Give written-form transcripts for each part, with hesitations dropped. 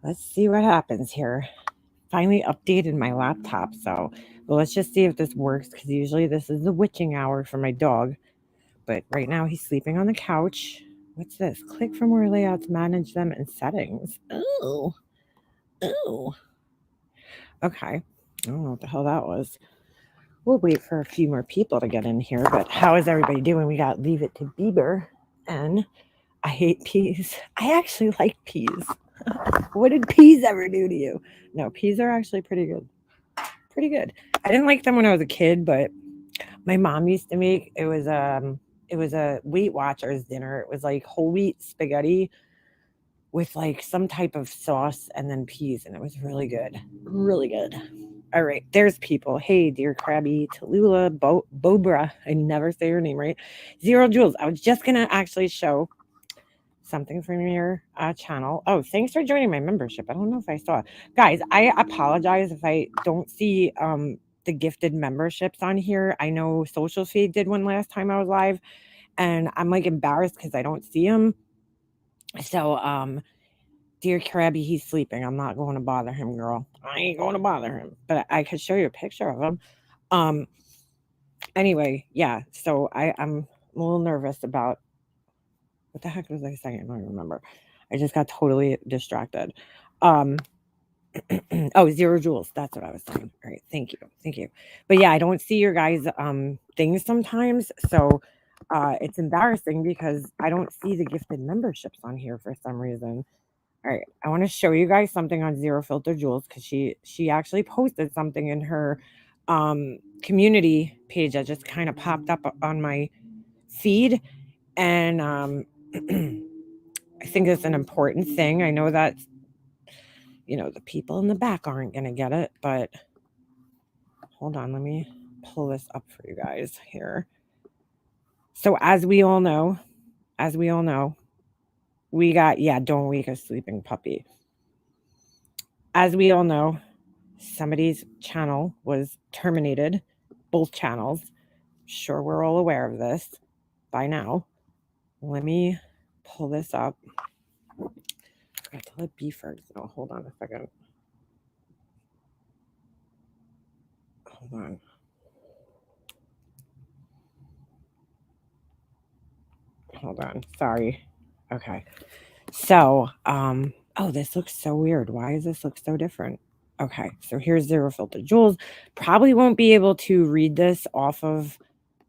let's see what happens here. Finally updated my laptop, so well, let's just see if this works, because usually this is the witching hour for my dog. But right now he's sleeping on the couch. What's this? Click for more layouts, manage them in settings. Ooh. Ooh. Okay. I don't know what the hell that was. We'll wait for a few more people to get in here, but how is everybody doing? We got Leave It to Bieber, and I hate peas. I actually like peas. What did peas ever do to you? No, peas are actually pretty good. Pretty good. I didn't like them when I was a kid, but my mom used to make it was a Weight Watchers dinner. It was like whole wheat spaghetti with like some type of sauce and then peas, and it was really good. Really good. All right, there's people. Hey, dear Krabby, Tallulah, Bobra. I never say your name right. Zero Jules. I was just gonna actually show something from your channel. Oh, thanks for joining my membership. I don't know if I saw it. Guys, I apologize if I don't see the gifted memberships on here. I know Social Feed did one last time I was live, and I'm like embarrassed because I don't see them. So, dear Krabby, he's sleeping. I'm not going to bother him, girl. I ain't going to bother him, but I could show you a picture of him. Anyway, yeah. So I'm a little nervous about what the heck was I saying? I don't remember. I just got totally distracted. Oh, Zero Jules. That's what I was saying. All right. Thank you. Thank you. But yeah, I don't see your guys' things sometimes. So it's embarrassing because I don't see the gifted memberships on here for some reason. All right. I want to show you guys something on Zero Filter Jules, because she actually posted something in her community page that just kind of popped up on my feed. And I think it's an important thing. I know that, the people in the back aren't going to get it, but hold on. Let me pull this up for you guys here. So as we all know, we got, don't wake a sleeping puppy. As we all know, somebody's channel was terminated, both channels. Sure, we're all aware of this by now. Let me pull this up. I got to let B first. No, hold on a second. Hold on. Hold on. Sorry. Okay. So, oh, this looks so weird. Why does this look so different? Okay. So here's Zero Filter Jules. Probably won't be able to read this off of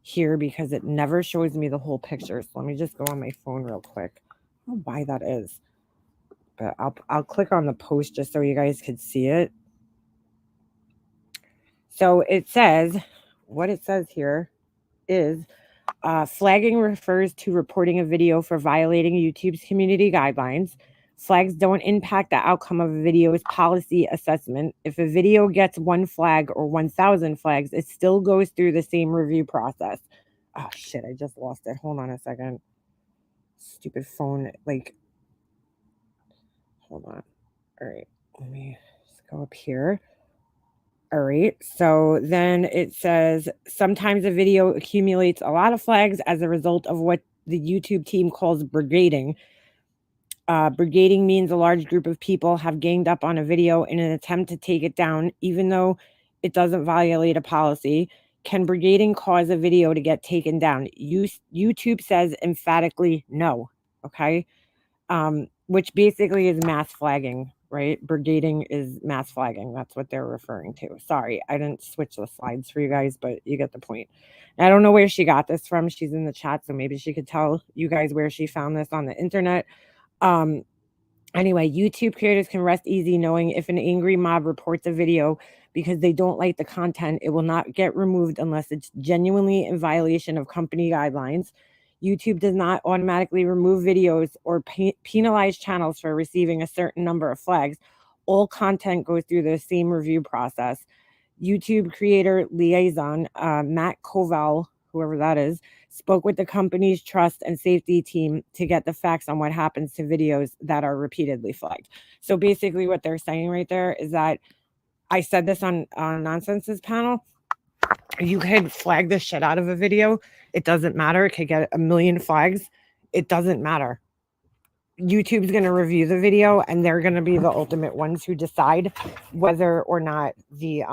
here because it never shows me the whole picture. So let me just go on my phone real quick. I don't know why that is, but I'll click on the post just so you guys could see it. So it says, what it says here is flagging refers to reporting a video for violating YouTube's community guidelines. Flags don't impact the outcome of a video's policy assessment. If a video gets 1 flag or 1,000 flags, it still goes through the same review process. Oh, shit, I just lost it. Hold on a second. Stupid phone. Hold on. All right, let me just go up here. All right. So then it says sometimes a video accumulates a lot of flags as a result of what the YouTube team calls brigading. Brigading means a large group of people have ganged up on a video in an attempt to take it down, even though it doesn't violate a policy. Can brigading cause a video to get taken down? YouTube says emphatically no. Okay. Which basically is mass flagging, right? Brigading is mass flagging. That's what they're referring to. Sorry, I didn't switch the slides for you guys, but you get the point. And I don't know where she got this from. She's in the chat, so maybe she could tell you guys where she found this on the internet. Anyway, YouTube creators can rest easy knowing if an angry mob reports a video because they don't like the content, it will not get removed unless it's genuinely in violation of company guidelines. YouTube does not automatically remove videos or penalize channels for receiving a certain number of flags. All content goes through the same review process. YouTube creator liaison, Matt Koval, whoever that is, spoke with the company's trust and safety team to get the facts on what happens to videos that are repeatedly flagged. So basically what they're saying right there is that I said this on Nonsense's panel. You could flag the shit out of a video. It doesn't matter. It could get 1 million flags. It doesn't matter. YouTube's going to review the video, and they're going to be the ultimate ones who decide whether or not the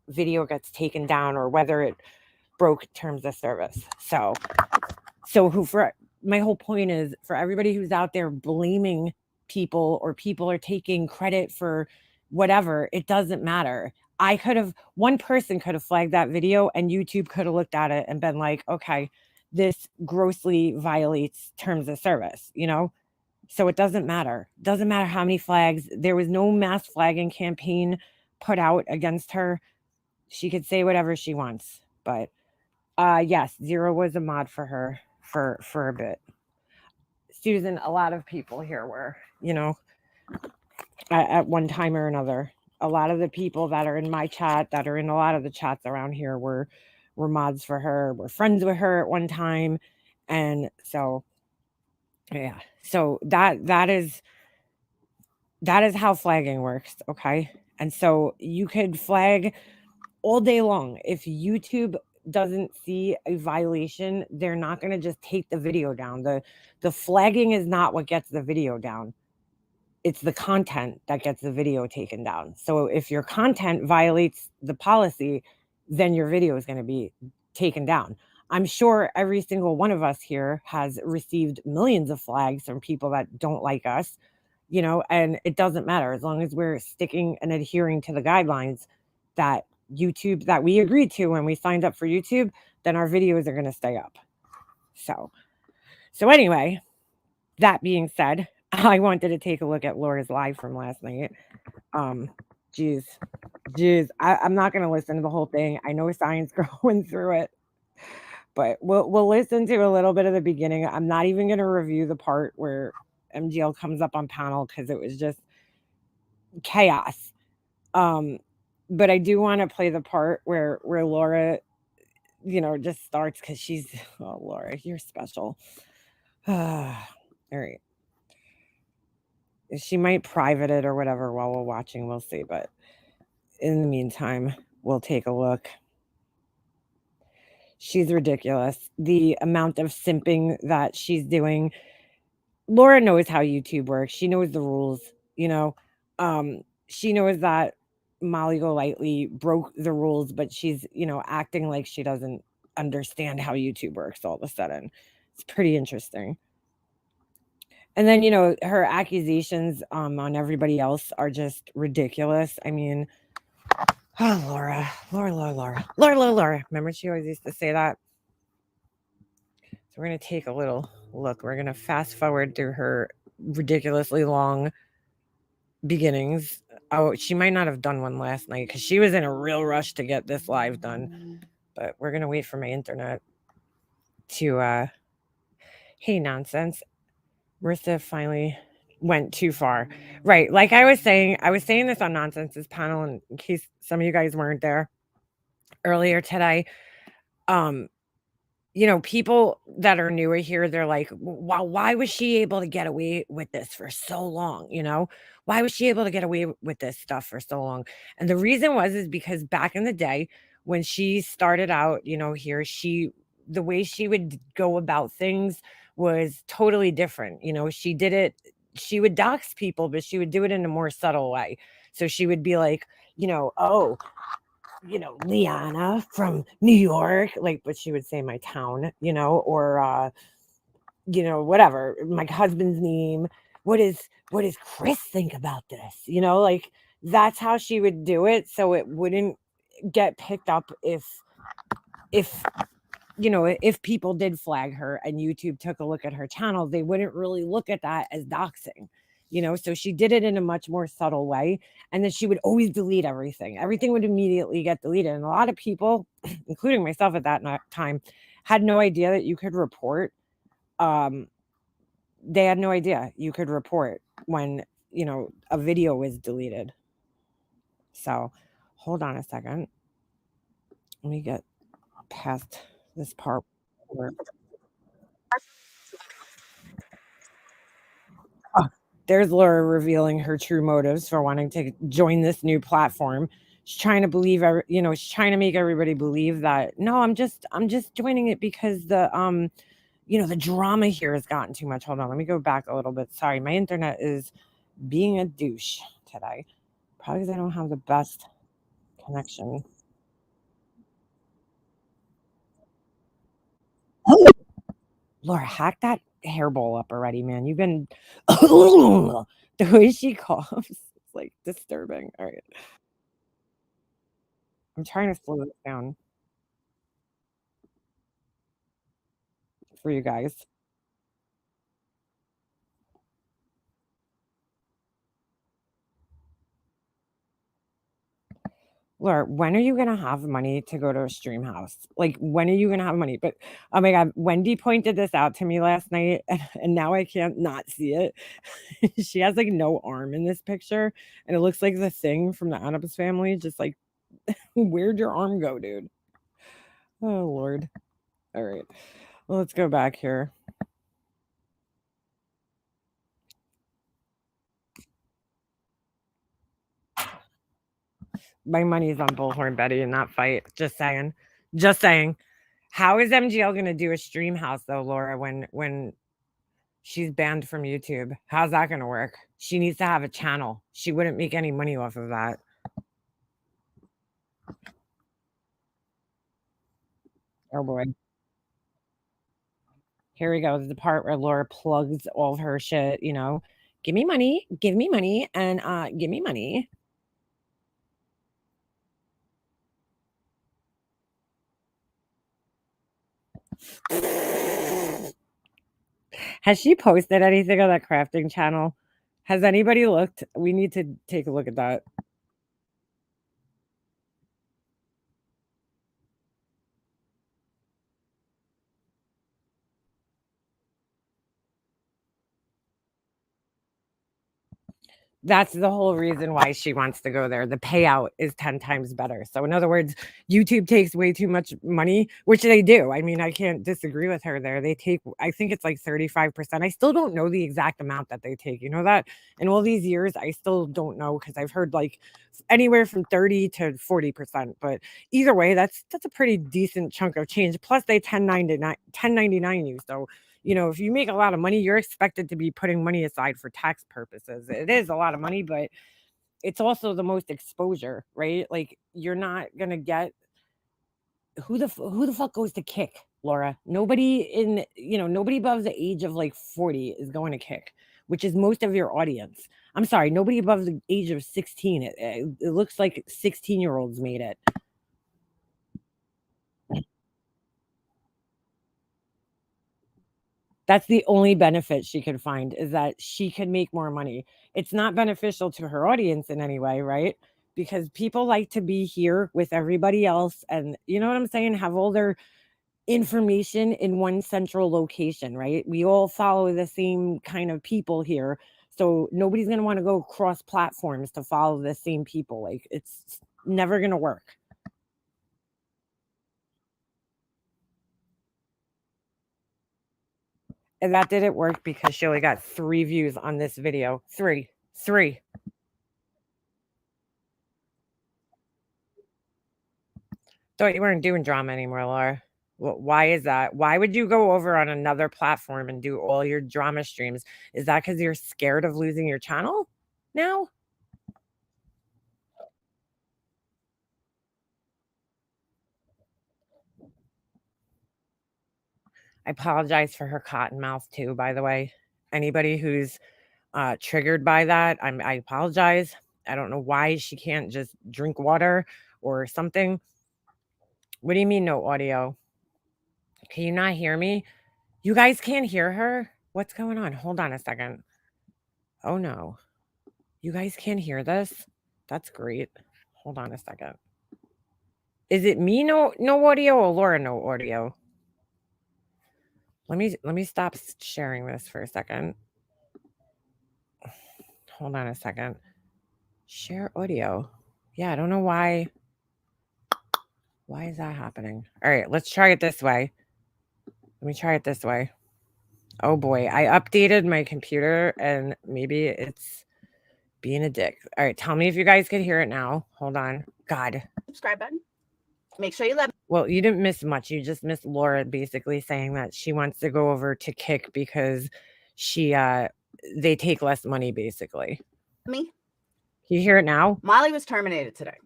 video gets taken down or whether it broke terms of service. So for my whole point is, for everybody who's out there blaming people, or people are taking credit for whatever, it doesn't matter. One person could have flagged that video, and YouTube could have looked at it and been like, okay, this grossly violates terms of service, So it doesn't matter. Doesn't matter how many flags. There was no mass flagging campaign put out against her. She could say whatever she wants. But yes, Zero was a mod for her for a bit. Susan, a lot of people here were, at one time or another. A lot of the people that are in my chat, that are in a lot of the chats around here, were mods for her, were friends with her at one time. And so, yeah. So that is how flagging works, okay? And so you could flag all day long. If YouTube doesn't see a violation, they're not going to just take the video down. The flagging is not what gets the video down. It's the content that gets the video taken down. So if your content violates the policy, then your video is going to be taken down. I'm sure every single one of us here has received millions of flags from people that don't like us, and it doesn't matter. As long as we're sticking and adhering to the guidelines that we agreed to when we signed up for YouTube, then our videos are going to stay up. So anyway, that being said, I wanted to take a look at Laura's live from last night. Geez, I'm not going to listen to the whole thing. I know Science going through it, but we'll listen to a little bit of the beginning. I'm not even going to review the part where MGL comes up on panel, because it was just chaos. But I do want to play the part where Laura, just starts, because she's, oh, Laura, you're special. All right. She might private it or whatever while we're watching. We'll see. But in the meantime, we'll take a look. She's ridiculous. The amount of simping that she's doing. Laura knows how YouTube works. She knows the rules, she knows that Molly Golightly broke the rules, but she's, acting like she doesn't understand how YouTube works all of a sudden. It's pretty interesting. And then, her accusations on everybody else are just ridiculous. I mean, oh, Laura. Remember, she always used to say that? So we're going to take a little look. We're going to fast forward through her ridiculously long beginnings. Oh, she might not have done one last night, because she was in a real rush to get this live done. But we're going to wait for my internet to, hey, nonsense. Marissa finally went too far. Right. Like I was saying this on Nonsense's panel, in case some of you guys weren't there earlier today. People that are newer here, they're like, wow, why was she able to get away with this for so long? Why was she able to get away with this stuff for so long? And the reason is because back in the day, when she started out, here, the way she would go about things was totally different. She would dox people, but she would do it in a more subtle way. So she would be like, oh, Liana from New York, but she would say my town, or, whatever, my husband's name. What does Chris think about this? That's how she would do it. So it wouldn't get picked up if people did flag her and YouTube took a look at her channel, they wouldn't really look at that as doxing. So she did it in a much more subtle way. And then she would always delete everything. Everything would immediately get deleted. And a lot of people, including myself at that time, had no idea that you could report. They had no idea you could report when, a video was deleted. So hold on a second. Let me get past this part. There's Laura revealing her true motives for wanting to join this new platform. She's trying to believe, she's trying to make everybody believe that, no, I'm just joining it because the the drama here has gotten too much. Hold on, let me go back a little bit. Sorry, my internet is being a douche today. Probably because I don't have the best connection. Laura, hack that hair bowl up already, man. You've been the way she coughs, it's like disturbing. All right. I'm trying to slow this down for you guys. Laura, when are you gonna have money to go to a stream house? Like, when are you gonna have money? But oh my god, Wendy pointed this out to me last night, and now I can't not see it. She has like no arm in this picture, and it looks like the thing from the Adams family. Just like, where'd your arm go, dude? Oh Lord. All right. Well, let's go back here. My money's on Bullhorn Betty and not fight. Just saying. Just saying. How is MGL gonna do a stream house though, Laura, when she's banned from YouTube? How's that gonna work? She needs to have a channel. She wouldn't make any money off of that. Oh boy. Here we go. The part where Laura plugs all of her shit, give me money, and give me money. Has she posted anything on that crafting channel? Has anybody looked? We need to take a look at that. That's the whole reason why she wants to go there. The payout is 10 times better. So in other words, YouTube takes way too much money, which they do. I mean, I can't disagree with her there. They take, I think it's like 35%. I still don't know the exact amount that they take. You know that in all these years, I still don't know because I've heard like anywhere from 30 to 40%. But either way, that's a pretty decent chunk of change. Plus they 1099 you. So if you make a lot of money, you're expected to be putting money aside for tax purposes. It is a lot of money, but it's also the most exposure, right? Like you're not going to get who the fuck goes to Kick, Laura? Nobody above the age of like 40 is going to Kick, which is most of your audience. I'm sorry, nobody above the age of 16. It looks like 16-year-olds made it. That's the only benefit she could find, is that she could make more money. It's not beneficial to her audience in any way, right? Because people like to be here with everybody else and you know what I'm saying, have all their information in one central location, right? We all follow the same kind of people here. So nobody's going to want to go cross platforms to follow the same people. Like it's never going to work. And that didn't work because she only got 3 views on this video. 3. Thought you weren't doing drama anymore, Laura. Why is that? Why would you go over on another platform and do all your drama streams? Is that because you're scared of losing your channel now? I apologize for her cotton mouth too, by the way. Anybody who's triggered by that, I apologize. I don't know why she can't just drink water or something. What do you mean no audio? Can you not hear me? You guys can't hear her? What's going on? Hold on a second. Oh no. You guys can't hear this? That's great. Hold on a second. Is it me no audio or Laura no audio? Let me stop sharing this for a second. Hold on a second. Share audio. Yeah, I don't know why. Why is that happening? All right, let's try it this way. Let me try it this way. Oh boy, I updated my computer and maybe it's being a dick. All right, tell me if you guys can hear it now. Hold on. God. Subscribe button. Make sure you let Well, you didn't miss much. You just missed Laura basically saying that she wants to go over to Kick because they take less money, basically. Me? You hear it now? Molly was terminated today.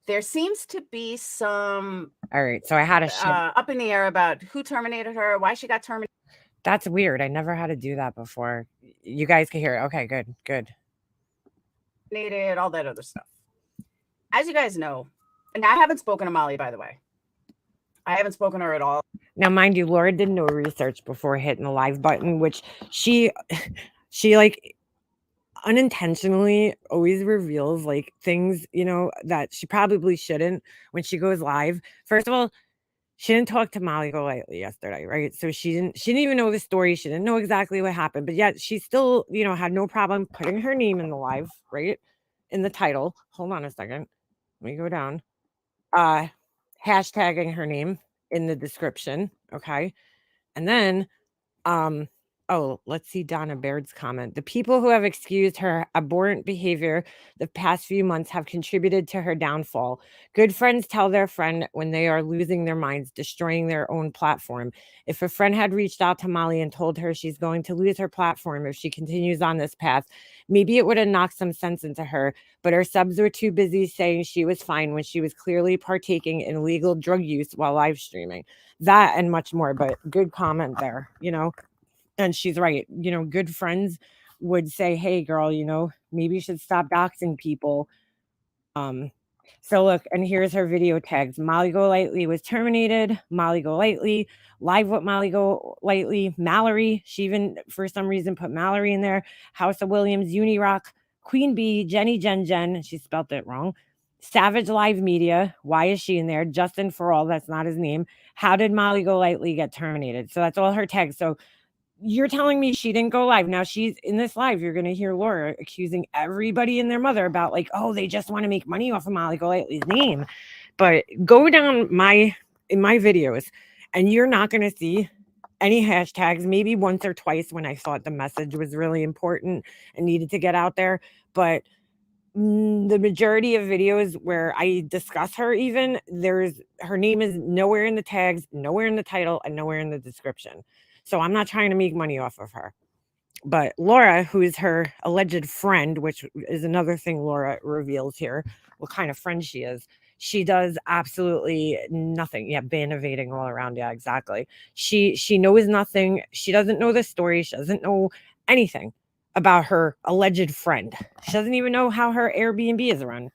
There seems to be some All right, so I had up in the air about who terminated her, why she got terminated. That's weird. I never had to do that before. You guys can hear it. Okay, good. All that other stuff. As you guys know, and I haven't spoken to Molly, by the way. I haven't spoken to her at all. Now, mind you, Laura did no research before hitting the live button, which she like unintentionally always reveals like things, that she probably shouldn't when she goes live. First of all, she didn't talk to Molly Golightly yesterday, right? So she didn't even know the story. She didn't know exactly what happened, but yet she still, had no problem putting her name in the live, right? In the title. Hold on a second. Let me go down. Hashtagging her name in the description. Okay. And then let's see Donna Baird's comment. The people who have excused her abhorrent behavior the past few months have contributed to her downfall. Good friends tell their friend when they are losing their minds, destroying their own platform. If a friend had reached out to Molly and told her she's going to lose her platform if she continues on this path, maybe it would have knocked some sense into her, but her subs were too busy saying she was fine when she was clearly partaking in illegal drug use while live streaming. That and much more, but good comment there, and she's right. Good friends would say, hey, girl, maybe you should stop doxing people. So look, and here's her video tags. Molly Golightly was terminated. Molly Golightly, live with Molly Golightly, Mallory. She even, for some reason, put Mallory in there. House of Williams, Unirock, Queen Bee, Jenny Jen. She spelled it wrong. Savage Live Media. Why is she in there? Justin For All. That's not his name. How did Molly Golightly get terminated? So that's all her tags. So you're telling me she didn't go live. Now she's in this live. You're going to hear Laura accusing everybody and their mother about like, oh, they just want to make money off of Molly Golightly's name. But go down in my videos and you're not going to see any hashtags, maybe once or twice when I thought the message was really important and needed to get out there. But the majority of videos where I discuss her, even her name is nowhere in the tags, nowhere in the title, and nowhere in the description. So I'm not trying to make money off of her. But Laura, who is her alleged friend, which is another thing Laura reveals here, what kind of friend she is, she does absolutely nothing. Yeah, ban evading all around. Yeah, exactly. She knows nothing. She doesn't know the story. She doesn't know anything about her alleged friend. She doesn't even know how her Airbnb is run.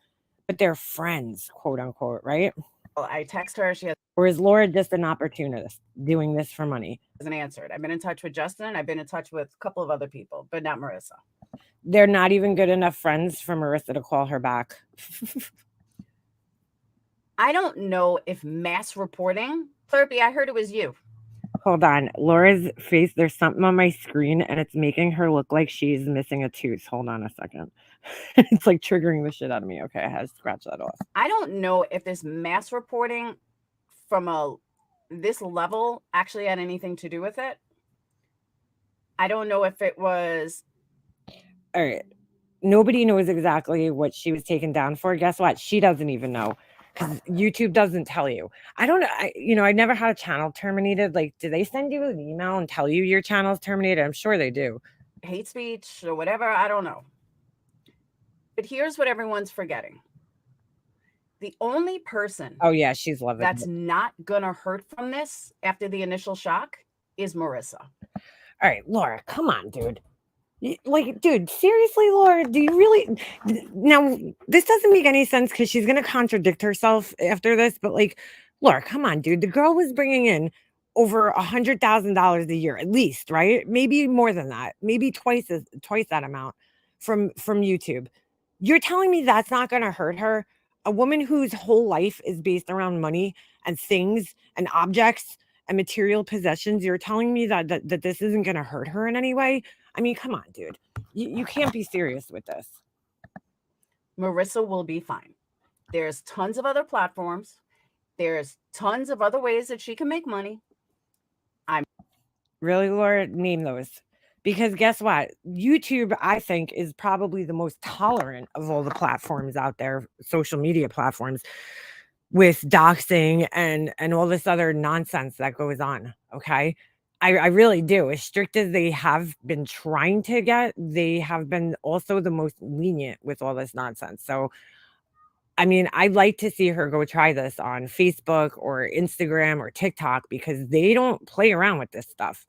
But they're friends, quote unquote, right? I text her. Or is Laura just an opportunist doing this for money? Hasn't answered. I've been in touch with Justin. I've been in touch with a couple of other people, but not Marissa. They're not even good enough friends for Marissa to call her back. I don't know if mass reporting. Therapy, I heard it was you. Hold on. Laura's face, there's something on my screen and it's making her look like she's missing a tooth. Hold on a second. It's like triggering the shit out of me. Okay, I had to scratch that off. I don't know if this mass reporting from this level actually had anything to do with it. I don't know if it was. All right. Nobody knows exactly what she was taken down for. Guess what? She doesn't even know because YouTube doesn't tell you. I don't know. I never had a channel terminated. Like, do they send you an email and tell you your channel's terminated? I'm sure they do. Hate speech or whatever. I don't know. But here's what everyone's forgetting. The only person. Oh, yeah, she's loving that's it. Not going to hurt from this after the initial shock is Marissa. All right, Laura, come on, dude. Like, dude, seriously, Laura, do you really? Now, this doesn't make any sense because she's going to contradict herself after this, but like, Laura, come on, dude. The girl was bringing in over $100,000 a year, at least, right? Maybe more than that, maybe twice that amount from YouTube. You're telling me that's not going to hurt her? A woman whose whole life is based around money and things and objects and material possessions, you're telling me that this isn't going to hurt her in any way? I mean, come on, dude. You can't be serious with this. Marissa will be fine. There's tons of other platforms. There's tons of other ways that she can make money. Really, Laura? Name those. Because guess what? YouTube, I think, is probably the most tolerant of all the platforms out there, social media platforms. with doxing and all this other nonsense that goes on. Okay. I really do. As strict as they have been trying to get, they have been also the most lenient with all this nonsense. So, I mean, I'd like to see her go try this on Facebook or Instagram or TikTok because they don't play around with this stuff.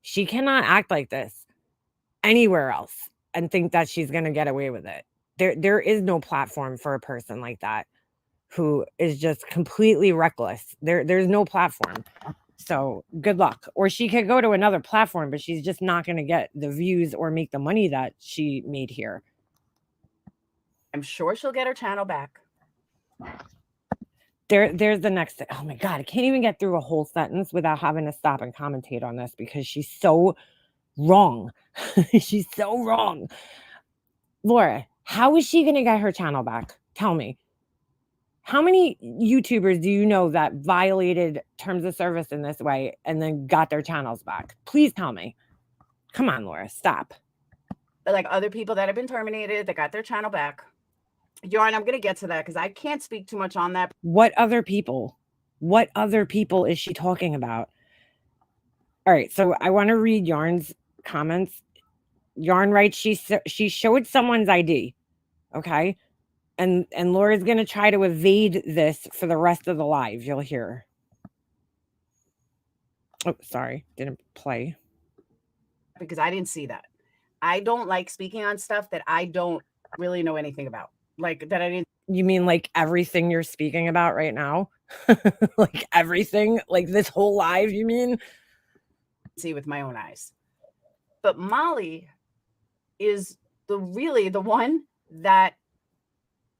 She cannot act like this anywhere else and think that she's going to get away with it. There is no platform for a person like that who is just completely reckless. There's no platform. So good luck. Or she could go to another platform, but she's just not going to get the views or make the money that she made here. I'm sure she'll get her channel back. There's the next thing. Oh my God, I can't even get through a whole sentence without having to stop and commentate on this because she's so wrong. She's so wrong. Laura, how is she going to get her channel back? Tell me. How many YouTubers do you know that violated terms of service in this way and then got their channels back? Please tell me. Come on, Laura, stop. Like other people that have been terminated, that got their channel back. Yarn, I'm going to get to that because I can't speak too much on that. What other people? What other people is she talking about? All right, so I want to read Yarn's comments. Yarn writes she showed someone's ID, okay? And Laura's going to try to evade this for the rest of the live. You'll hear. Oh, sorry, didn't play. Because I didn't see that. I don't like speaking on stuff that I don't really know anything about. Like that I didn't. You mean like everything you're speaking about right now? Like everything? Like this whole live, you mean? See with my own eyes. But Molly is the one that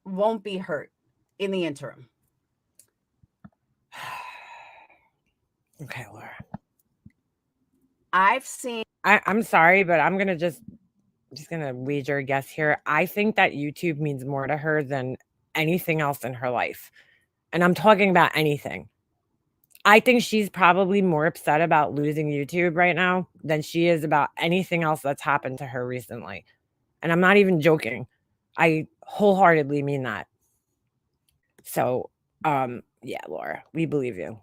won't be hurt in the interim. Okay, Laura. I've seen. I'm sorry, but I'm just gonna wager a guess here. I think that YouTube means more to her than anything else in her life. And I'm talking about anything. I think she's probably more upset about losing YouTube right now than she is about anything else that's happened to her recently. And I'm not even joking. I wholeheartedly mean that. So, yeah, Laura, we believe you.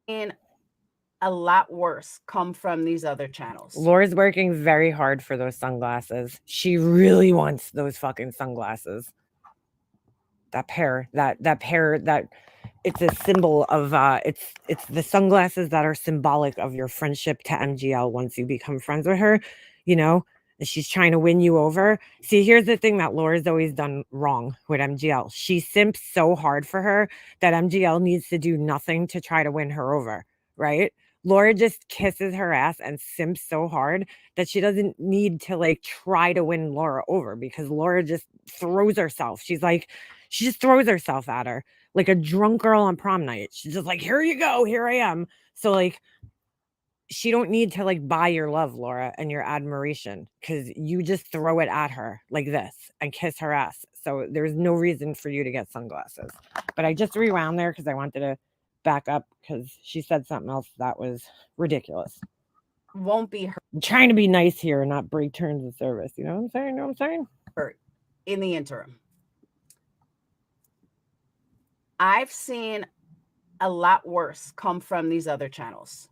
And a lot worse come from these other channels. Laura's working very hard for those sunglasses. She really wants those fucking sunglasses. That pair, that it's a symbol of it's the sunglasses that are symbolic of your friendship to MGL once you become friends with her, you know, and she's trying to win you over. See, here's the thing that Laura's always done wrong with MGL. She simps so hard for her that MGL needs to do nothing to try to win her over, right? Laura just kisses her ass and simps so hard that she doesn't need to like try to win Laura over because Laura just throws herself. She just throws herself at her like a drunk girl on prom night. She's just like, here you go, here I am. So like, she don't need to like buy your love, Laura, and your admiration because you just throw it at her like this and kiss her ass. So there's no reason for you to get sunglasses. But I just rewound there because I wanted to back up because she said something else that was ridiculous. Won't be hurt. I'm trying to be nice here and not break terms of service. You know what I'm saying? You know what I'm saying? Hurt in the interim. I've seen a lot worse come from these other channels.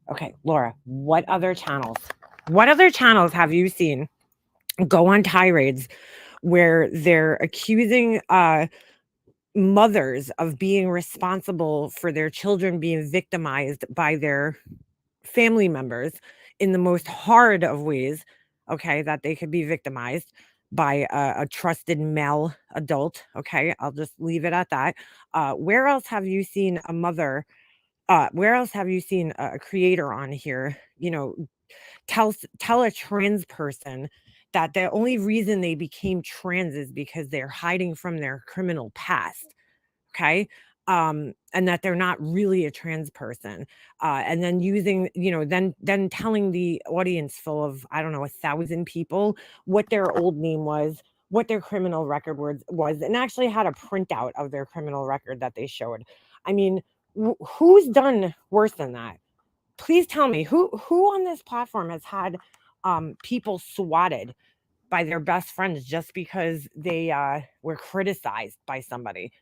Okay, Laura, what other channels have you seen go on tirades where they're accusing mothers of being responsible for their children being victimized by their family members in the most hard of ways, okay, that they could be victimized by a trusted male adult? Okay, I'll just leave it at that. Where else have you seen a mother? Where else have you seen a creator on here, you know, tell a trans person that the only reason they became trans is because they're hiding from their criminal past, okay? And that they're not really a trans person. And then using, you know, then telling the audience full of, I don't know, 1,000 people what their old name was, what their criminal record was, and actually had a printout of their criminal record that they showed. I mean, who's done worse than that? Please tell me who on this platform has had people swatted by their best friends just because they were criticized by somebody.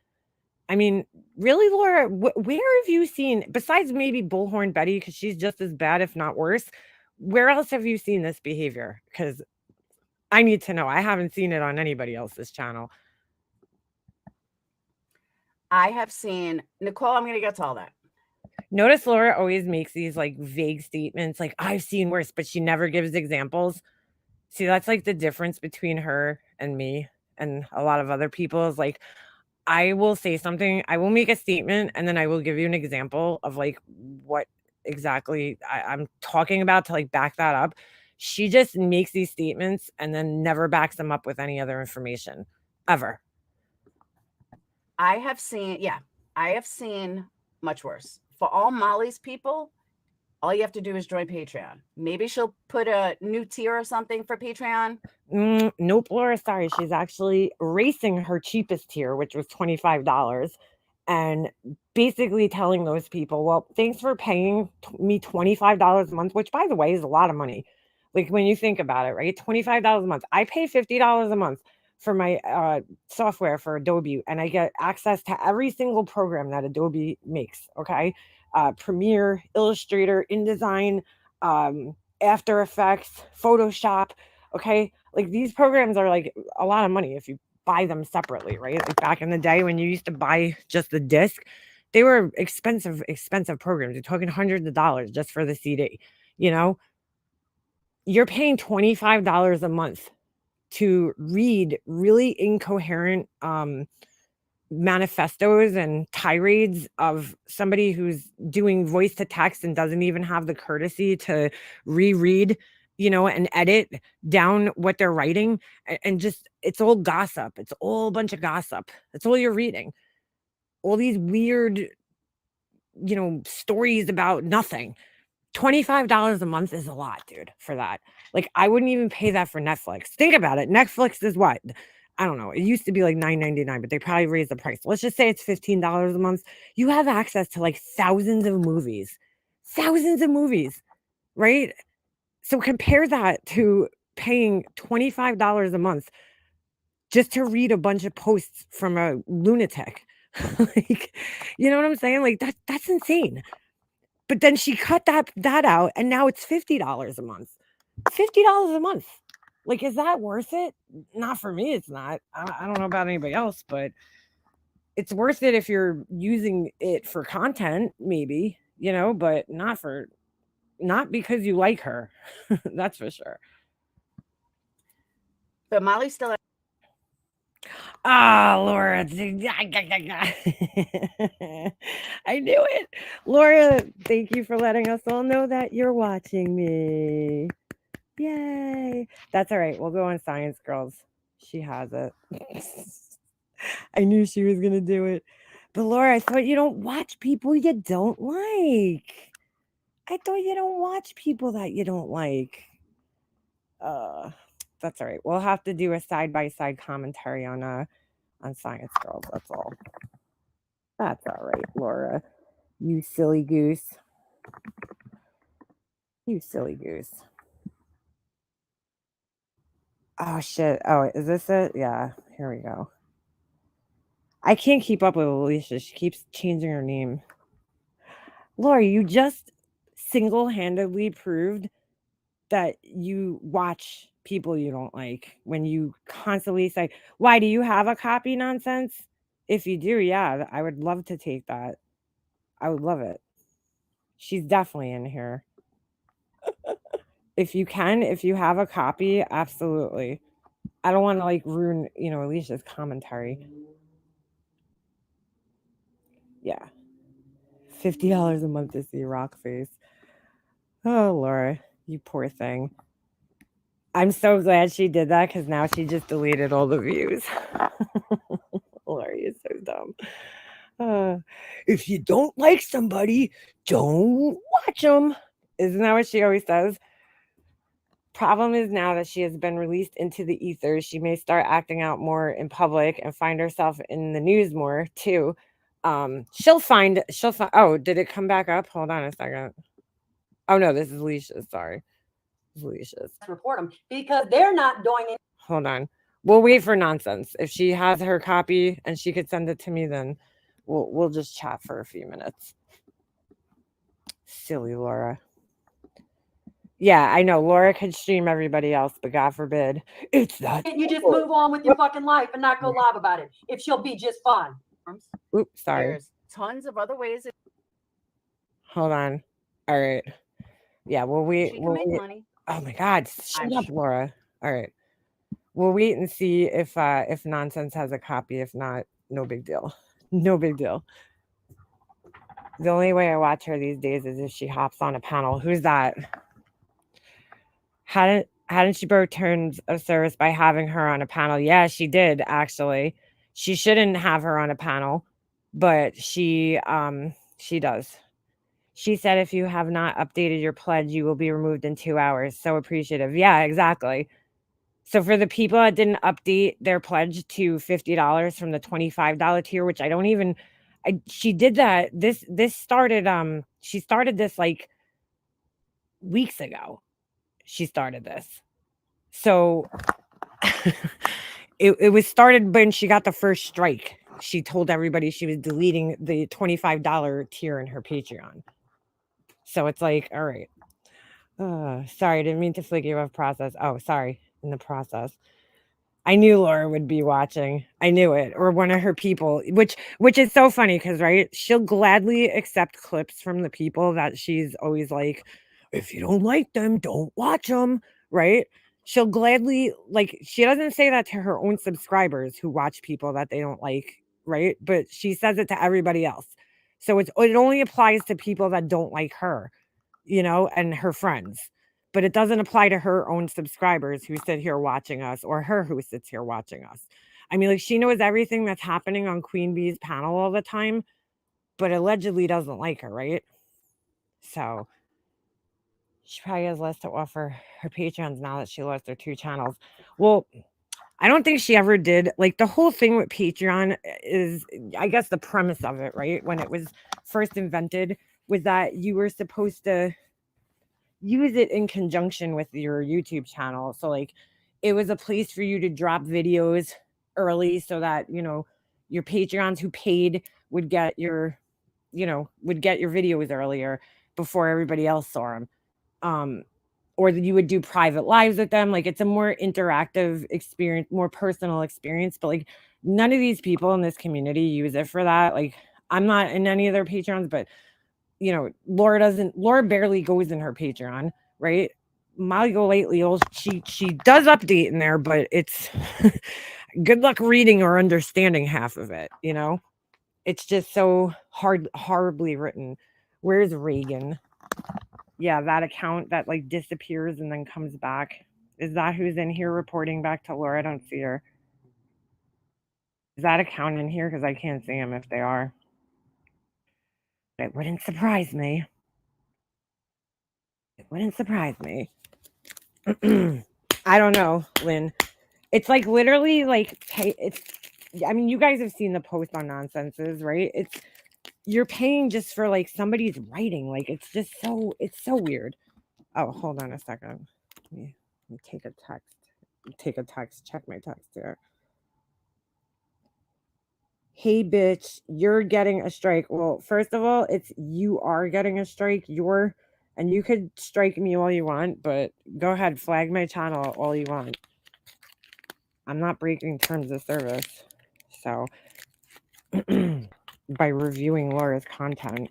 I mean, really, Laura, where have you seen, besides maybe Bullhorn Betty, because she's just as bad, if not worse, where else have you seen this behavior? Because I need to know. I haven't seen it on anybody else's channel. I have seen, Nicole, I'm going to get to all that. Notice Laura always makes these like vague statements, like, I've seen worse, but she never gives examples. See, that's like the difference between her and me and a lot of other people is like, I will say something, I will make a statement, and then I will give you an example of like what exactly I'm talking about to like back that up. She just makes these statements and then never backs them up with any other information ever. I have seen much worse. For all Molly's people, all you have to do is join Patreon. Maybe she'll put a new tier or something for Patreon. Nope, Laura, sorry. She's actually racing her cheapest tier, which was $25, and basically telling those people, well, thanks for paying me $25 a month, which, by the way, is a lot of money. Like when you think about it, right? $25 a month. I pay $50 a month for my software for Adobe, and I get access to every single program that Adobe makes. Okay. Premiere, Illustrator, InDesign, After Effects, Photoshop. Okay. Like these programs are like a lot of money if you buy them separately, right? Like back in the day when you used to buy just the disc, they were expensive programs. You're talking hundreds of dollars just for the CD, you know? You're paying $25 a month to read really incoherent manifestos and tirades of somebody who's doing voice to text and doesn't even have the courtesy to reread, and edit down what they're writing, and just it's all gossip. It's all a bunch of gossip. That's all you're reading. All these weird, stories about nothing. $25 a month is a lot, dude, for that. Like, I wouldn't even pay that for Netflix. Think about it. Netflix is what? I don't know. It used to be like $9.99, but they probably raised the price. Let's just say it's $15 a month. You have access to like thousands of movies, right? So compare that to paying $25 a month just to read a bunch of posts from a lunatic. Like, you know what I'm saying? Like that's insane. But then she cut that out, and now it's $50 a month. $50 a month. Like, is that worth it? Not for me, it's not. I don't know about anybody else, but it's worth it if you're using it for content, maybe, but not because you like her. That's for sure. But Molly still. Ah, Laura. I knew it. Laura, thank you for letting us all know that you're watching me. Yay. That's all right. We'll go on Science Girls. She has it. I knew she was going to do it. But Laura, I thought you don't watch people you don't like. I thought you don't watch people that you don't like. That's all right. We'll have to do a side-by-side commentary on Science Girls. That's all. That's all right, Laura. You silly goose. You silly goose. Oh, shit. Oh, is this it? Yeah. Here we go. I can't keep up with Alicia. She keeps changing her name. Laura, you just single-handedly proved that you watch people you don't like when you constantly say, why do you have a copy nonsense? If you do, yeah, I would love to take that. I would love it. She's definitely in here. If you have a copy, absolutely. I don't want to like ruin, Alicia's commentary. Yeah. $50 a month to see rock face. Oh, Laura, you poor thing. I'm so glad she did that because now she just deleted all the views. Laura, you're so dumb. If you don't like somebody, don't watch them. Isn't that what she always says? Problem is now that she has been released into the ether, she may start acting out more in public and find herself in the news more too. She'll find. Oh, did it come back up? Hold on a second. Oh no, this is Alicia's. Sorry, this is Alicia's. Report them because they're not doing it. Hold on. We'll wait for nonsense. If she has her copy and she could send it to me, then We'll just chat for a few minutes. Silly Laura. Yeah, I know Laura could stream everybody else, but God forbid it's that. You just move on with your fucking life and not go live about it. If she'll be just fine. Oops, sorry. There's tons of other ways Hold on. All right. Yeah, she can make money. Oh my God! Shut I'm up, Laura. All right. We'll wait and see if Nonsense has a copy. If not, no big deal. No big deal. The only way I watch her these days is if she hops on a panel. Who's that? Hadn't she broke terms of service by having her on a panel? Yeah, she did actually. She shouldn't have her on a panel, but she does. She said if you have not updated your pledge, you will be removed in 2 hours. So appreciative. Yeah, exactly. So for the people that didn't update their pledge to $50 from the $25 tier, which I don't even she did that. This started she started this like weeks ago. She started this. So it was started when she got the first strike. She told everybody she was deleting the $25 tier in her Patreon. So it's like, all right. Sorry, I didn't mean to flick you off process. Oh, sorry, in the process. I knew Laura would be watching. I knew it, or one of her people, which is so funny because right, she'll gladly accept clips from the people that she's always like, if you don't like them, don't watch them, right? She'll gladly like she doesn't say that to her own subscribers who watch people that they don't like, right? But she says it to everybody else. So it only applies to people that don't like her, you know, and her friends. But it doesn't apply to her own subscribers who sit here watching us or her who sits here watching us. I mean, like she knows everything that's happening on Queen Bee's panel all the time, but allegedly doesn't like her, right? So she probably has less to offer her patrons now that she lost her 2 channels. Well, I don't think she ever did. Like the whole thing with Patreon is, I guess the premise of it, right? When it was first invented was that you were supposed to use it in conjunction with your YouTube channel. So like it was a place for you to drop videos early so that, you know, your Patreons who paid would get your, would get your videos earlier before everybody else saw them. Or that you would do private lives with them. Like it's a more interactive experience, more personal experience. But like none of these people in this community use it for that. Like I'm not in any of their Patreons, but you know, Laura barely goes in her Patreon, right? Molly Golightly, she does update in there, but it's good luck reading or understanding half of it, you know? It's just so horribly written. Where's Reagan? Yeah, that account that like disappears and then comes back. Is that who's in here reporting back to Laura? I don't see her. Is that account in here? Because I can't see them if they are. It wouldn't surprise me. It wouldn't surprise me. I don't know, Lynn. It's like literally like it's. I mean, you guys have seen the post on Nonsenses, right? It's you're paying just for like somebody's writing. Like it's just it's so weird. Oh, hold on a second. Let me take a text. Check my text here. Hey, bitch, you're getting a strike. Well, first of all, it's you are getting a strike. And you could strike me all you want, but go ahead, flag my channel all you want. I'm not breaking terms of service. So by reviewing Laura's content.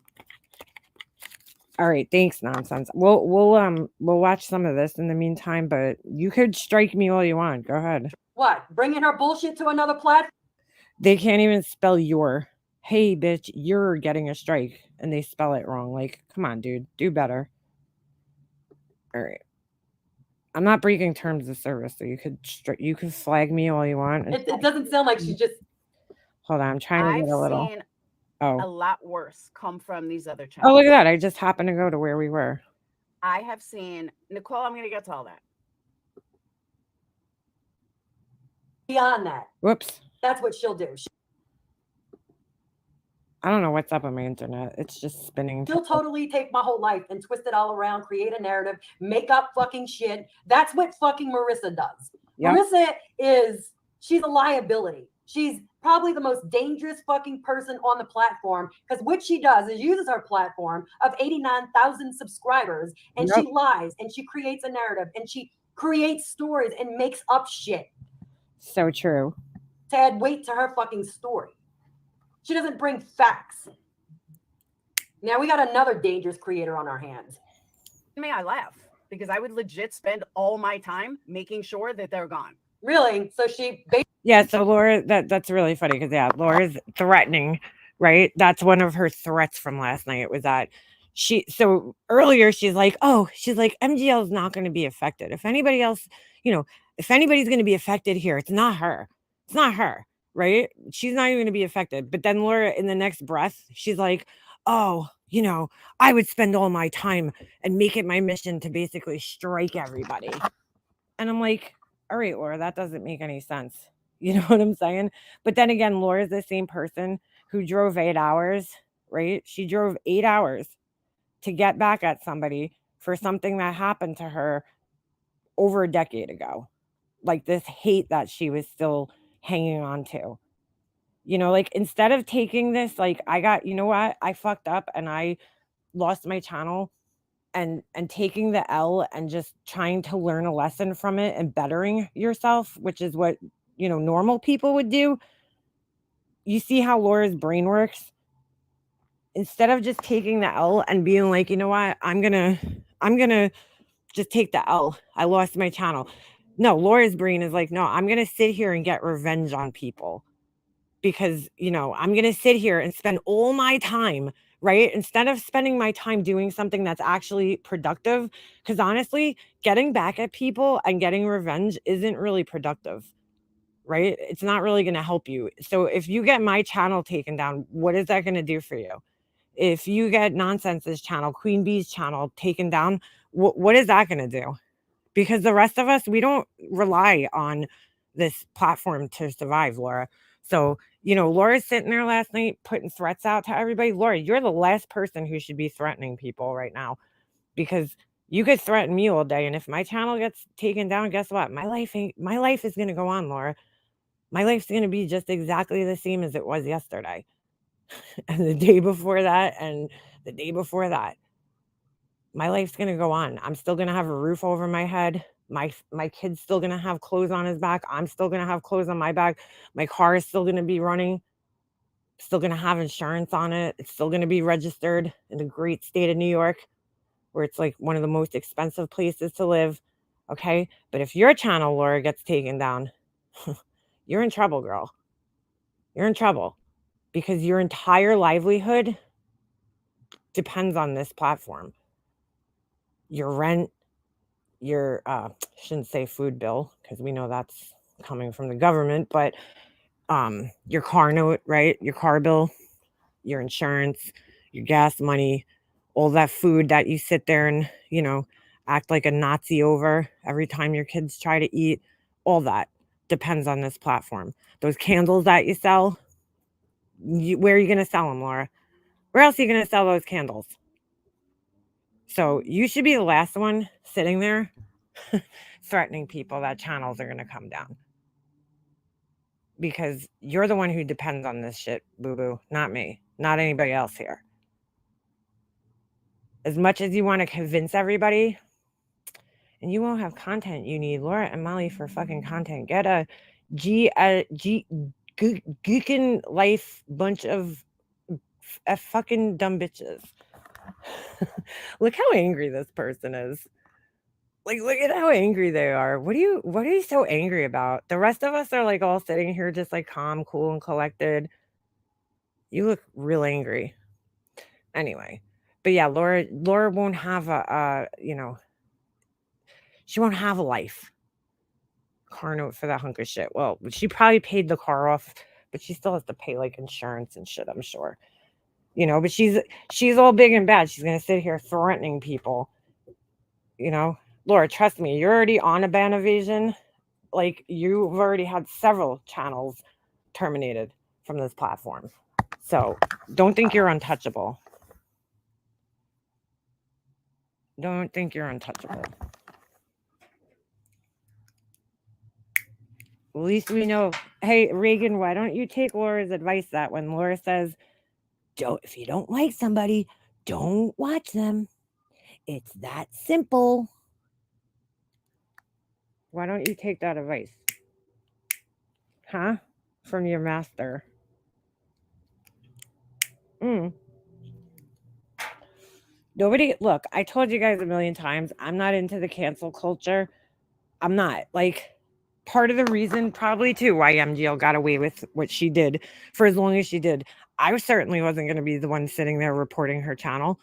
All right, thanks, Nonsense. We'll watch some of this in the meantime, but you could strike me all you want. Go ahead. What? Bringing her bullshit to another platform? They can't even spell your. Hey, bitch, you're getting a strike, and they spell it wrong. Like, come on, dude, do better. All right. I'm not breaking terms of service, so you could flag me all you want. It doesn't sound like she just. Hold on, I'm trying to get a little. I've seen a lot worse come from these other channels. Oh, look at that! I just happened to go to where we were. I have seen Nicole. I'm going to get to all that. Beyond that. Whoops. That's what she'll do. I don't know what's up on my internet. It's just spinning. She'll totally take my whole life and twist it all around, create a narrative, make up fucking shit. That's what fucking Marissa does. Yep. Marissa she's a liability. She's probably the most dangerous fucking person on the platform, because what she does is uses her platform of 89,000 subscribers, and she lies, and she creates a narrative, and she creates stories and makes up shit So true. to add weight to her fucking story. She doesn't bring facts. Now we got another dangerous creator on our hands. May I laugh? Because I would legit spend all my time making sure that they're gone. Really? So she Yeah, so Laura, that's really funny because yeah, Laura's threatening, right? That's one of her threats from last night was that so earlier she's like, MGL is not going to be affected. If anybody else, if anybody's going to be affected here, it's not her. It's not her, right? She's not even going to be affected. But then Laura, in the next breath, she's like, oh, I would spend all my time and make it my mission to basically strike everybody. And I'm like, all right, Laura, that doesn't make any sense. You know what I'm saying? But then again, Laura's the same person who drove 8 hours, right? She drove 8 hours to get back at somebody for something that happened to her over a decade ago. Like this hate that she was still hanging on to. Like instead of taking this, like I fucked up and I lost my channel and taking the L and just trying to learn a lesson from it and bettering yourself, which is what, normal people would do. You see how Laura's brain works? Instead of just taking the L and being like, you know what, I'm going to just take the L. I lost my channel. No, Laura's brain is like, no, I'm going to sit here and get revenge on people because, I'm going to sit here and spend all my time, right? Instead of spending my time doing something that's actually productive, because honestly, getting back at people and getting revenge isn't really productive, right? It's not really going to help you. So if you get my channel taken down, what is that going to do for you? If you get Nonsense's channel, Queen Bee's channel taken down, what is that going to do? Because the rest of us, we don't rely on this platform to survive, Laura. So, Laura's sitting there last night putting threats out to everybody. Laura, you're the last person who should be threatening people right now because you could threaten me all day. And if my channel gets taken down, guess what? My life is going to go on, Laura. My life's going to be just exactly the same as it was yesterday and the day before that and the day before that. My life's going to go on. I'm still going to have a roof over my head. My kid's still going to have clothes on his back. I'm still going to have clothes on my back. My car is still going to be running. Still going to have insurance on it. It's still going to be registered in the great state of New York, where it's like one of the most expensive places to live. Okay. But if your channel, Laura, gets taken down, you're in trouble, girl. You're in trouble because your entire livelihood depends on this platform. Your rent, your shouldn't say food bill because we know that's coming from the government, but your car note, right? Your car bill, your insurance, your gas money, all that food that you sit there and, act like a Nazi over every time your kids try to eat, all that depends on this platform. Those candles that you sell, where are you going to sell them, Laura? Where else are you going to sell those candles? So you should be the last one sitting there threatening people that channels are going to come down. Because you're the one who depends on this shit, boo-boo, not me, not anybody else here. As much as you want to convince everybody, and you won't have content you need, Laura and Molly, for fucking content. Get a geekin' life bunch of fucking dumb bitches. Look how angry this person is. Like, look at how angry they are. What are you so angry about? The rest of us are like all sitting here just like calm, cool, and collected. You look real angry. Anyway, but yeah, Laura won't have she won't have a life. Car note for that hunk of shit. Well, she probably paid the car off, but she still has to pay like insurance and shit, I'm sure. But she's all big and bad. She's gonna sit here threatening people. Laura, trust me, you're already on a ban evasion. Like, you've already had several channels terminated from this platform. So don't think you're untouchable. Don't think you're untouchable. At least we know. Hey, Reagan, why don't you take Laura's advice that when Laura says, if you don't like somebody, don't watch them. It's that simple. Why don't you take that advice? Huh? From your master. Nobody, look, I told you guys a million times, I'm not into the cancel culture. I'm not. Like, part of the reason, probably too, why MGL got away with what she did for as long as she did. I certainly wasn't going to be the one sitting there reporting her channel.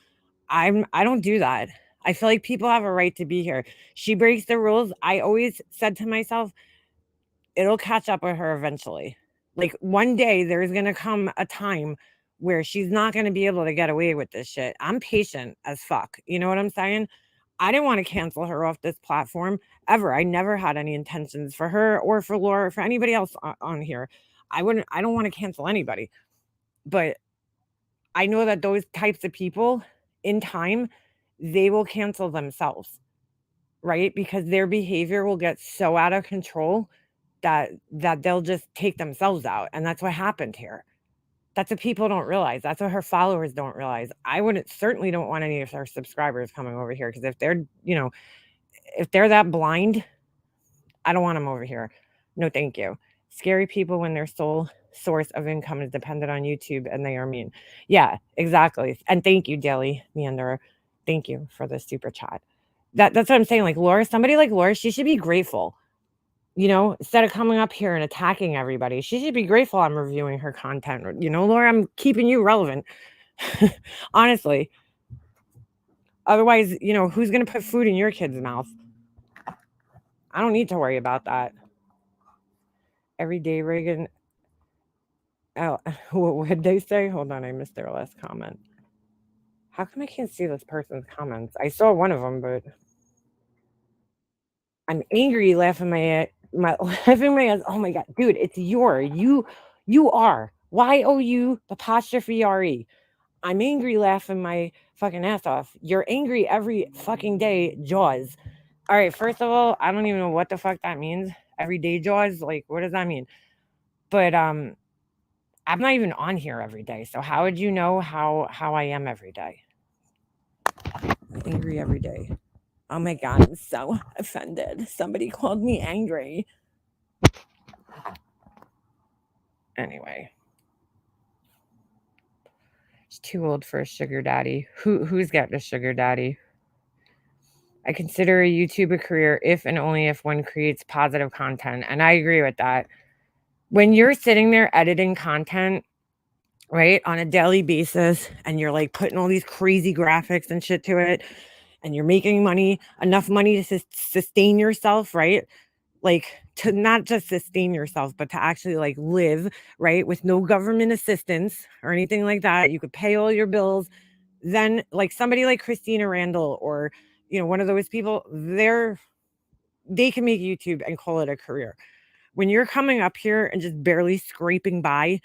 I don't do that. I feel like people have a right to be here. She breaks the rules. I always said to myself, it'll catch up with her eventually. Like, one day there's going to come a time where she's not going to be able to get away with this shit. I'm patient as fuck. You know what I'm saying? I didn't want to cancel her off this platform ever. I never had any intentions for her or for Laura or for anybody else on here. I don't want to cancel anybody. But I know that those types of people, in time, they will cancel themselves, right? Because their behavior will get so out of control that they'll just take themselves out. And that's what happened here. That's what people don't realize. That's what her followers don't realize. I certainly don't want any of her subscribers coming over here, because if they're, if they're that blind, I don't want them over here. No, thank you. Scary people when their sole source of income is dependent on YouTube and they are mean. Yeah, exactly. And thank you, Daily Meanderer. Thank you for the super chat. That's what I'm saying. Like Laura, somebody like Laura, she should be grateful. Instead of coming up here and attacking everybody, she should be grateful I'm reviewing her content. Laura, I'm keeping you relevant. Honestly. Otherwise, who's going to put food in your kid's mouth? I don't need to worry about that. Every day, Reagan. Oh, what did they say? Hold on, I missed their last comment. How come I can't see this person's comments? I saw one of them, but I'm angry, laughing my ass. Oh my god, dude, it's you are YOU apostrophe RE. I'm angry, laughing my fucking ass off. You're angry every fucking day, Jaws. All right, first of all, I don't even know what the fuck that means. Everyday Jaws, like, what does that mean? But I'm not even on here every day, so how would you know how I am every day? I'm angry every day. Oh my god, I'm so offended. Somebody called me angry. Anyway, she's too old for a sugar daddy. Who's got a sugar daddy? I consider a YouTube a career if and only if one creates positive content, and I agree with that. When you're sitting there editing content, right, on a daily basis, and you're like putting all these crazy graphics and shit to it, and you're making money, enough money to sustain yourself, right? Like, to not just sustain yourself, but to actually like live, right, with no government assistance or anything like that. You could pay all your bills. Then like somebody like Christina Randall or one of those people, they can make YouTube and call it a career. When you're coming up here and just barely scraping by,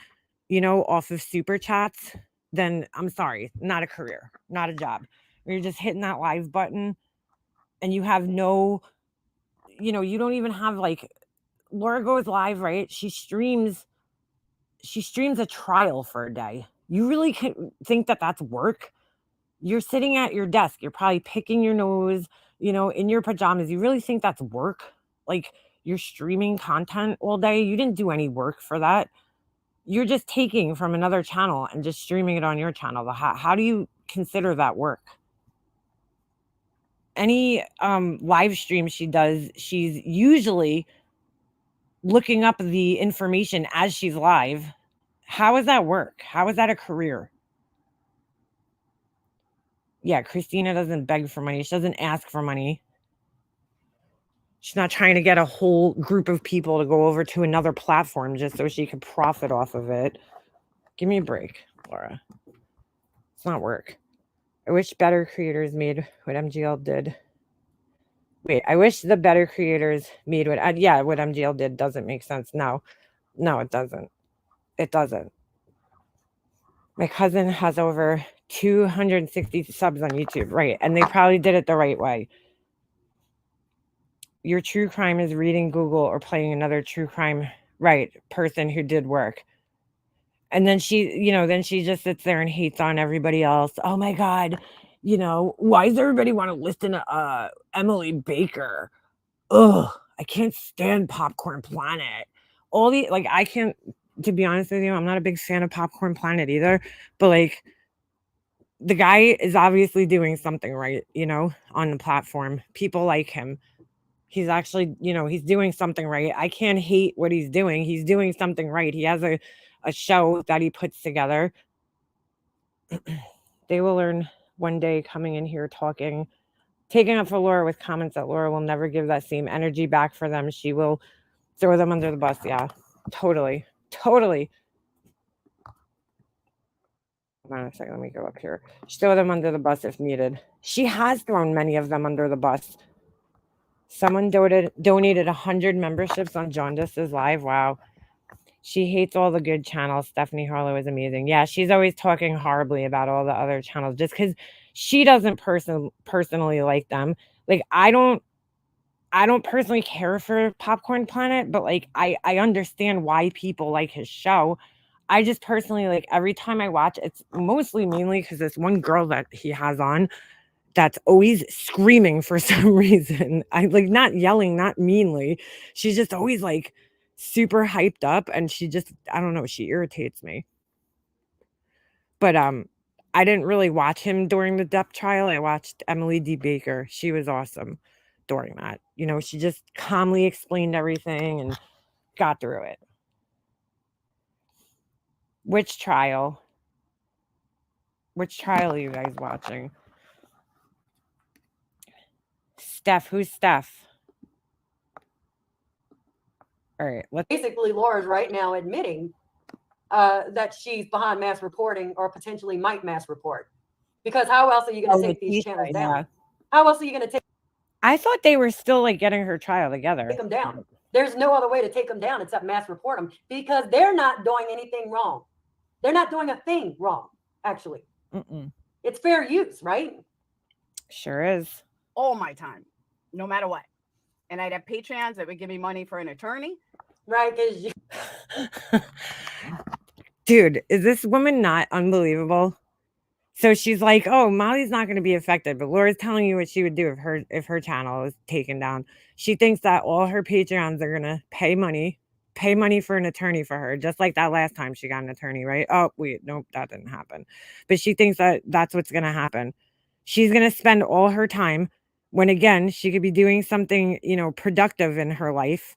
off of super chats, then I'm sorry, not a career, not a job. You're just hitting that live button and you have no, you don't even have like, Laura goes live, right? She streams a trial for a day. You really can think that that's work? You're sitting at your desk. You're probably picking your nose, in your pajamas. You really think that's work? Like, you're streaming content all day. You didn't do any work for that. You're just taking from another channel and just streaming it on your channel. How do you consider that work? Any live stream she does, she's usually looking up the information as she's live. How does that work? How is that a career? Yeah, Christina doesn't beg for money. She doesn't ask for money. She's not trying to get a whole group of people to go over to another platform just so she can profit off of it. Give me a break, Laura. It's not work. I wish better creators made what MGL did. Wait, I wish the better creators made what MGL did doesn't make sense. No, it doesn't. It doesn't. My cousin has over 260 subs on YouTube, right? And they probably did it the right way. your true crime is reading Google or playing another true crime person who did work. And then she just sits there and hates on everybody else. Oh my God, why does everybody want to listen to Emily Baker? Ugh, I can't stand Popcorn Planet. I can't, to be honest with you, I'm not a big fan of Popcorn Planet either, but like, the guy is obviously doing something right, on the platform. People like him. He's actually, he's doing something right. I can't hate what he's doing. He's doing something right. He has a show that he puts together. They will learn one day, coming in here talking, taking up for Laura with comments that Laura will never give that same energy back for them. She will throw them under the bus. Yeah, totally. Hold on a second, let me go up here. Throw them under the bus if needed. She has thrown many of them under the bus. Someone donated 100 memberships on Jaundice's live. Wow. She hates all the good channels. Stephanie Harlow is amazing. Yeah, she's always talking horribly about all the other channels just because she doesn't personally like them. Like, I don't personally care for Popcorn Planet, but like I understand why people like his show. I just personally, like, every time I watch, it's mostly mainly because this one girl that he has on that's always screaming for some reason. I like, not yelling, not meanly. She's just always like super hyped up, and she just, I don't know, she irritates me. But I didn't really watch him during the Depp trial. I watched Emily D. Baker. She was awesome during that. She just calmly explained everything and got through it. Which trial? Which trial are you guys watching? Steph, who's Steph? All right, basically Laura's right now admitting that she's behind mass reporting or potentially might mass report. Because how else are you going to take these channels down? Yeah. How else are you going to take? I thought they were still like getting her trial together. Take them down. There's no other way to take them down except mass report them, because they're not doing anything wrong. They're not doing a thing wrong, actually. It's fair use, right? Sure is. All my time, no matter what. And I'd have Patreons that would give me money for an attorney. Right. Dude, is this woman not unbelievable? So she's like, oh, Molly's not going to be affected, but Laura's telling you what she would do if her channel is taken down. She thinks that all her Patreons are going to pay money for an attorney for her, just like that last time she got an attorney, right? Oh, wait, nope, that didn't happen. But she thinks that that's what's going to happen. She's going to spend all her time when, again, she could be doing something, productive in her life,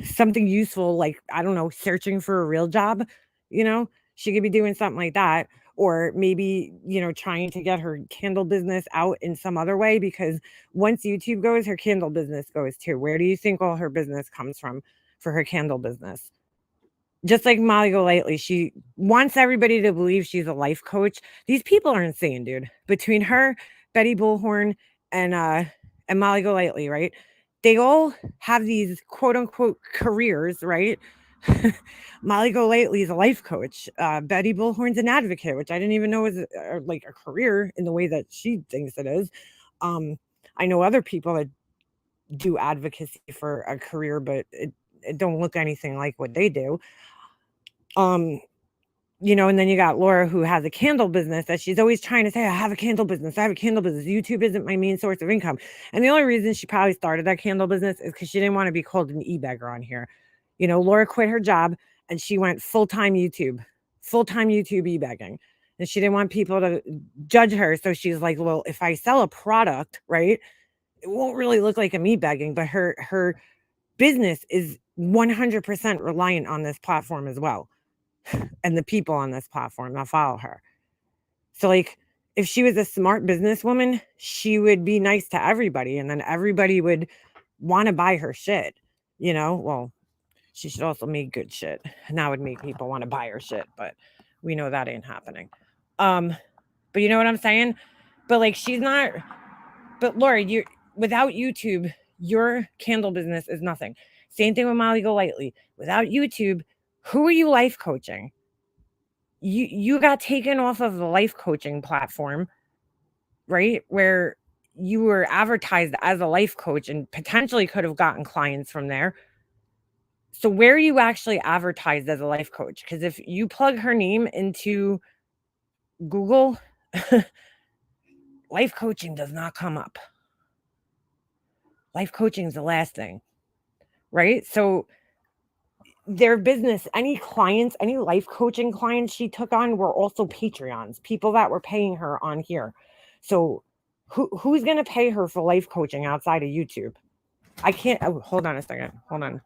something useful, like, I don't know, searching for a real job, she could be doing something like that. Or maybe, trying to get her candle business out in some other way, because once YouTube goes, her candle business goes too. Where do you think all her business comes from for her candle business? Just like Molly Golightly, she wants everybody to believe she's a life coach. These people are insane, dude. Between her, Betty Bullhorn, and Molly Golightly, right? They all have these quote unquote careers, right? Molly Golightly is a life coach. Betty Bullhorn's an advocate, which I didn't even know was like a career in the way that she thinks it is. I know other people that do advocacy for a career, but it don't look anything like what they do. And then you got Laura, who has a candle business that she's always trying to say, I have a candle business. YouTube isn't my main source of income. And the only reason she probably started that candle business is because she didn't want to be called an e-beggar on here. Laura quit her job and she went full-time YouTube e-begging. And she didn't want people to judge her. So she's like, well, if I sell a product, right, it won't really look like I'm e-begging, but her business is 100% reliant on this platform as well. And the people on this platform that follow her. So like, if she was a smart businesswoman, she would be nice to everybody, and then everybody would want to buy her shit. Well, she should also make good shit, and that would make people want to buy her shit, but we know that ain't happening. But you know what I'm saying? But like, she's not. But Laura, without YouTube, your candle business is nothing. Same thing with Molly Golightly. Without YouTube, who are you life coaching? You got taken off of the life coaching platform, right? Where you were advertised as a life coach and potentially could have gotten clients from there. So where are you actually advertised as a life coach? Because if you plug her name into Google, life coaching does not come up. Life coaching is the last thing, right? So their business, any clients, any life coaching clients she took on were also Patreons, people that were paying her on here. So who's going to pay her for life coaching outside of YouTube? I can't. Oh, hold on a second. Hold on.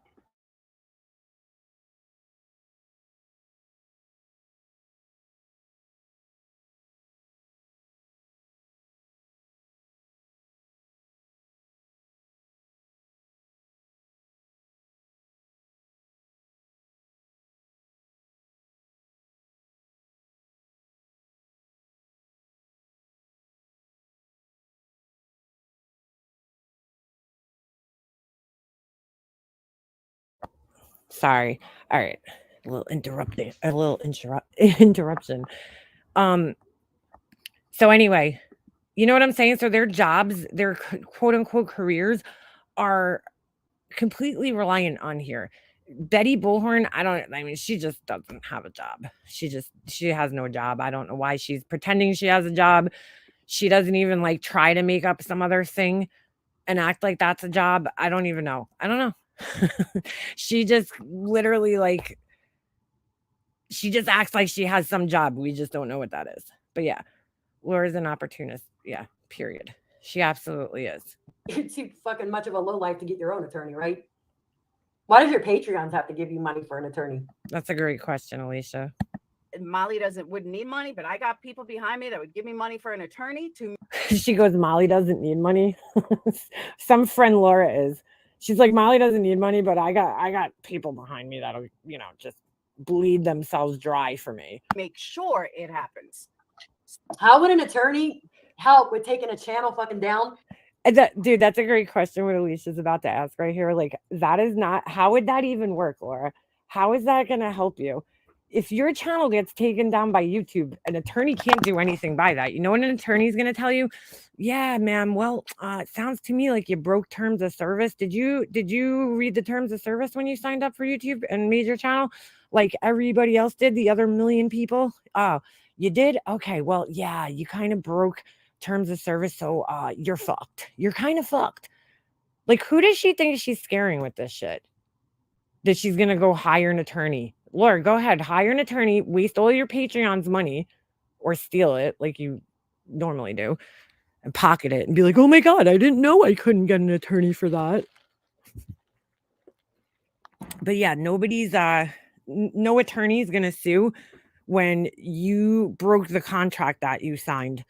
Sorry. All right. A little interruption. So anyway, you know what I'm saying? So their jobs, their quote unquote careers are completely reliant on here. Betty Bullhorn, I mean, she just doesn't have a job. She has no job. I don't know why she's pretending she has a job. She doesn't even like try to make up some other thing and act like that's a job. I don't even know. I don't know. She just literally like, she just acts like she has some job. We just don't know what that is. But yeah, Laura's an opportunist. Yeah, period. She absolutely is. You're too fucking much of a lowlife to get your own attorney, right? Why does your Patreons have to give you money for an attorney? That's a great question, Alicia. Molly wouldn't need money, but I got people behind me that would give me money for an attorney to. She goes, Molly doesn't need money. Some friend Laura is. She's like, Molly doesn't need money, but I got people behind me that'll, you know, just bleed themselves dry for me. Make sure it happens. How would an attorney help with taking a channel fucking down? Dude, that's a great question what Alicia's about to ask right here. Like, that is not, how would that even work, Laura? How is that going to help you? If your channel gets taken down by YouTube, an attorney can't do anything by that. You know what an attorney is going to tell you? Yeah, ma'am. Well, it sounds to me like you broke terms of service. Did you read the terms of service when you signed up for YouTube and made your channel like everybody else did, the other million people? Oh, you did? Okay, well, yeah, you kind of broke terms of service, so you're fucked. You're kind of fucked. Like, who does she think she's scaring with this shit? That she's gonna go hire an attorney? Laura, go ahead, hire an attorney, waste all your Patreon's money, or steal it like you normally do, and pocket it and be like, oh my god, I didn't know I couldn't get an attorney for that. But yeah, nobody's no attorney is gonna sue when you broke the contract that you signed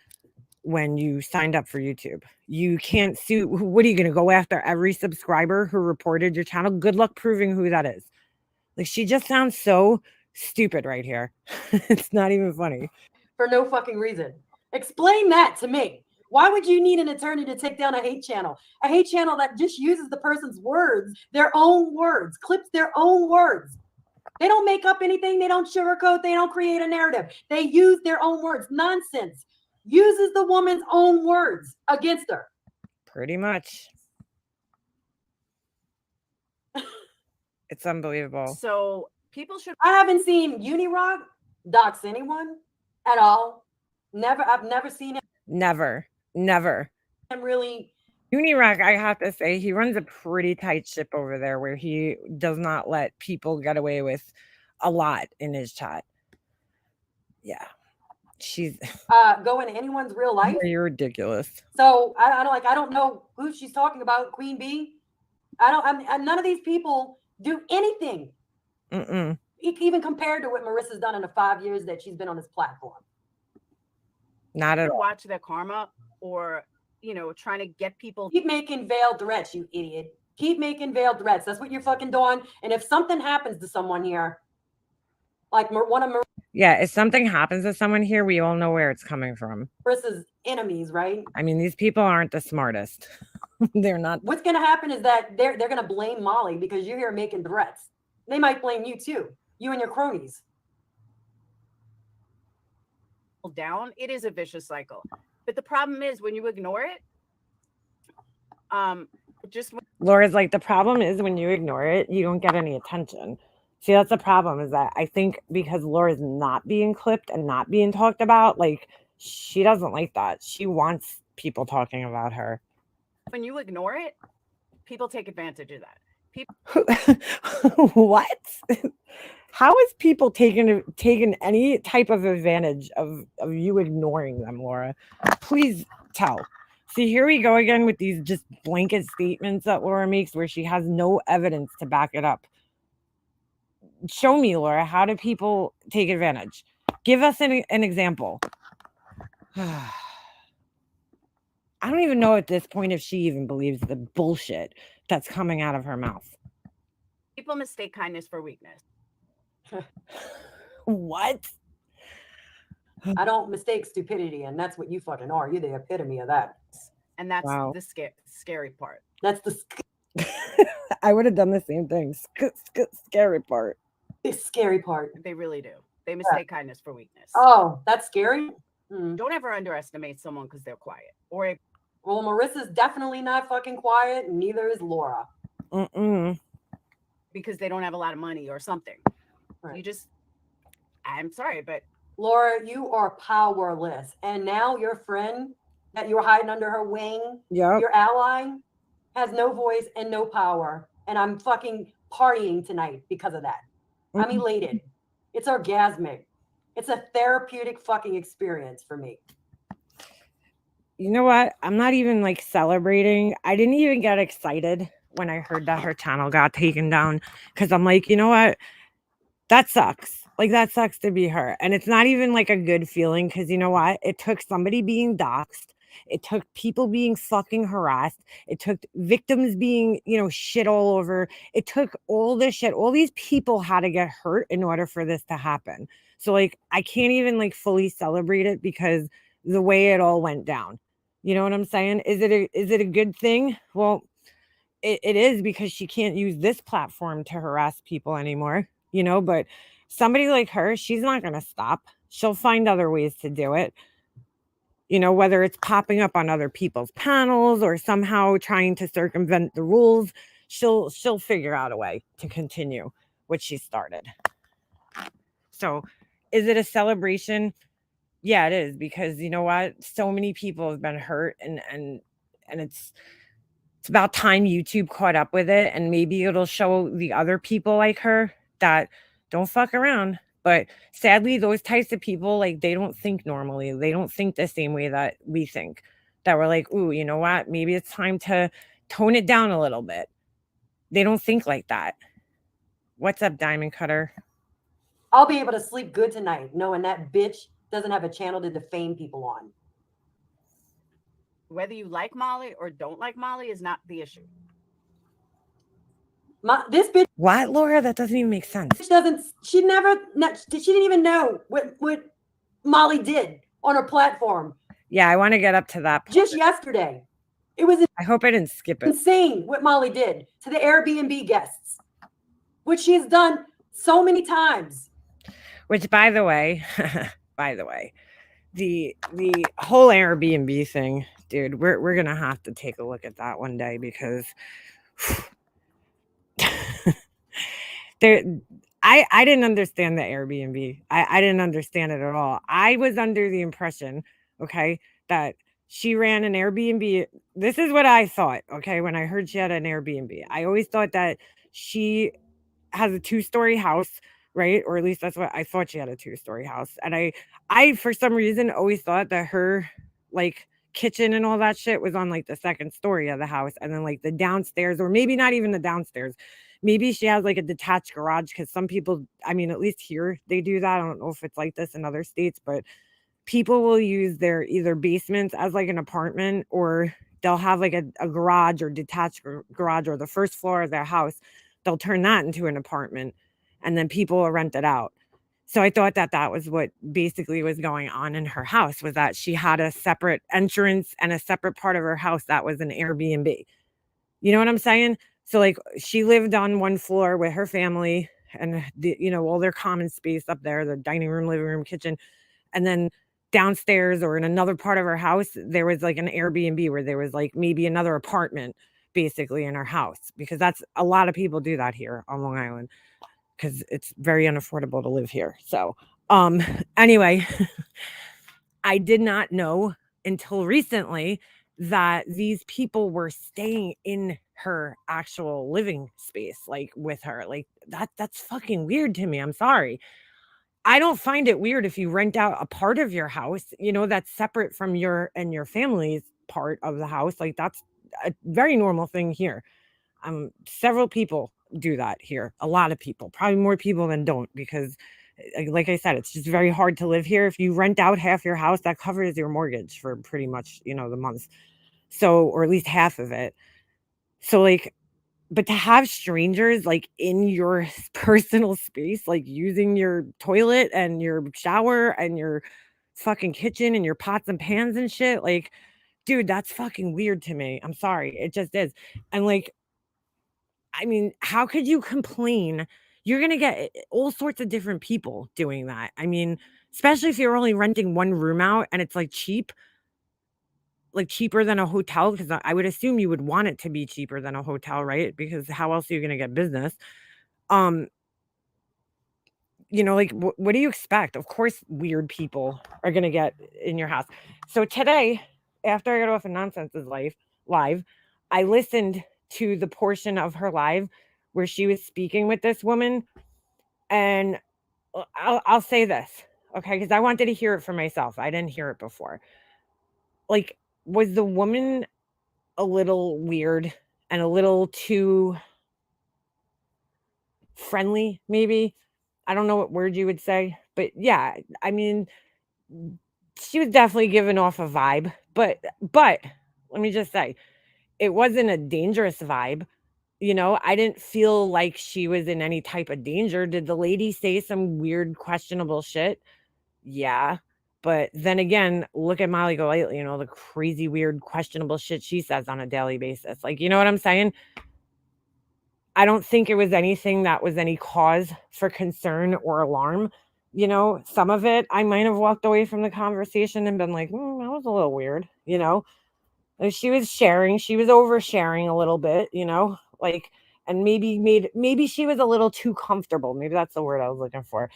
when you signed up for YouTube. You can't sue. What are you going to go after every subscriber who reported your channel? Good luck proving who that is. Like, she just sounds so stupid right here. It's not even funny. For no fucking reason. Explain that to me. Why would you need an attorney to take down a hate channel? A hate channel that just uses the person's words, their own words, clips their own words. They don't make up anything. They don't sugarcoat. They don't create a narrative. They use their own words. Nonsense. Uses the woman's own words against her. Pretty much. It's unbelievable. So people should. I haven't seen Unirock dox anyone at all. I've never seen it. Never. I'm really. Unirock, I have to say, he runs a pretty tight ship over there where he does not let people get away with a lot in his chat. Yeah. She's go into anyone's real life. You're ridiculous. So I don't know who she's talking about. Queen Bee. None of these people do anything. Even compared to what Marissa's done in the 5 years that she's been on this platform. Not at all. Watch their karma, or trying to get people. Keep making veiled threats, you idiot. Keep making veiled threats. That's what you're fucking doing. And if something happens to someone here, like one of yeah, if something happens to someone here, we all know where it's coming from. Marissa's enemies, right? I mean, these people aren't the smartest. They're not. What's going to happen is that they're going to blame Molly because you're here making threats. They might blame you too, you and your cronies. Down, it is a vicious cycle. But the problem is when you ignore it, Just Laura's like, the problem is when you ignore it, you don't get any attention. See, that's the problem, is that I think because Laura's not being clipped and not being talked about, like, she doesn't like that. She wants people talking about her. when you ignore it, people take advantage of that. What? How is people taking any type of advantage of you ignoring them, Laura? Please tell. See, here we go again with these just blanket statements that Laura makes where she has no evidence to back it up. Show me, Laura, how do people take advantage? Give us an example. I don't even know at this point if she even believes the bullshit that's coming out of her mouth. People mistake kindness for weakness. What? I don't mistake stupidity, and that's what you fucking are. You're the epitome of that. And that's Wow. the scary part. That's the I would have done the same thing. Scary part. scary part. They really do. They mistake kindness for weakness. Oh, that's scary. Don't ever underestimate someone because they're quiet. Or well, Marissa's definitely not fucking quiet, and neither is Laura. Because they don't have a lot of money or something. Right. You just, I'm sorry, but Laura, you are powerless. And now your friend that you're hiding under her wing, your ally, has no voice and no power. And I'm fucking partying tonight because of that. I'm elated. It's orgasmic. It's a therapeutic fucking experience for me. You know what? I'm not even like celebrating. I didn't even get excited when I heard that her channel got taken down, because I'm like, you know what? That sucks. Like, that sucks to be her. And it's not even like a good feeling, because you know what? It took somebody being doxxed. It took people being fucking harassed. It took victims being, shit all over. It took all this shit. All these people had to get hurt in order for this to happen. So, like, I can't even like fully celebrate it because the way it all went down. You know what I'm saying? Is it a good thing? Well, it is, because she can't use this platform to harass people anymore, but somebody like her, she's not going to stop. She'll find other ways to do it. Whether it's popping up on other people's panels or somehow trying to circumvent the rules, she'll figure out a way to continue what she started. So is it a celebration? Yeah, it is, because you know what? So many people have been hurt, and it's about time YouTube caught up with it, and maybe it'll show the other people like her that don't fuck around. But sadly, those types of people, like, they don't think normally. They don't think the same way that we think, that we're like, ooh, you know what? Maybe it's time to tone it down a little bit. They don't think like that. What's up, Diamond Cutter? I'll be able to sleep good tonight knowing that bitch doesn't have a channel to defame people on. Whether you like Molly or don't like Molly is not the issue. This bitch. What, Laura? That doesn't even make sense. She didn't even know what Molly did on her platform. Yeah, I want to get up to that point. Just yesterday. It was I hope I didn't skip it. Insane what Molly did to the Airbnb guests, which she's done so many times. Which, by the way, the whole Airbnb thing, dude, we're gonna have to take a look at that one day, because I didn't understand the Airbnb. I didn't understand it at all. I was under the impression, okay, that she ran an Airbnb. This is what I thought, okay, when I heard she had an Airbnb. I always thought that she has a 2-story house, right? Or at least that's what I thought. She had a 2-story house. And I for some reason always thought that her like kitchen and all that shit was on like the 2nd story of the house, and then like the downstairs, or maybe not even the downstairs. Maybe she has like a detached garage, because some people, I mean, at least here they do that. I don't know if it's like this in other states, but people will use their either basements as like an apartment, or they'll have like a garage or detached garage, or the first floor of their house. They'll turn that into an apartment, and then people will rent it out. So I thought that was what basically was going on in her house, was that she had a separate entrance and a separate part of her house that was an Airbnb. You know what I'm saying? So like, she lived on one floor with her family and all their common space up there, the dining room, living room, kitchen. And then downstairs or in another part of our house, there was like an Airbnb where there was like maybe another apartment basically in our house, because that's a lot of people do that here on Long Island because it's very unaffordable to live here. So, anyway, I did not know until recently that these people were staying in her actual living space, like with her. Like that's fucking weird to me. I'm sorry. I don't find it weird if you rent out a part of your house, that's separate from your and your family's part of the house. Like that's a very normal thing here. Several people do that here. A lot of people, probably more people than don't, because like I said, it's just very hard to live here. If you rent out half your house, that covers your mortgage for pretty much, the month. So, or at least half of it. So like, but to have strangers like in your personal space, like using your toilet and your shower and your fucking kitchen and your pots and pans and shit, like, dude, that's fucking weird to me. I'm sorry. It just is. And like, I mean, how could you complain? You're going to get all sorts of different people doing that. I mean, especially if you're only renting one room out and it's like cheap, like cheaper than a hotel, because I would assume you would want it to be cheaper than a hotel, right? Because how else are you going to get business? Um, like what do you expect? Of course, weird people are going to get in your house. So today, after I got off of Nonsense's live, I listened to the portion of her live where she was speaking with this woman, and I'll say this, okay, because I wanted to hear it for myself. I didn't hear it before. Like, was the woman a little weird and a little too friendly, maybe? I don't know what word you would say, but yeah, I mean, she was definitely giving off a vibe, but let me just say, it wasn't a dangerous vibe. I didn't feel like she was in any type of danger. Did the lady say some weird, questionable shit? Yeah. But then again, look at Molly Golightly, the crazy, weird, questionable shit she says on a daily basis. Like, you know what I'm saying? I don't think it was anything that was any cause for concern or alarm. Some of it, I might have walked away from the conversation and been like, that was a little weird, She was oversharing a little bit, like, and maybe she was a little too comfortable. Maybe that's the word I was looking for.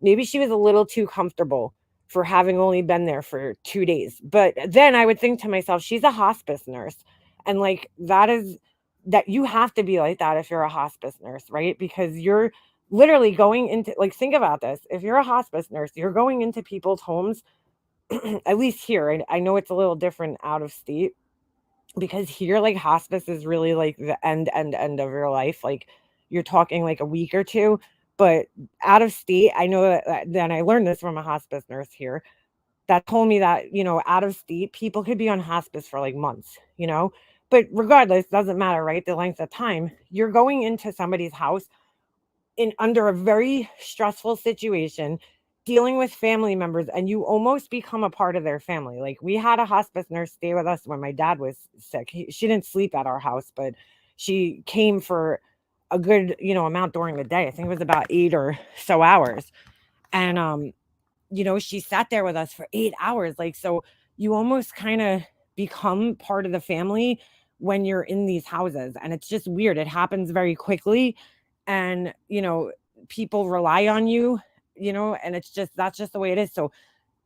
Maybe she was a little too comfortable for having only been there for 2 days. But then I would think to myself, she's a hospice nurse. And like, that you have to be like that if you're a hospice nurse, right? Because you're literally going into, like, think about this. If you're a hospice nurse, you're going into people's homes, at least here. I know it's a little different out of state, because here, like, hospice is really like the end of your life. Like, you're talking like a week or two. But out of state, I know that then I learned this from a hospice nurse here that told me that, out of state, people could be on hospice for like months, but regardless, doesn't matter, right? The length of time. You're going into somebody's house under a very stressful situation, dealing with family members, and you almost become a part of their family. Like, we had a hospice nurse stay with us when my dad was sick. She didn't sleep at our house, but she came for a good, amount during the day. I think it was about 8 or so hours. And, she sat there with us for 8 hours. Like, so you almost kind of become part of the family when you're in these houses. And it's just weird. It happens very quickly. And, people rely on you, and that's just the way it is. So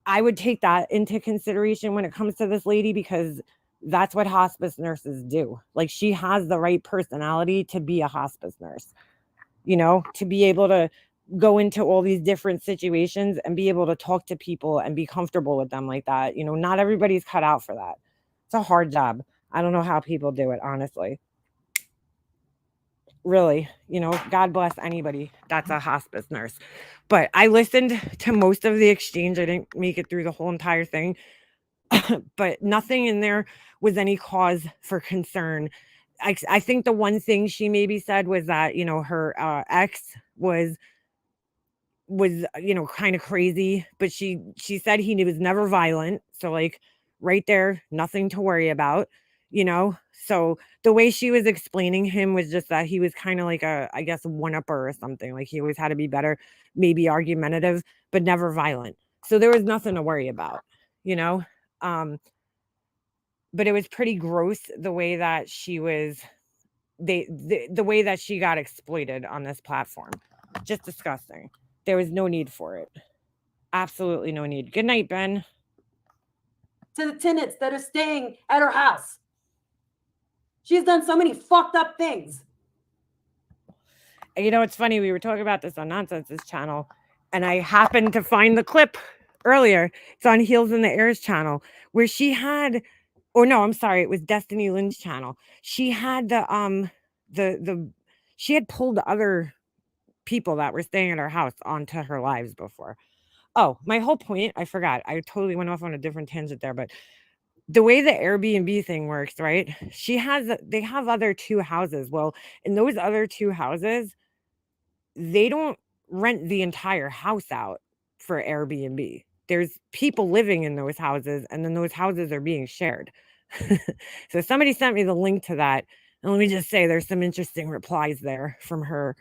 I would take that into consideration when it comes to this lady, because that's what hospice nurses do. Like, she has the right personality to be a hospice nurse, to be able to go into all these different situations and be able to talk to people and be comfortable with them like that. Not everybody's cut out for that. It's a hard job. I don't know how people do it, honestly. Really, God bless anybody that's a hospice nurse. But I listened to most of the exchange. I didn't make it through the whole entire thing, but nothing in there was any cause for concern. I think the one thing she maybe said was that, her ex was kind of crazy, but she said he was never violent. So, like, right there, nothing to worry about, so the way she was explaining him was just that he was kind of like I guess, one-upper or something. Like, he always had to be better, maybe argumentative, but never violent. So there was nothing to worry about. you know? But it was pretty gross the way that she was, the way that she got exploited on this platform. Just disgusting. There was no need for it. Absolutely no need. Good night, Ben. To the tenants that are staying at her house. She's done so many fucked up things. And you know, it's funny. We were talking about this on Nonsense's channel, and I happened to find the clip earlier. It's on Heels in the Air's channel, where she had, or no, I'm sorry, it was Destiny Lynn's channel. She had she had pulled other people that were staying at her house onto her lives before. Oh, my whole point, I forgot. I totally went off on a different tangent there, but the way the Airbnb thing works, right? They have other 2 houses. Well, in those other 2 houses, they don't rent the entire house out for Airbnb. There's people living in those houses, and then those houses are being shared. So somebody sent me the link to that. And let me just say, there's some interesting replies there from her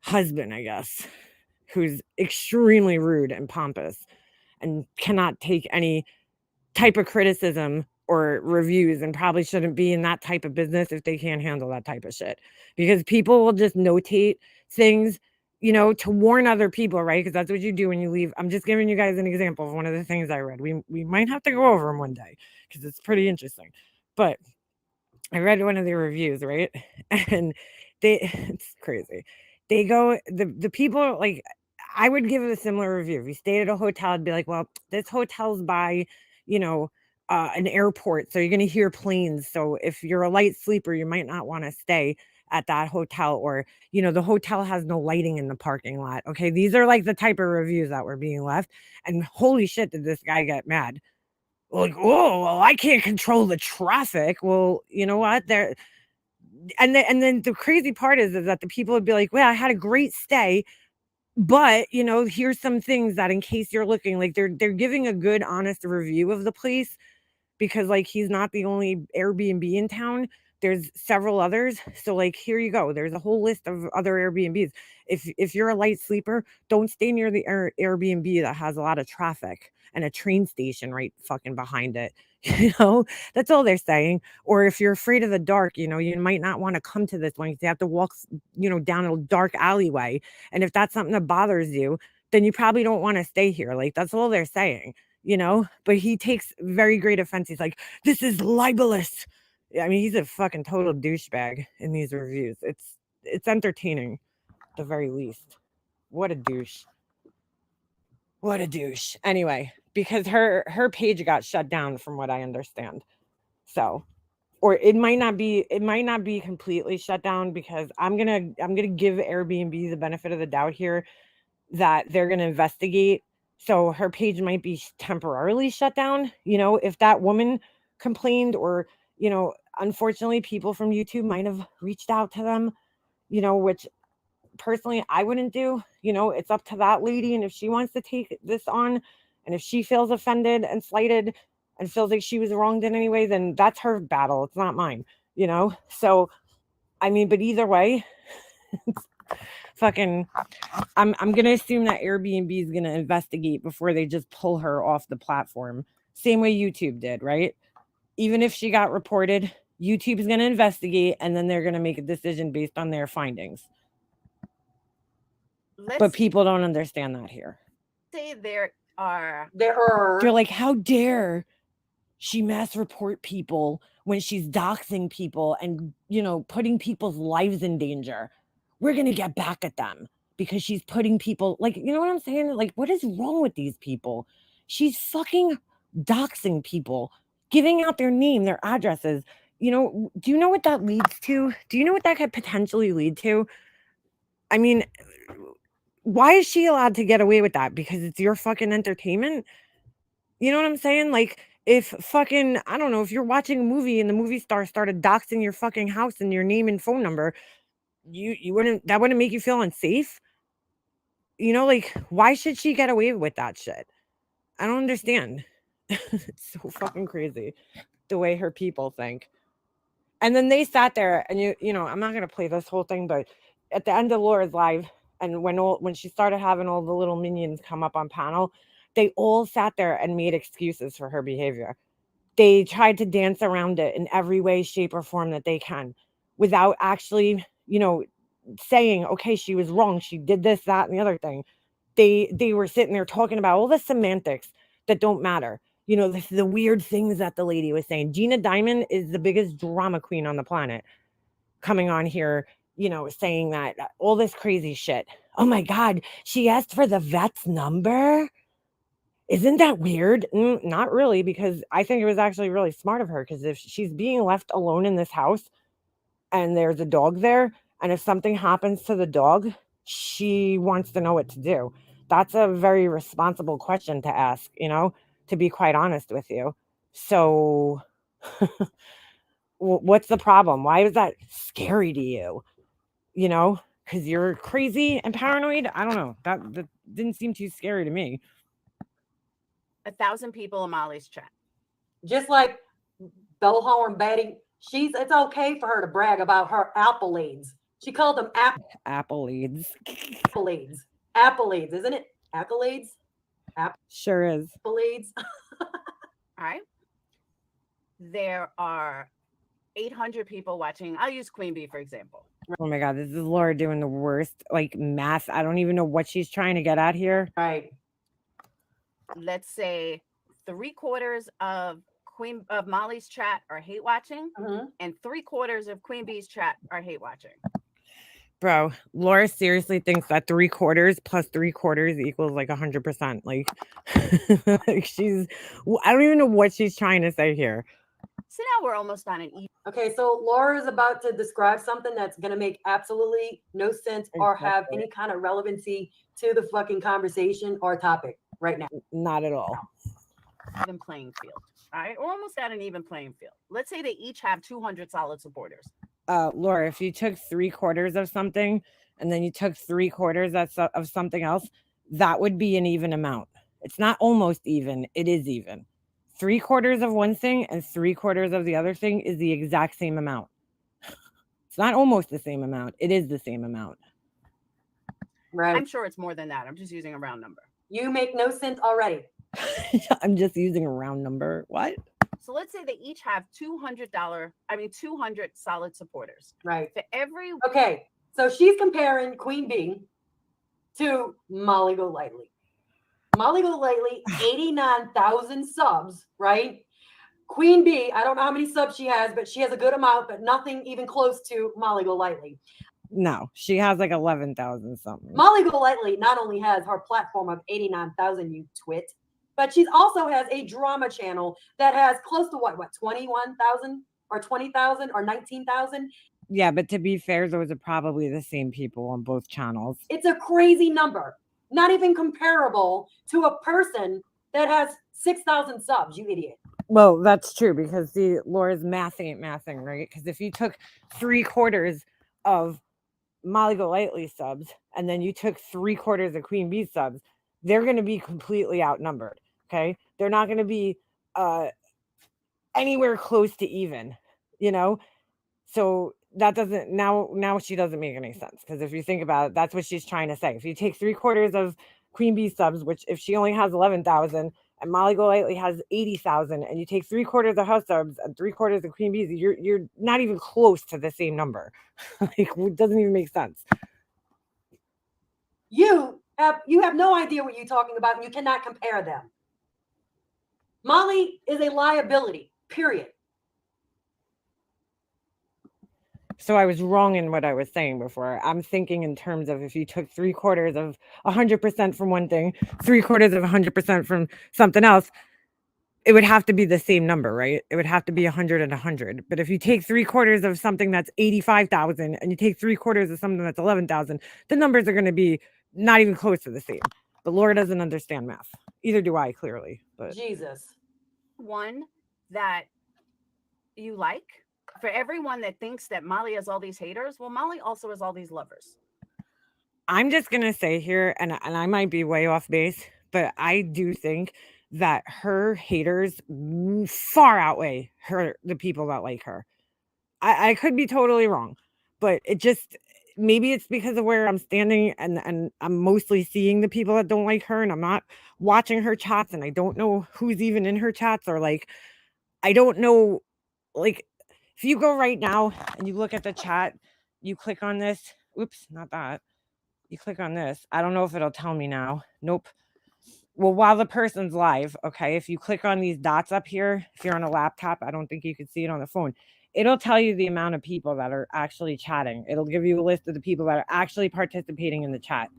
husband, I guess, who's extremely rude and pompous and cannot take any type of criticism or reviews, and probably shouldn't be in that type of business if they can't handle that type of shit, because people will just notate things, you know, to warn other people, right? Because that's what you do when you leave. I'm just giving you guys an example of one of the things I read. We might have to go over them one day because it's pretty interesting. But I read one of the reviews, right? And it's crazy. They go, the people, like, I would give it a similar review. If you stayed at a hotel, I'd be like, well, this hotel's by, you know, an airport, so you're going to hear planes. So if you're a light sleeper, you might not want to stay at that hotel, or, you know, the hotel has no lighting in the parking lot. Okay, these are like the type of reviews that were being left. And holy shit, did this guy get mad? Like, oh, well, I can't control the traffic. Well, you know what? There, and then the crazy part is that the people would be like, well, I had a great stay, but, you know, here's some things that, in case you're looking, like, they're giving a good, honest review of the place, because, like, he's not the only Airbnb in town. There's several others. So, like, here you go. There's a whole list of other Airbnbs. If you're a light sleeper, don't stay near the Airbnb that has a lot of traffic and a train station right fucking behind it. You know, that's all they're saying. Or if you're afraid of the dark, you know, you might not want to come to this one because you have to walk, you know, down a dark alleyway. And if that's something that bothers you, then you probably don't want to stay here. Like, that's all they're saying, you know. But he takes very great offense. He's like, this is libelous. I mean, he's a fucking total douchebag in these reviews. It's entertaining, at the very least. What a douche. What a douche. Anyway, because her page got shut down from what I understand. So, or it might not be completely shut down, because I'm going to give Airbnb the benefit of the doubt here that they're going to investigate. So her page might be temporarily shut down. You know, if that woman complained, or, you know, unfortunately people from YouTube might have reached out to them, you know, which personally I wouldn't do. You know, it's up to that lady. And if she wants to take this on, and if she feels offended and slighted and feels like she was wronged in any way, then that's her battle. It's not mine, you know? So, I mean, but either way, fucking, I'm going to assume that Airbnb is going to investigate before they just pull her off the platform. Same way YouTube did, right? Even if she got reported, YouTube is going to investigate, and then they're going to make a decision based on their findings. But people don't understand that here. Say they're like, how dare she mass report people when she's doxing people and, you know, putting people's lives in danger. We're going to get back at them because she's putting people, like, you know what I'm saying? Like, what is wrong with these people? She's fucking doxing people, giving out their name, their addresses. You know, do you know what that leads to? Do you know what that could potentially lead to? I mean, why is she allowed to get away with that? Because it's your fucking entertainment? You know what I'm saying? Like, if fucking, I don't know, if you're watching a movie and the movie star started doxing your fucking house and your name and phone number, you wouldn't, that wouldn't make you feel unsafe? You know, like, why should she get away with that shit? I don't understand. It's so fucking crazy the way her people think. And then they sat there, and you know, I'm not gonna play this whole thing, but at the end of Laura's live, and when she started having all the little minions come up on panel, They all sat there and made excuses for her behavior. They tried to dance around it in every way, shape, or form that they can without actually, saying, okay, she was wrong. She did this, that, and the other thing. They were sitting there talking about all the semantics that don't matter. The weird things that the lady was saying. Gina Diamond is the biggest drama queen on the planet, coming on here, saying that all this crazy shit. Oh my God, she asked for the vet's number. Isn't that weird? Not really, because I think it was actually really smart of her, because if she's being left alone in this house and there's a dog there, and if something happens to the dog, she wants to know what to do. That's a very responsible question to ask, to be quite honest with you. So what's the problem? Why is that scary to you? Because you're crazy and paranoid? I don't know. That didn't seem too scary to me. 1,000 people in Molly's chat. Just like Bellhorn Betty, it's okay for her to brag about her accolades. She called them accolades. Accolades, isn't it? Accolades? Sure is. Accolades. All right. There are 800 people watching. I'll use Queen Bee, for example. Oh my God, this is Laura doing the worst, math. I don't even know what she's trying to get at here. Right. Let's say 3/4 of Molly's chat are hate watching, and 3/4 of Queen Bee's chat are hate watching. Bro, Laura seriously thinks that 3/4 plus 3/4 equals 100%. I don't even know what she's trying to say here. So now we're almost on an even. Okay, so Laura is about to describe something that's going to make absolutely no sense or have any kind of relevancy to the fucking conversation or topic right now. Not at all. Even playing field. All right, we're almost at an even playing field. Let's say they each have 200 solid supporters. Laura, if you took 3/4 of something and then you took 3/4 of something else, that would be an even amount. It's not almost even, it is even. 3/4 of one thing and 3/4 of the other thing is the exact same amount. It's not almost the same amount, it is the same amount. Right. I'm sure it's more than that. I'm just using a round number. You make no sense already. I'm just using a round number. What? So let's say they each have 200 solid supporters. Right. For every. Okay. So she's comparing Queen Bee to Molly Golightly. Molly Golightly, 89,000 subs, right? Queen Bee, I don't know how many subs she has, but she has a good amount, but nothing even close to Molly Golightly. No, she has 11,000 something. Molly Golightly not only has her platform of 89,000, you twit, but she also has a drama channel that has close to what 21,000 or 20,000 or 19,000. Yeah, but to be fair, those are probably the same people on both channels. It's a crazy number. Not even comparable to a person that has 6,000 subs, you idiot. Well, that's true, because Laura's math ain't mathing, right? Because if you took 3/4 of Molly Golightly subs and then you took 3/4 of Queen Bee subs, they're going to be completely outnumbered. Okay, they're not going to be anywhere close to even, so that doesn't now she doesn't make any sense, because if you think about it, that's what she's trying to say. If you take 3/4 of Queen Bee subs, which if she only has 11,000 and Molly Golightly has 80,000, and you take 3/4 of her subs and 3/4 of Queen Bee's, you're not even close to the same number. It doesn't even make sense. You have no idea what you're talking about, and you cannot compare them. Molly is a liability, period. So I was wrong in what I was saying before. I'm thinking in terms of if you took 3/4 of 100% from one thing, 3/4 of 100% from something else, it would have to be the same number, right? It would have to be 100 and 100. But if you take 3/4 of something that's 85,000 and you take 3/4 of something that's 11,000, the numbers are going to be not even close to the same. But Laura doesn't understand math. Either do I, clearly. But Jesus. One that you like. For everyone that thinks that Molly has all these haters, well, Molly also has all these lovers. I'm just going to say here, and I might be way off base, but I do think that her haters far outweigh the people that like her. I could be totally wrong, but maybe it's because of where I'm standing and I'm mostly seeing the people that don't like her and I'm not watching her chats and I don't know who's even in her chats or like, I don't know, like if you go right now and you look at the chat, you click on this, oops, not that. You click on this. I don't know if it'll tell me now. Nope. Well, while the person's live, okay, if you click on these dots up here, if you're on a laptop, I don't think you can see it on the phone. It'll tell you the amount of people that are actually chatting. It'll give you a list of the people that are actually participating in the chat,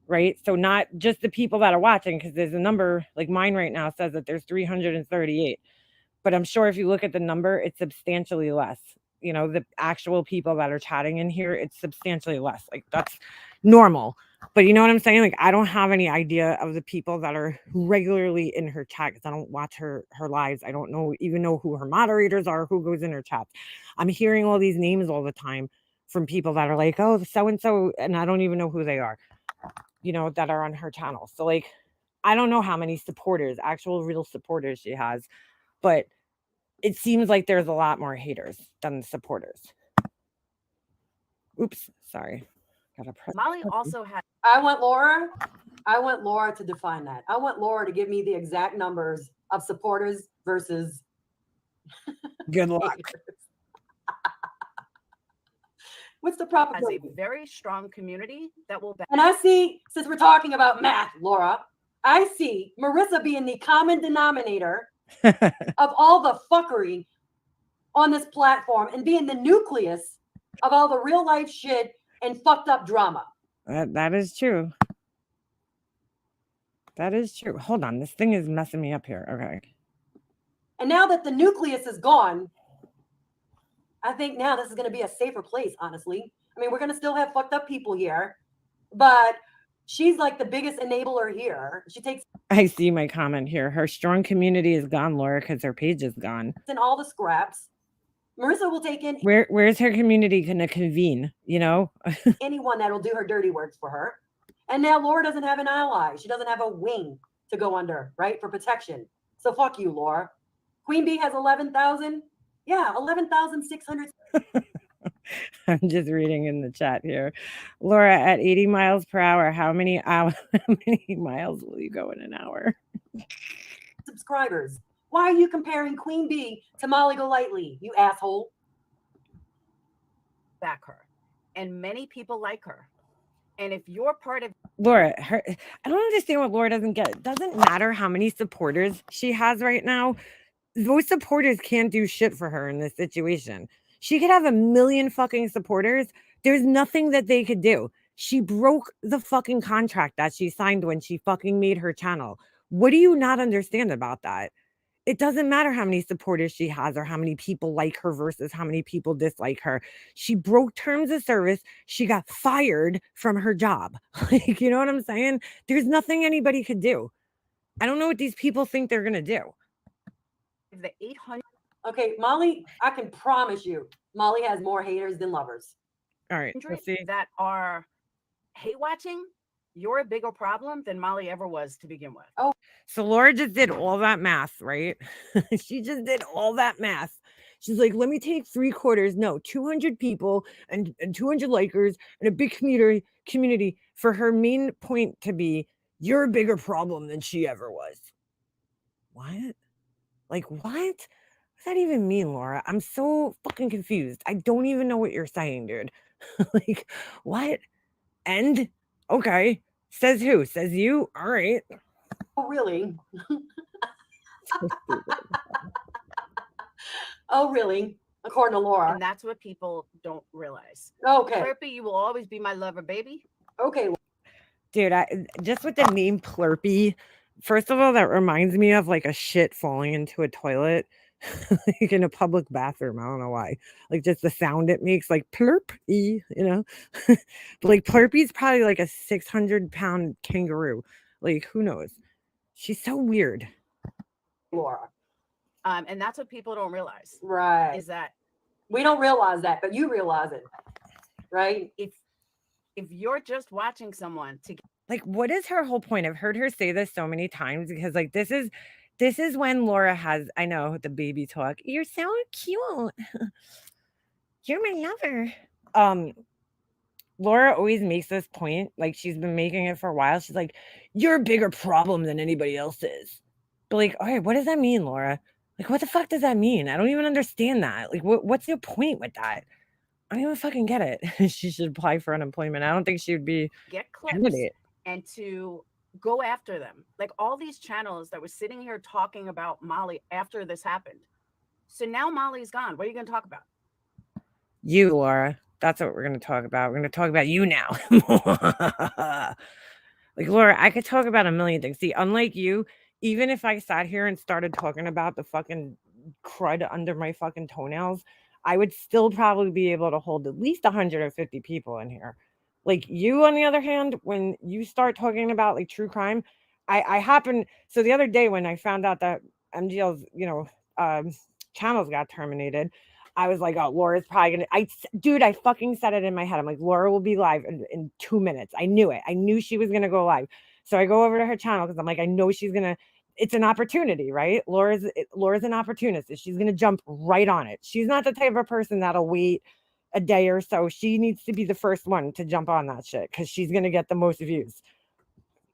right? So not just the people that are watching, because there's a number, like mine right now says that there's 338. But I'm sure if you look at the number, it's substantially less. You know, the actual people that are chatting in here, it's substantially less. Like that's normal. But you know what I'm saying? Like I don't have any idea of the people that are regularly in her chat because I don't watch her lives. I don't even know who her moderators are, who goes in her chats. I'm hearing all these names all the time from people that are like, oh, so and so, and I don't even know who they are, you know, that are on her channel. So like I don't know how many supporters, actual real supporters she has, but it seems like there's a lot more haters than supporters. Oops, sorry. Molly also had. I want Laura to define that. I want Laura to give me the exact numbers of supporters versus good luck. haters. What's the proper? Has a very strong community that will. And I see, since we're talking about math, Laura, I see Marissa being the common denominator of all the fuckery on this platform and being the nucleus of all the real life shit and fucked up drama. That is true. That is true. Hold on. This thing is messing me up here. Okay. And now that the nucleus is gone, I think now this is going to be a safer place, honestly. I mean, we're going to still have fucked up people here, but she's like the biggest enabler here. She takes. I see my comment here. Her strong community is gone, Laura, because her page is gone. In all the scraps. Marissa will take in. Where's her community going to convene? You know, anyone that'll do her dirty work for her. And now Laura doesn't have an ally. She doesn't have a wing to go under, right? For protection. So fuck you, Laura. Queen Bee has 11,000. Yeah, 11,600. I'm just reading in the chat here. Laura, at 80 miles per hour, how many miles will you go in an hour? Subscribers. Why are you comparing Queen Bee to Molly Golightly, you asshole? Back her. And many people like her. And if you're part of Laura, I don't understand what Laura doesn't get. It doesn't matter how many supporters she has right now. Those supporters can't do shit for her in this situation. She could have a million fucking supporters. There's nothing that they could do. She broke the fucking contract that she signed when she fucking made her channel. What do you not understand about that? It doesn't matter how many supporters she has or how many people like her versus how many people dislike her. She broke terms of service. She got fired from her job. Like, you know what I'm saying? There's nothing anybody could do. I don't know what these people think they're going to do. the 800. Okay, Molly, I can promise you, Molly has more haters than lovers. All right. Let's see. That are hate watching. You're a bigger problem than Molly ever was to begin with. Oh, so Laura just did all that math, right? She just did all that math. She's like, let me take 3/4. No, 200 people and 200 likers and a big community for her main point to be, you're a bigger problem than she ever was. What? Like, what? What does that even mean, Laura? I'm so fucking confused. I don't even know what you're saying, dude. Like, what? And okay. Says who? Says you? All right. oh really? Oh, really? According to Laura. And that's what people don't realize. Okay. Plurpy, you will always be my lover, baby. Okay. Dude, just with the name Plurpy, first of all, that reminds me of like a shit falling into a toilet. Like in a public bathroom. I don't know why. Like just the sound it makes, like plurp-y, you know. But like Plurpy's probably like a 600-pound kangaroo. Like who knows? She's so weird. Laura. And that's what people don't realize. Right. Is that we don't realize that, but you realize it. Right? If you're just watching someone to like, what is her whole point? I've heard her say this so many times because like this is when Laura has, I know, the baby talk. You're so cute. You're my lover. Laura always makes this point, like she's been making it for a while. She's like, "You're a bigger problem than anybody else is." But like, all right, what does that mean, Laura? Like, what the fuck does that mean? I don't even understand that. Like, what's your point with that? I don't even fucking get it. She should apply for unemployment. I don't think she would be Get clips candidate. and to go after them. Like all these channels that were sitting here talking about Molly after this happened. So now Molly's gone. What are you going to talk about? You, Laura. That's what we're going to talk about. We're going to talk about you now. Like, Laura, I could talk about a million things. See, unlike you, even if I sat here and started talking about the fucking crud under my fucking toenails, I would still probably be able to hold at least 150 people in here. Like you, on the other hand, when you start talking about like true crime, I happen. So the other day when I found out that MGL's, channels got terminated, I was like, oh, Laura's probably gonna. Dude, I fucking said it in my head. I'm like, Laura will be live in 2 minutes. I knew it. I knew she was gonna go live. So I go over to her channel because I'm like, I know she's gonna. It's an opportunity, right? Laura's an opportunist. She's gonna jump right on it. She's not the type of person that'll wait a day or so. She needs to be the first one to jump on that shit because she's gonna get the most views.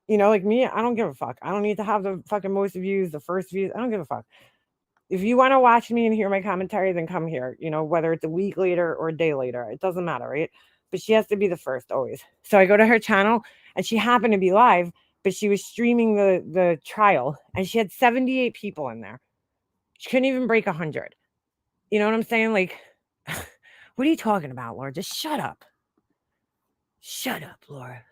Like me, I don't give a fuck. I don't need to have the fucking most views, the first views. I don't give a fuck. If you want to watch me and hear my commentary, then come here, whether it's a week later or a day later, it doesn't matter, right? But she has to be the first always. So I go to her channel and she happened to be live, but she was streaming the trial and she had 78 people in there. She couldn't even break 100. You know what I'm saying? Like, what are you talking about, Laura? Just shut up. Shut up, Laura.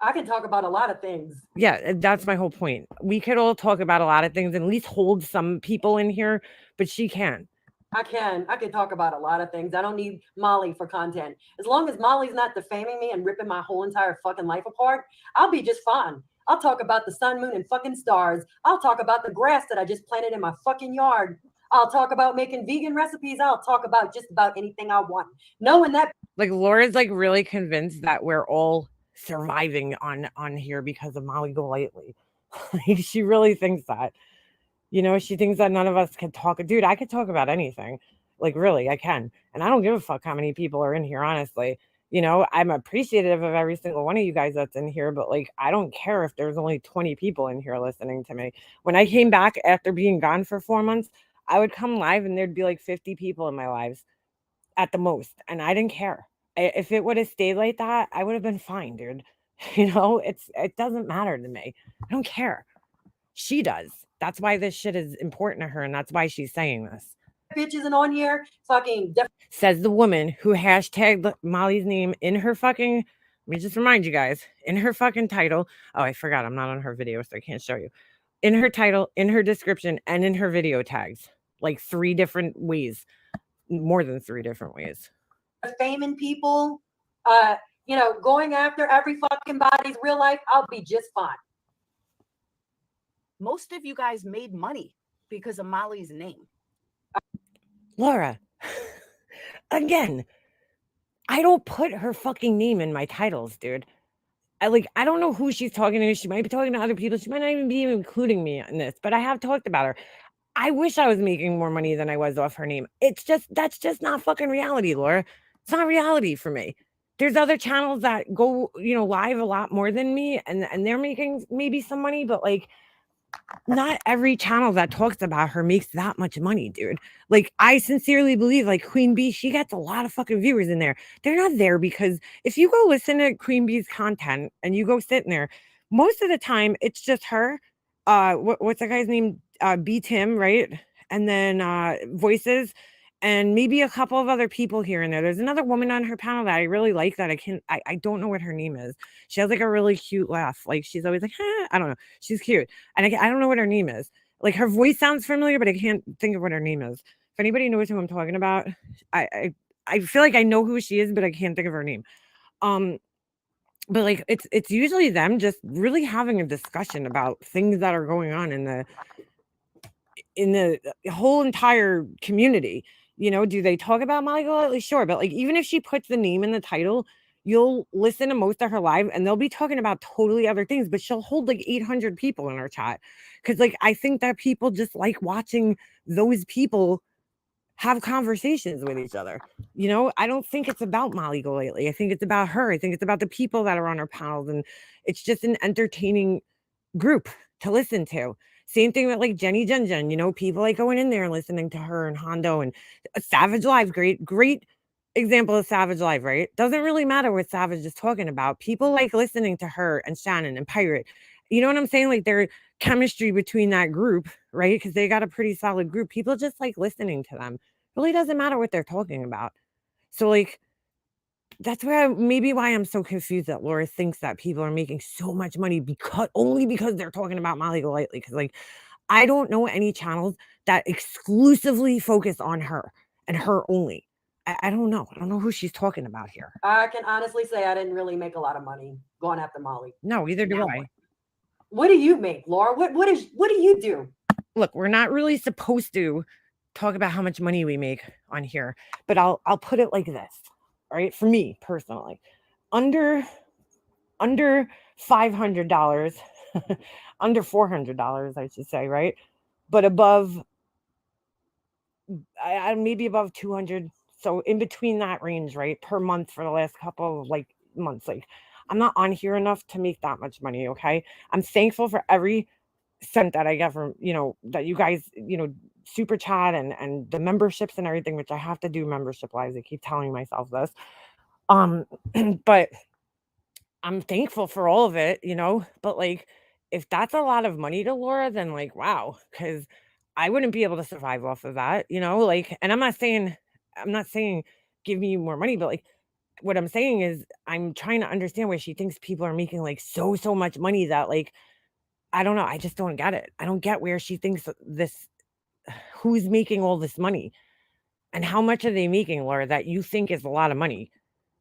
I can talk about a lot of things. Yeah, that's my whole point. We could all talk about a lot of things and at least hold some people in here, but she can. I can talk about a lot of things. I don't need Molly for content. As long as Molly's not defaming me and ripping my whole entire fucking life apart, I'll be just fine. I'll talk about the sun, moon, and fucking stars. I'll talk about the grass that I just planted in my fucking yard. I'll talk about making vegan recipes. I'll talk about just about anything I want. Knowing that, like, Laura's like really convinced that we're all surviving on here because of Molly Golightly. Like, she really thinks that. She thinks that none of us can talk. Dude, I could talk about anything. Like, really, I can. And I don't give a fuck how many people are in here, honestly. I'm appreciative of every single one of you guys that's in here, but like, I don't care if there's only 20 people in here listening to me. When I came back after being gone for 4 months, I would come live and there'd be like 50 people in my lives at the most. And I didn't care. If it would have stayed like that, I would have been fine, dude. It doesn't matter to me. I don't care. She does. That's why this shit is important to her, and that's why she's saying this. bitch isn't on here. Fucking says the woman who hashtagged Molly's name in her fucking. Let me just remind you guys, in her fucking title. Oh, I forgot. I'm not on her video, so I can't show you. In her title, in her description, and in her video tags, like 3 different ways, more than 3 different ways. Defaming people, going after every fucking body's real life. I'll be just fine. Most of you guys made money because of Molly's name. Laura, again, I don't put her fucking name in my titles, dude. I don't know who she's talking to. She might be talking to other people. She might not even be including me in this, but I have talked about her. I wish I was making more money than I was off her name. That's just not fucking reality, Laura. It's not reality for me. There's other channels that go, live a lot more than me, and they're making maybe some money, but like, not every channel that talks about her makes that much money, dude. Like, I sincerely believe, like, Queen Bee, she gets a lot of fucking viewers in there. They're not there because if you go listen to Queen Bee's content and you go sit in there, most of the time it's just her. What's that guy's name? B Tim, right? And then Voices, and maybe a couple of other people here and there. There's another woman on her panel that I really like that I don't know what her name is. She has like a really cute laugh. Like, she's always like, I don't know. She's cute. And I don't know what her name is. Like, her voice sounds familiar, but I can't think of what her name is. If anybody knows who I'm talking about, I feel like I know who she is, but I can't think of her name. But like, it's usually them just really having a discussion about things that are going on in the whole entire community. Do they talk about Molly Golightly? Sure, but like, even if she puts the name in the title, you'll listen to most of her live and they'll be talking about totally other things, but she'll hold like 800 people in her chat because like, I think that people just like watching those people have conversations with each other. You know, I don't think it's about Molly Golightly. I think it's about her. I think it's about the people that are on her panels, and it's just an entertaining group to listen to. Same thing with like Jenny Jen, you know, people like going in there and listening to her and Hondo and Savage Live. Great example of Savage Live, right? Doesn't really matter what Savage is talking about. People like listening to her and Shannon and Pirate. You know what I'm saying? Like their chemistry between that group, right? Because they got a pretty solid group. People just like listening to them. Really doesn't matter what they're talking about. So like that's maybe why I'm so confused that Laura thinks that people are making so much money because they're talking about Molly Golightly. Because like I don't know any channels that exclusively focus on her and her only. I don't know. I don't know who she's talking about here. I can honestly say I didn't really make a lot of money going after Molly. No, either do I. What do you make, Laura? What do you do? Look, we're not really supposed to talk about how much money we make on here, but I'll put it like this. Right? For me personally, under $500, under $400, I should say, right? But above, maybe above 200. So in between that range, right? Per month for the last couple of like months. Like I'm not on here enough to make that much money. Okay. I'm thankful for every cent that I get from, you know, that you guys, you know, super chat and the memberships and everything, which I have to do membership wise. I keep telling myself this. But I'm thankful for all of it, you know, but like, if that's a lot of money to Laura, then like, wow, because I wouldn't be able to survive off of that, you know, like, and I'm not saying give me more money, but like, what I'm saying is I'm trying to understand why she thinks people are making like so much money that like, I don't know. I just don't get it. I don't get where she thinks who's making all this money and how much are they making, Laura, that you think is a lot of money?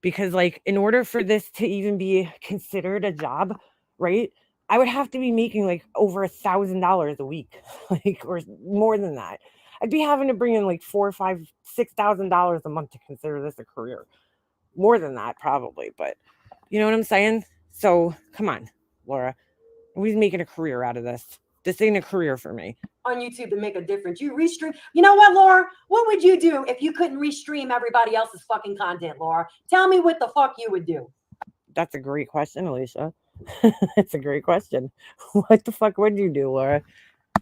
Because like in order for this to even be considered a job, right? I would have to be making like over $1,000 a week, like or more than that. I'd be having to bring in like $4, $5, $6,000 a month to consider this a career. More than that, probably, but you know what I'm saying? So come on, Laura. Nobody's making a career out of this. This ain't a career for me. On YouTube to make a difference. You restream. You know what, Laura? What would you do if you couldn't restream everybody else's fucking content, Laura? Tell me what the fuck you would do. That's a great question, Alicia. That's a great question. What the fuck would you do, Laura?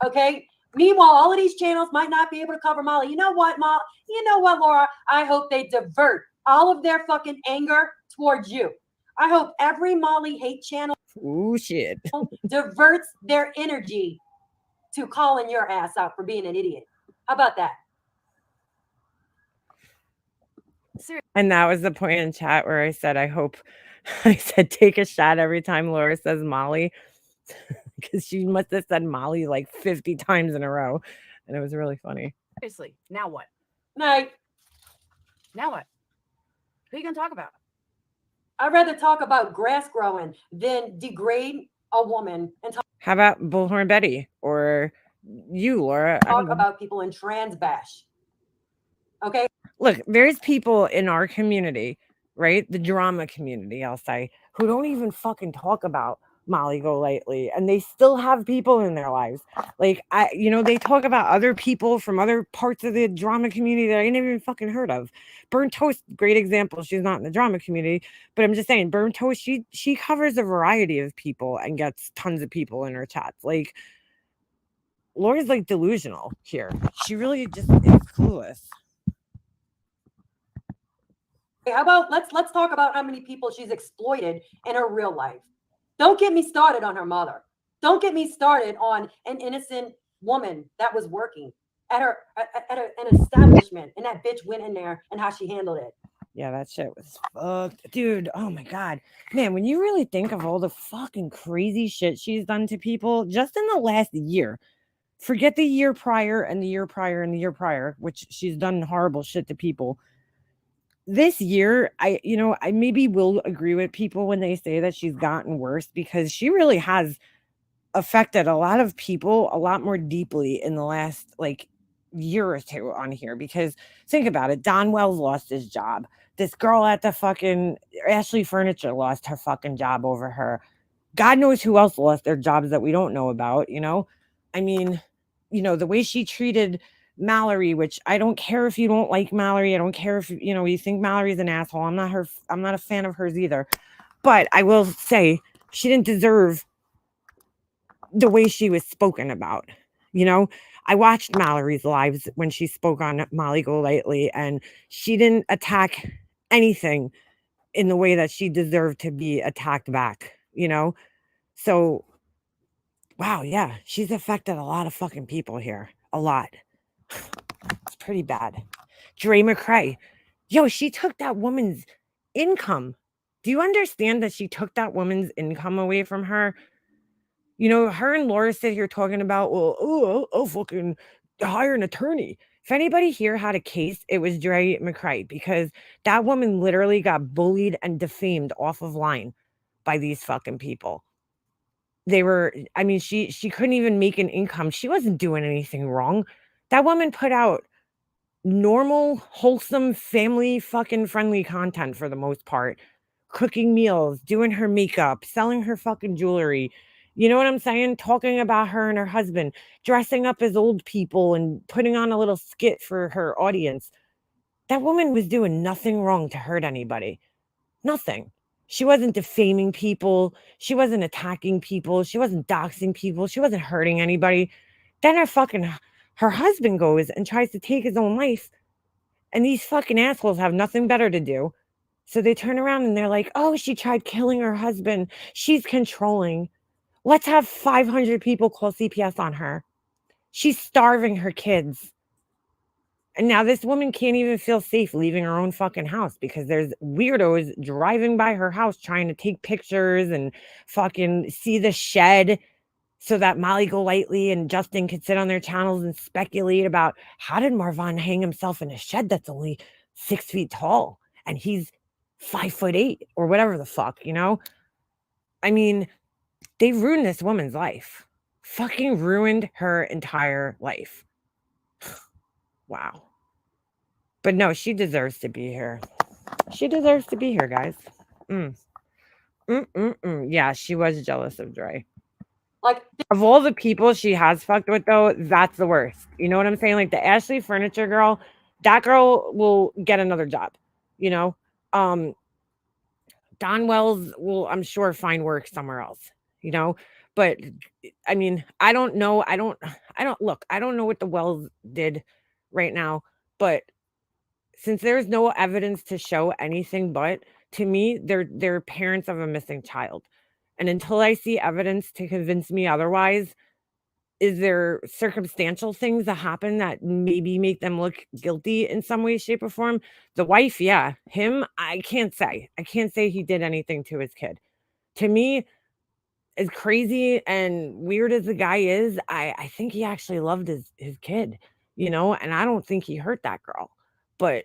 Okay. Meanwhile, all of these channels might not be able to cover Molly. You know what, Laura? I hope they divert all of their fucking anger towards you. I hope every Molly hate channel shit diverts their energy to calling your ass out for being an idiot. How about that? And that was the point in chat where I said, I said, take a shot every time Laura says Molly, because she must have said Molly like 50 times in a row. And it was really funny. Seriously, now what? Night. Now what? Who are you going to talk about? I'd rather talk about grass growing than degrade a woman and talk. How about Bullhorn Betty or you, Laura? Talk about people in trans bash. Okay. Look, there's people in our community, right? The drama community, I'll say, who don't even fucking talk about Molly Golightly, and they still have people in their lives. Like they talk about other people from other parts of the drama community that I never even fucking heard of. Burnt Toast, great example. She's not in the drama community, but I'm just saying, Burnt Toast, she covers a variety of people and gets tons of people in her chats. Like Laura's like delusional here. She really just is clueless. How about let's talk about how many people she's exploited in her real life. Don't get me started on her mother. Don't get me started on an innocent woman that was working at an establishment, and that bitch went in there and how she handled it. Yeah, that shit was fucked. Dude, oh my God. Man, when you really think of all the fucking crazy shit she's done to people just in the last year, forget the year prior and the year prior and the year prior, which she's done horrible shit to people. This year, I maybe will agree with people when they say that she's gotten worse, because she really has affected a lot of people a lot more deeply in the last like year or two on here. Because think about it, Don Wells lost his job. This girl at the fucking Ashley Furniture lost her fucking job over her. God knows who else lost their jobs that we don't know about, you know? I mean, the way she treated Mallory, which I don't care if you don't like Mallory. I don't care if, you know, you think Mallory's an asshole. I'm not a fan of hers either. But I will say she didn't deserve the way she was spoken about. You know, I watched Mallory's lives when she spoke on Molly Golightly, and she didn't attack anything in the way that she deserved to be attacked back, you know? So, wow, yeah, she's affected a lot of fucking people here. A lot. It's pretty bad. Dre McCrae. Yo, she took that woman's income. Do you understand that she took that woman's income away from her? You know, her and Laura sit here talking about, well, I'll fucking hire an attorney. If anybody here had a case, it was Dre McCrae, because that woman literally got bullied and defamed off of line by these fucking people. They were, I mean, she couldn't even make an income. She wasn't doing anything wrong. That woman put out normal, wholesome, family fucking friendly content for the most part. Cooking meals, doing her makeup, selling her fucking jewelry. You know what I'm saying? Talking about her and her husband, dressing up as old people and putting on a little skit for her audience. That woman was doing nothing wrong to hurt anybody. Nothing. She wasn't defaming people. She wasn't attacking people. She wasn't doxing people. She wasn't hurting anybody. Then her husband goes and tries to take his own life. And these fucking assholes have nothing better to do. So they turn around and they're like, oh, she tried killing her husband. She's controlling. Let's have 500 people call CPS on her. She's starving her kids. And now this woman can't even feel safe leaving her own fucking house because there's weirdos driving by her house trying to take pictures and fucking see the shed so that Molly Golightly and Justin could sit on their channels and speculate about how did Marvin hang himself in a shed that's only 6 feet tall and he's 5'8" or whatever the fuck, you know? I mean, they ruined this woman's life. Fucking ruined her entire life. Wow. But no, she deserves to be here. She deserves to be here, guys. Yeah, she was jealous of Dre. Like, of all the people she has fucked with, though, that's the worst. You know what I'm saying? Like the Ashley Furniture girl, that girl will get another job. You know, Don Wells will, I'm sure, find work somewhere else. You know, but I mean, I don't know. I don't know what the Wells did right now, but since there's no evidence to show anything but, to me, they're parents of a missing child. And until I see evidence to convince me otherwise, is there circumstantial things that happen that maybe make them look guilty in some way, shape, or form? The wife, yeah. Him, I can't say. I can't say he did anything to his kid. To me, as crazy and weird as the guy is, I think he actually loved his kid, you know, and I don't think he hurt that girl. But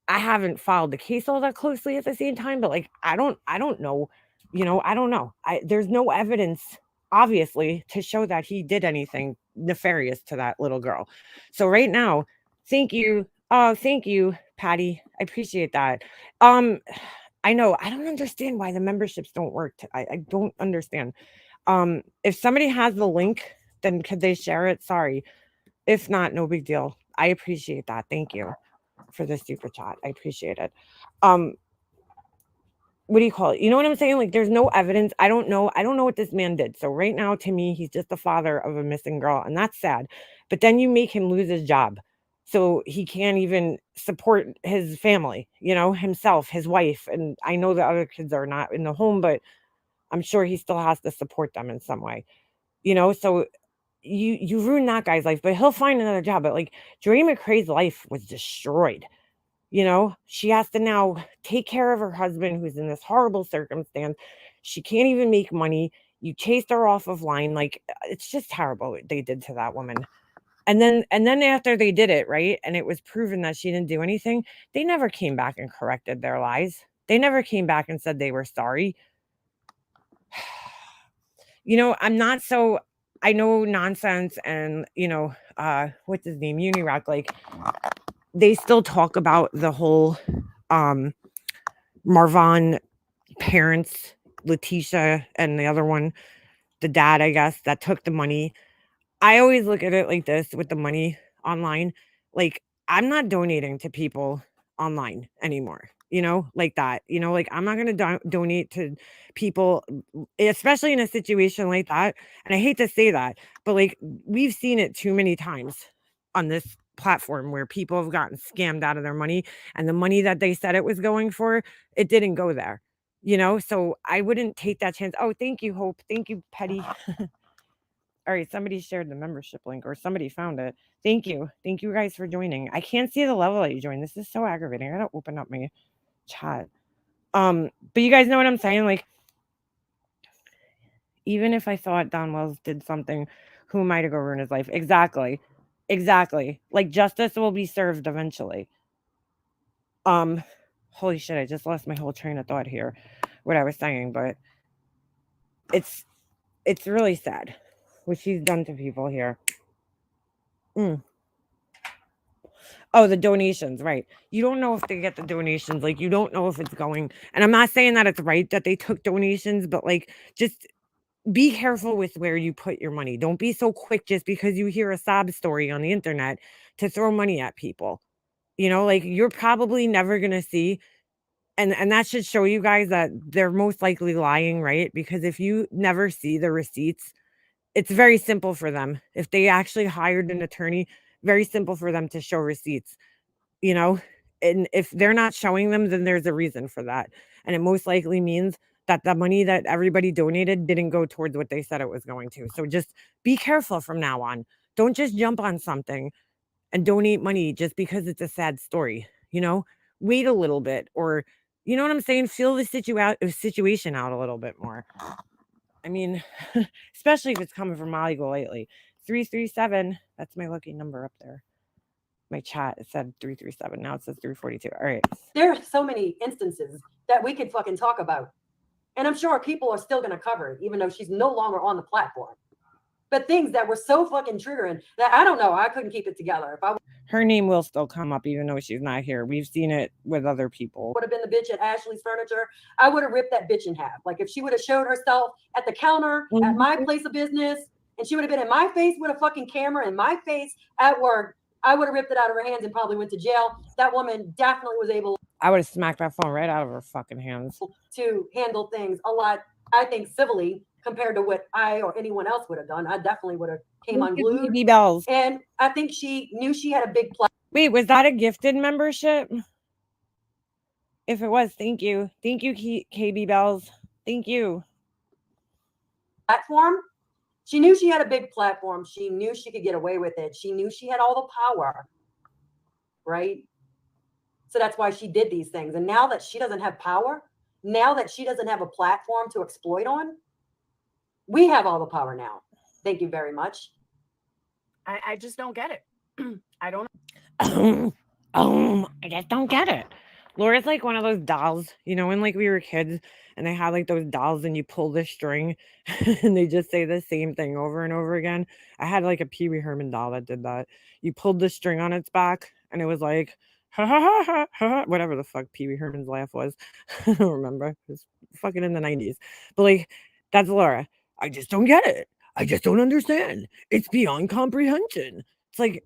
I haven't followed the case all that closely at the same time, but like I don't know, you know, I don't know. There's no evidence obviously to show that he did anything nefarious to that little girl. So right now, thank you. Oh, thank you, Patty. I appreciate that. I know I don't understand why the memberships don't work. I don't understand. If somebody has the link, then could they share it? Sorry. If not, no big deal. I appreciate that. Thank you for the super chat. I appreciate it. What do you call it? You know what I'm saying? Like there's no evidence. I don't know what this man did. So right now, to me, he's just the father of a missing girl, and that's sad. But then you make him lose his job. So he can't even support his family, you know, himself, his wife. And I know the other kids are not in the home, but I'm sure he still has to support them in some way. You know, so you ruin that guy's life, but he'll find another job. But like Dre McCrae's life was destroyed. You know, she has to now take care of her husband who's in this horrible circumstance. She can't even make money. You chased her off of line. Like it's just terrible what they did to that woman. And then after they did it, right, and it was proven that she didn't do anything, they never came back and corrected their lies. They never came back and said they were sorry. You know, I know nonsense and, you know, what's his name? Unirock, like they still talk about the whole Marvin parents, Letitia and the other one, the dad, I guess, that took the money. I always look at it like this with the money online. Like, I'm not donating to people online anymore, like that. Like, I'm not going to donate to people, especially in a situation like that. And I hate to say that, but like, we've seen it too many times on this platform where people have gotten scammed out of their money, and the money that they said it was going for, it didn't go there. So I wouldn't take that chance. Oh, thank you, Hope. Thank you, Petty. All right, somebody shared the membership link, or somebody found it. Thank you. Thank you guys for joining. I can't see the level that you joined. This is so aggravating. I gotta open up my chat. But you guys know what I'm saying? Like, even if I thought Don Wells did something, who am I to go ruin his life? Exactly. Like, justice will be served eventually. Holy shit, I just lost my whole train of thought here, what I was saying, but it's really sad what she's done to people here. Oh, the donations, right. You don't know if they get the donations. Like, you don't know if it's going. And I'm not saying that it's right that they took donations, but like, just be careful with where you put your money. Don't be so quick just because you hear a sob story on the internet to throw money at people. Like, you're probably never going to see. And that should show you guys that they're most likely lying, right? Because if you never see the receipts, it's very simple for them. If they actually hired an attorney, very simple for them to show receipts. And if they're not showing them, then there's a reason for that. And it most likely means that the money that everybody donated didn't go towards what they said it was going to. So just be careful from now on. Don't just jump on something and donate money just because it's a sad story. Wait a little bit, or you know what I'm saying? Feel the situation out a little bit more. I mean, especially if it's coming from Molly Golightly. 337, that's my lucky number up there. My chat, it said 337. Now it says 342. All right. There are so many instances that we could fucking talk about. And I'm sure people are still going to cover it, even though she's no longer on the platform. But things that were so fucking triggering that I don't know, I couldn't keep it together. If I Her name will still come up even though she's not here. We've seen it with other people. would have been the bitch at Ashley's Furniture, I would have ripped that bitch in half. Like, if she would have showed herself at the counter at my place of business, and she would have been in my face with a fucking camera in my face at work, I would have ripped it out of her hands and probably went to jail. That woman definitely was able I would have smacked that phone right out of her fucking hands. to handle things a lot, I think, civilly compared to what I or anyone else would have done. I definitely would have came unglued. KB Bells. And I think she knew she had a big platform. Wait, was that a gifted membership? If it was, thank you. Thank you, KB Bells. Thank you. Platform. She knew she had a big platform. She knew she could get away with it. She knew she had all the power, right? So that's why she did these things. And now that she doesn't have power, now that she doesn't have a platform to exploit on, we have all the power now. Thank you very much. I just don't get it. I don't. I just don't get it. Laura's like one of those dolls, when like we were kids and they had like those dolls and you pull the string and they just say the same thing over and over again. I had like a Pee Wee Herman doll that did that. You pulled the string on its back and it was like, ha ha ha ha ha, whatever the fuck Pee Wee Herman's laugh was. I don't remember. It was fucking in the 90s. But like, that's Laura. I just don't get it. I just don't understand. It's beyond comprehension. It's like,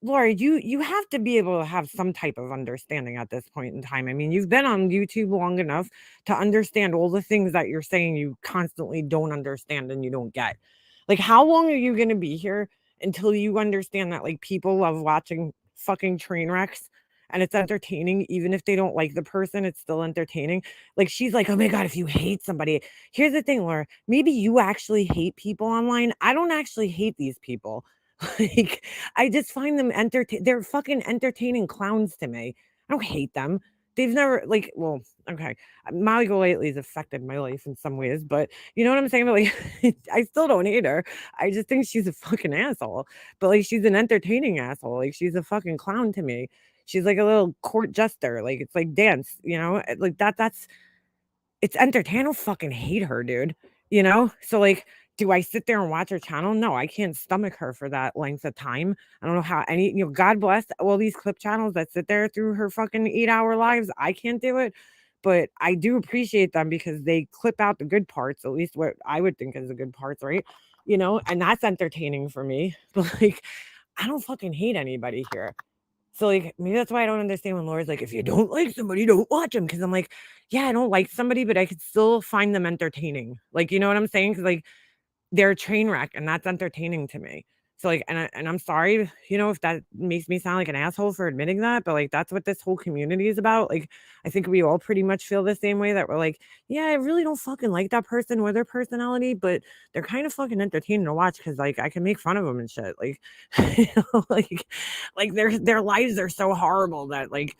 Laura, you have to be able to have some type of understanding at this point in time. I mean, you've been on YouTube long enough to understand all the things that you're saying you constantly don't understand and you don't get. Like, how long are you going to be here until you understand that, like, people love watching fucking train wrecks and it's entertaining? Even if they don't like the person, it's still entertaining. Like, she's like, oh my God, if you hate somebody. Here's the thing, Laura, maybe you actually hate people online. I don't actually hate these people. Like, I just find them they're fucking entertaining clowns to me. I don't hate them. They've never, like, well, okay, Molly Golightly has affected my life in some ways, but you know what I'm saying? But like, I still don't hate her. I just think she's a fucking asshole. But like, she's an entertaining asshole. Like, she's a fucking clown to me. She's like a little court jester. Like, it's like dance, like that's it's entertaining. I don't fucking hate her, dude. So like, do I sit there and watch her channel? No, I can't stomach her for that length of time. I don't know how God bless all these clip channels that sit there through her fucking 8-hour lives. I can't do it, but I do appreciate them because they clip out the good parts, at least what I would think is the good parts, right? And that's entertaining for me. But like, I don't fucking hate anybody here. So, like, maybe that's why I don't understand when Laura's like, if you don't like somebody, don't watch them. Because I'm like, yeah, I don't like somebody, but I could still find them entertaining. Like, you know what I'm saying? Because, like, they're a train wreck, and that's entertaining to me. So, like, and I'm sorry, you know, if that makes me sound like an asshole for admitting that, but like that's what this whole community is about. Like, I think we all pretty much feel the same way, that we're like, yeah, I really don't fucking like that person or their personality, but they're kind of fucking entertaining to watch because like I can make fun of them and shit. Like, you know, like their lives are so horrible that like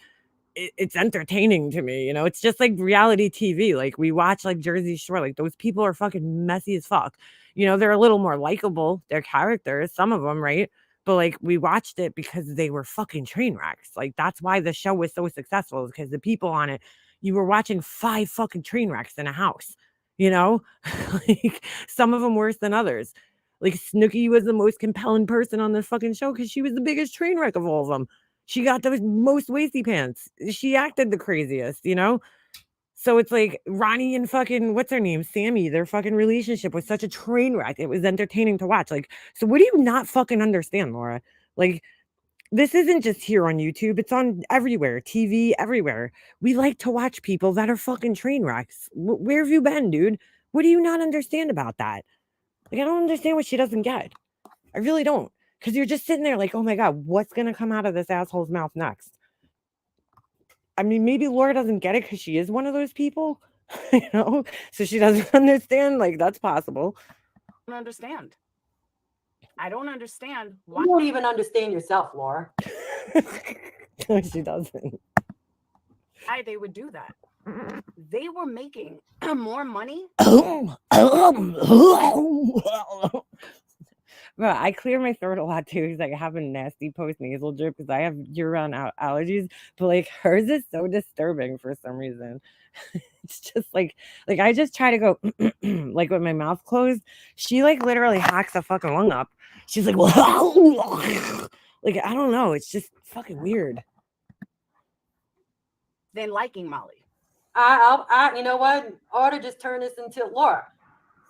it's entertaining to me, you know. It's just like reality TV. Like, we watch like Jersey Shore, like those people are fucking messy as fuck. You know, they're a little more likable, their characters, some of them, right? But like, we watched it because they were fucking train wrecks. Like, that's why the show was so successful, because the people on it, you were watching 5 fucking train wrecks in a house, you know. Like, some of them worse than others. Like, Snooki was the most compelling person on this fucking show because she was the biggest train wreck of all of them. She got the most wasty pants. She acted the craziest, you know? So it's like Ronnie and fucking, what's her name? Sammy, their fucking relationship was such a train wreck. It was entertaining to watch. Like, so what do you not fucking understand, Laura? Like, this isn't just here on YouTube. It's on everywhere, TV, everywhere. We like to watch people that are fucking train wrecks. Where have you been, dude? What do you not understand about that? Like, I don't understand what she doesn't get. I really don't. Because you're just sitting there like, oh my God, what's going to come out of this asshole's mouth next? I mean, maybe Laura doesn't get it because she is one of those people, you know? So she doesn't understand. Like, that's possible. I don't understand. I don't understand why. You don't even understand yourself, Laura. No, she doesn't. Why they would do that. They were making more money. Bro, I clear my throat a lot too because I have a nasty post-nasal drip because I have year-round allergies. But like, hers is so disturbing for some reason. It's just like I just try to go like with my mouth closed. She like literally hacks a fucking lung up. She's like, like, I don't know. It's just fucking weird. Than liking Molly. I you know what? I ought to just turn this into Laura.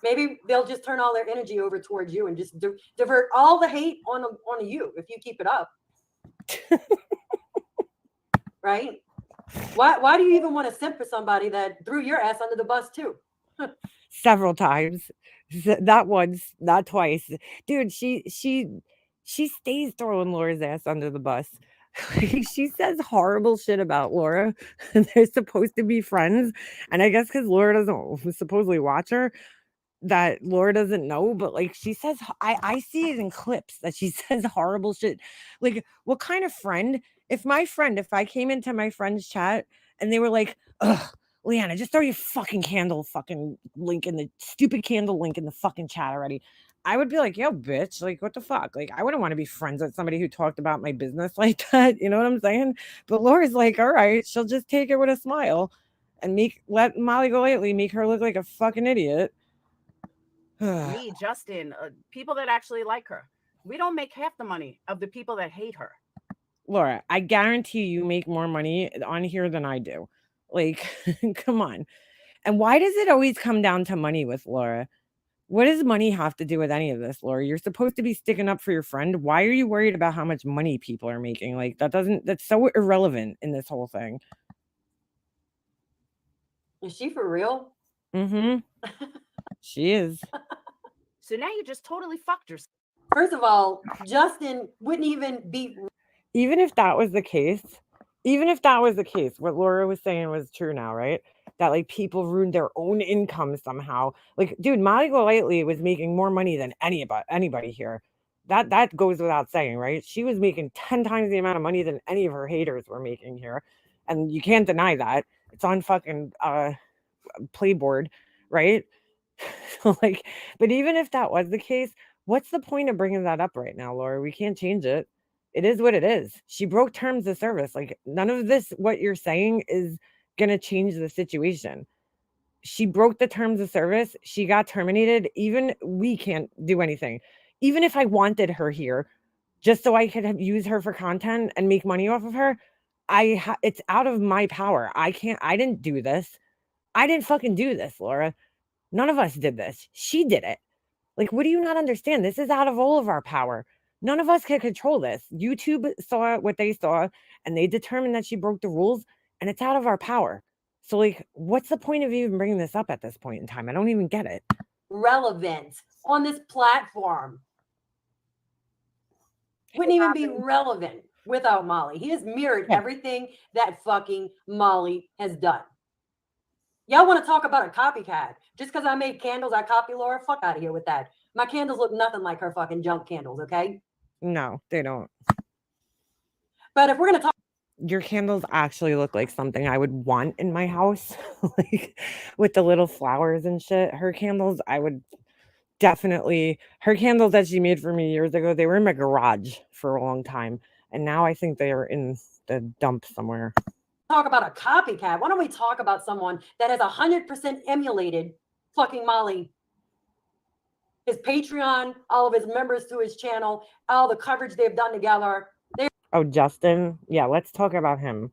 Maybe they'll just turn all their energy over towards you and just divert all the hate on you if you keep it up. Right? Why do you even want to simp for somebody that threw your ass under the bus too? Several times. Not once, not twice. Dude, she stays throwing Laura's ass under the bus. She says horrible shit about Laura. They're supposed to be friends. And I guess because Laura doesn't supposedly watch her, that Laura doesn't know, but like she says, I see it in clips that she says horrible shit. Like, what kind of friend? If I came into my friend's chat and they were like, ugh, Leanna, just throw your fucking link in the stupid candle link in the fucking chat already. I would be like, yo, bitch, like, what the fuck? Like, I wouldn't want to be friends with somebody who talked about my business like that. You know what I'm saying? But Laura's like, all right, she'll just take it with a smile and let Molly Golightly make her look like a fucking idiot. Me, Justin, people that actually like her. We don't make half the money of the people that hate her. Laura, I guarantee you make more money on here than I do. Like, come on. And why does it always come down to money with Laura? What does money have to do with any of this, Laura? You're supposed to be sticking up for your friend. Why are you worried about how much money people are making? Like, that's so irrelevant in this whole thing. Is she for real? Mm-hmm. She is. So now you just totally fucked yourself. First of all, Justin wouldn't even be. Even if that was the case, what Laura was saying was true now, right? That like people ruined their own income somehow. Like, dude, Molly Golightly was making more money than anybody here. That goes without saying, right? She was making 10 times the amount of money than any of her haters were making here. And you can't deny that. It's on fucking Playboard, right? Like, but even if that was the case, what's the point of bringing that up right now, Laura? We can't change it. It is what it is. She broke terms of service. Like, none of this, what you're saying, is going to change the situation. She broke the terms of service. She got terminated. Even we can't do anything. Even if I wanted her here, just so I could use her for content and make money off of her, it's out of my power. I didn't do this. I didn't fucking do this, Laura. None of us did this. She did it. Like, what do you not understand? This is out of all of our power. None of us can control this. YouTube saw what they saw and they determined that she broke the rules and it's out of our power. So, like, what's the point of even bringing this up at this point in time? I don't even get it. Relevant on this platform. Wouldn't even be relevant without Molly. He has mirrored everything that fucking Molly has done. Y'all want to talk about a copycat? Just because I made candles, I copy Laura? Fuck out of here with that. My candles look nothing like her fucking junk candles, okay? No, they don't. But if we're going to talk, your candles actually look like something I would want in my house, like with the little flowers and shit. Her candles, I would definitely, her candles that she made for me years ago, they were in my garage for a long time. And now I think they are in the dump somewhere. Talk about a copycat. Why don't we talk about someone that has 100% emulated fucking Molly? His Patreon, all of his members to his channel, all the coverage they've done together. Oh, Justin? Yeah, let's talk about him.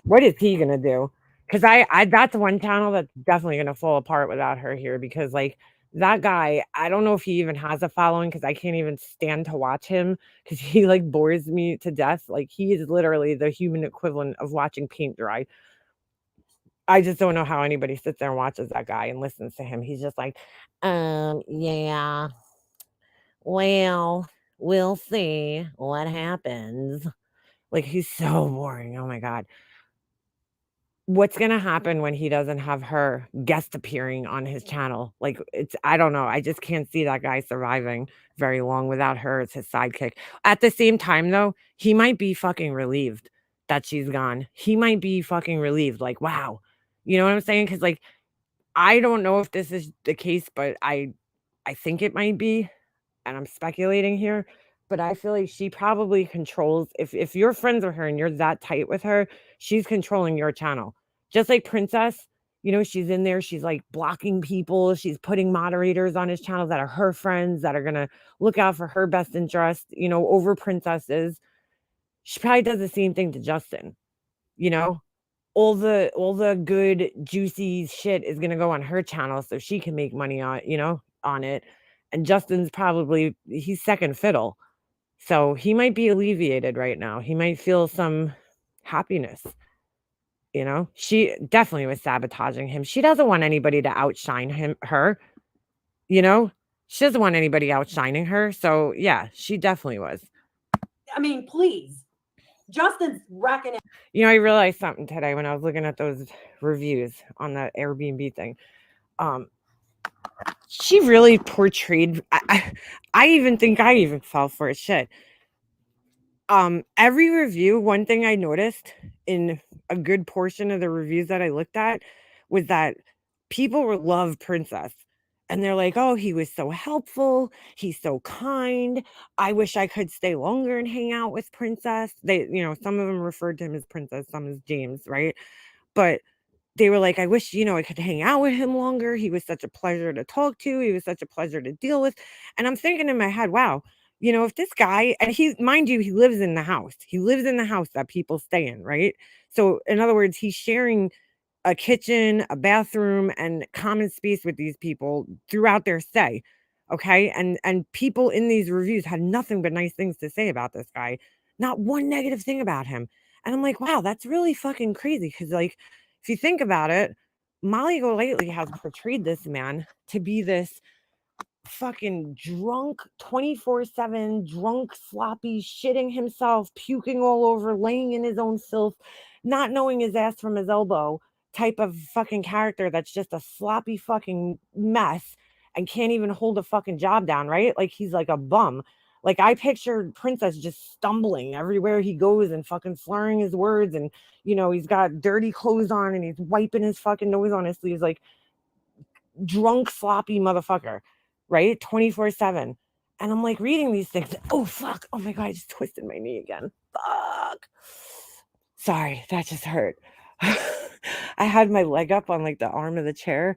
What is he gonna do? Because I that's one channel that's definitely gonna fall apart without her here, because like that guy, I don't know if he even has a following, because I can't even stand to watch him because he like bores me to death. Like he is literally the human equivalent of watching paint dry. I just don't know how anybody sits there and watches that guy and listens to him. He's just like, yeah, well, we'll see what happens. Like, he's so boring. Oh my God. What's going to happen when he doesn't have her guest appearing on his channel? Like, I don't know. I just can't see that guy surviving very long without her as his sidekick. At the same time, though, he might be fucking relieved that she's gone. He might be fucking relieved. Like, wow. You know what I'm saying? Because, like, I don't know if this is the case, but I think it might be. And I'm speculating here, but I feel like she probably controls, if you're friends with her and you're that tight with her, she's controlling your channel. Just like Princess, you know, she's in there, she's like blocking people, she's putting moderators on his channel that are her friends, that are gonna look out for her best interest, you know, over Princesses. She probably does the same thing to Justin, you know. All the good juicy shit is gonna go on her channel so she can make money on, you know, on it. And Justin's probably, he's second fiddle. So he might be alleviated right now. He might feel some happiness. You know, she definitely was sabotaging him. She doesn't want anybody to outshine her. You know, she doesn't want anybody outshining her. So yeah, she definitely was. I mean, please. Justin's racking it. You know, I realized something today when I was looking at those reviews on the Airbnb thing. She really portrayed, I even think I even fell for it. Shit. Every review, one thing I noticed in a good portion of the reviews that I looked at was that people love Princess. And they're like, oh, he was so helpful. He's so kind. I wish I could stay longer and hang out with Princess. They, you know, some of them referred to him as Princess, some as James, right? But they were like, I wish, you know, I could hang out with him longer. He was such a pleasure to talk to. He was such a pleasure to deal with. And I'm thinking in my head, wow, you know, if this guy, and he, mind you, he lives in the house. He lives in the house that people stay in, right? So in other words, he's sharing a kitchen, a bathroom, and common space with these people throughout their stay. Okay. And people in these reviews had nothing but nice things to say about this guy. Not one negative thing about him. And I'm like, wow, that's really fucking crazy. Cause like, if you think about it, Molly Golightly has portrayed this man to be this fucking drunk 24/7, drunk, sloppy, shitting himself, puking all over, laying in his own filth, not knowing his ass from his elbow type of fucking character that's just a sloppy fucking mess and can't even hold a fucking job down, right? Like he's like a bum. Like I pictured Princess just stumbling everywhere he goes and fucking slurring his words, and you know, he's got dirty clothes on and he's wiping his fucking nose on his sleeves, like drunk, sloppy motherfucker, right? 24/7. And I'm like reading these things. Oh, fuck. Oh my God, I just twisted my knee again. Fuck. Sorry, that just hurt. I had my leg up on like the arm of the chair.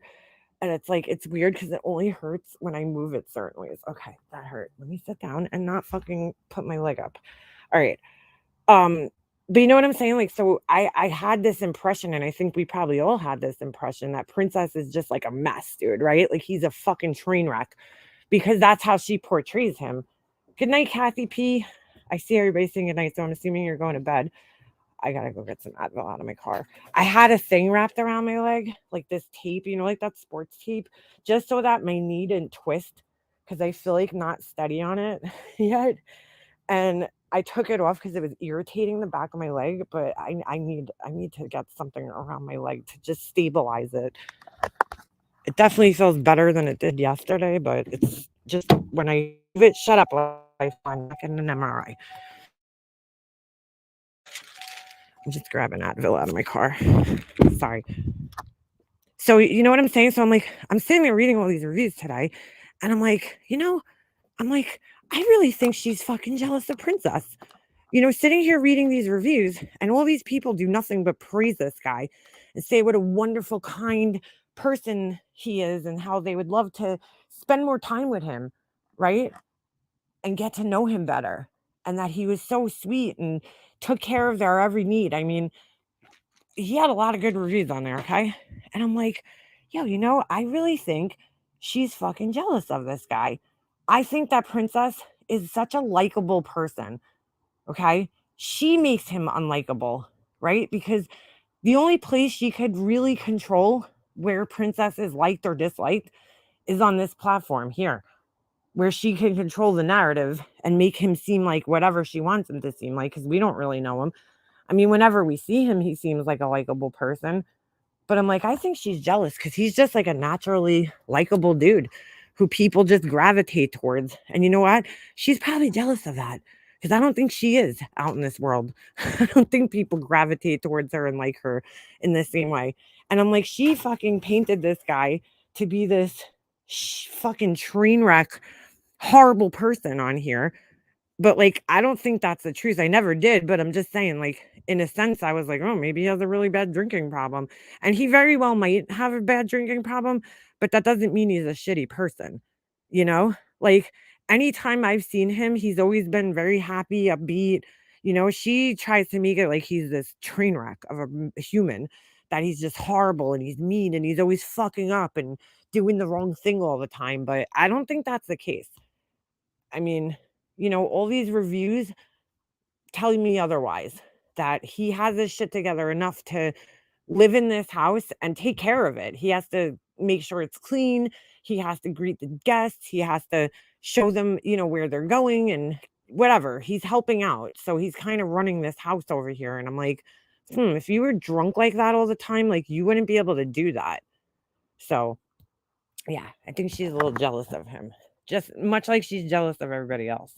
And it's like, it's weird because it only hurts when I move it certain ways. Okay, that hurt. Let me sit down and not fucking put my leg up. All right. But you know what I'm saying? Like, so I had this impression, and I think we probably all had this impression that Princess is just like a mess, dude, right? Like he's a fucking train wreck because that's how she portrays him. Good night, Kathy P. I see everybody saying good night, so I'm assuming you're going to bed. I gotta go get some Advil out of my car. I had a thing wrapped around my leg, like this tape, like that sports tape, just so that my knee didn't twist, because I feel like not steady on it yet. And I took it off because it was irritating the back of my leg, but I need to get something around my leg to just stabilize it. It definitely feels better than it did yesterday, but it's just when I move it, shut up, I find back in an MRI. I'm just grabbing Advil out of my car. Sorry. So you know what I'm saying? So I'm sitting there reading all these reviews today, and I'm like, I really think she's fucking jealous of Princess. Sitting here reading these reviews, and all these people do nothing but praise this guy and say what a wonderful, kind person he is and how they would love to spend more time with him, right? And get to know him better. And that he was so sweet and took care of their every need. I mean, he had a lot of good reviews on there, okay? And I'm like, yo, I really think she's fucking jealous of this guy. I think that Princess is such a likable person, okay? She makes him unlikable, right? Because the only place she could really control where Princess is liked or disliked is on this platform here, where she can control the narrative and make him seem like whatever she wants him to seem like, because we don't really know him. I mean, whenever we see him, he seems like a likable person. But I'm like, I think she's jealous because he's just like a naturally likable dude who people just gravitate towards. And you know what? She's probably jealous of that because I don't think she is out in this world. I don't think people gravitate towards her and like her in the same way. And I'm like, she fucking painted this guy to be this fucking train wreck, horrible person on here. But I don't think that's the truth. I never did, but I'm just saying, in a sense, I was like, oh, maybe he has a really bad drinking problem. And he very well might have a bad drinking problem, but that doesn't mean he's a shitty person. You know? Anytime I've seen him, he's always been very happy, upbeat. She tries to make it like he's this train wreck of a human, that he's just horrible and he's mean and he's always fucking up and doing the wrong thing all the time. But I don't think that's the case. I mean, all these reviews telling me otherwise, that he has his shit together enough to live in this house and take care of it. He has to make sure it's clean. He has to greet the guests. He has to show them, where they're going and whatever. He's helping out. So he's kind of running this house over here. And I'm like, if you were drunk like that all the time, you wouldn't be able to do that. So yeah, I think she's a little jealous of him. Just much like she's jealous of everybody else.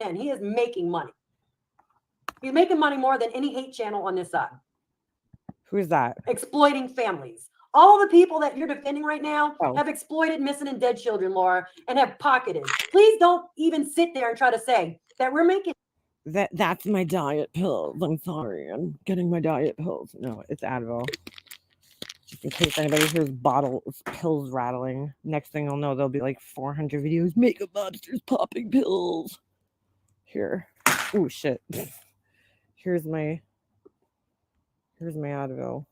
And he is making money. He's making money more than any hate channel on this side. Who's that? Exploiting families. All the people that you're defending right now have exploited missing and dead children, Laura, and have pocketed. Please don't even sit there and try to say that we're making. That's my diet pills. I'm sorry. I'm getting my diet pills. No, it's Advil. Just in case anybody hears pills rattling. Next thing I'll know, there'll be 400 videos. Makeup monsters popping pills. Here. Oh shit. Here's my Advil.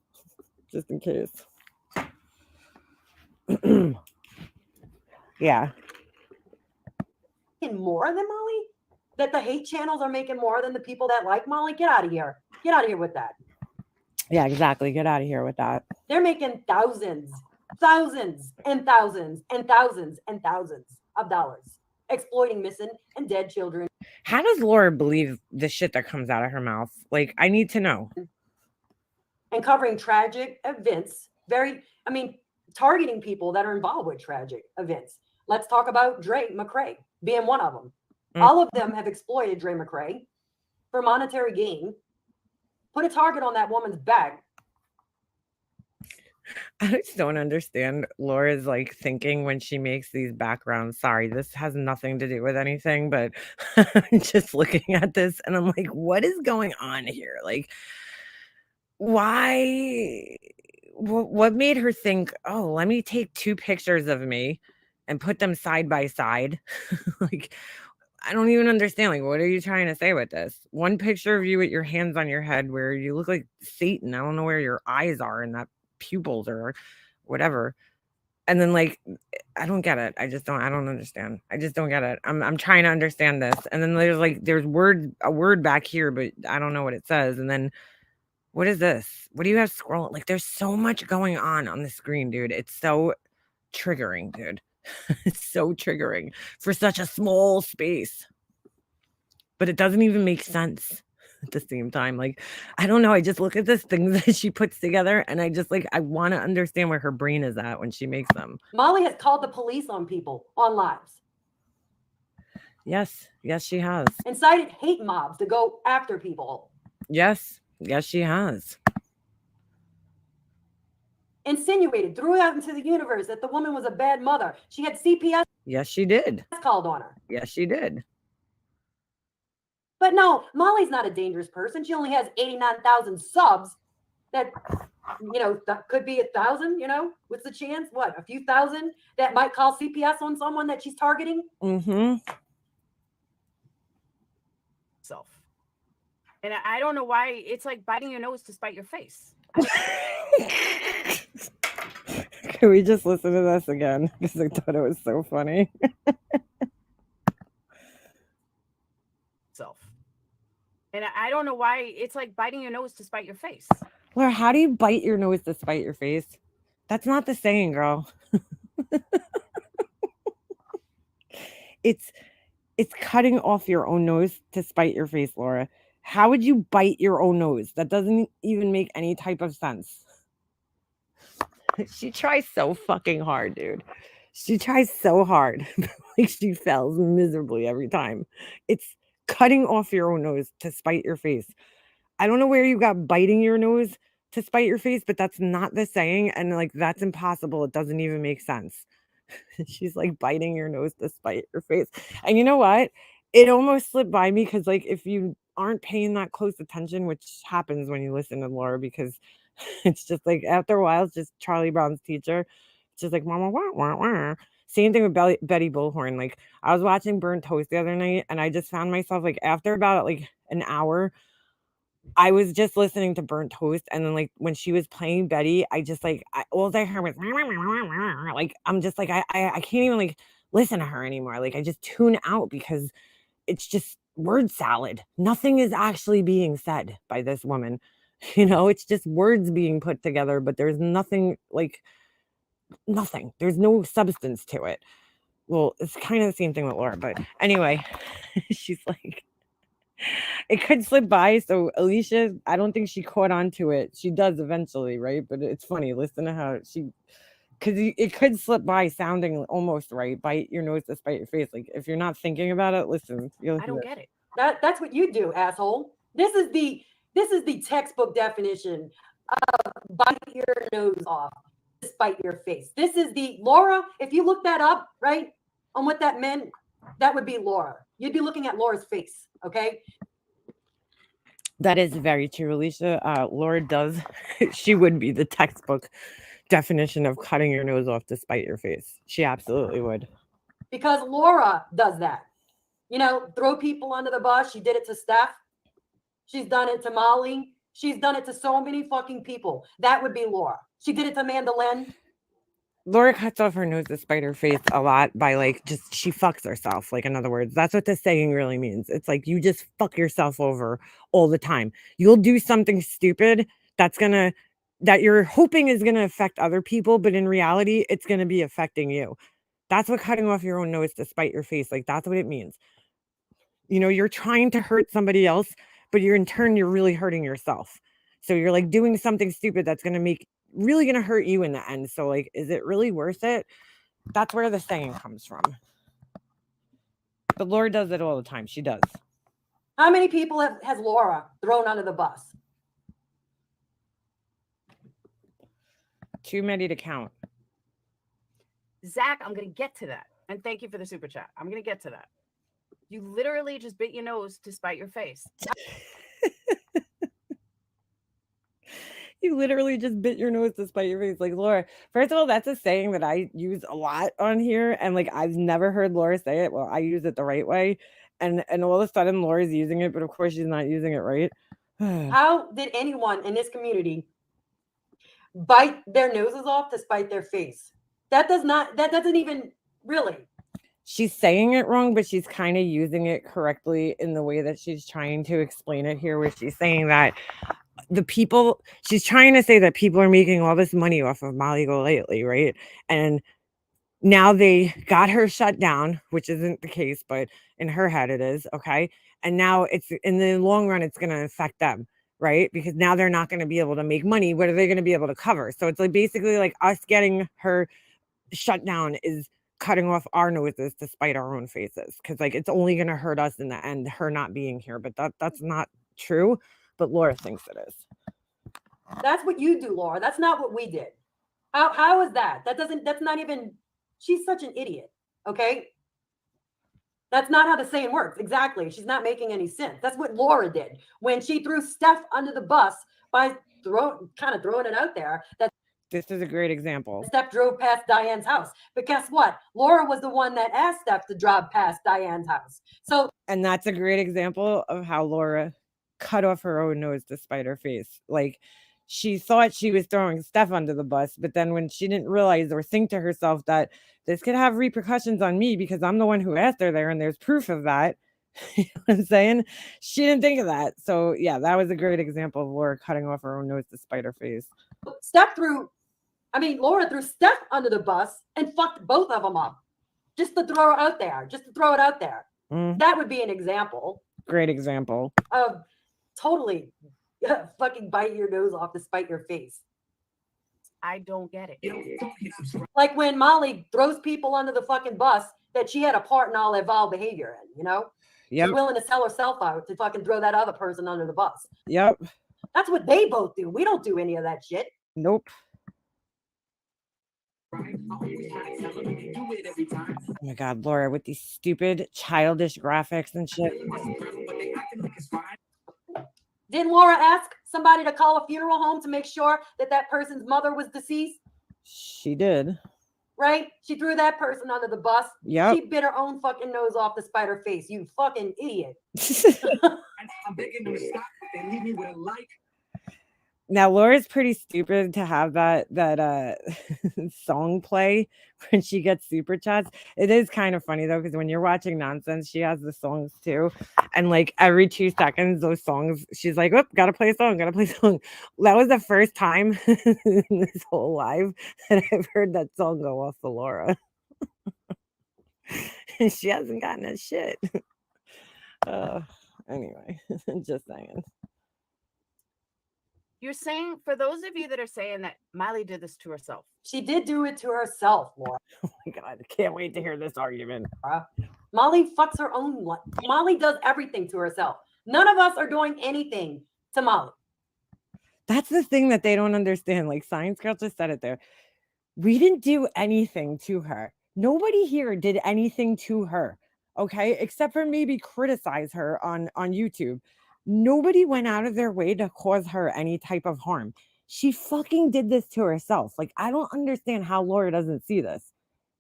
Just in case. Yeah. More than Molly? That the hate channels are making more than the people that like Molly? Get out of here. Get out of here with that. Yeah, exactly. Get out of here with that. They're making thousands and thousands and thousands and thousands of dollars exploiting missing and dead children. How does Laura believe the shit that comes out of her mouth? I need to know. And covering tragic events, targeting people that are involved with tragic events. Let's talk about Dre McCray being one of them. All of them have exploited Dre McCray for monetary gain. Put a target on that woman's back. I just don't understand Laura's thinking when she makes these backgrounds. Sorry, this has nothing to do with anything, but I'm just looking at this and I'm like, what is going on here? Why? What made her think, oh, let me take 2 pictures of me and put them side by side? I don't even understand. What are you trying to say with this? One picture of you with your hands on your head where you look like Satan. I don't know where your eyes are and that pupils or whatever. And then like I don't get it. I don't understand. I just don't get it. I'm trying to understand this. And then there's a word back here, but I don't know what it says. And then what is this? What do you have scrolling? Like there's so much going on the screen, dude. It's so triggering, dude. It's so triggering for such a small space. But it doesn't even make sense at the same time. Like, I don't know. I just look at this thing that she puts together and I just like, I want to understand where her brain is at when she makes them. Molly has called the police on people on lives. Yes. Yes, she has. Incited hate mobs to go after people. Yes. Yes, she has. Insinuated, threw out into the universe that the woman was a bad mother. She had CPS. Yes, she did. Called on her. Yes, she did. But no, Molly's not a dangerous person. She only has 89,000 subs. That, that could be 1,000, what's the chance? What, a few thousand that might call CPS on someone that she's targeting? Mm-hmm. Self. And I don't know why it's like biting your nose to spite your face. Can we just listen to this again? Because I thought it was so funny. Self. And I don't know why it's like biting your nose to spite your face. Laura, how do you bite your nose to spite your face? That's not the saying, girl. It's cutting off your own nose to spite your face, Laura. How would you bite your own nose? That doesn't even make any type of sense. She tries so fucking hard, dude. She tries so hard. Like she fails miserably every time. It's cutting off your own nose to spite your face. I don't know where you got biting your nose to spite your face, but that's not the saying. And like, that's impossible. It doesn't even make sense. She's like biting your nose to spite your face. And you know what? It almost slipped by me because like if you aren't paying that close attention, which happens when you listen to Laura, because it's just like after a while, it's just Charlie Brown's teacher. It's just like wah, wah, wah, wah. Same thing with Betty Bullhorn. Like I was watching Burnt Toast the other night and I just found myself like after about like an hour, I was just listening to Burnt Toast, and then like when she was playing Betty, I just like all I heard was like I'm just like I can't even like listen to her anymore. Like I just tune out because it's just word salad. Nothing is actually being said by this woman. It's just words being put together, but there's nothing like nothing. There's no substance to it. Well, it's kind of the same thing with Laura, but anyway, she's like. It could slip by. So Alicia, I don't think she caught on to it. She does eventually, right? But it's funny. Listen to how because it could slip by sounding almost right. Bite your nose to spite your face. Like if you're not thinking about it, listen. I don't get it. That's what you do, asshole. This is the textbook definition of bite your nose off to spite your face. This is the Laura. If you look that up, right, on what that meant, that would be Laura. You'd be looking at Laura's face. Okay. That is very true, Alicia. Laura does. She would be the textbook definition of cutting your nose off to spite your face. She absolutely would. Because Laura does that. Throw people under the bus. She did it to Steph. She's done it to Molly. She's done it to so many fucking people. That would be Laura. She did it to Mandolin. Laura cuts off her nose to spite her face a lot by like just she fucks herself. Like in other words, that's what this saying really means. It's like you just fuck yourself over all the time. You'll do something stupid that you're hoping is gonna affect other people, but in reality, it's gonna be affecting you. That's what cutting off your own nose to spite your face. Like that's what it means. You're trying to hurt somebody else, but you're really hurting yourself. So you're like doing something stupid that's really gonna hurt you in the end. So like, is it really worth it? That's where the saying comes from. But Laura does it all the time. She does. How many people has Laura thrown under the bus? Too many to count. Zach, I'm gonna get to that. And thank you for the super chat. I'm gonna get to that. You literally just bit your nose to spite your face. You literally just bit your nose to spite your face. Like, Laura, first of all, that's a saying that I use a lot on here. And like, I've never heard Laura say it. Well, I use it the right way. And all of a sudden Laura's using it, but of course she's not using it right. How did anyone in this community bite their noses off to spite their face? That doesn't even really. She's saying it wrong, but she's kind of using it correctly in the way that she's trying to explain it here, where she's saying that she's trying to say that people are making all this money off of Molly Golightly, right? And now they got her shut down, which isn't the case, but in her head it is, okay? And now it's in the long run, it's going to affect them, right? Because now they're not going to be able to make money. What are they going to be able to cover? So it's like basically like us getting her shut down is cutting off our noses to spite our own faces, because like it's only going to hurt us in the end, her not being here. But that's not true. But Laura thinks it is. That's what you do, Laura. That's not what we did. How is that? That's not even, she's such an idiot. Okay. That's not how the saying works. Exactly. She's not making any sense. That's what Laura did when she threw Steph under the bus by kind of throwing it out there that this is a great example. Steph drove past Diane's house. But guess what? Laura was the one that asked Steph to drive past Diane's house. And that's a great example of how Laura cut off her own nose to spite her face. Like, she thought she was throwing Steph under the bus, but then when she didn't realize or think to herself that this could have repercussions on me because I'm the one who asked her there and there's proof of that, you know what I'm saying? She didn't think of that. So yeah, that was a great example of Laura cutting off her own nose to spite her face. Laura threw Steph under the bus and fucked both of them up just to throw it out there. That would be an example. Great example of totally fucking bite your nose off to spite your face. I don't get it. Like when Molly throws people under the fucking bus that she had a part in all that vile behavior in, you know? Yep. She's willing to sell herself out to fucking throw that other person under the bus. Yep. That's what they both do. We don't do any of that shit. Nope. Oh my God, Laura, with these stupid childish graphics and shit. Didn't Laura ask somebody to call a funeral home to make sure that person's mother was deceased? She did. Right? She threw that person under the bus. Yep. She bit her own fucking nose off to spite her face. You fucking idiot. I'm begging them to stop and leave me with a like. Now Laura's pretty stupid to have that song play when she gets super chats. It is kind of funny though, because when you're watching nonsense, she has the songs too, and like every 2 seconds, those songs, she's like, "Whoop, gotta play a song." That was the first time in this whole live that I've heard that song go off for Laura. And she hasn't gotten that shit. Anyway, just saying. You're saying, for those of you that are saying that Miley did this to herself. She did do it to herself, Laura. Oh my God, I can't wait to hear this argument. Molly fucks her own life. Molly does everything to herself. None of us are doing anything to Molly. That's the thing that they don't understand. Like Science Girl just said it there. We didn't do anything to her. Nobody here did anything to her, okay? Except for maybe criticize her on YouTube. Nobody went out of their way to cause her any type of harm. She fucking did this to herself. Like, I don't understand how Laura doesn't see this.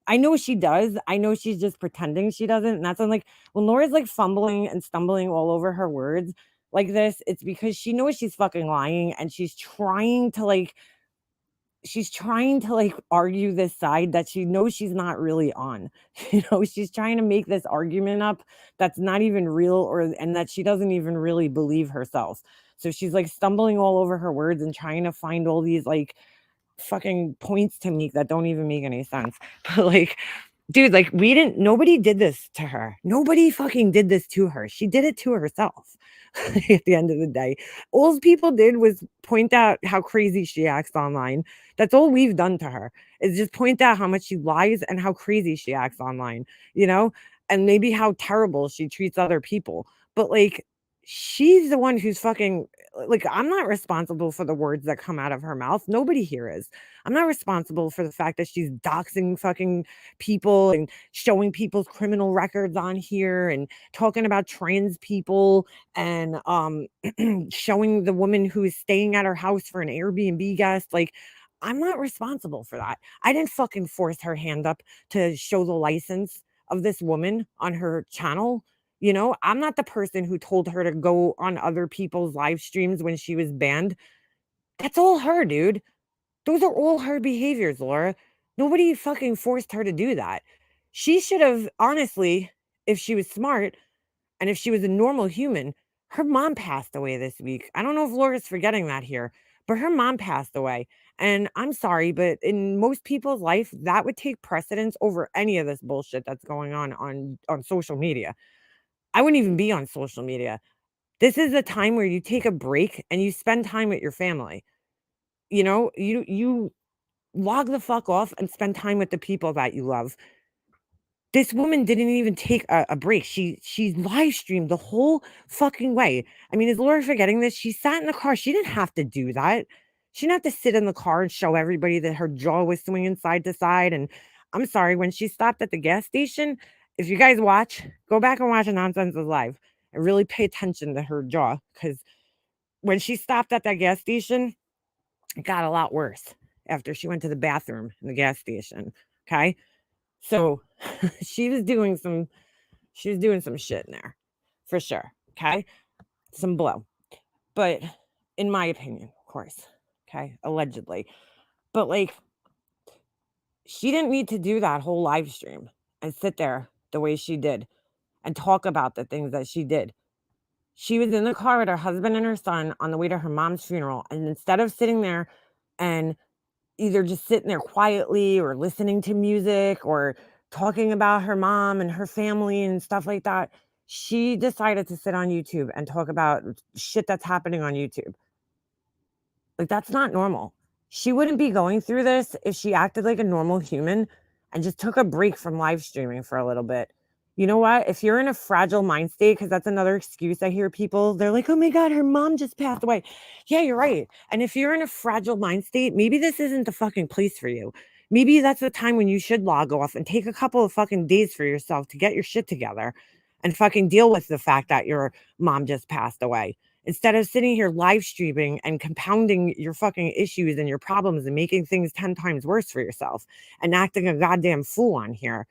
I know she does. I know she's just pretending she doesn't. And that's when, like, when Laura's like fumbling and stumbling all over her words like this, it's because she knows she's fucking lying, and she's trying to argue this side that she knows she's not really on. You know, she's trying to make this argument up that's not even real, and that she doesn't even really believe herself. So she's like stumbling all over her words and trying to find all these like fucking points to make that don't even make any sense. But like, dude, like nobody did this to her. Nobody fucking did this to her. She did it to herself. At the end of the day, all people did was point out how crazy she acts online. That's all we've done to her, is just point out how much she lies and how crazy she acts online, you know, and maybe how terrible she treats other people. But like, she's the one who's fucking, like, I'm not responsible for the words that come out of her mouth. Nobody here is. I'm not responsible for the fact that she's doxing fucking people and showing people's criminal records on here and talking about trans people and showing the woman who is staying at her house for an Airbnb guest. Like, I'm not responsible for that. I didn't fucking force her hand up to show the license of this woman on her channel. You know, I'm not the person who told her to go on other people's live streams when she was banned. That's all her, dude. Those are all her behaviors, Laura. Nobody fucking forced her to do that. She should have, honestly, if she was smart and if she was a normal human, her mom passed away this week. I don't know if Laura's forgetting that here, but her mom passed away. And I'm sorry, but in most people's life, that would take precedence over any of this bullshit that's going on social media. I wouldn't even be on social media. This is a time where you take a break and you spend time with your family. You log the fuck off and spend time with the people that you love. This woman didn't even take a break. She live streamed the whole fucking way. I mean, is Laura forgetting this? She sat in the car. She didn't have to do that. She didn't have to sit in the car and show everybody that her jaw was swinging side to side. And I'm sorry, when she stopped at the gas station, if you guys watch, go back and watch a Nonsense is Live and really pay attention to her jaw. Because when she stopped at that gas station, it got a lot worse after she went to the bathroom in the gas station. Okay. So she was doing some shit in there for sure. Okay. Some blow. But in my opinion, of course. Okay. Allegedly. But like, she didn't need to do that whole live stream and sit there the way she did and talk about the things that she did. She was in the car with her husband and her son on the way to her mom's funeral. And instead of sitting there and either just sitting there quietly or listening to music or talking about her mom and her family and stuff like that, she decided to sit on YouTube and talk about shit that's happening on YouTube. Like, that's not normal. She wouldn't be going through this if she acted like a normal human and just took a break from live streaming for a little bit. You know what? If you're in a fragile mind state, because that's another excuse I hear people, they're like, oh my God, her mom just passed away. Yeah, you're right. And if you're in a fragile mind state, maybe this isn't the fucking place for you. Maybe that's the time when you should log off and take a couple of fucking days for yourself to get your shit together and fucking deal with the fact that your mom just passed away. Instead of sitting here live streaming and compounding your fucking issues and your problems and making things 10 times worse for yourself and acting a goddamn fool on here.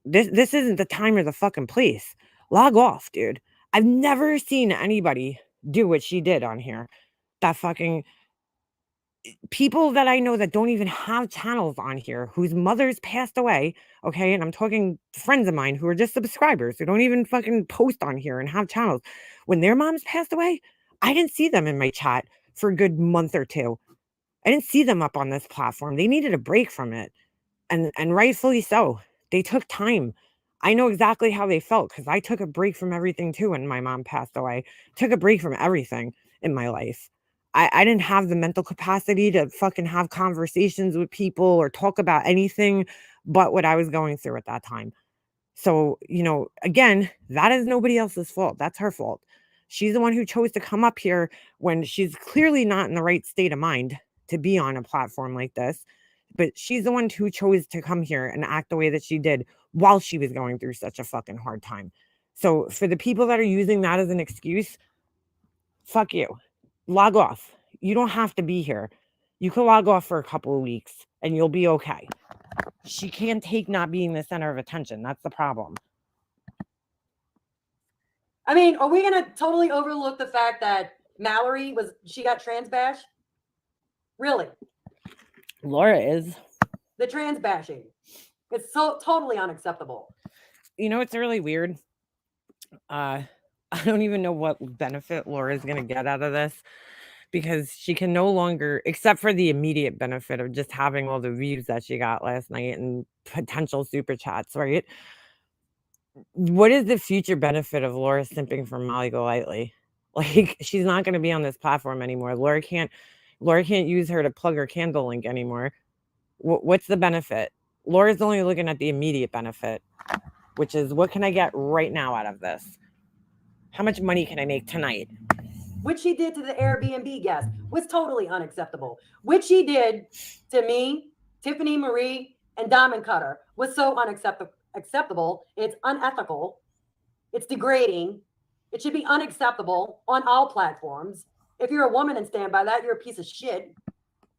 This isn't the time or the fucking place. Log off, dude. I've never seen anybody do what she did on here. That fucking people that I know that don't even have channels on here, whose mothers passed away, okay? And I'm talking friends of mine who are just subscribers, who don't even fucking post on here and have channels. When their moms passed away, I didn't see them in my chat for a good month or two. I didn't see them up on this platform. They needed a break from it. And rightfully so. They took time. I know exactly how they felt because I took a break from everything too when my mom passed away. Took a break from everything in my life. I didn't have the mental capacity to fucking have conversations with people or talk about anything but what I was going through at that time. So, again, that is nobody else's fault. That's her fault. She's the one who chose to come up here when she's clearly not in the right state of mind to be on a platform like this. But she's the one who chose to come here and act the way that she did while she was going through such a fucking hard time. So, for the people that are using that as an excuse, fuck you. Log off. You don't have to be here. You can log off for a couple of weeks and you'll be okay. She can't take not being the center of attention. That's the problem. I mean, are we going to totally overlook the fact that Mallory she got trans bashed? Really? Laura is. The trans bashing. It's so totally unacceptable. It's really weird. I don't even know what benefit Laura is going to get out of this because she can no longer, except for the immediate benefit of just having all the views that she got last night and potential super chats, right? What is the future benefit of Laura simping for Molly Golightly? Like, she's not going to be on this platform anymore. Laura can't use her to plug her candle link anymore. What's the benefit? Laura's only looking at the immediate benefit, which is, what can I get right now out of this? How much money can I make tonight? What she did to the Airbnb guest was totally unacceptable. What she did to me, Tiffany Marie, and Diamond Cutter was so unacceptable. It's unethical. It's degrading. It should be unacceptable on all platforms. If you're a woman and stand by that, you're a piece of shit.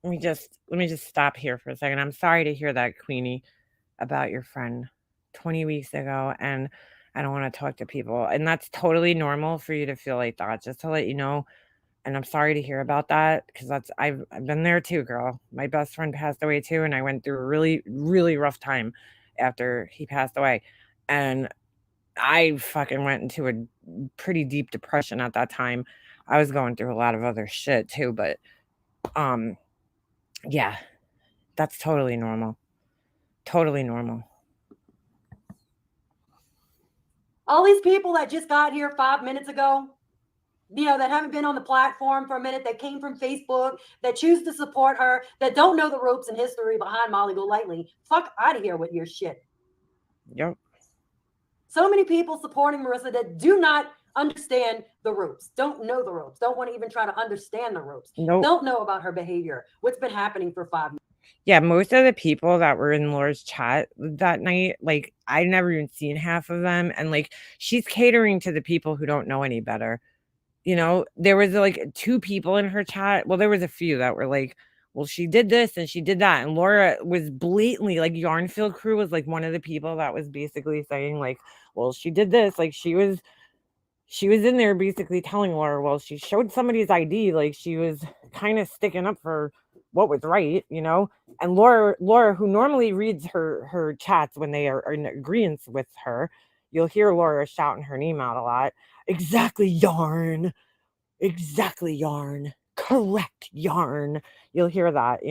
Let me just stop here for a second. I'm sorry to hear that, Queenie, about your friend 20 weeks ago, and I don't want to talk to people. And that's totally normal for you to feel like that. Just to let you know, And I'm sorry to hear about that because I've been there too, girl. My best friend passed away too, and I went through a really, really rough time after he passed away. And I fucking went into a pretty deep depression at that time. I was going through a lot of other shit too, but yeah, that's totally normal. Totally normal. All these people that just got here 5 minutes ago, that haven't been on the platform for a minute, that came from Facebook, that choose to support her, that don't know the ropes and history behind Molly Golightly, fuck out of here with your shit. Yep. So many people supporting Marissa that do not understand the ropes, don't know the ropes, don't want to even try to understand the ropes, don't know about her behavior, what's been happening for 5 years. Yeah, most of the people that were in Laura's chat that night, like, I'd never even seen half of them. And, like, she's catering to the people who don't know any better. There was, like, 2 people in her chat. Well, there was a few that were like, well, she did this and she did that. And Laura was blatantly, like, Yarnfield Crew was, like, one of the people that was basically saying, like, well, she did this. Like, she was in there basically telling Laura, well, she showed somebody's ID. Like, she was kind of sticking up for what was right, and Laura, who normally reads her chats when they are in agreement with her, you'll hear Laura shouting her name out a lot. Exactly, yarn. Correct, yarn. You'll hear that,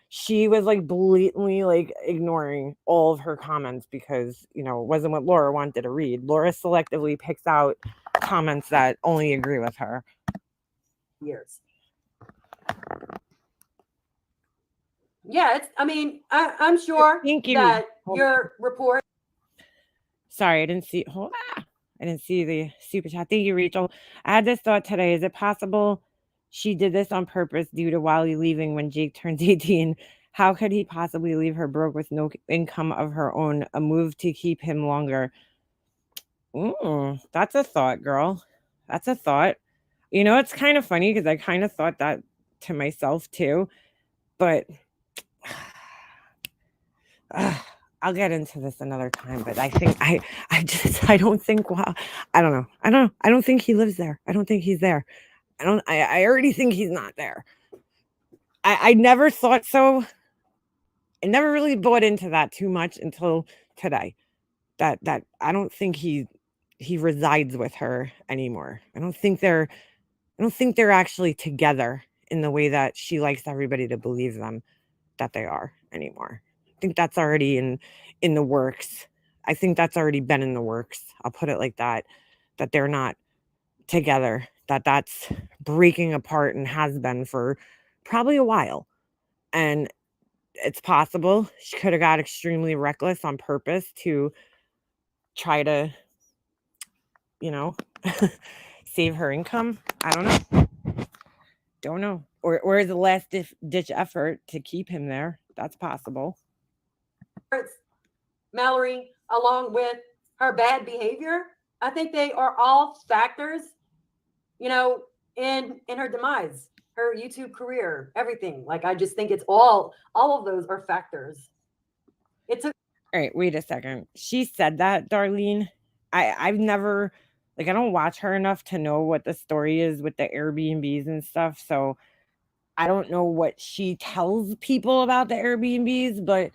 she was like blatantly like ignoring all of her comments because, it wasn't what Laura wanted to read. Laura selectively picks out comments that only agree with her. Years. Yeah, I'm sure that your report. Sorry, I didn't see. I didn't see the super chat. Thank you, Rachel. I had this thought today. Is it possible she did this on purpose due to Wally leaving when Jake turns 18? How could he possibly leave her broke with no income of her own? A move to keep him longer. That's a thought, girl. That's a thought. It's kind of funny because I kind of thought that to myself too. But I'll get into this another time, but I think I don't think, wow, I don't know. I don't think he lives there. I don't think he's there. I already think he's not there. I never thought so. I never really bought into that too much until today. That I don't think he resides with her anymore. I don't think they're actually together in the way that she likes everybody to believe them that they are anymore. I think that's already in the works. I think that's already been in the works. I'll put it like that they're not together, that's breaking apart and has been for probably a while. And it's possible she could have got extremely reckless on purpose to try to, save her income. I don't know. Or is the last ditch effort to keep him there. That's possible. Mallory, along with her bad behavior, I think they are all factors, in her demise, her YouTube career, everything. Like, I just think it's all of those are factors. All right, wait a second. She said that, Darlene. I've never, I don't watch her enough to know what the story is with the Airbnbs and stuff. So I don't know what she tells people about the Airbnbs, but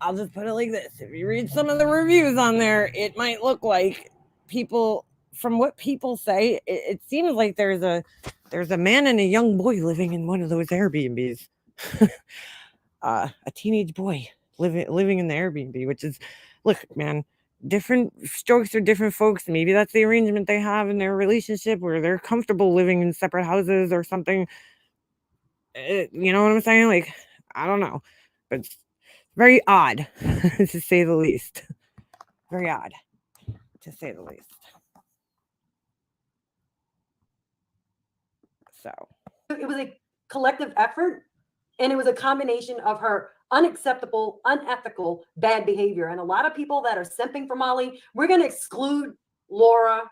I'll just put it like this. If you read some of the reviews on there, it might look like people, from what people say, it seems like there's a man and a young boy living in one of those Airbnbs. A teenage boy living in the Airbnb, which is, look, man, different strokes for different folks. Maybe that's the arrangement they have in their relationship where they're comfortable living in separate houses or something. You know what I'm saying? Like, I don't know, but it's very odd to say the least. Very odd to say the least. So it was a collective effort, and it was a combination of her unacceptable, unethical, bad behavior. And a lot of people that are simping for Molly, we're going to exclude Laura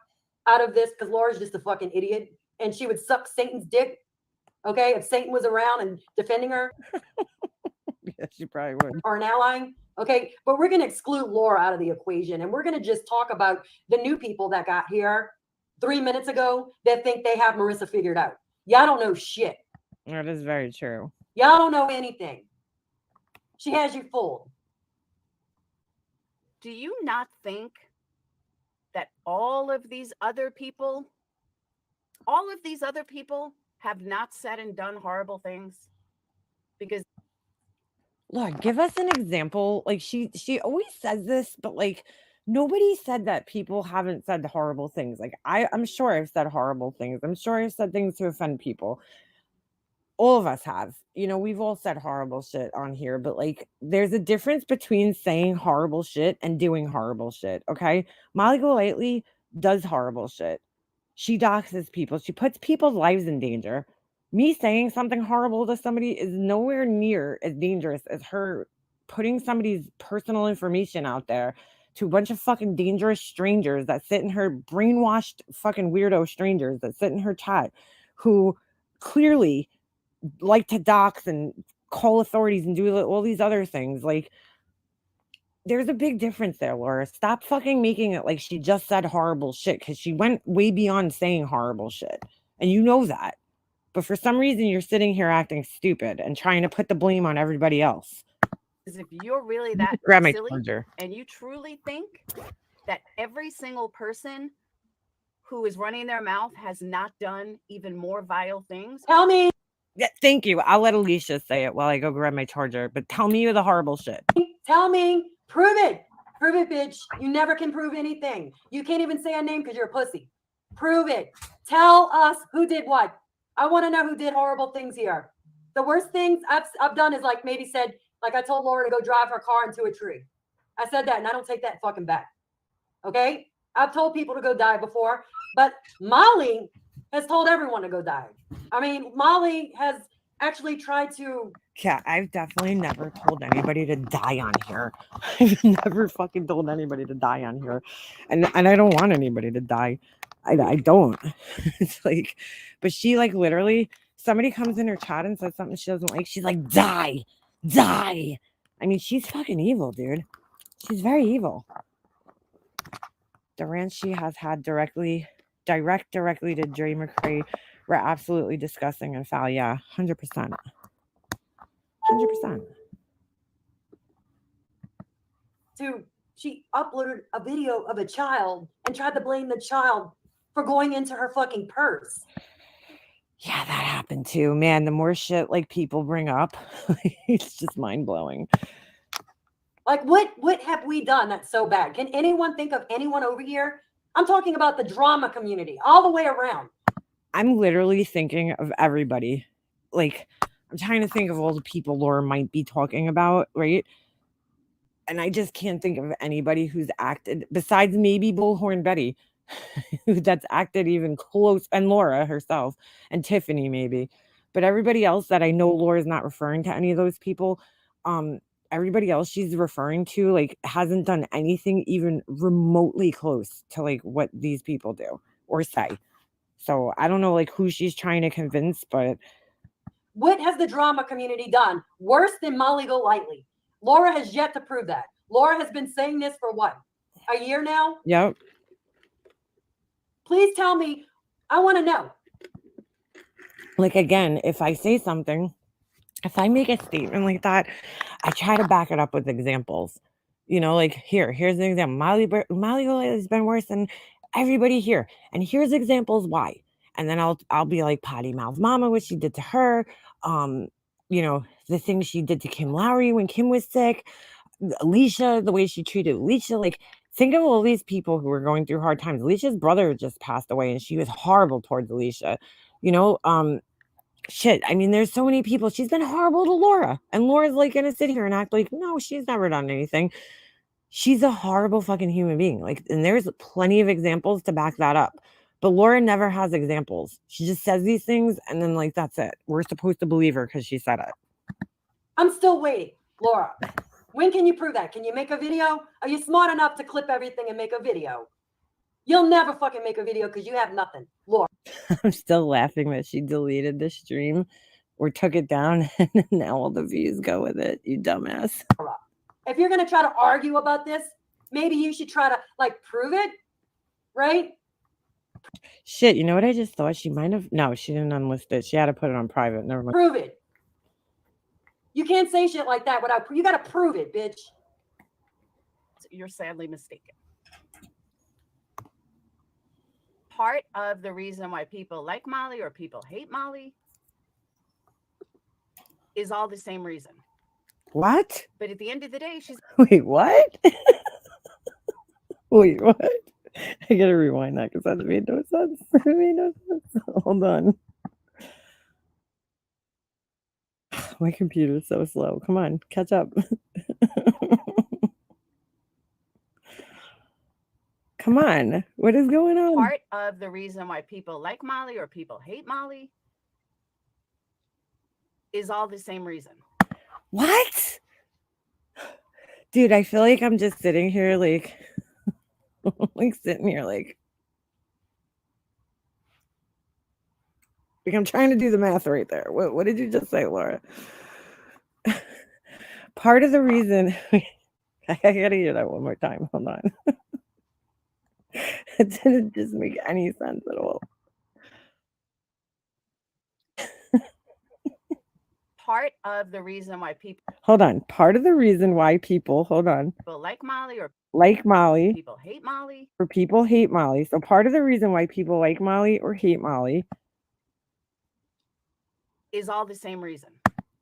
out of this because Laura's just a fucking idiot and she would suck Satan's dick. Okay, if Satan was around and defending her. Yeah, she probably would. Or an ally. Okay, but we're going to exclude Laura out of the equation, and we're going to just talk about the new people that got here 3 minutes ago that think they have Marissa figured out. Y'all don't know shit. That is very true. Y'all don't know anything. She has you fooled. Do you not think that all of these other people have not said and done horrible things? Because Look, give us an example. Like she always says this, but like nobody said that people haven't said horrible things. Like I'm sure I've said horrible things. I'm sure I've said things to offend people. All of us have. You know, we've all said horrible shit on here, but like there's a difference between saying horrible shit and doing horrible shit. Okay. Molly Golightly does horrible shit. She doxes people. She puts people's lives in danger. Me saying something horrible to somebody is nowhere near as dangerous as her putting somebody's personal information out there to a bunch of fucking dangerous strangers that sit in her brainwashed fucking weirdo strangers that sit in her chat who clearly like to dox and call authorities and do all these other things. Like, there's a big difference there, Laura. Stop fucking making it like she just said horrible shit, because she went way beyond saying horrible shit. And you know that. But for some reason, you're sitting here acting stupid and trying to put the blame on everybody else. if you're really that Grab my silly charger. and you truly think that every single person who is running their mouth has not done even more vile things, Tell me. Yeah, thank you. I'll let Alicia say it while I go grab my charger. But tell me the horrible shit. Tell me. Prove it. Prove it, bitch. You never can prove anything. You can't even say a name because you're a pussy. Prove it. Tell us who did what. I want to know who did horrible things here. The worst things I've done is like maybe said, like I told Laura to go drive her car into a tree. I said that and I don't take that fucking back. Okay? I've told people to go die before, but Molly has told everyone to go die. I mean, Molly has actually tried to. Yeah, I've definitely never told anybody to die on here. I've never fucking told anybody to die on here. And I don't want anybody to die. I don't. It's like, but she like literally, somebody comes in her chat and says something she doesn't like. She's like, die. I mean, she's fucking evil, dude. She's very evil. The rants she has had directly to Dre McCray were absolutely disgusting and foul. Yeah, 100%. 100%. She uploaded a video of a child and tried to blame the child for going into her fucking purse. Yeah, that happened too. Man, the more shit like people bring up, it's just mind-blowing. Like, what have we done that's so bad? Can anyone think of anyone over here? I'm talking about the drama community all the way around. I'm literally thinking of everybody. Like, I'm trying to think of all the people Laura might be talking about, right? And I just can't think of anybody who's acted, besides maybe Bullhorn Betty, that's acted even close, and Laura herself, and Tiffany maybe. But everybody else that I know, Laura's not referring to any of those people. Everybody else she's referring to like hasn't done anything even remotely close to like what these people do or say. So I don't know like who she's trying to convince, but what has the drama community done worse than Molly Golightly? Laura has yet to prove that. Laura has been saying this for what, a year now? Yep. Please tell me. I want to know. Like, again, if I say something, if I make a statement like that, I try to back it up with examples. You know, like here's an example. Molly Golightly has been worse than everybody here, and here's examples why. And then I'll be like potty mouth mama, what she did to her. You know, the things she did to Kim Lowry when Kim was sick. Alicia, the way she treated Alicia. Like, think of all these people who were going through hard times. Alicia's brother just passed away, and she was horrible towards Alicia. You know, shit. I mean, there's so many people. She's been horrible to Laura, and Laura's like gonna sit here and act like no, she's never done anything. She's a horrible fucking human being. Like, and there's plenty of examples to back that up. But Laura never has examples. She just says these things, and then like that's it. We're supposed to believe her because she said it. I'm still waiting, Laura. When can you prove that? Can you make a video? Are you smart enough to clip everything and make a video? You'll never fucking make a video because you have nothing, Laura. I'm still laughing that she deleted the stream or took it down, and now all the views go with it. You dumbass. If you're going to try to argue about this, maybe you should try to like prove it, right? Shit, you know what I just thought? She might have. No, she didn't unlist it. She had to put it on private. Never mind. Prove it. You can't say shit like that without. You got to prove it, bitch. You're sadly mistaken. Part of the reason why people like Molly or people hate Molly is all the same reason. What? But at the end of the day, she's Wait, what? Wait, what? I gotta rewind that because that made no sense. It made no sense. Hold on. My computer's so slow. Come on, catch up. Come on. What is going on? part of the reason why people like Molly or people hate Molly is all the same reason. What? Dude, I feel like I'm just sitting here like sitting here like I'm trying to do the math right there. What did you just say, Laura? Part of the reason I gotta hear that one more time. Hold on. It didn't just make any sense at all. Part of the reason why people Hold on. Part of the reason why people like Molly or like Molly people hate Molly or people hate Molly. So part of the reason why people like Molly or hate Molly is all the same reason.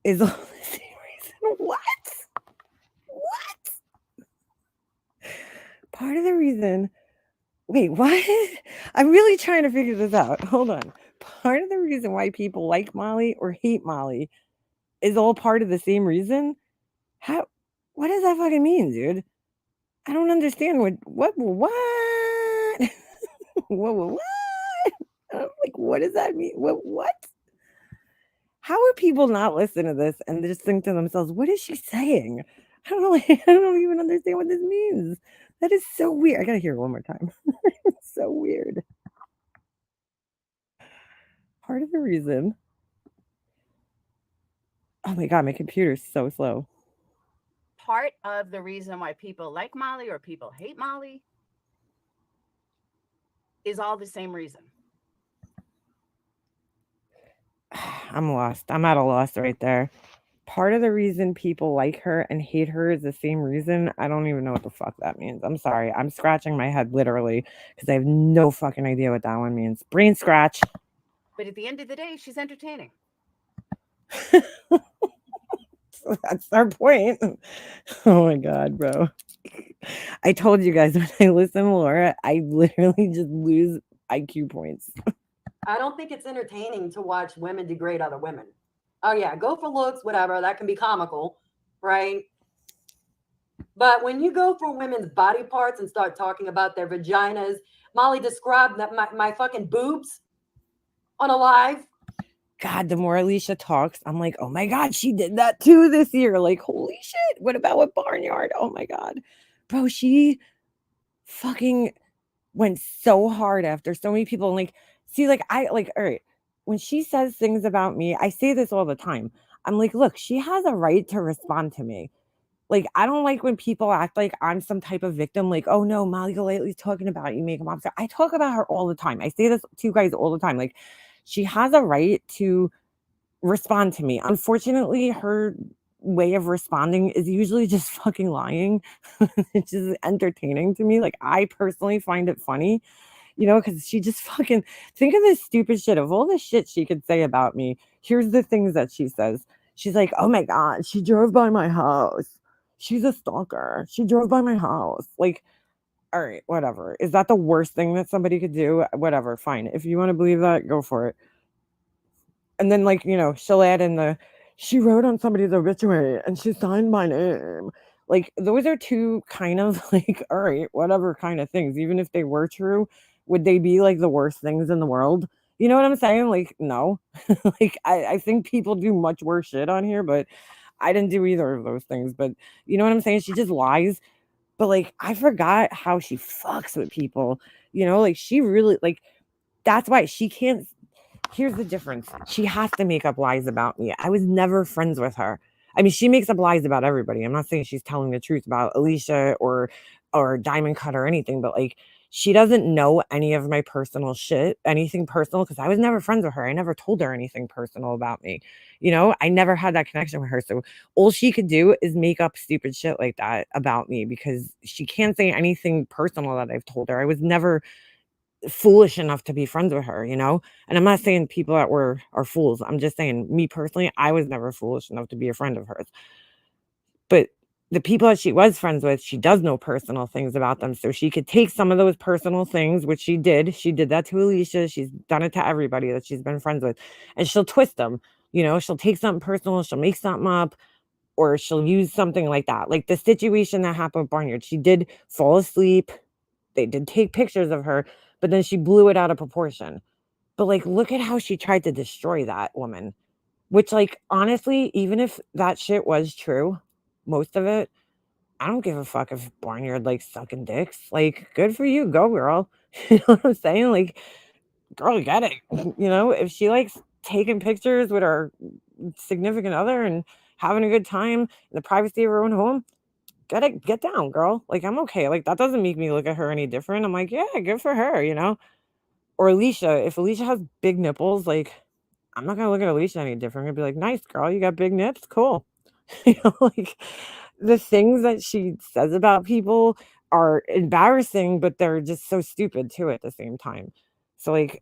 Is all the same reason. What? Part of the reason. Wait, what? I'm really trying to figure this out. Hold on. Part of the reason why people like Molly or hate Molly is all part of the same reason? How? What does that fucking mean, dude? I don't understand what what what? Like, what does that mean? What? How are people not listen to this and just think to themselves, what is she saying? I don't even understand what this means. That is so weird. I gotta hear it one more time. It's so weird. Part of the reason. Oh my god, my computer's so slow. Part of the reason why people like Molly or people hate Molly is all the same reason. I'm lost. I'm at a loss right there. Part of the reason people like her and hate her is the same reason. I don't even know what the fuck that means. I'm sorry. I'm scratching my head literally because I have no fucking idea what that one means. Brain scratch. But at the end of the day, she's entertaining. That's our point. Oh my god, bro. I told you guys when I listen to Laura, I literally just lose IQ points. I don't think it's entertaining to watch women degrade other women. Oh yeah, go for looks, whatever. That can be comical, right? But when you go for women's body parts and start talking about their vaginas, Molly described that my fucking boobs on a live. God, the more Alicia talks, I'm like, oh my god, she did that too this year. Like, holy shit. What about with Barnyard? Oh my god. Bro, she fucking went so hard after so many people. And like, see, like, all right, when she says things about me, I say this all the time. I'm like, look, she has a right to respond to me. Like, I don't like when people act like I'm some type of victim, like, oh no, Molly Golightly's talking about you, make them upset. I talk about her all the time. I say this to you guys all the time. Like, she has a right to respond to me. Unfortunately, her way of responding is usually just fucking lying. It's just entertaining to me. Like, I personally find it funny, because she just fucking think of this stupid shit of all the shit she could say about me. Here's the things that she says. She's like, oh my god, she drove by my house. She's a stalker. She drove by my house. Like, all right, whatever. Is that the worst thing that somebody could do? Whatever, fine. If you want to believe that, go for it. And then, like, she'll add in she wrote on somebody's obituary and she signed my name. Like, those are two kind of like, all right, whatever kind of things. Even if they were true, would they be like the worst things in the world? You know what I'm saying? Like, no. Like, I think people do much worse shit on here, but I didn't do either of those things. But you know what I'm saying? She just lies. But like, I forgot how she fucks with people. Like, she really, like, that's why she can't. Here's the difference. She has to make up lies about me. I was never friends with her. I mean, she makes up lies about everybody. I'm not saying she's telling the truth about Alicia or Diamond Cut or anything, but like, She doesn't know any of my personal shit, anything personal, because I was never friends with her. I never told her anything personal about me. I never had that connection with her. So all she could do is make up stupid shit like that about me because she can't say anything personal that I've told her. I was never foolish enough to be friends with her, and I'm not saying people that are fools. I'm just saying me personally, I was never foolish enough to be a friend of hers. But the people that she was friends with, she does know personal things about them. So she could take some of those personal things, which she did. She did that to Alicia. She's done it to everybody that she's been friends with. And she'll twist them. She'll take something personal, she'll make something up, or she'll use something like that. Like the situation that happened with Barnyard. She did fall asleep. They did take pictures of her, but then she blew it out of proportion. But like, look at how she tried to destroy that woman. Which, like, honestly, even if that shit was true, most of it, I don't give a fuck if Barnyard likes sucking dicks. Like, good for you, go girl. You know what I'm saying? Like, girl, get it. If she likes taking pictures with her significant other and having a good time in the privacy of her own home, get down, girl. Like, I'm okay. Like, that doesn't make me look at her any different. I'm like, yeah, good for her. Or Alicia, if Alicia has big nipples, like, I'm not gonna look at Alicia any different. I'm gonna be like, nice girl, you got big nips, cool. Like the things that she says about people are embarrassing, but they're just so stupid too at the same time. So like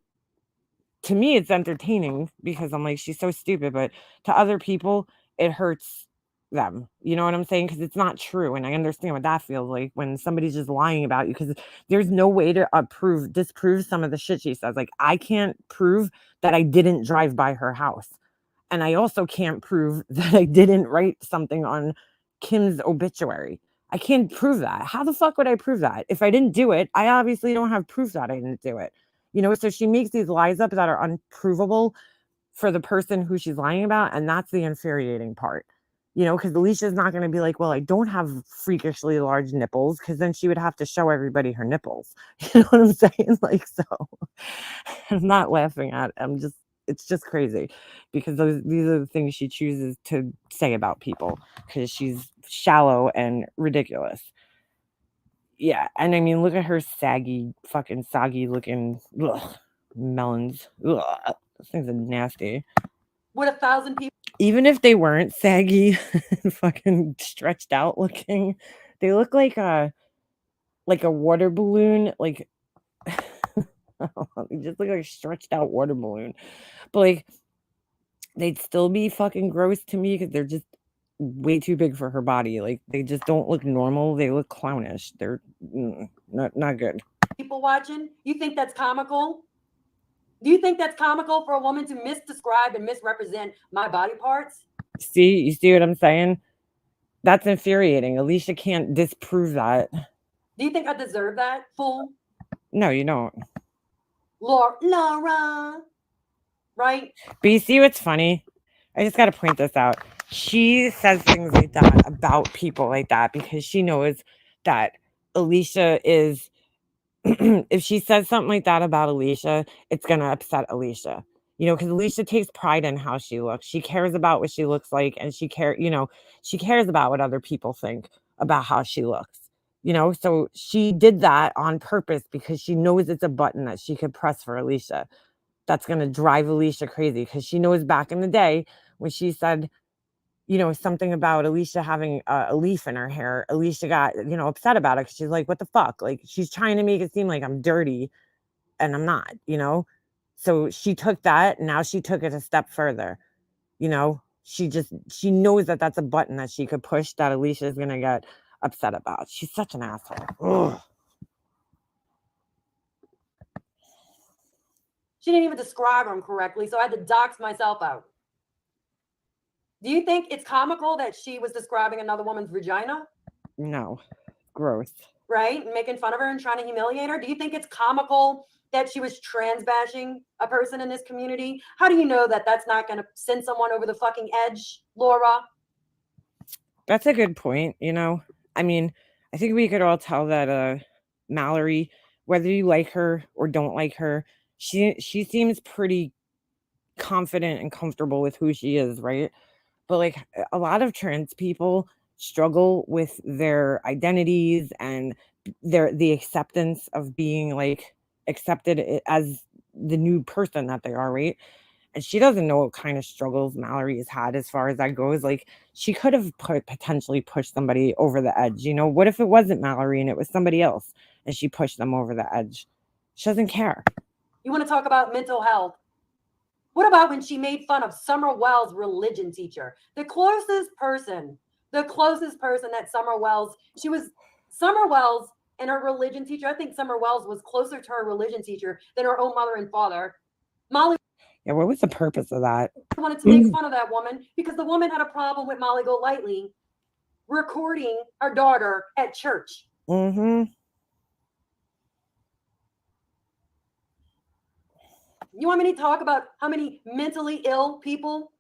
to me, it's entertaining because I'm like, she's so stupid, but to other people, it hurts them. You know what I'm saying? Because it's not true. And I understand what that feels like when somebody's just lying about you because there's no way to disprove some of the shit she says. Like, I can't prove that I didn't drive by her house. And I also can't prove that I didn't write something on Kim's obituary. I can't prove that. How the fuck would I prove that? If I didn't do it, I obviously don't have proof that I didn't do it. So she makes these lies up that are unprovable for the person who she's lying about. And that's the infuriating part, because Alicia's not going to be like, well, I don't have freakishly large nipples because then she would have to show everybody her nipples. You know what I'm saying? Like, so I'm not laughing at it. It's just crazy because these are the things she chooses to say about people because she's shallow and ridiculous. Yeah, and I mean, look at her fucking soggy looking melons. Ugh, those things are nasty. Would 1,000 people? Even if they weren't saggy, fucking stretched out looking, they look like a water balloon. Like, they just look like a stretched out water balloon. But like, they'd still be fucking gross to me because they're just way too big for her body. Like, they just don't look normal. They look clownish. They're not good. People watching, you think that's comical? Do you think that's comical for a woman to misdescribe and misrepresent my body parts? You see what I'm saying? That's infuriating. Alicia can't disprove that. Do you think I deserve that, fool? No, you don't. Laura, right? But you see what's funny? I just got to point this out. She says things like that about people like that because she knows that Alicia is, if she says something like that about Alicia, it's going to upset Alicia. Because Alicia takes pride in how she looks. She cares about what she looks like and she cares about what other people think about how she looks. So she did that on purpose because she knows it's a button that she could press for Alicia. That's going to drive Alicia crazy because she knows back in the day when she said, something about Alicia having a leaf in her hair, Alicia got, upset about it because she's like, what the fuck? Like, she's trying to make it seem like I'm dirty and I'm not, So she took that. Now she took it a step further. She knows that that's a button that she could push that Alicia is going to get upset about. She's such an asshole. Ugh. She didn't even describe him correctly, so I had to dox myself out. Do you think it's comical that she was describing another woman's vagina? No. Gross. Right? And making fun of her and trying to humiliate her? Do you think it's comical that she was trans bashing a person in this community? How do you know that that's not going to send someone over the fucking edge, Laura? That's a good point. I mean, I think we could all tell that Mallory, whether you like her or don't like her, she seems pretty confident and comfortable with who she is, right? But like a lot of trans people struggle with their identities and the acceptance of being like accepted as the new person that they are, right? And she doesn't know what kind of struggles Mallory has had as far as that goes. Like, she could have potentially pushed somebody over the edge. You know, what if it wasn't Mallory and it was somebody else and she pushed them over the edge? She doesn't care. You want to talk about mental health? What about when she made fun of Summer Wells' religion teacher? The closest person that Summer Wells and her religion teacher. I think Summer Wells was closer to her religion teacher than her own mother and father. Molly. Yeah, what was the purpose of that? Wanted to make fun of that woman because the woman had a problem with Molly Golightly recording her daughter at church. Mm-hmm. You want me to talk about how many mentally ill people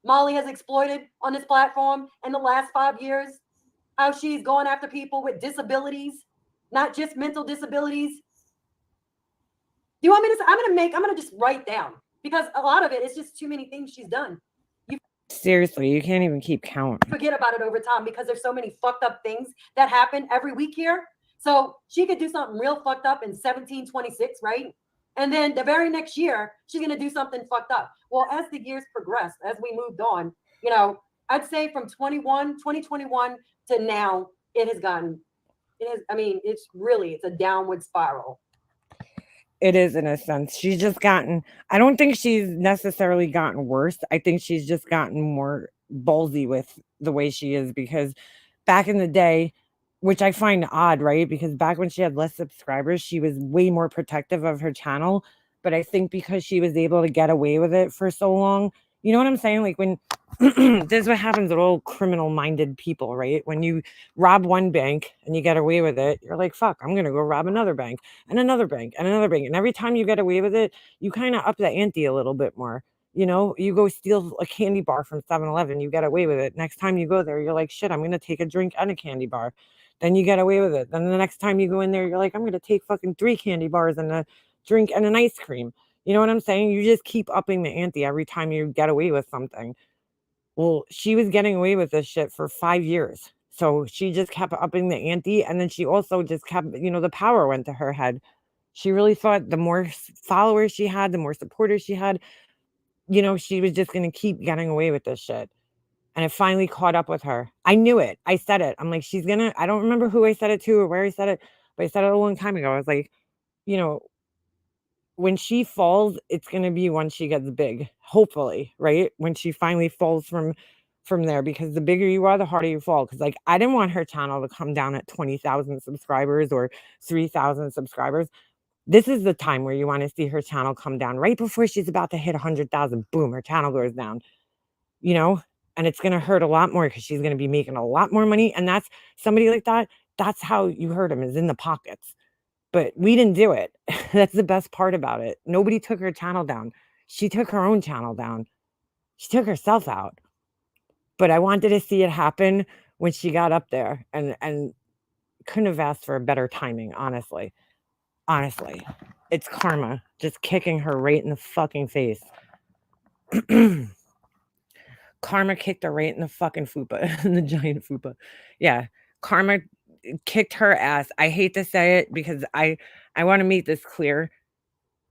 Molly has exploited on this platform in the last 5 years? How she's going after people with disabilities, not just mental disabilities. Do you want me to? I'm going to just write down, because a lot of it is just too many things she's done. Seriously, you can't even keep count. Forget about it over time because there's so many fucked up things that happen every week here. So she could do something real fucked up in 1726, right? And then the very next year, she's going to do something fucked up. Well, as the years progressed, as we moved on, you know, I'd say from 2021 to now, it's a downward spiral. It is, in a sense. She's just gotten, I don't think she's necessarily gotten worse. I think she's just gotten more ballsy with the way she is, because back in the day, which I find odd, right? Because back when she had less subscribers, she was way more protective of her channel. But I think because she was able to get away with it for so long, you know what I'm saying? Like, when this is what happens with all criminal-minded people, right? When you rob one bank and you get away with it, you're like, fuck, I'm going to go rob another bank and another bank and another bank. And every time you get away with it, you kind of up the ante a little bit more. You know, you go steal a candy bar from 7-Eleven, you get away with it. Next time you go there, you're like, shit, I'm going to take a drink and a candy bar. Then you get away with it. Then the next time you go in there, you're like, I'm going to take fucking 3 candy bars and a drink and an ice cream. You know what I'm saying? You just keep upping the ante every time you get away with something. Well, she was getting away with this shit for 5 years. So she just kept upping the ante. And then she also just kept, you know, the power went to her head. She really thought the more followers she had, the more supporters she had, you know, she was just going to keep getting away with this shit. And it finally caught up with her. I knew it. I said it. I'm like, I don't remember who I said it to or where I said it, but I said it a long time ago. I was like, you know, when she falls, it's going to be when she gets big, hopefully, right? When she finally falls from there, because the bigger you are, the harder you fall. Because, like, I didn't want her channel to come down at 20,000 subscribers or 3,000 subscribers. This is the time where you want to see her channel come down right before she's about to hit 100,000. Boom, her channel goes down, you know, and it's going to hurt a lot more because she's going to be making a lot more money. And that's somebody like that. That's how you hurt him, is in the pockets. But we didn't do it. That's the best part about it. Nobody took her channel down. She took her own channel down. She took herself out. But I wanted to see it happen when she got up there, and couldn't have asked for a better timing, honestly. Honestly. It's karma just kicking her right in the fucking face. Karma kicked her right in the fucking fupa, in the giant fupa. Yeah. Karma kicked her ass. I hate to say it because I want to make this clear.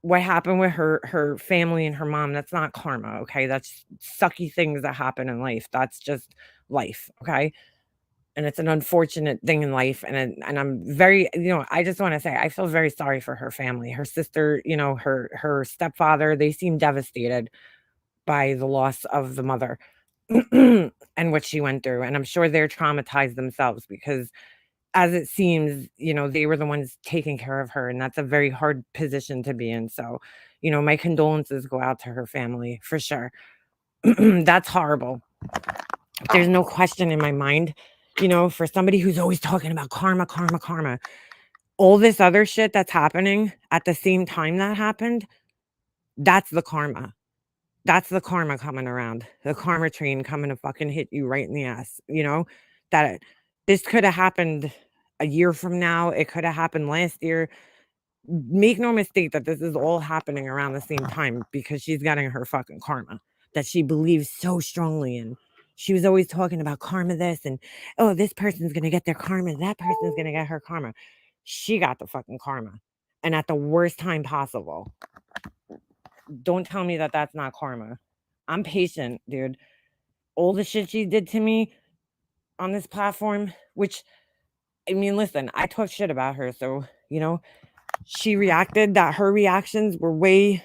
What happened with her family and her mom, that's not karma, okay? That's sucky things that happen in life. That's just life, okay? And it's an unfortunate thing in life. And I'm very, you know, I just want to say I feel very sorry for her family. Her sister, you know, her stepfather, they seem devastated by the loss of the mother and what she went through. And I'm sure they're traumatized themselves because, as it seems, you know, they were the ones taking care of her, and that's a very hard position to be in. So, you know, my condolences go out to her family for sure. That's horrible. There's no question in my mind, you know, for somebody who's always talking about karma, all this other shit that's happening at the same time that happened, that's the karma. That's the karma coming around. The karma train coming to fucking hit you right in the ass, you know, that this could have happened a year from now. It could have happened last year. Make no mistake that this is all happening around the same time because she's getting her fucking karma that she believes so strongly in. She was always talking about karma this and, oh, this person's going to get their karma. That person's going to get her karma. she got the fucking karma, and at the worst time possible. Don't tell me that that's not karma. I'm patient, dude. All the shit she did to me on this platform, which, I mean, listen, I talk shit about her, so, you know, she reacted that her reactions were way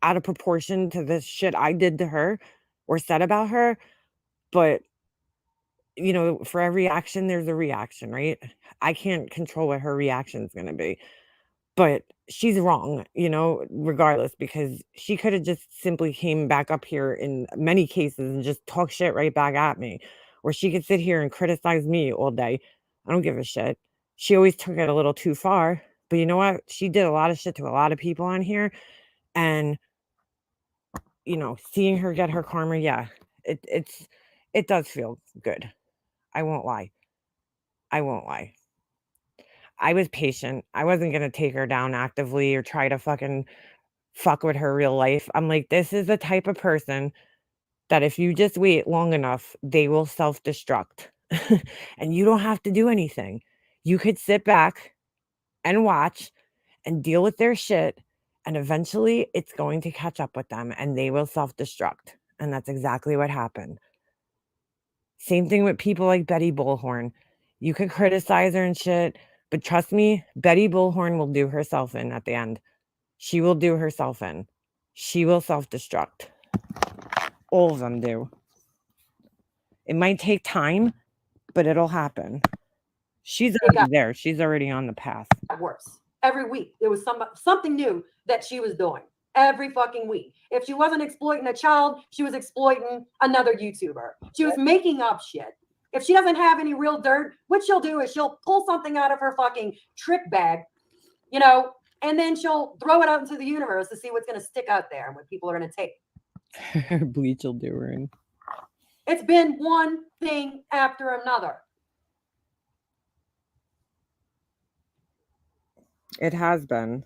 out of proportion to the shit I did to her or said about her. But, you know, for every action, there's a reaction, right? I can't control what her reaction is going to be. But she's wrong, you know, regardless, because she could have just simply came back up here in many cases and just talk shit right back at me. Or she could sit here and criticize me all day. I don't give a shit. She always took it a little too far. But you know what? She did a lot of shit to a lot of people on here. And, you know, seeing her get her karma, yeah, it does feel good. I won't lie. I won't lie. I was patient. I wasn't gonna take her down actively or try to fucking fuck with her real life. I'm like, this is the type of person that if you just wait long enough, they will self-destruct. And you don't have to do anything. You could sit back and watch and deal with their shit, and eventually it's going to catch up with them and they will self-destruct. And that's exactly what happened. Same thing with people like Betty Bullhorn. You could criticize her and shit, but trust me, Betty Bullhorn will do herself in at the end. She will do herself in. She will self-destruct. All of them do. It might take time, but it'll happen. She's already there. She's already on the path. Worse. Every week, there was something new that she was doing. Every fucking week. If she wasn't exploiting a child, she was exploiting another YouTuber. She was making up shit. If she doesn't have any real dirt, what she'll do is she'll pull something out of her fucking trick bag, you know, and then she'll throw it out into the universe to see what's going to stick out there and what people are going to take. Bleach will do her in. It's been one thing after another. It has been.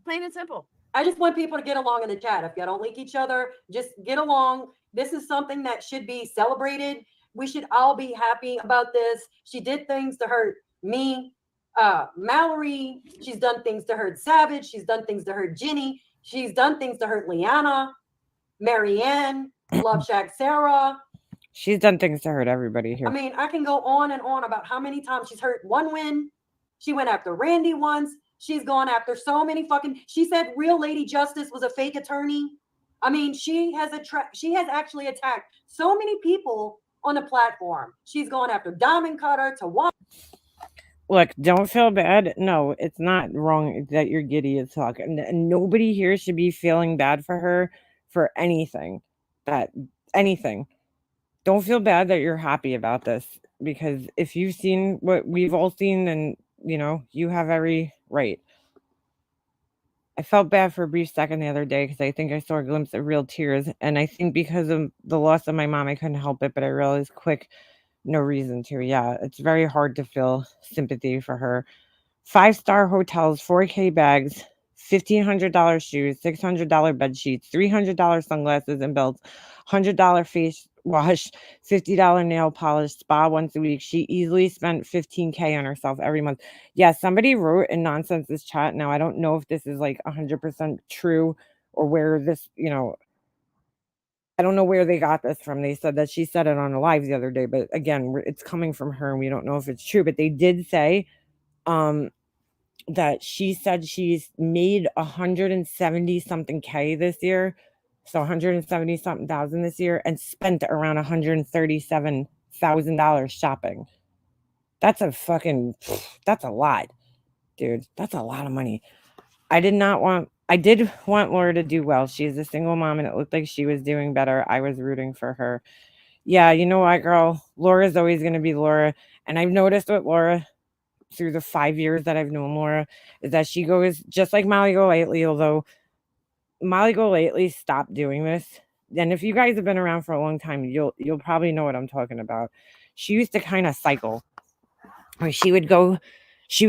Plain and simple. I just want people to get along in the chat. If you don't like each other, just get along. This is something that should be celebrated. We should all be happy about this. She did things to hurt me, Mallory. She's done things to hurt Savage. She's done things to hurt Ginny. She's done things to hurt Liana, Marianne, Love Shack Sarah. She's done things to hurt everybody here. I mean, I can go on and on about how many times she's hurt one win. She went after Randy once. She's gone after so many fucking. She said Real Lady Justice was a fake attorney. I mean, she has actually attacked so many people on the platform. She's gone after Diamond Cutter to what? Look, don't feel bad. No, it's not wrong that you're giddy as fuck. And nobody here should be feeling bad for her for anything. Anything. Don't feel bad that you're happy about this, because if you've seen what we've all seen, then, you know, you have every right. I felt bad for a brief second the other day because I think I saw a glimpse of real tears. And I think because of the loss of my mom, I couldn't help it, but I realized quick, no reason to. Yeah, it's very hard to feel sympathy for her. 5-star hotels, 4K bags, $1,500 shoes, $600 bed sheets, $300 sunglasses and belts, $100 face wash, $50 nail polish, spa once a week. She easily spent $15K on herself every month. Yeah, somebody wrote in Nonsense's chat. Now, I don't know if this is like 100% true or where this, you know, I don't know where they got this from. They said that she said it on a live the other day, but again, it's coming from her and we don't know if it's true. But they did say that she said she's made 170 something K this year. So 170 something thousand this year, and spent around $137,000 shopping. That's a lot, dude. That's a lot of money. I did want Laura to do well. She's a single mom and it looked like she was doing better. I was rooting for her. Yeah, you know what, girl? Laura's always going to be Laura. And I've noticed with Laura through the 5 years that I've known Laura is that she goes just like Molly Golightly, although Molly Golightly stopped doing this. And if you guys have been around for a long time, you'll probably know what I'm talking about. She used to kind of cycle. Where she would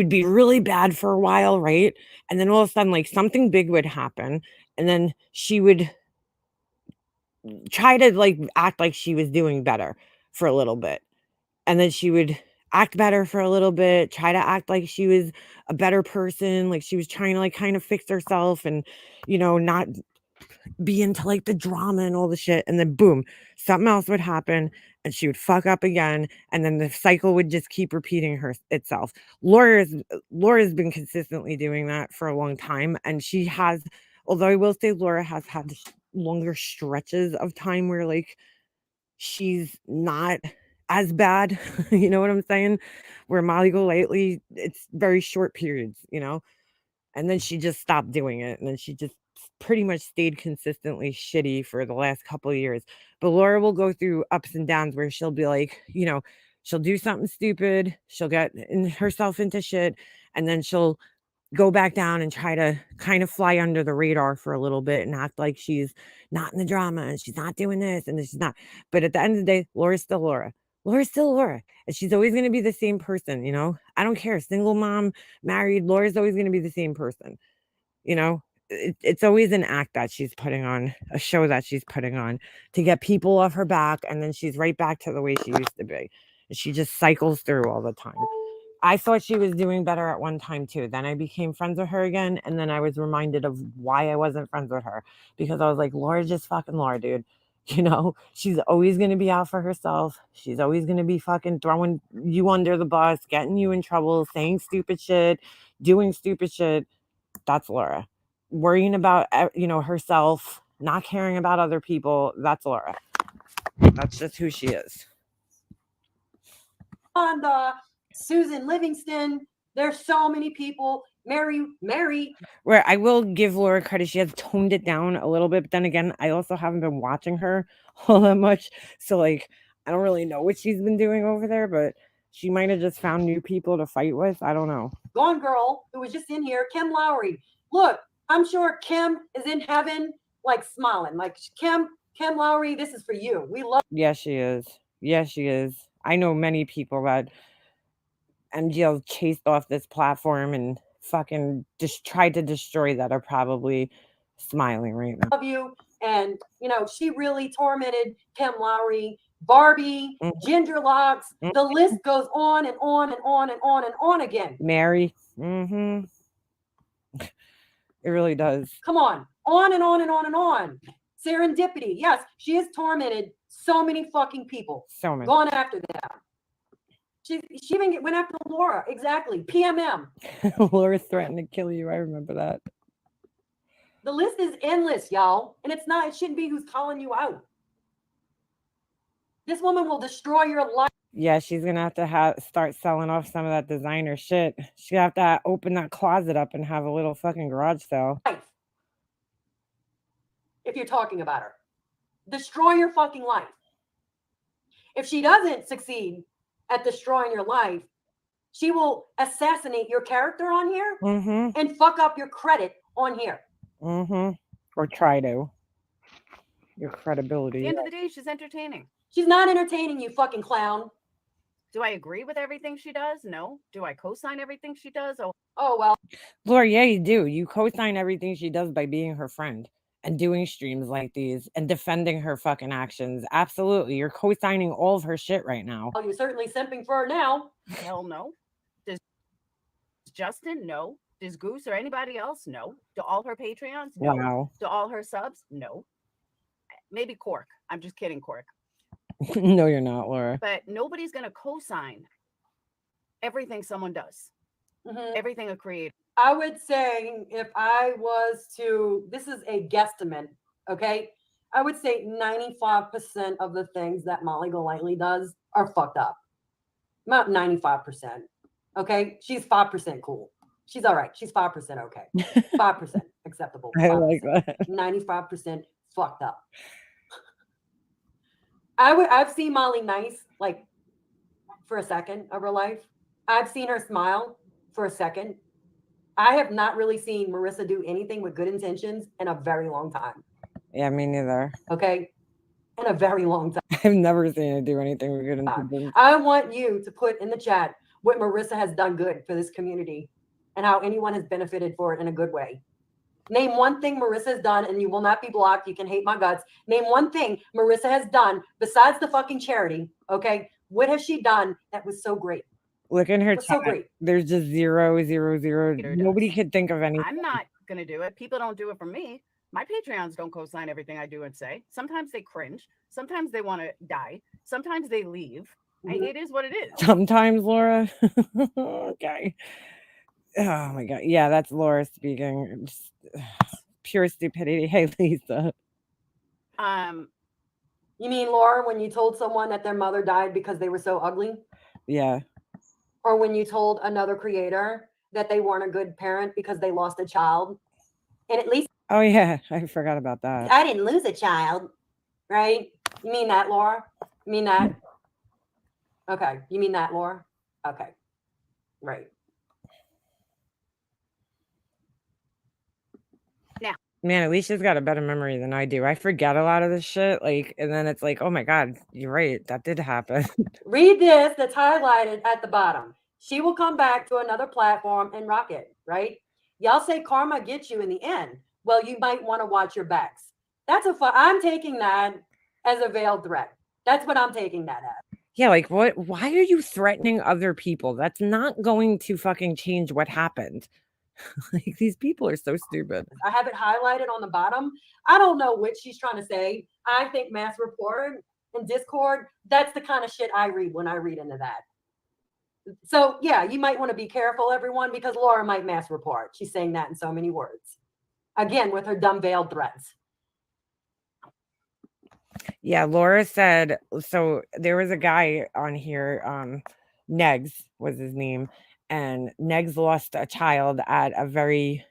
be really bad for a while, right? And then all of a sudden, like, something big would happen. And then she would try to like act like she was doing better for a little bit. And then she would act better for a little bit, try to act like she was a better person, like she was trying to like kind of fix herself and, you know, not be into like the drama and all the shit. And then boom, something else would happen and she would fuck up again. And then the cycle would just keep repeating itself. Laura's been consistently doing that for a long time. And she has, although I will say Laura has had longer stretches of time where like she's not as bad. You know what I'm saying? Where Molly Golightly, it's very short periods, you know? And then she just stopped doing it. And then she just pretty much stayed consistently shitty for the last couple of years. But Laura will go through ups and downs where she'll be like, you know, she'll do something stupid, she'll get herself into shit, and then she'll go back down and try to kind of fly under the radar for a little bit and act like she's not in the drama and she's not doing this and she's not. But at the end of the day, Laura's still Laura. Laura's still Laura. And she's always going to be the same person, you know? I don't care. Single mom, married, Laura's always going to be the same person. You know, it's always an act that she's putting on, a show that she's putting on to get people off her back. And then she's right back to the way she used to be. And she just cycles through all the time. I thought she was doing better at one time too. Then I became friends with her again. And then I was reminded of why I wasn't friends with her, because I was like, Laura's just fucking Laura, dude. You know, she's always going to be out for herself. She's always going to be fucking throwing you under the bus, getting you in trouble, saying stupid shit, doing stupid shit. That's Laura. Worrying about, you know, herself, not caring about other people. That's Laura. That's just who she is. Susan Livingston. There's so many people. Mary. Where I will give Laura credit, she has toned it down a little bit. But then again, I also haven't been watching her all that much. So, like, I don't really know what she's been doing over there, but she might have just found new people to fight with. I don't know. Gone Girl, who was just in here, Kim Lowry. Look, I'm sure Kim is in heaven, like smiling. Like, Kim Lowry, this is for you. We love. Yes, she is. Yes, she is. I know many people that MGL chased off this platform and fucking just tried to destroy that are probably smiling right now. Love you. And, you know, she really tormented Kim Lowry, Barbie, Ginger Locks. The list goes on and on and on and on and on again. Mary. It really does. Come on and on and on and on. Serendipity. Yes, she has tormented so many fucking people. So many. Gone after them. She even went after Laura. Exactly. PMM. Laura threatened to kill you. I remember that. The list is endless, y'all. And it shouldn't be who's calling you out. This woman will destroy your life. Yeah, she's going to have to start selling off some of that designer shit. She'll have to open that closet up and have a little fucking garage sale. If you're talking about her. Destroy your fucking life. If she doesn't succeed at destroying your life, she will assassinate your character on here and fuck up your credit on here. Or try to. Your credibility. At the end of the day, she's entertaining. She's not entertaining, you fucking clown. Do I agree with everything she does? No. Do I co-sign everything she does? Oh, well. Laura, yeah, you do. You co-sign everything she does by being her friend and doing streams like these and defending her fucking actions. Absolutely. You're co-signing all of her shit right now. Well, you're certainly simping for her now. Hell no. Does Justin? No. Does Goose or anybody else? No. Do all her Patreons? No. Wow. Do all her subs? No. Maybe Cork. I'm just kidding, Cork. No, you're not, Laura. But nobody's going to co-sign everything someone does. Everything a creator. I would say if I was to, this is a guesstimate, okay? I would say 95% of the things that Molly Golightly does are fucked up. Not 95%, okay? She's 5% cool. She's all right. She's 5% okay. 5% acceptable. 5%. I like that. 95% fucked up. I've seen Molly nice, like, for a second of her life. I've seen her smile for a second. I have not really seen Marissa do anything with good intentions in a very long time. Yeah, me neither. Okay? In a very long time. I've never seen her do anything with good intentions. I want you to put in the chat what Marissa has done good for this community and how anyone has benefited for it in a good way. Name one thing Marissa has done, and you will not be blocked. You can hate my guts. Name one thing Marissa has done besides the fucking charity, okay? What has she done that was so great? Look in her It was so chat. great. There's just 0, 0, 0. Peter Nobody does. could think of anything. I'm not going to do it. People don't do it for me. My Patreons don't co-sign everything I do and say. Sometimes they cringe. Sometimes they want to die. Sometimes they leave. It is what it is. Sometimes, Laura. Okay. Oh my God. Yeah, that's Laura speaking. Just, pure stupidity. Hey, Lisa. You mean, Laura, when you told someone that their mother died because they were so ugly? Yeah. Or when you told another creator that they weren't a good parent because they lost a child? And at least, Oh yeah, I forgot about that. I didn't lose a child, right? You mean that, Laura? You mean that? Okay. You mean that, Laura? Okay. Right. Now, man, at least she's got a better memory than I do. I forget a lot of this shit. Like, and then it's like, oh my God, you're right. That did happen. Read this that's highlighted at the bottom. She will come back to another platform and rock it, right? Y'all say karma gets you in the end. Well, you might want to watch your backs. That's I'm taking that as a veiled threat. That's what I'm taking that as. Yeah, like what? Why are you threatening other people? That's not going to fucking change what happened. Like these people are so stupid. I have it highlighted on the bottom. I don't know what she's trying to say. I think mass report and Discord, that's the kind of shit I read when I read into that. So yeah, you might want to be careful, everyone, because Laura might mass report. She's saying that in so many words. Again, with her dumb veiled threats. Yeah, Laura said, so there was a guy on here, Negs was his name, and Negs lost a child at a very,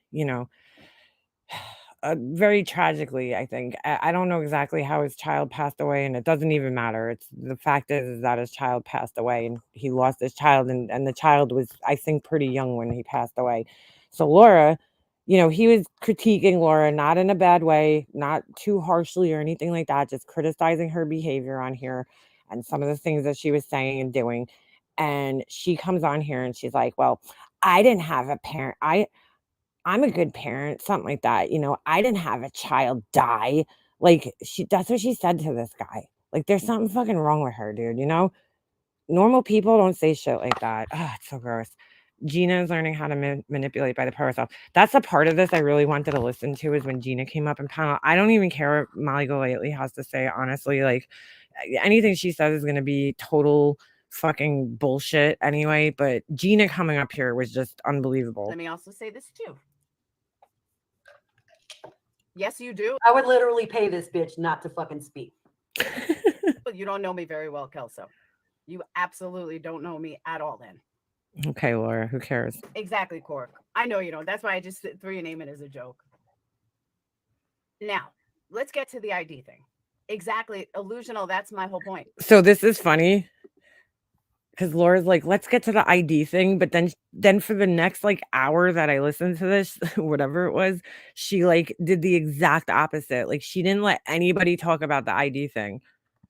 very tragically, I think. I don't know exactly how his child passed away, and it doesn't even matter. It's the fact is that his child passed away, and he lost his child, and the child was, I think, pretty young when he passed away. So Laura, he was critiquing Laura, not in a bad way, not too harshly or anything like that, just criticizing her behavior on here and some of the things that she was saying and doing. And she comes on here and she's like, well, I didn't have a parent. I'm a good parent, something like that. I didn't have a child die. Like that's what she said to this guy. Like there's something fucking wrong with her, dude. Normal people don't say shit like that. Oh, it's so gross. Gina is learning how to manipulate by the power of self. That's a part of this I really wanted to listen to is when Gina came up in panel. I don't even care what Molly Golightly has to say, honestly. Like anything she says is going to be total fucking bullshit anyway. But Gina coming up here was just unbelievable. Let me also say this too. Yes, you do. I would literally pay this bitch not to fucking speak. But you don't know me very well, Kelso. You absolutely don't know me at all then. Okay, Laura, who cares? Exactly, Cork. I know you don't. That's why I just threw your name in as a joke. Now, let's get to the ID thing. Exactly. Illusional, that's my whole point. So this is funny because Laura's like, let's get to the ID thing. But then for the next hour that I listened to this, whatever it was, she did the exact opposite. Like she didn't let anybody talk about the ID thing.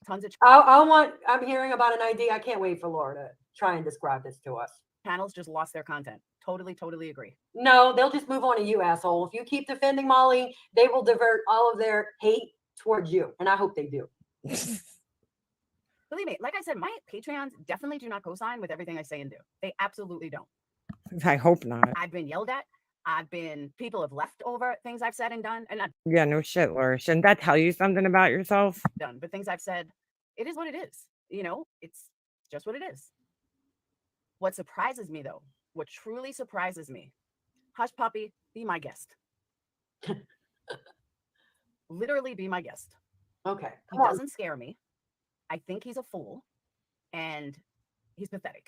Tons of I'm hearing about an ID. I can't wait for Laura to try and describe this to us. Channels just lost their content. Totally agree. No, they'll just move on to you, asshole. If you keep defending Molly, they will divert all of their hate towards you. And I hope they do. Believe me, like I said, my Patreons definitely do not co-sign with everything I say and do. They absolutely don't. I hope not. I've been yelled at. People have left over things I've said and done. And not yeah, no shit, Laura. Shouldn't that tell you something about yourself? Done, but things I've said, it is what it is. It's just what it is. What surprises me, though, what truly surprises me, Hush Puppy, be my guest. Literally be my guest. Okay. He doesn't scare me. I think he's a fool, and he's pathetic.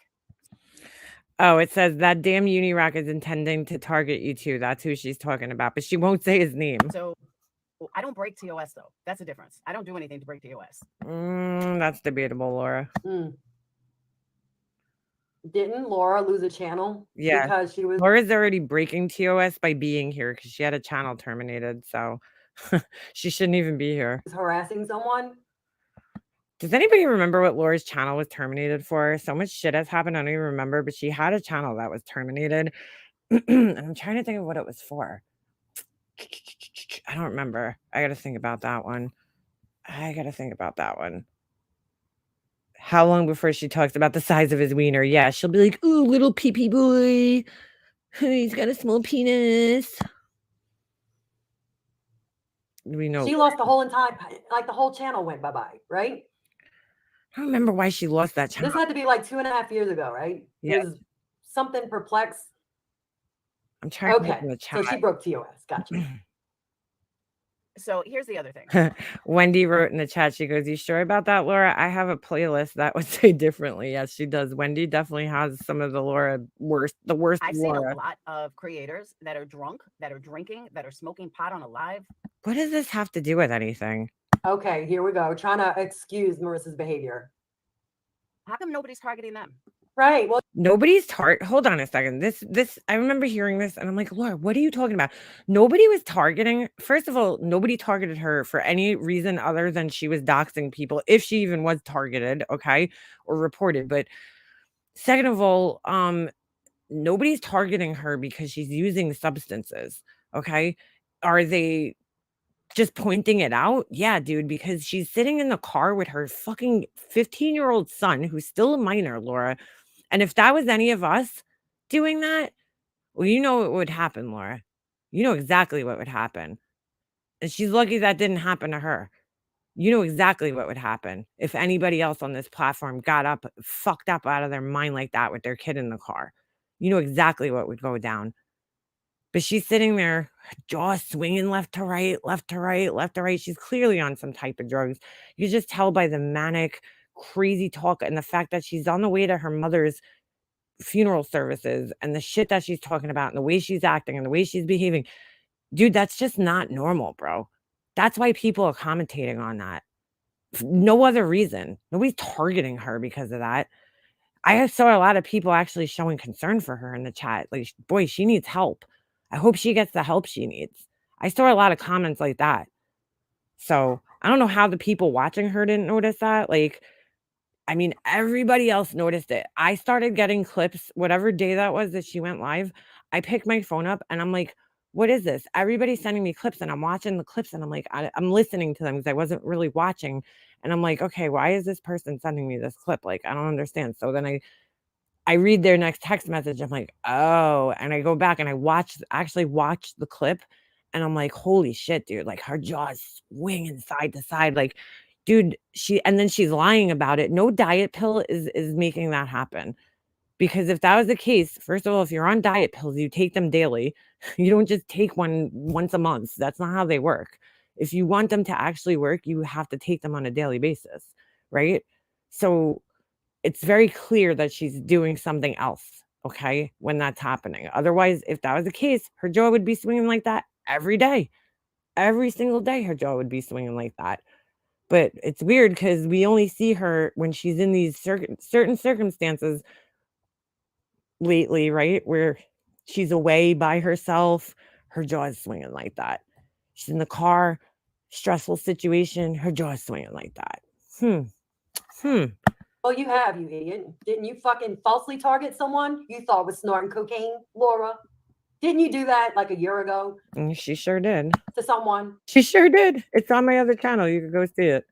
Oh, it says that damn Unirock is intending to target you too. That's who she's talking about, but she won't say his name. So I don't break TOS, though. That's the difference. I don't do anything to break TOS. That's debatable, Laura. Didn't Laura lose a channel? Yeah. Because she was. Laura's already breaking TOS by being here because she had a channel terminated. So she shouldn't even be here. Harassing someone. Does anybody remember what Laura's channel was terminated for? So much shit has happened. I don't even remember, but she had a channel that was terminated. And I'm trying to think of what it was for. I don't remember. I got to think about that one. How long before she talks about the size of his wiener? Yeah, she'll be like, "Ooh, little pee-pee boy. He's got a small penis." We know. She lost the whole entire, like the whole channel went bye-bye, right? I don't remember why she lost that channel. This had to be like 2.5 years ago, right? Yeah. It was something perplex. I'm trying to look Okay, in the so chat. she broke TOS. Gotcha. So here's the other thing. Wendy wrote in the chat, she goes, "You sure about that, Laura? I have a playlist that would say differently." Yes, she does. Wendy definitely has some of the worst I've seen Laura. a lot of creators that are drunk, that are drinking, that are smoking pot on a live. What does this have to do with anything? Okay, here we go. Trying to excuse Marissa's behavior. How come nobody's targeting them? Right. Well, Nobody's hold on a second. This I remember hearing this and I'm like, "Laura, what are you talking about?" Nobody was targeting. First of all, nobody targeted her for any reason other than she was doxing people, if she even was targeted, okay, or reported. But second of all, nobody's targeting her because she's using substances, okay? Are they just pointing it out? Yeah, dude, because she's sitting in the car with her fucking 15-year-old son who's still a minor, Laura. And if that was any of us doing that, well, you know what would happen, Laura. You know exactly what would happen. And she's lucky that didn't happen to her. You know exactly what would happen if anybody else on this platform got up, fucked up out of their mind like that with their kid in the car. You know exactly what would go down. But she's sitting there, jaw swinging left to right, left to right, left to right. She's clearly on some type of drugs. You just tell by the manic, crazy talk and the fact that she's on the way to her mother's funeral services and the shit that she's talking about and the way she's acting and the way she's behaving. Dude, that's just not normal, bro. That's why people are commentating on that. No other reason. Nobody's targeting her because of that. I saw a lot of people actually showing concern for her in the chat. Like, boy, she needs help. I hope she gets the help she needs. I saw a lot of comments like that. So I don't know how the people watching her didn't notice that. Like, I mean, everybody else noticed it. I started getting clips, whatever day that was that she went live. I picked my phone up and I'm like, what is this? Everybody's sending me clips and I'm watching the clips and I'm like, I'm listening to them because I wasn't really watching. And I'm like, okay, why is this person sending me this clip? Like, I don't understand. So then I read their next text message. I'm like, oh, and I go back and I actually watch the clip and I'm like, holy shit, dude, like her jaw's swinging side to side. Like, dude, and then she's lying about it. No diet pill is making that happen. Because if that was the case, first of all, if you're on diet pills, you take them daily. You don't just take one once a month. That's not how they work. If you want them to actually work, you have to take them on a daily basis, right? So it's very clear that she's doing something else, okay, when that's happening. Otherwise, if that was the case, her jaw would be swinging like that every day. Every single day, her jaw would be swinging like that. But it's weird because we only see her when she's in these certain circumstances lately, right? Where she's away by herself, her jaw is swinging like that. She's in the car, stressful situation, her jaw is swinging like that. well, you have, you idiot. Didn't you fucking falsely target someone you thought was snorting cocaine, Laura? Didn't you do that like a year ago She sure did. to someone She sure did. It's on my other channel. You can go see it.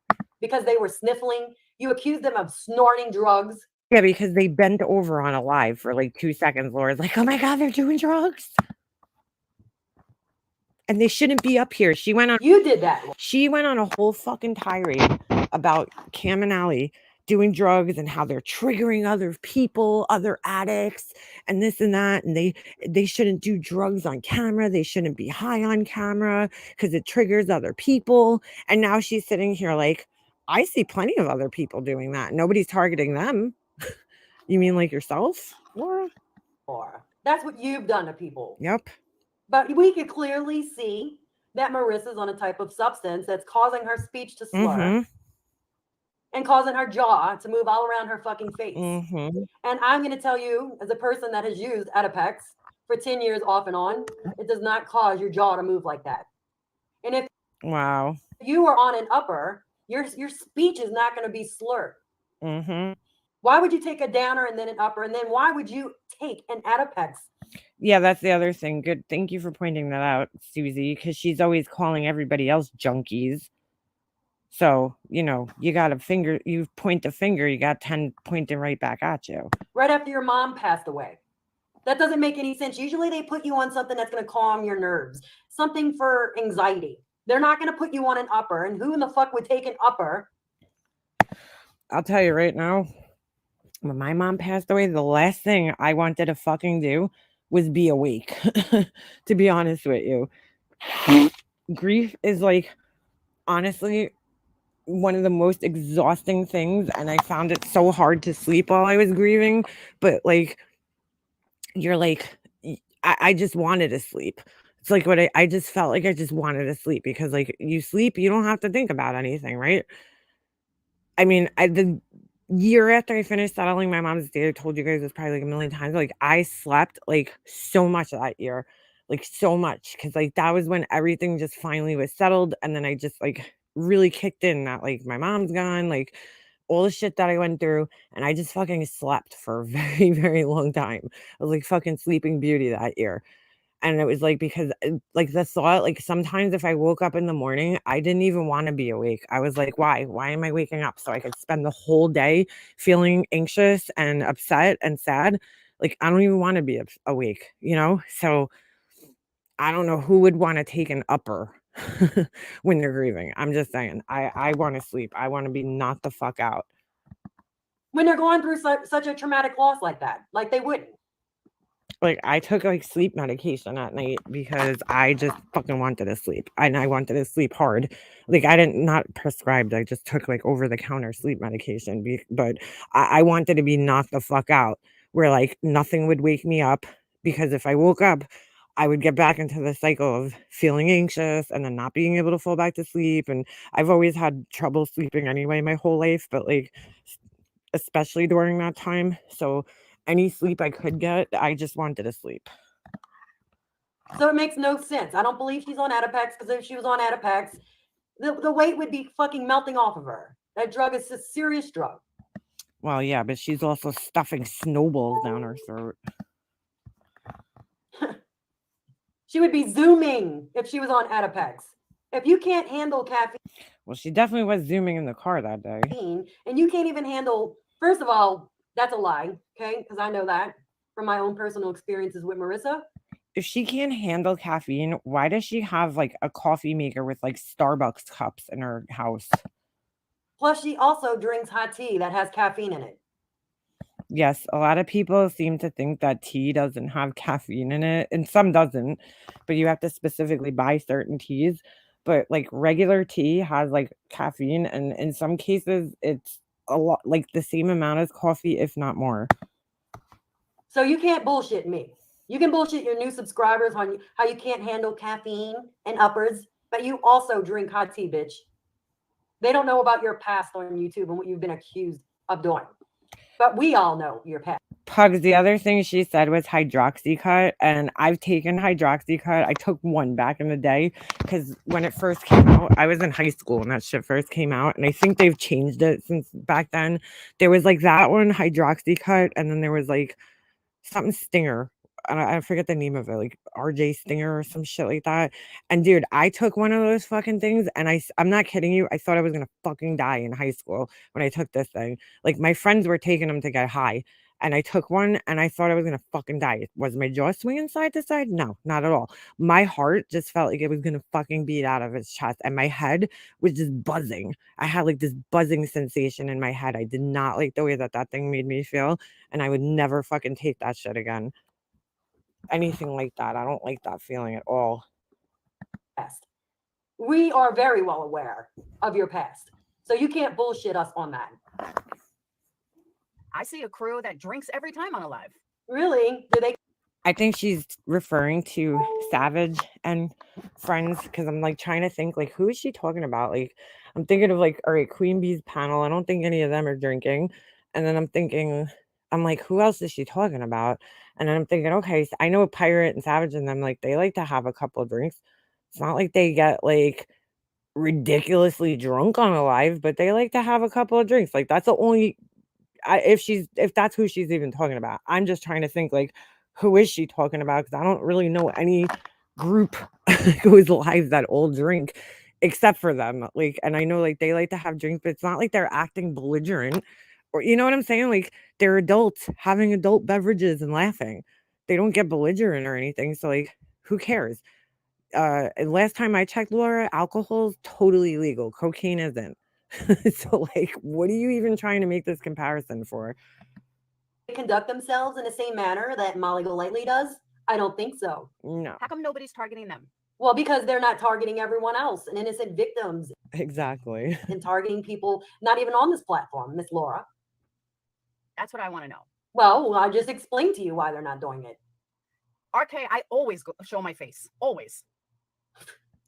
because they were sniffling? You accused them of snorting drugs. Yeah, because they bent over on a live for like 2 seconds. Laura's like, oh my God, they're doing drugs. And they shouldn't be up here. You did that. She went on a whole fucking tirade about Cam and Allie doing drugs and how they're triggering other people, other addicts, and this and that. And they shouldn't do drugs on camera. They shouldn't be high on camera because it triggers other people. And now she's sitting here like, I see plenty of other people doing that. Nobody's targeting them. You mean like yourself, Laura? Laura, that's what you've done to people. Yep. But we could clearly see that Marissa's on a type of substance that's causing her speech to slur and causing her jaw to move all around her fucking face. And I'm going to tell you, as a person that has used Adipex for 10 years off and on, it does not cause your jaw to move like that. And if you are on an upper, your speech is not going to be slurred. Why would you take a downer and then an upper? And then why would you take an Adipex? Yeah, that's the other thing. Good. Thank you for pointing that out, Susie, because she's always calling everybody else junkies. So, you got a finger, you point the finger, you got 10 pointing right back at you. Right after your mom passed away. That doesn't make any sense. Usually they put you on something that's going to calm your nerves, something for anxiety. They're not going to put you on an upper. And who in the fuck would take an upper? I'll tell you right now, when my mom passed away, the last thing I wanted to fucking do was be awake, to be honest with you. Grief is like, honestly, one of the most exhausting things, and I found it so hard to sleep while I was grieving. But like, you're like, I just wanted to sleep. It's like what I just felt like I just wanted to sleep, because like you sleep, you don't have to think about anything, right? I mean, the year after I finished settling my mom's estate, I told you guys this probably like a million times. Like, I slept like so much that year, like so much, because like that was when everything just finally was settled, and then I just like really kicked in that like my mom's gone, like all the shit that I went through, and I just fucking slept for a very, very long time. I was like fucking Sleeping Beauty that year. And it was like, because like the thought, like sometimes if I woke up in the morning, I didn't even want to be awake. I was like, why am I waking up? So I could spend the whole day feeling anxious and upset and sad. Like, I don't even want to be awake, So I don't know who would want to take an upper when they're grieving. I'm just saying, I want to sleep. I want to be knocked the fuck out. When they're going through such a traumatic loss like that, like they wouldn't. Like, I took like sleep medication at night because I just fucking wanted to sleep, and I wanted to sleep hard. Like, I didn't, not prescribed, I just took like over the counter sleep medication, but I wanted to be knocked the fuck out, where like nothing would wake me up, because if I woke up, I would get back into the cycle of feeling anxious and then not being able to fall back to sleep. And I've always had trouble sleeping anyway my whole life, but like especially during that time. So any sleep I could get, I just wanted to sleep. So it makes no sense. I don't believe she's on Adipex, because if she was on Adipex, the weight would be fucking melting off of her. That drug is a serious drug. Well, yeah, but she's also stuffing snowballs down her throat. She would be zooming if she was on Adipex. If you can't handle caffeine, well, she definitely was zooming in the car that day. And you can't even handle, first of all, that's a lie, okay? Because I know that from my own personal experiences with Marissa. If she can't handle caffeine, why does she have like a coffee maker with like Starbucks cups in her house? Plus, she also drinks hot tea that has caffeine in it. Yes, a lot of people seem to think that tea doesn't have caffeine in it, and some doesn't, but you have to specifically buy certain teas. But like regular tea has like caffeine, and in some cases it's a lot, like the same amount as coffee, if not more. So you can't bullshit me. You can bullshit your new subscribers on how you can't handle caffeine and uppers, but you also drink hot tea, bitch. They don't know about your past on YouTube and what you've been accused of doing. But we all know your past. Pugs, the other thing she said was hydroxycut, and I've taken hydroxycut. I took one back in the day, because when it first came out, I was in high school when that shit first came out, and I think they've changed it since back then. There was like that one, hydroxycut, and then there was like something Stinger. I forget the name of it, like RJ Stinger or some shit like that. And dude, I took one of those fucking things, and I'm not kidding you, I thought I was gonna fucking die in high school when I took this thing. Like, my friends were taking them to get high, and I took one, and I thought I was gonna fucking die. Was my jaw swinging side to side? No, not at all. My heart just felt like it was gonna fucking beat out of its chest, and my head was just buzzing. I had like this buzzing sensation in my head. I did not like the way that thing made me feel, and I would never fucking take that shit again. Anything like that. I don't like that feeling at all. We are very well aware of your past, so you can't bullshit us on that. I see a crew that drinks every time on a live. Really? Do they? I think she's referring to Savage and Friends, because I'm like trying to think, like, who is she talking about? Like, I'm thinking of like, all right, Queen Bee's panel. I don't think any of them are drinking. And then I'm thinking, I'm like, who else is she talking about? And then I'm thinking, okay, so I know Pirate and Savage and them, like, they like to have a couple of drinks. It's not like they get like ridiculously drunk on a live, but they like to have a couple of drinks. Like, that's the only, if that's who she's even talking about. I'm just trying to think, like, who is she talking about? Because I don't really know any group whose lives that all drink. except for them. Like, and I know like they like to have drinks, but it's not like they're acting belligerent, or you know what I'm saying? Like they're adults having adult beverages and laughing. They don't get belligerent or anything. So like, who cares? And last time I checked, Laura, alcohol's totally legal. Cocaine isn't. So like, what are you even trying to make this comparison for? Conduct themselves in the same manner that Molly Golightly does? I don't think so. No, How come nobody's targeting them? Well, because they're not targeting everyone else and innocent victims exactly. and targeting people not even on this platform, Miss Laura. That's what I want to know. Well, I just explained to you why they're not doing it. RK, I always show my face. Always.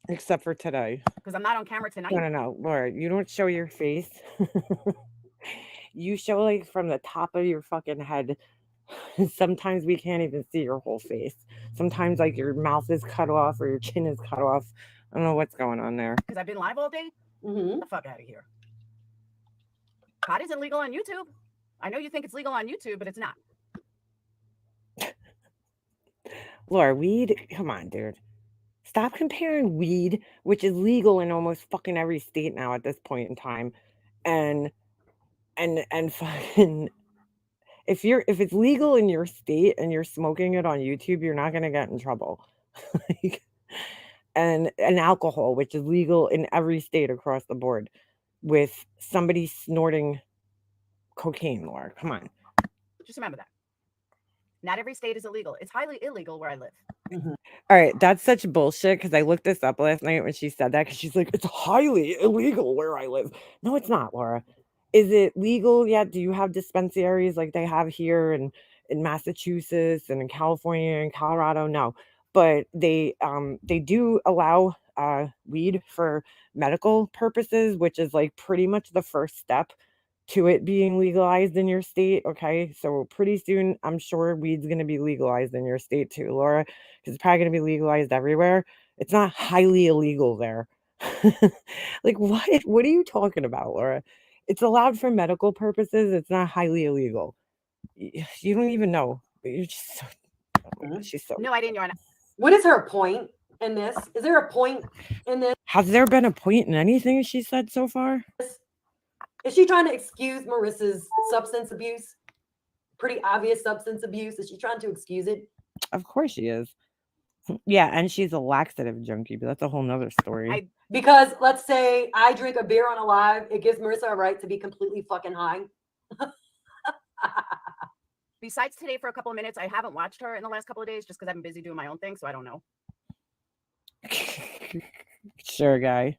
Except for today. Because I'm not on camera tonight. No, Laura, you don't show your face. You show like from the top of your fucking head. Sometimes we can't even see your whole face. Sometimes like your mouth is cut off or your chin is cut off. I don't know what's going on there. Because I've been live all day. Get the fuck out of here. Pot isn't legal on YouTube. I know you think it's legal on YouTube, but it's not. Laura, weed? Come on, dude. Stop comparing weed, which is legal in almost fucking every state now at this point in time, and fucking if it's legal in your state and you're smoking it on YouTube, you're not gonna get in trouble. Like, and alcohol, which is legal in every state across the board, with somebody snorting cocaine, Laura. Come on. Just remember that. Not every state is illegal. It's highly illegal where I live. All right, that's such bullshit because I looked this up last night when she said that because she's like, it's highly illegal where I live. No, it's not, Laura. Is it legal yet? Do you have dispensaries like they have here in Massachusetts and in California and Colorado? No, but they do allow weed for medical purposes, which is like pretty much the first step to it being legalized in your state. Okay, so pretty soon I'm sure weed's going to be legalized in your state too, Laura, because it's probably going to be legalized everywhere. It's not highly illegal there. Like what are you talking about, Laura? It's allowed for medical purposes. It's not highly illegal. You don't even know. You're just so, oh God, she's so. No, I didn't, Your Honor. What is her point in this? Is there a point in this? Has there been a point in anything she said so far? Is she trying to excuse Marissa's substance abuse? Pretty obvious substance abuse. Is she trying to excuse it? Of course she is. Yeah, and she's a laxative junkie, but that's a whole nother story. Because let's say I drink a beer on a live, it gives Marissa a right to be completely fucking high. Besides today for a couple of minutes, I haven't watched her in the last couple of days just because I've been busy doing my own thing, so I don't know. Sure, guy.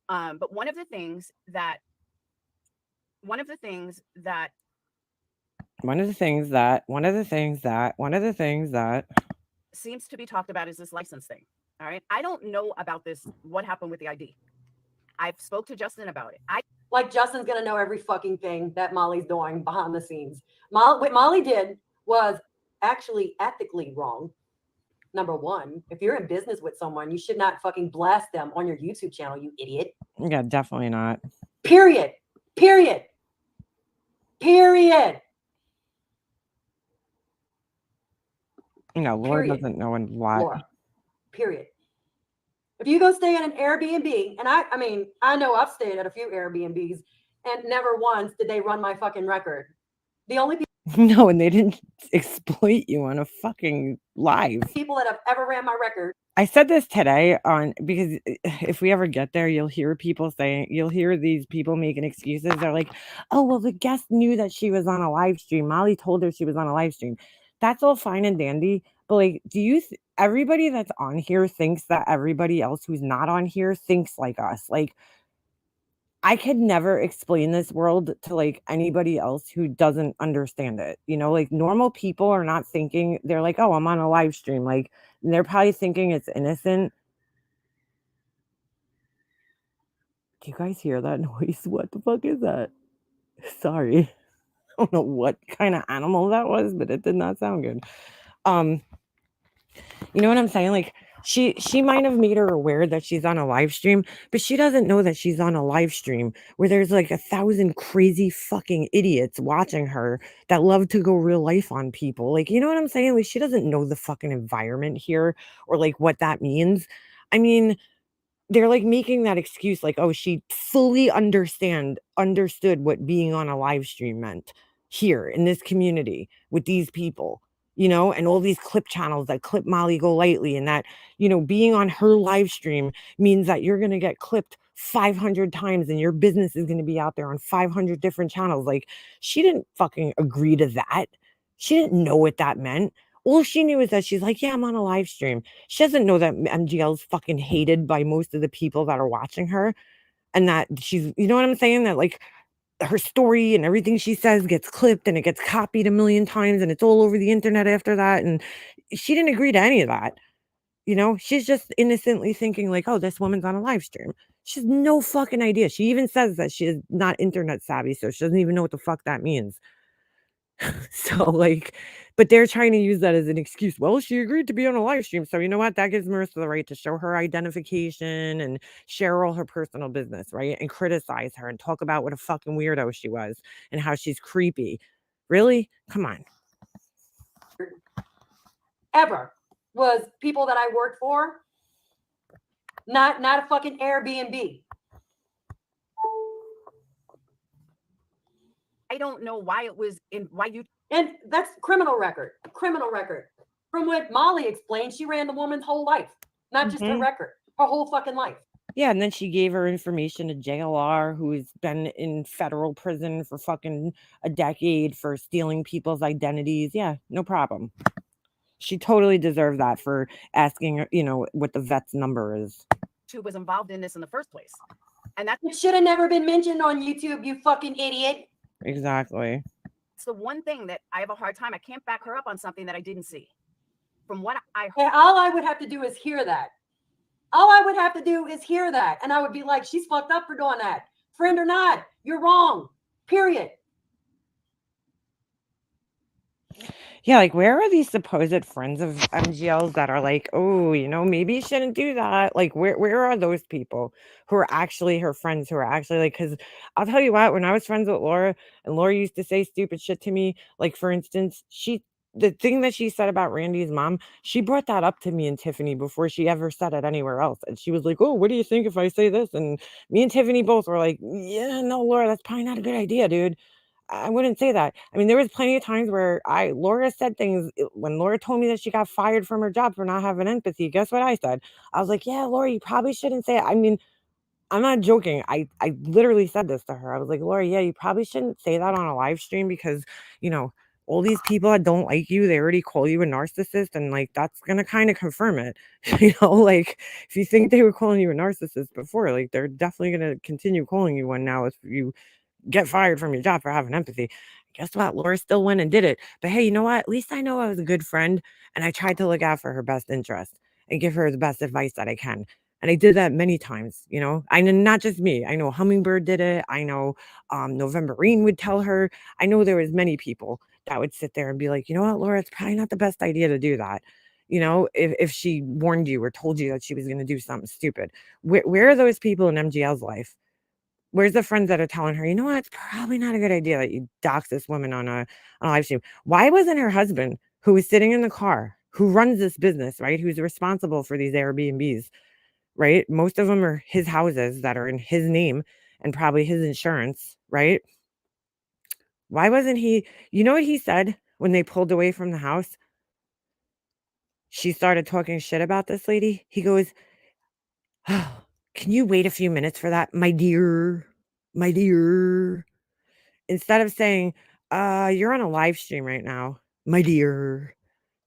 But one of the things that seems to be talked about is this license thing. All right. I don't know about this, what happened with the ID. I've spoke to Justin about it. Like Justin's going to know every fucking thing that Molly's doing behind the scenes. What Molly did was actually ethically wrong. Number one, if you're in business with someone, you should not fucking blast them on your YouTube channel, you idiot. Yeah, definitely not. Period. No, Laura doesn't know why. Laura, period. If you go stay at an Airbnb, and I mean, I know I've stayed at a few Airbnbs, and never once did they run my fucking record. The only people No, and they didn't exploit you on a fucking live. People that have ever ran my record. I said this today because if we ever get there, you'll hear these people making excuses. They're like, oh, well, the guest knew that she was on a live stream. Molly told her she was on a live stream. That's all fine and dandy. But like, everybody that's on here thinks that everybody else who's not on here thinks like us. Like, I could never explain this world to like anybody else who doesn't understand it. You know, like normal people are not thinking, they're like, oh, I'm on a live stream. Like, and they're probably thinking it's innocent. Do you guys hear that noise? What the fuck is that? Sorry. I don't know what kind of animal that was, but it did not sound good. You know what I'm saying? Like, she might have made her aware that she's on a live stream, but she doesn't know that she's on a live stream where there's like 1,000 crazy fucking idiots watching her that love to go real life on people. Like, you know what I'm saying? Like, she doesn't know the fucking environment here or like what that means. I mean, they're like making that excuse like, oh, she fully understood what being on a live stream meant here in this community with these people, you know, and all these clip channels that clip Molly Golightly, and that, you know, being on her live stream means that you're going to get clipped 500 times and your business is going to be out there on 500 different channels. Like, she didn't fucking agree to that. She didn't know what that meant. All she knew is that she's like, yeah, I'm on a live stream. She doesn't know that MGL's fucking hated by most of the people that are watching her, and that she's, you know what I'm saying? That like her story and everything she says gets clipped and it gets copied a million times and it's all over the internet after that. And she didn't agree to any of that. You know, she's just innocently thinking like, oh, this woman's on a live stream. She has no fucking idea. She even says that she is not internet savvy, so she doesn't even know what the fuck that means. So like, but they're trying to use that as an excuse. Well, she agreed to be on a live stream, so you know what? That gives Marissa the right to show her identification and share all her personal business, right? And criticize her and talk about what a fucking weirdo she was and how she's creepy. Really? Come on. Ever was people that I worked for, not a fucking Airbnb. I don't know why it was in why you. And that's criminal record. From what Molly explained, she ran the woman's whole life, not just her record, her whole fucking life. Yeah, and then she gave her information to JLR, who's been in federal prison for fucking a decade for stealing people's identities. Yeah, no problem. She totally deserved that for asking, you know, what the vet's number is. Who was involved in this in the first place. And that It should have never been mentioned on YouTube, you fucking idiot. Exactly. it's the one thing that I have a hard time. I can't back her up on something that I didn't see. From what I heard. And all I would have to do is hear that. All I would have to do is hear that. And I would be like, she's fucked up for doing that. Friend or not, you're wrong. Period. Yeah, like where are these supposed friends of MGLs that are like, oh, you know, maybe you shouldn't do that? Like, where are those people who are actually her friends, who are actually like, because I'll tell you what, when I was friends with Laura and Laura used to say stupid shit to me, like for instance, the thing that she said about Randy's mom, she brought that up to me and Tiffany before she ever said it anywhere else. And she was like, oh, what do you think if I say this? And me and Tiffany both were like, yeah, no, Laura, that's probably not a good idea, dude. I wouldn't say that. I mean, there was plenty of times where Laura said things when Laura told me that she got fired from her job for not having empathy. Guess what I said? I was like, yeah, Laura, you probably shouldn't say it. I mean, I'm not joking. I literally said this to her. I was like, Laura, yeah, you probably shouldn't say that on a live stream because, you know, all these people that don't like you, they already call you a narcissist. And like, that's going to kind of confirm it. You know, like if you think they were calling you a narcissist before, like they're definitely going to continue calling you one now if you get fired from your job for having empathy. Guess what? Laura still went and did it. But hey, you know what? At least I know I was a good friend and I tried to look out for her best interest and give her the best advice that I can. And I did that many times, you know. I know not just me. I know Hummingbird did it. I know November Reen would tell her. I know there was many people that would sit there and be like, you know what, Laura, it's probably not the best idea to do that. You know, if she warned you or told you that she was going to do something stupid. Where are those people in MGL's life? Where's the friends that are telling her, you know what, it's probably not a good idea that you dox this woman on a live stream? Why wasn't her husband, who was sitting in the car, who runs this business, right, who's responsible for these Airbnbs, right? Most of them are his houses that are in his name and probably his insurance, right? Why wasn't he, you know what he said when they pulled away from the house? She started talking shit about this lady. He goes, oh, can you wait a few minutes for that, my dear? My dear. Instead of saying, you're on a live stream right now, my dear.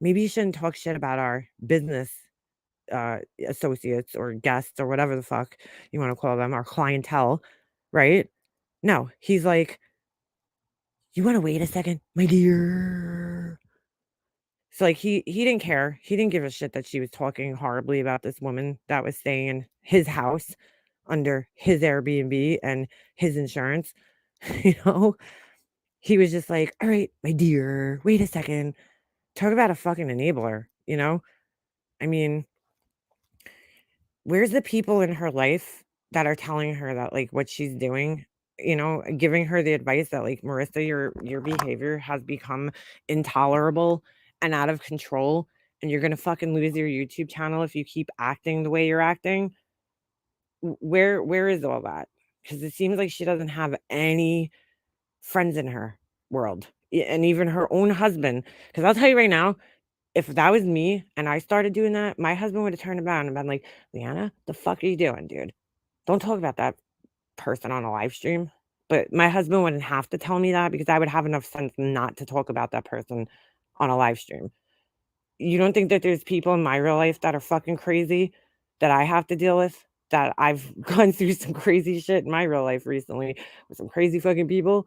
Maybe you shouldn't talk shit about our business associates or guests or whatever the fuck you want to call them, our clientele, right? No, he's like, you want to wait a second, my dear? So like he didn't care. He didn't give a shit that she was talking horribly about this woman that was staying in his house under his Airbnb and his insurance. You know, he was just like, all right, my dear, wait a second. Talk about a fucking enabler, you know? I mean, where's the people in her life that are telling her that like what she's doing, you know, giving her the advice that like, Marissa, your behavior has become intolerable and out of control, and you're gonna fucking lose your YouTube channel if you keep acting the way you're acting. where is all that? Because it seems like she doesn't have any friends in her world, and even her own husband. Because I'll tell you right now, if that was me and I started doing that, my husband would have turned around and been like, Leanna, the fuck are you doing, dude? Don't talk about that person on a live stream. But my husband wouldn't have to tell me that because I would have enough sense not to talk about that person on a live stream. You don't think that there's people in my real life that are fucking crazy that I have to deal with? That I've gone through some crazy shit in my real life recently with some crazy fucking people,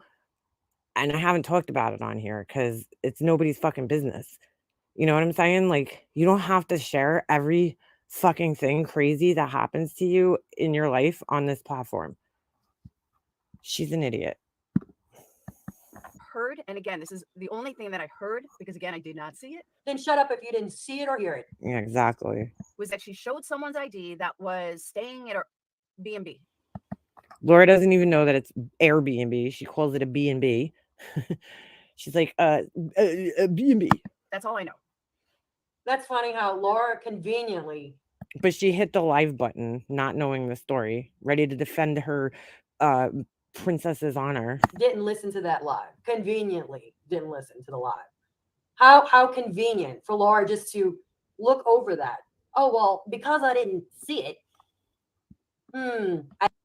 and I haven't talked about it on here because it's nobody's fucking business. You know what I'm saying? Like, you don't have to share every fucking thing crazy that happens to you in your life on this platform. She's an idiot. Heard, and again, this is the only thing that I heard because again, I did not see it. Then shut up if you didn't see it or hear it. Yeah, exactly. Was that she showed someone's ID that was staying at her B&B. Laura doesn't even know that it's Airbnb. She calls it a B&B. She's like, B&B. That's all I know. That's funny how Laura conveniently. But she hit the live button, not knowing the story, ready to defend her princess's honor. Didn't listen to that live. Conveniently didn't listen to the live. How convenient for Laura just to look over that. Oh, well, because I didn't see it.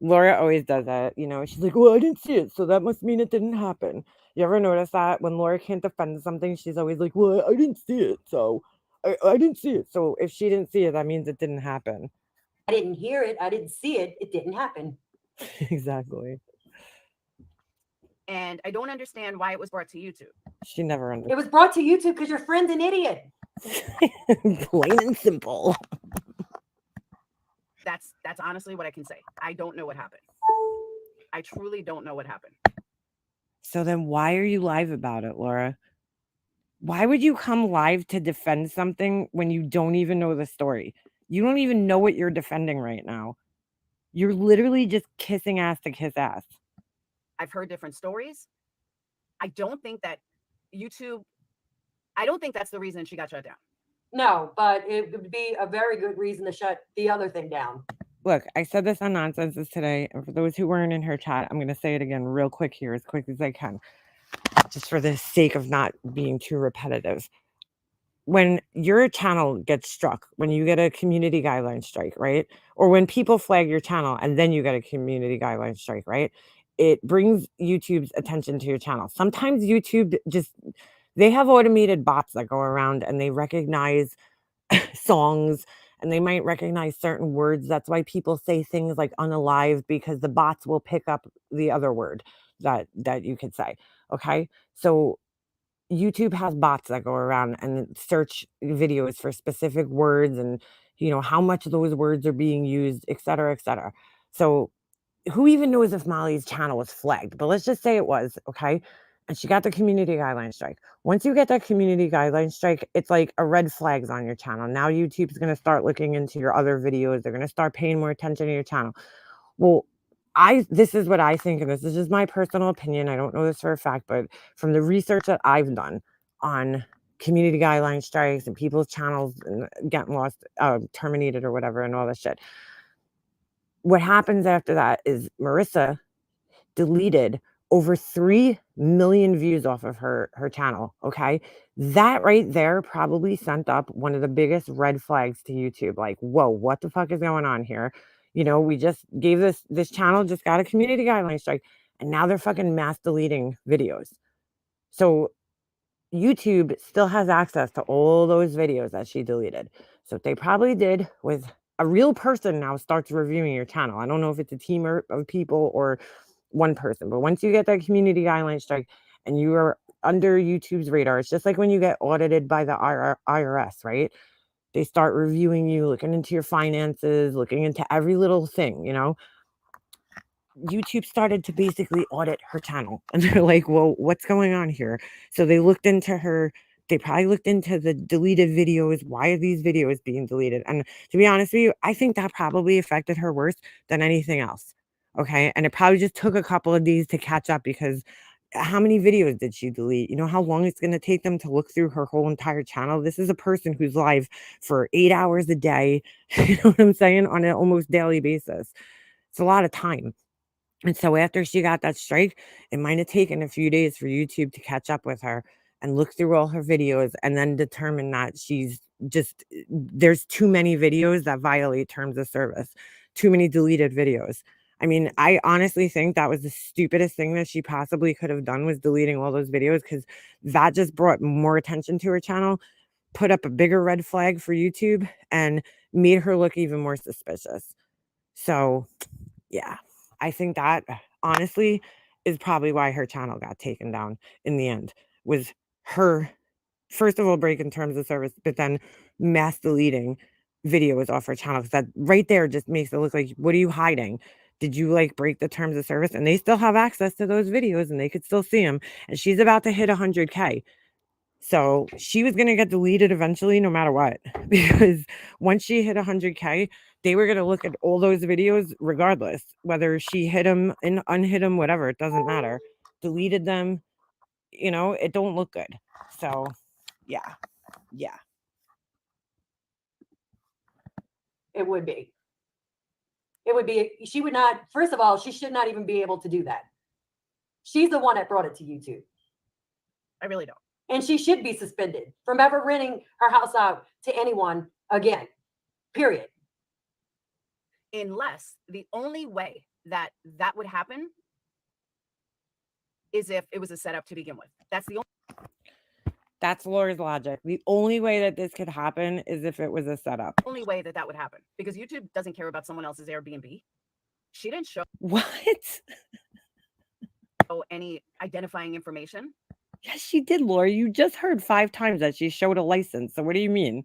Laura always does that. You know, she's like, well, I didn't see it, so that must mean it didn't happen. You ever notice that when Laura can't defend something, she's always like, well, I didn't see it, so I didn't see it. So if she didn't see it, that means it didn't happen. I didn't hear it. I didn't see it. It didn't happen. Exactly. And I don't understand why it was brought to YouTube. She never understood. It was brought to YouTube because your friend's an idiot. Plain and simple. That's honestly what I can say. I don't know what happened. I truly don't know what happened. So then why are you live about it, Laura? Why would you come live to defend something when you don't even know the story? You don't even know what you're defending right now. You're literally just kissing ass to kiss ass. I've heard different stories. I don't think that YouTube, I don't think that's the reason she got shut down. No, but it would be a very good reason to shut the other thing down. Look, I said this on Nonsenses today, and for those who weren't in her chat, I'm going to say it again real quick here, as quick as I can, just for the sake of not being too repetitive. When your channel gets struck, when you get a community guideline strike, right? Or when people flag your channel and then you get a community guideline strike, right? It brings YouTube's attention to your channel. Sometimes YouTube they have automated bots that go around and they recognize songs and they might recognize certain words. That's why people say things like unalive, because the bots will pick up the other word that you could say. Okay. So YouTube has bots that go around and search videos for specific words and, you know, how much those words are being used, et cetera, et cetera. So who even knows if Molly's channel was flagged? But let's just say it was, okay? And she got the community guideline strike. Once you get that community guideline strike, it's like a red flags on your channel. Now YouTube's going to start looking into your other videos. They're going to start paying more attention to your channel. Well, this is what I think, and this is just my personal opinion. I don't know this for a fact, but from the research that I've done on community guideline strikes and people's channels and getting lost, terminated or whatever and all that shit, what happens after that is Marissa deleted over 3 million views off of her channel. Okay. That right there probably sent up one of the biggest red flags to YouTube. Like, whoa, what the fuck is going on here? You know, we just gave this channel just got a community guideline strike and now they're fucking mass deleting videos. So YouTube still has access to all those videos that she deleted. So what they probably did was a real person now starts reviewing your channel. I don't know if it's a team of people or one person, but once you get that community guideline strike and you are under YouTube's radar, it's just like when you get audited by the IRS, right? They start reviewing you, looking into your finances, looking into every little thing, you know? YouTube started to basically audit her channel and they're like, well, what's going on here? So they looked into her. They probably looked into the deleted videos. Why are these videos being deleted? And to be honest with you, I think that probably affected her worse than anything else. Okay. And it probably just took a couple of days to catch up because how many videos did she delete? You know how long it's going to take them to look through her whole entire channel? This is a person who's live for 8 hours a day. You know what I'm saying? On an almost daily basis. It's a lot of time. And so after she got that strike, it might have taken a few days for YouTube to catch up with her and look through all her videos and then determine that she's just, there's too many videos that violate terms of service, too many deleted videos. I mean, I honestly think that was the stupidest thing that she possibly could have done, was deleting all those videos, because that just brought more attention to her channel, put up a bigger red flag for YouTube, and made her look even more suspicious. So yeah, I think that honestly is probably why her channel got taken down in the end, was her, first of all, breaking terms of service, but then mass deleting videos off her channel. Because that right there just makes it look like, what are you hiding? Did you like break the terms of service? And they still have access to those videos and they could still see them. And she's about to hit 100K. So she was going to get deleted eventually, no matter what, because once she hit 100K, they were going to look at all those videos regardless, whether she hit them and unhit them, whatever, it doesn't matter. Deleted them, it don't look good. So yeah. It would be. It would be, she would not, first of all, she should not even be able to do that. She's the one that brought it to YouTube. I really don't. And she should be suspended from ever renting her house out to anyone again, period. Unless the only way that would happen is if it was a setup to begin with. That's Laura's logic. The only way that this could happen is if it was a setup. Only way that would happen, because YouTube doesn't care about someone else's Airbnb. She didn't show What? any identifying information. Yes, she did, Laura. You just heard 5 times that she showed a license. So what do you mean?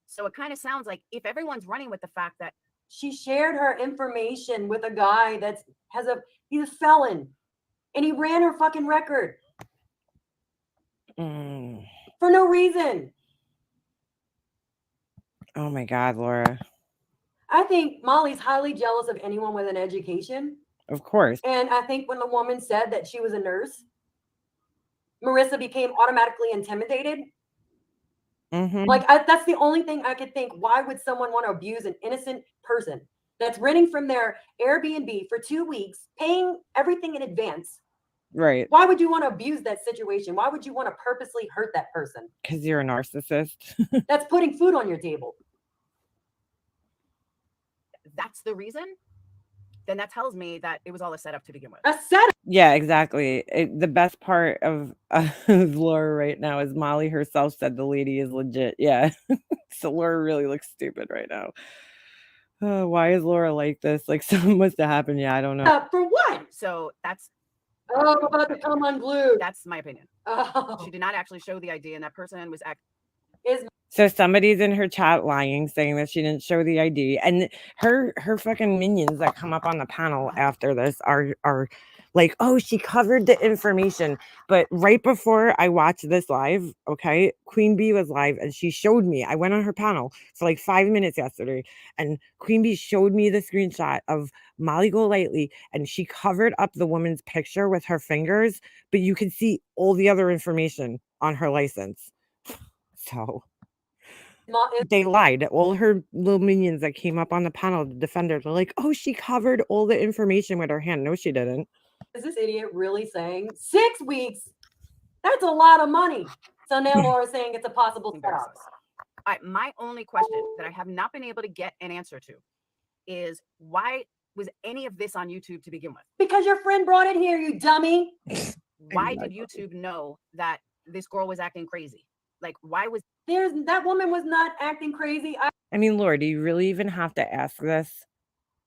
So it kind of sounds like if everyone's running with the fact that she shared her information with a guy he's a felon, and he ran her fucking record for no reason. Oh my God, Laura. I think Molly's highly jealous of anyone with an education. Of course. And I think when the woman said that she was a nurse, Marissa became automatically intimidated. Like, that's the only thing I could think. Why would someone want to abuse an innocent person that's renting from their Airbnb for 2 weeks, paying everything in advance? Right. Why would you want to abuse that situation? Why would you want to purposely hurt that person? Because you're a narcissist. That's putting food on your table. That's the reason, then that tells me that it was all a setup to begin with. A setup. Yeah, exactly. The best part of Laura right now is Molly herself said the lady is legit. Yeah. So Laura really looks stupid right now. Why is Laura like this? Like, something must have happened. Yeah, I don't know. For what? So that's about to come unglued. That's my opinion. She did not actually show the ID, and that person was So somebody's in her chat lying, saying that she didn't show the ID, and her fucking minions that come up on the panel after this are like, oh, she covered the information. But right before I watched this live, okay, Queen Bee was live, and she showed me. I went on her panel for like 5 minutes yesterday, and Queen Bee showed me the screenshot of Molly Golightly, and she covered up the woman's picture with her fingers, but you could see all the other information on her license. So they lied. All her little minions that came up on the panel to defend her, they're like, oh, she covered all the information with her hand. No, she didn't. Is this idiot really saying 6 weeks? That's a lot of money. So now Laura's saying it's a possible setup. My only question that I have not been able to get an answer to is, why was any of this on YouTube to begin with? Because your friend brought it here, you dummy. Why did YouTube know that this girl was acting crazy? Like, why was that woman was not acting crazy? I mean, Laura, do you really even have to ask this?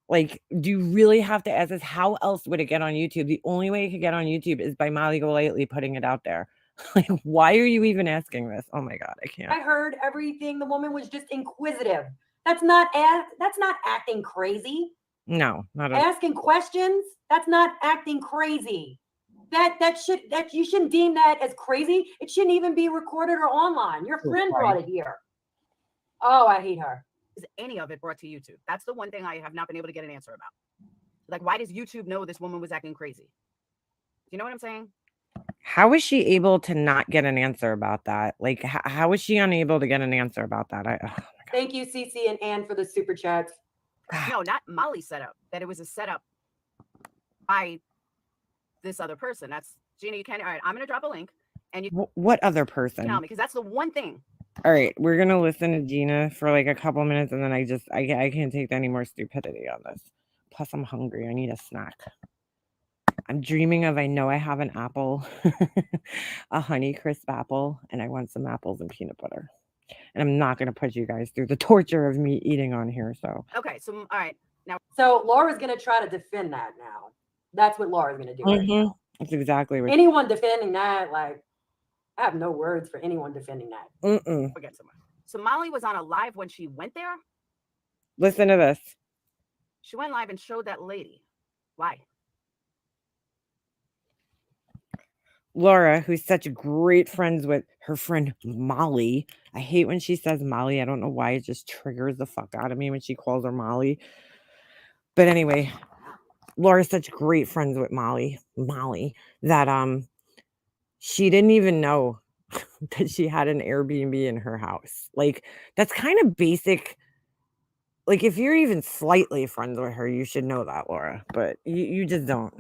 Like, do you really have to ask this? How else would it get on YouTube? The only way it could get on YouTube is by Molly Golightly putting it out there. Like, why are you even asking this? Oh my God, I can't. I heard everything. The woman was just inquisitive. That's not acting crazy. No, not at all. Asking questions, that's not acting crazy. That you shouldn't deem that as crazy. It shouldn't even be recorded or online. Your friend brought it here. Oh, I hate her. Is any of it brought to YouTube? That's the one thing I have not been able to get an answer about. Like, why does YouTube know this woman was acting crazy? You know what I'm saying? How is she able to not get an answer about that? Like, how is she unable to get an answer about that? Thank you, Cece and Ann, for the super chats. No, not Molly's setup. That it was a setup by this other person. That's Gina. You can't. All right, I'm gonna drop a link, and you What other can person? tell me because that's the one thing. All right, we're gonna listen to Gina for like a couple minutes, and then I can't take any more stupidity on this. Plus, I'm hungry. I need a snack. I'm dreaming of. I know I have an apple, a Honey Crisp apple, and I want some apples and peanut butter. And I'm not gonna put you guys through the torture of me eating on here. So Okay, so all right, now So Laura's gonna try to defend that now. That's what Laura's gonna do. Right now. that's exactly what. Anyone defending that, like, I have no words for anyone defending that. forget someone. So Molly was on a live when she went there. Listen to this. She went live and showed that lady. Why? Laura, who's such great friends with her friend Molly. I hate when she says Molly. I don't know why. It just triggers the fuck out of me when she calls her Molly. But anyway, Laura's such great friends with Molly, that she didn't even know that she had an Airbnb in her house. Like, that's kind of basic. Like, if you're even slightly friends with her, you should know that, Laura. But you just don't.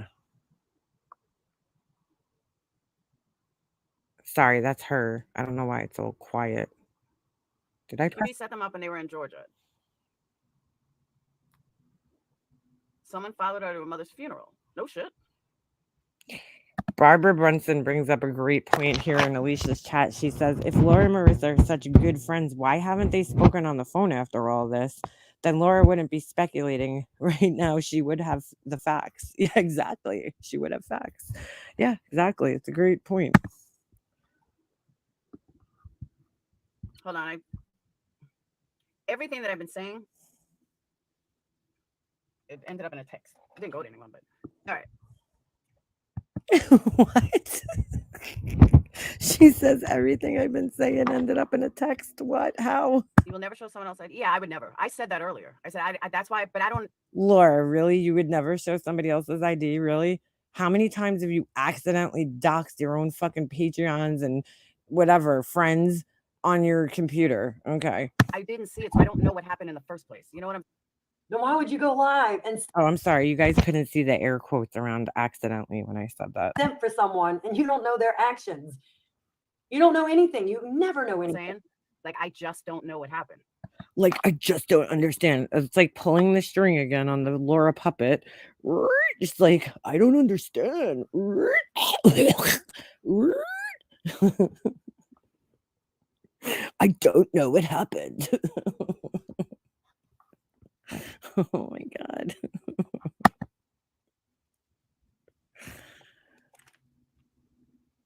Sorry, that's her. I don't know why it's so quiet. Did I press? She set them up and they were in Georgia. Someone followed her to her mother's funeral. No shit. Barbara Brunson brings up a great point here in Alicia's chat. She says, if Laura and Marissa are such good friends, why haven't they spoken on the phone after all this? Then Laura wouldn't be speculating right now. She would have the facts. Yeah, exactly. She would have facts. Yeah, exactly. It's a great point. Hold on. Everything that I've been saying, it ended up in a text. It didn't go to anyone, but all right. What? She says everything I've been saying ended up in a text. What? How? You will never show someone else. Yeah, I would never. I said that earlier. I said I that's why, but I don't. Laura, really? You would never show somebody else's ID? Really? How many times have you accidentally doxed your own fucking Patreons and whatever friends on your computer? Okay. I didn't see it, so I don't know what happened in the first place. You know what I'm? Then why would you go live and Oh, I'm sorry. You guys couldn't see the air quotes around accidentally when I said that. simp for someone and you don't know their actions? You don't know anything. You never know anything. Saying, like, I just don't know what happened. Like, I just don't understand. It's like pulling the string again on the Laura puppet. Just like, I don't understand. I don't know what happened. Oh my God.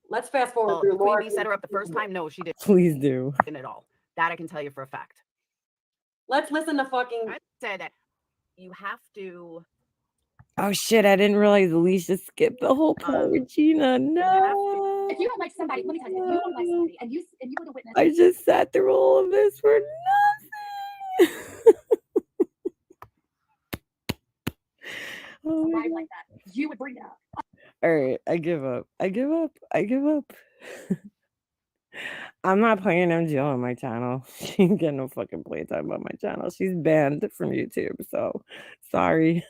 Let's fast forward through Queen Laura. Bee set her up the first time. No, she didn't. Please do. At all. That I can tell you for a fact. Let's listen to fucking. I said that you have to. Oh shit, I didn't realize Alicia skipped the whole part with Gina. No. If you don't like somebody, let me tell you, if you don't like somebody and you were the witness. I just sat through all of this for nothing. Oh my Like that, you would bring it up. All right, I give up. I'm not playing MGL on my channel. She ain't getting no fucking playtime on my channel. She's banned from YouTube, so sorry.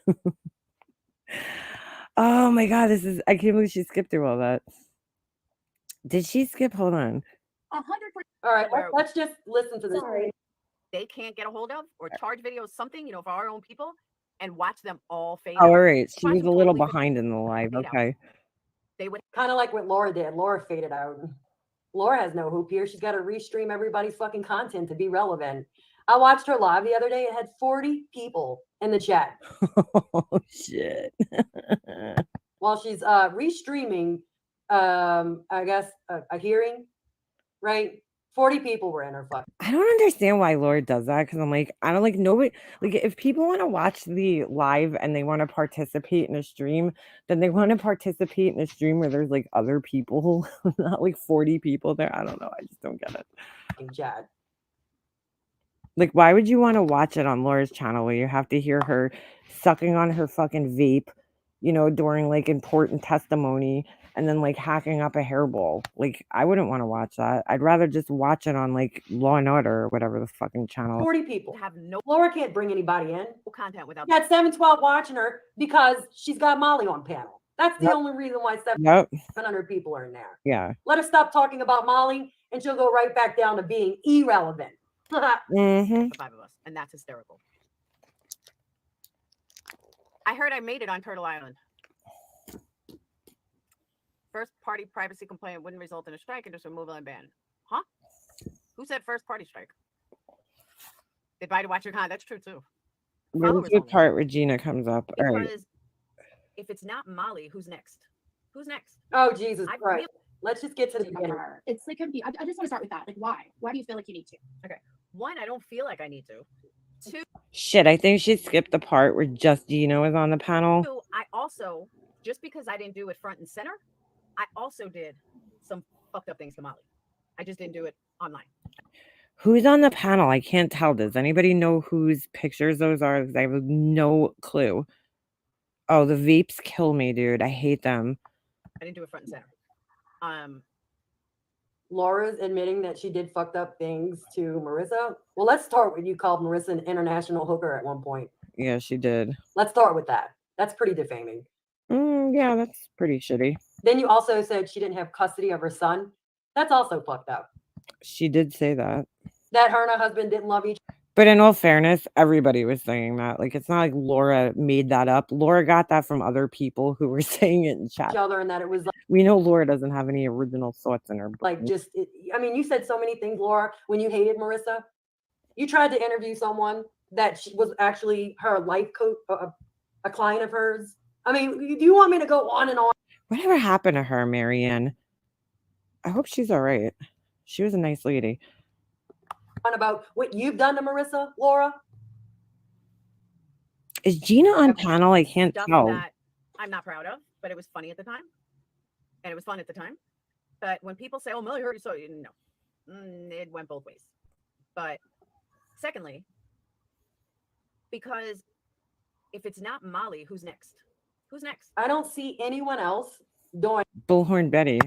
Oh my God, I can't believe she skipped through all that. Did she skip? Hold on. 100%. All right, let's just listen to this. Sorry. They can't get a hold of or charge videos, something, for our own people, and watch them all fade Oh, out. all right. She Watch was them a little totally behind in the live. fade out. Okay. They would Kind of like what Laura did. Laura faded out. Laura has no hoop here. She's got to restream everybody's fucking content to be relevant. I watched her live the other day. It had 40 people in the chat. Oh shit. While she's restreaming, I guess a hearing, right? 40 people were in her fuck. I don't understand why Laura does that, because I'm like, I don't like nobody. Like, if people want to watch the live and they want to participate in a stream, then they want to participate in a stream where there's like other people, not like 40 people there. I don't know. I just don't get it. Chat. Like, why would you want to watch it on Laura's channel where you have to hear her sucking on her fucking vape, during like important testimony, and then like hacking up a hairball. Like I wouldn't want to watch that. I'd rather just watch it on like Law and Order or whatever the fucking channel. 40 people. Have no Laura can't bring anybody in. content without. You got 712 watching her because she's got Molly on panel. That's the only reason why 700 people are in there. Yeah. Let her stop talking about Molly and she'll go right back down to being irrelevant. Mm-hmm. The 5 of us, and that's hysterical. I heard I made it on Turtle Island. First party privacy complaint wouldn't result in a strike and just removal and ban. Huh? Who said first party strike? They buy to watch your content. That's true too. Where's the part where Gina comes up? All right. Because if it's not Molly, who's next? Who's next? Oh, Jesus Christ. Let's just get to the beginning. It's like, I just want to start with that. Like, why? Why do you feel like you need to? Okay. 1, I don't feel like I need to. 2, Shit, I think she skipped the part where just Gina was on the panel. I also, just because I didn't do it front and center, I also did some fucked up things to Molly. I just didn't do it online. Who's on the panel? I can't tell. Does anybody know whose pictures those are? Because I have no clue. Oh, the Vapes kill me, dude. I hate them. I didn't do it front and center. Laura's admitting that she did fucked up things to Marissa. Well, let's start with you called Marissa an international hooker at one point. Yeah, she did. Let's start with that. That's pretty defaming. Yeah, that's pretty shitty. Then you also said she didn't have custody of her son. That's also fucked up. She did say that. That her and her husband didn't love each other. But in all fairness, everybody was saying that. Like, it's not like Laura made that up. Laura got that from other people who were saying it in chat. And that it was like, we know Laura doesn't have any original thoughts in her brain. Like, just, I mean, you said so many things, Laura, when you hated Marissa. You tried to interview someone that she was actually her life coach, a client of hers. I mean, do you want me to go on and on? Whatever happened to her, Marianne? I hope she's all right. She was a nice lady. About what you've done to Marissa, Laura? Is Gina on panel? I can't tell. That I'm not proud of, but it was funny at the time. And it was fun at the time. But when people say, oh, Millie hurt you, so no. It went both ways. But secondly, because if it's not Molly, who's next? Who's next? I don't see anyone else doing Bullhorn Betty.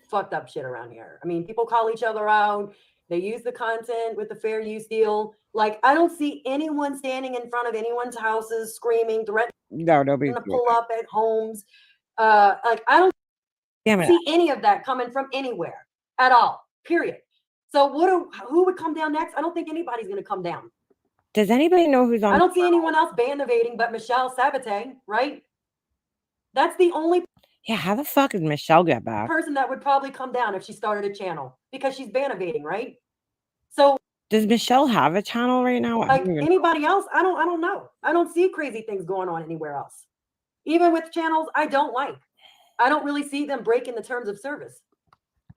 Fucked up shit around here. I mean, people call each other out. They use the content with the fair use deal. Like, I don't see anyone standing in front of anyone's houses screaming, threatening to pull up at homes. Like, I don't see any of that coming from anywhere at all, period. So who would come down next? I don't think anybody's going to come down. Does anybody know who's on? I don't see anyone else band evading but Michelle Sabotage, right? That's the only Yeah, how the fuck did Michelle get back? Person that would probably come down if she started a channel because she's band evading, right? So does Michelle have a channel right now? Like anybody else, I don't know. I don't see crazy things going on anywhere else. Even with channels I don't like. I don't really see them breaking the terms of service.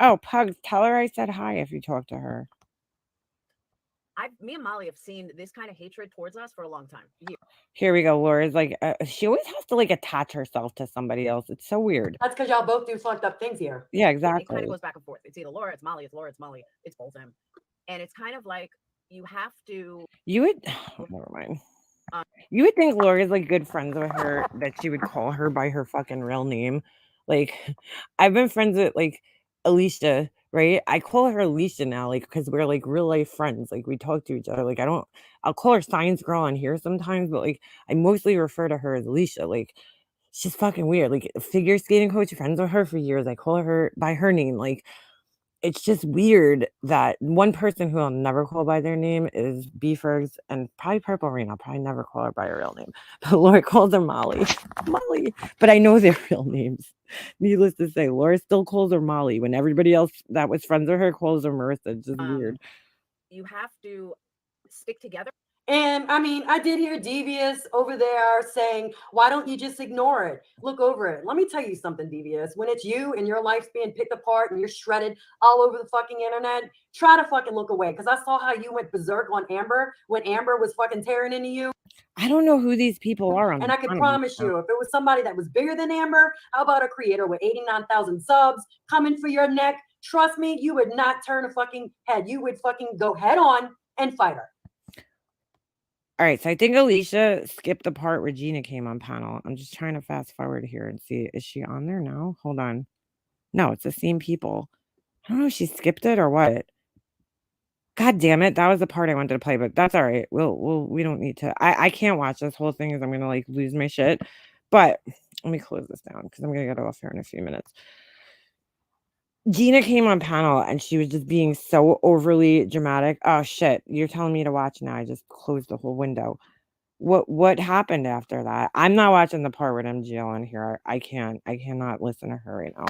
Oh, Pugs, tell her I said hi if you talk to her. Me and Molly have seen this kind of hatred towards us for a long time. Here we go. Laura's like, she always has to like attach herself to somebody else. It's so weird. That's because y'all both do fucked up things here. Yeah, exactly. It kind of goes back and forth. It's either Laura, it's Molly, it's Laura, it's Molly, it's both them. And it's kind of like you have to. You would, never mind. You would think Laura's like good friends with her, that she would call her by her fucking real name. Like, I've been friends with like Alicia, right? I call her Alicia now, like, because we're like real life friends. Like, we talk to each other. Like, I'll call her Science Girl on here sometimes, but like, I mostly refer to her as Alicia. Like, she's fucking weird. Like, figure skating coach, friends with her for years. I call her by her name. Like, it's just weird that one person who I'll never call by their name is Beefers and probably Purple Rain. I'll probably never call her by her real name. But Laura calls her Molly. Molly. But I know their real names. Needless to say, Laura still calls her Molly when everybody else that was friends with her calls her Marissa. It's just weird. You have to stick together. And I mean, I did hear Devious over there saying, why don't you just ignore it? Look over it. Let me tell you something, Devious. When it's you and your life's being picked apart and you're shredded all over the fucking internet, try to fucking look away. Because I saw how you went berserk on Amber when Amber was fucking tearing into you. I don't know who these people are. And I can promise you, if it was somebody that was bigger than Amber, how about a creator with 89,000 subs coming for your neck? Trust me, you would not turn a fucking head. You would fucking go head on and fight her. All right, so I think Alicia skipped the part where Gina came on panel. I'm just trying to fast forward here and see, is she on there now? Hold on. No, it's the same people. I don't know if she skipped it or what. God damn it. That was the part I wanted to play, but that's all right. We don't need to. I can't watch this whole thing because I'm going to like lose my shit. But let me close this down because I'm going to get off here in a few minutes. Gina came on panel and she was just being so overly dramatic. Oh shit. You're telling me to watch now. I just closed the whole window. What happened after that? I'm not watching the part with MGL on here. I cannot listen to her right now.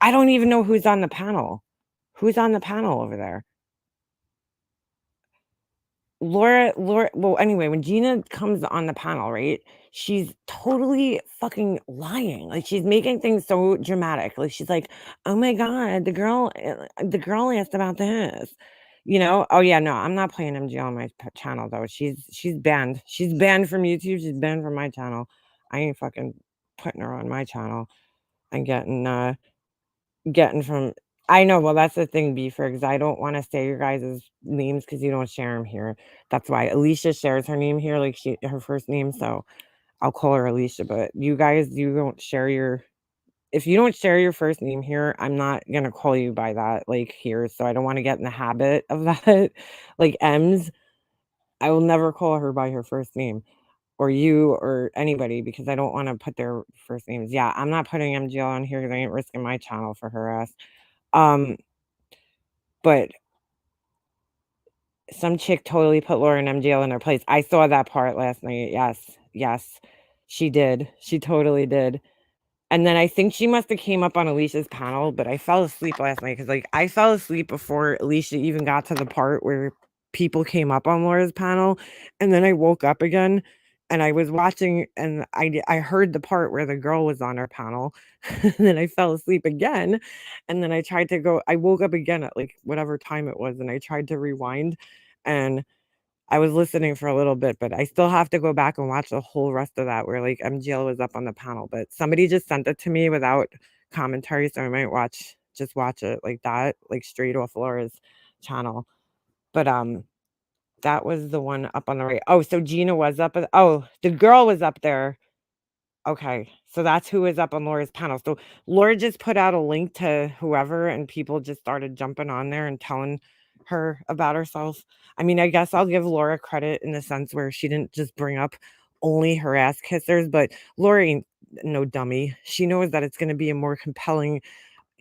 I don't even know who's on the panel. Who's on the panel over there? Laura, well, anyway, when Gina comes on the panel, right? She's totally fucking lying. Like she's making things so dramatic. Like she's like, "Oh my god, the girl asked about this." Oh yeah, no, I'm not playing MG on my channel though. She's banned. She's banned from YouTube. She's banned from my channel. I ain't fucking putting her on my channel and getting from. I know. Well, that's the thing, Beefer, because I don't want to say your guys' names because you don't share them here. That's why Alicia shares her name here, like her first name. So I'll call her Alicia. But you guys, you don't share your. If you don't share your first name here, I'm not gonna call you by that like here. So I don't want to get in the habit of that. Like M's, I will never call her by her first name or you or anybody because I don't want to put their first names. Yeah, I'm not putting MGL on here because I ain't risking my channel for her ass. But some chick totally put Laura and MGL in their place. I saw that part last night. Yes, she did. She totally did. And then I think she must have came up on Alicia's panel, but I fell asleep last night because I fell asleep before Alicia even got to the part where people came up on Laura's panel, and then I woke up again and I was watching and I heard the part where the girl was on her panel, and then I fell asleep again, and then I woke up again at like whatever time it was, and I tried to rewind, and I was listening for a little bit, but I still have to go back and watch the whole rest of that where like MGL was up on the panel. But somebody just sent it to me without commentary, so I might just watch it like that, like straight off Laura's channel. But that was the one up on the right. Oh, so Gina was up. The girl was up there. Okay, so that's who is up on Laura's panel. So Laura just put out a link to whoever, and people just started jumping on there and telling her about herself. I mean, I guess I'll give Laura credit in the sense where she didn't just bring up only her ass kissers, but Laura ain't no dummy. She knows that it's going to be a more compelling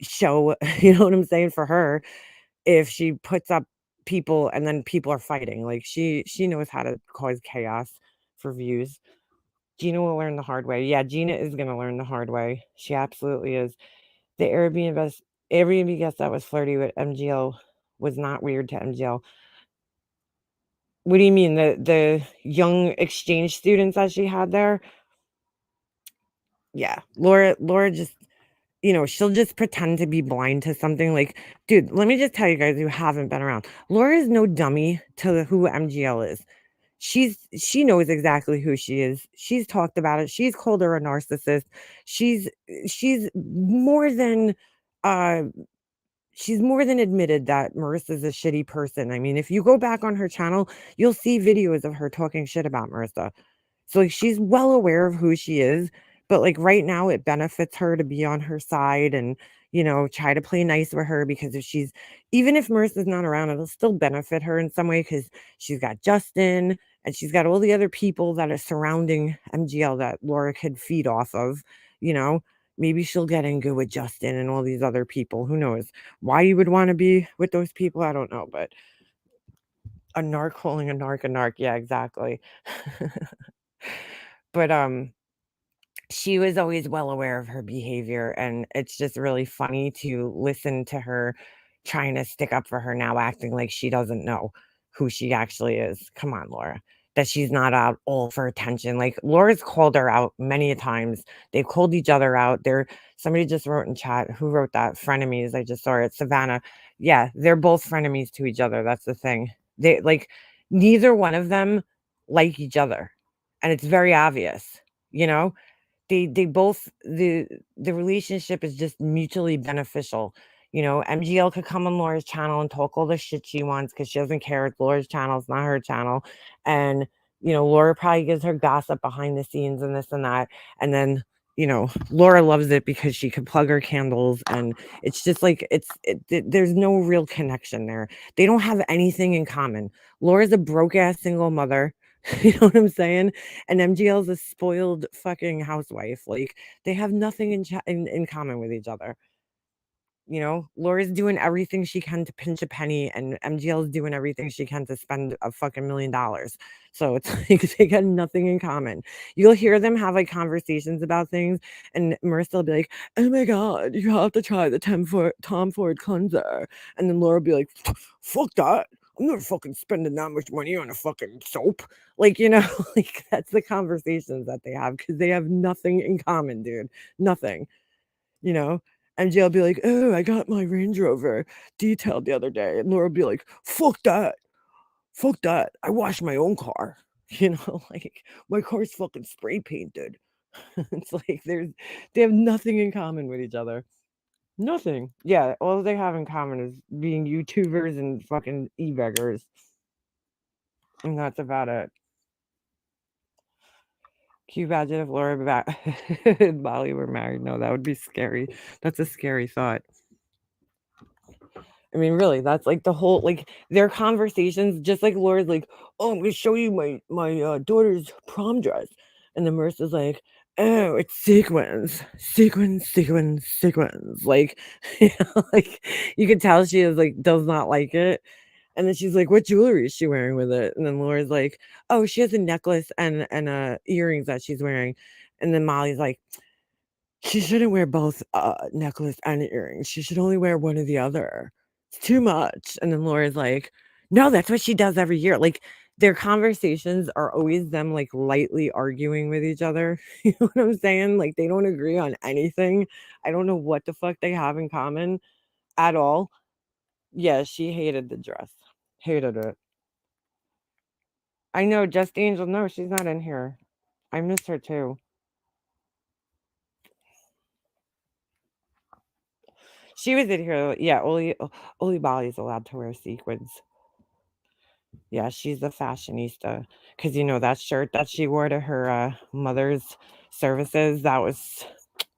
show, you know what I'm saying, for her if she puts up people and then people are fighting. Like she knows how to cause chaos for views. Gina will learn the hard way. Yeah, Gina is going to learn the hard way. She absolutely is. The Airbnb guest that was flirty with MGL was not weird to MGL. What do you mean? The young exchange students that she had there? Yeah, Laura just, she'll just pretend to be blind to something. Like, dude, let me just tell you guys who haven't been around. Laura is no dummy to who MGL is. She knows exactly who she is. She's talked about it. She's called her a narcissist. She's more than uh she's more than admitted that Marissa's a shitty person. I mean, if you go back on her channel, you'll see videos of her talking shit about Marissa. So like she's well aware of who she is, but like right now it benefits her to be on her side and try to play nice with her because even if Marissa's not around, it'll still benefit her in some way because she's got Justin and she's got all the other people that are surrounding MGL that Laura could feed off of, you know. Maybe she'll get in good with Justin and all these other people. Who knows? Why you would want to be with those people, I don't know, but a narc calling a narc. Yeah, exactly. But she was always well aware of her behavior, and it's just really funny to listen to her trying to stick up for her now, acting like she doesn't know who she actually is. Come on, Laura. That she's not out all for attention. Like Laura's called her out many a times. They've called each other out. Somebody just wrote in chat. Who wrote that? Frenemies. I just saw it. Savannah. Yeah, they're both frenemies to each other. That's the thing. They like neither one of them like each other. And it's very obvious, you know? They both the relationship is just mutually beneficial. MGL could come on Laura's channel and talk all the shit she wants because she doesn't care. It's Laura's channel, it's not her channel. And Laura probably gives her gossip behind the scenes and this and that. And then Laura loves it because she can plug her candles, and it's just like there's no real connection there. They don't have anything in common. Laura's a broke ass single mother. You know what I'm saying? And MGL's a spoiled fucking housewife. Like, they have nothing in common with each other. Laura's doing everything she can to pinch a penny, and MGL's doing everything she can to spend a fucking $1 million. So it's like they got nothing in common. You'll hear them have like conversations about things, and Marissa will be like, "Oh my god, you have to try the Tom Ford cleanser," and then Laura will be like, "Fuck that! I'm not fucking spending that much money on a fucking soap." Like, like that's the conversations that they have, because they have nothing in common, dude. Nothing. MJ will be like, "Oh, I got my Range Rover detailed the other day." And Laura will be like, "Fuck that. Fuck that. I washed my own car." Like, my car's fucking spray painted. It's like they have nothing in common with each other. Nothing. Yeah, all they have in common is being YouTubers and fucking e-beggars. And that's about it. Can you imagine if Laura and Molly were married? No, that would be scary. That's a scary thought. I mean, really, that's like the whole, like, their conversations, just like Laura's like, "Oh, I'm gonna show you my daughter's prom dress," and then Marissa's like, "Oh, it's sequins, sequins, sequins, sequins." Like, like you could tell she is like does not like it. And then she's like, "What jewelry is she wearing with it?" And then Laura's like, "Oh, she has a necklace and earrings that she's wearing." And then Molly's like, "She shouldn't wear both necklace and earrings. She should only wear one or the other. It's too much." And then Laura's like, "No, that's what she does every year." Like, their conversations are always them like lightly arguing with each other. You know what I'm saying? Like, they don't agree on anything. I don't know what the fuck they have in common at all. Yeah, she hated the dress. Hated it. I know, Just Angel. No, she's not in here. I miss her too. She was in here. Yeah, Oli Bali's allowed to wear sequins. Yeah, she's a fashionista. Because, that shirt that she wore to her mother's services, that was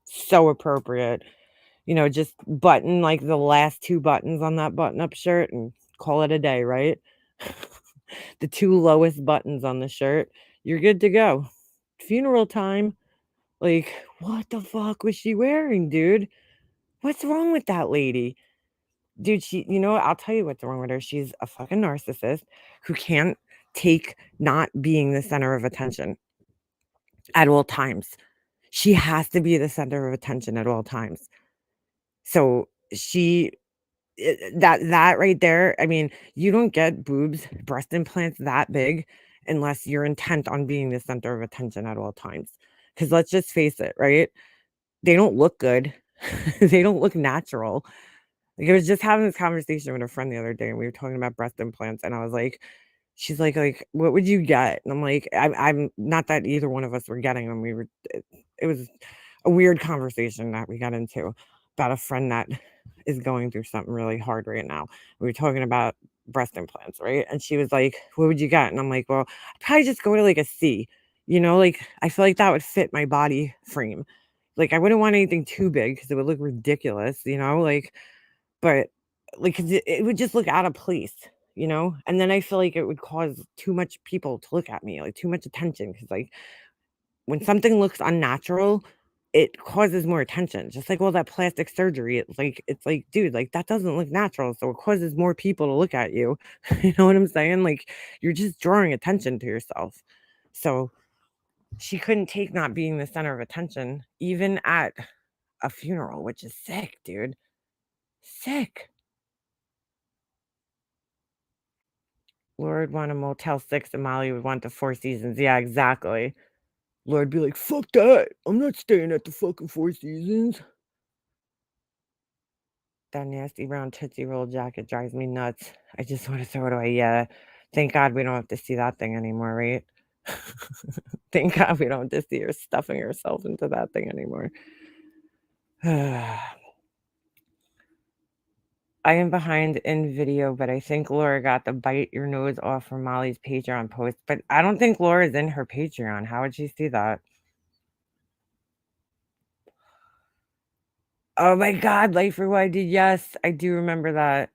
so appropriate. Just button like the last 2 buttons on that button-up shirt and call it a day, right? The 2 lowest buttons on the shirt. You're good to go. Funeral time. Like, what the fuck was she wearing, dude? What's wrong with that lady? Dude, I'll tell you what's wrong with her. She's a fucking narcissist who can't take not being the center of attention at all times. She has to be the center of attention at all times. So that right there, I mean, you don't get breast implants that big unless you're intent on being the center of attention at all times. Because let's just face it, right? They don't look good. They don't look natural. Like, I was just having this conversation with a friend the other day, and we were talking about breast implants, and I was like, she's like, "What would you get?" And I'm like, I'm not that either one of us were getting them. It was a weird conversation that we got into about a friend that is going through something really hard right now. We were talking about breast implants, right? And she was like, "What would you get?" And I'm like, "Well, I'd probably just go to like a C. Like, I feel like that would fit my body frame. Like, I wouldn't want anything too big because it would look ridiculous, like." But, like, 'cause it would just look out of place, and then I feel like it would cause too much people to look at me, like, too much attention. Because, like, when something looks unnatural, it causes more attention, just like all that plastic surgery. It's like, dude, like, that doesn't look natural, so it causes more people to look at you. You know what I'm saying? Like, you're just drawing attention to yourself. So, she couldn't take not being the center of attention, even at a funeral, which is sick, dude. Sick. Laura would want a Motel 6 and Molly would want the Four Seasons. Yeah, exactly. Laura'd be like, "Fuck that. I'm not staying at the fucking Four Seasons." That nasty brown Tootsie Roll jacket drives me nuts. I just want to throw it away. Yeah. Thank God we don't have to see that thing anymore, right? Thank God we don't have to see her stuffing herself into that thing anymore. I am behind in video, but I think Laura got the bite your nose off from Molly's Patreon post. But I don't think Laura's in her Patreon. How would she see that? Oh my God, Life for YD. Yes, I do remember that.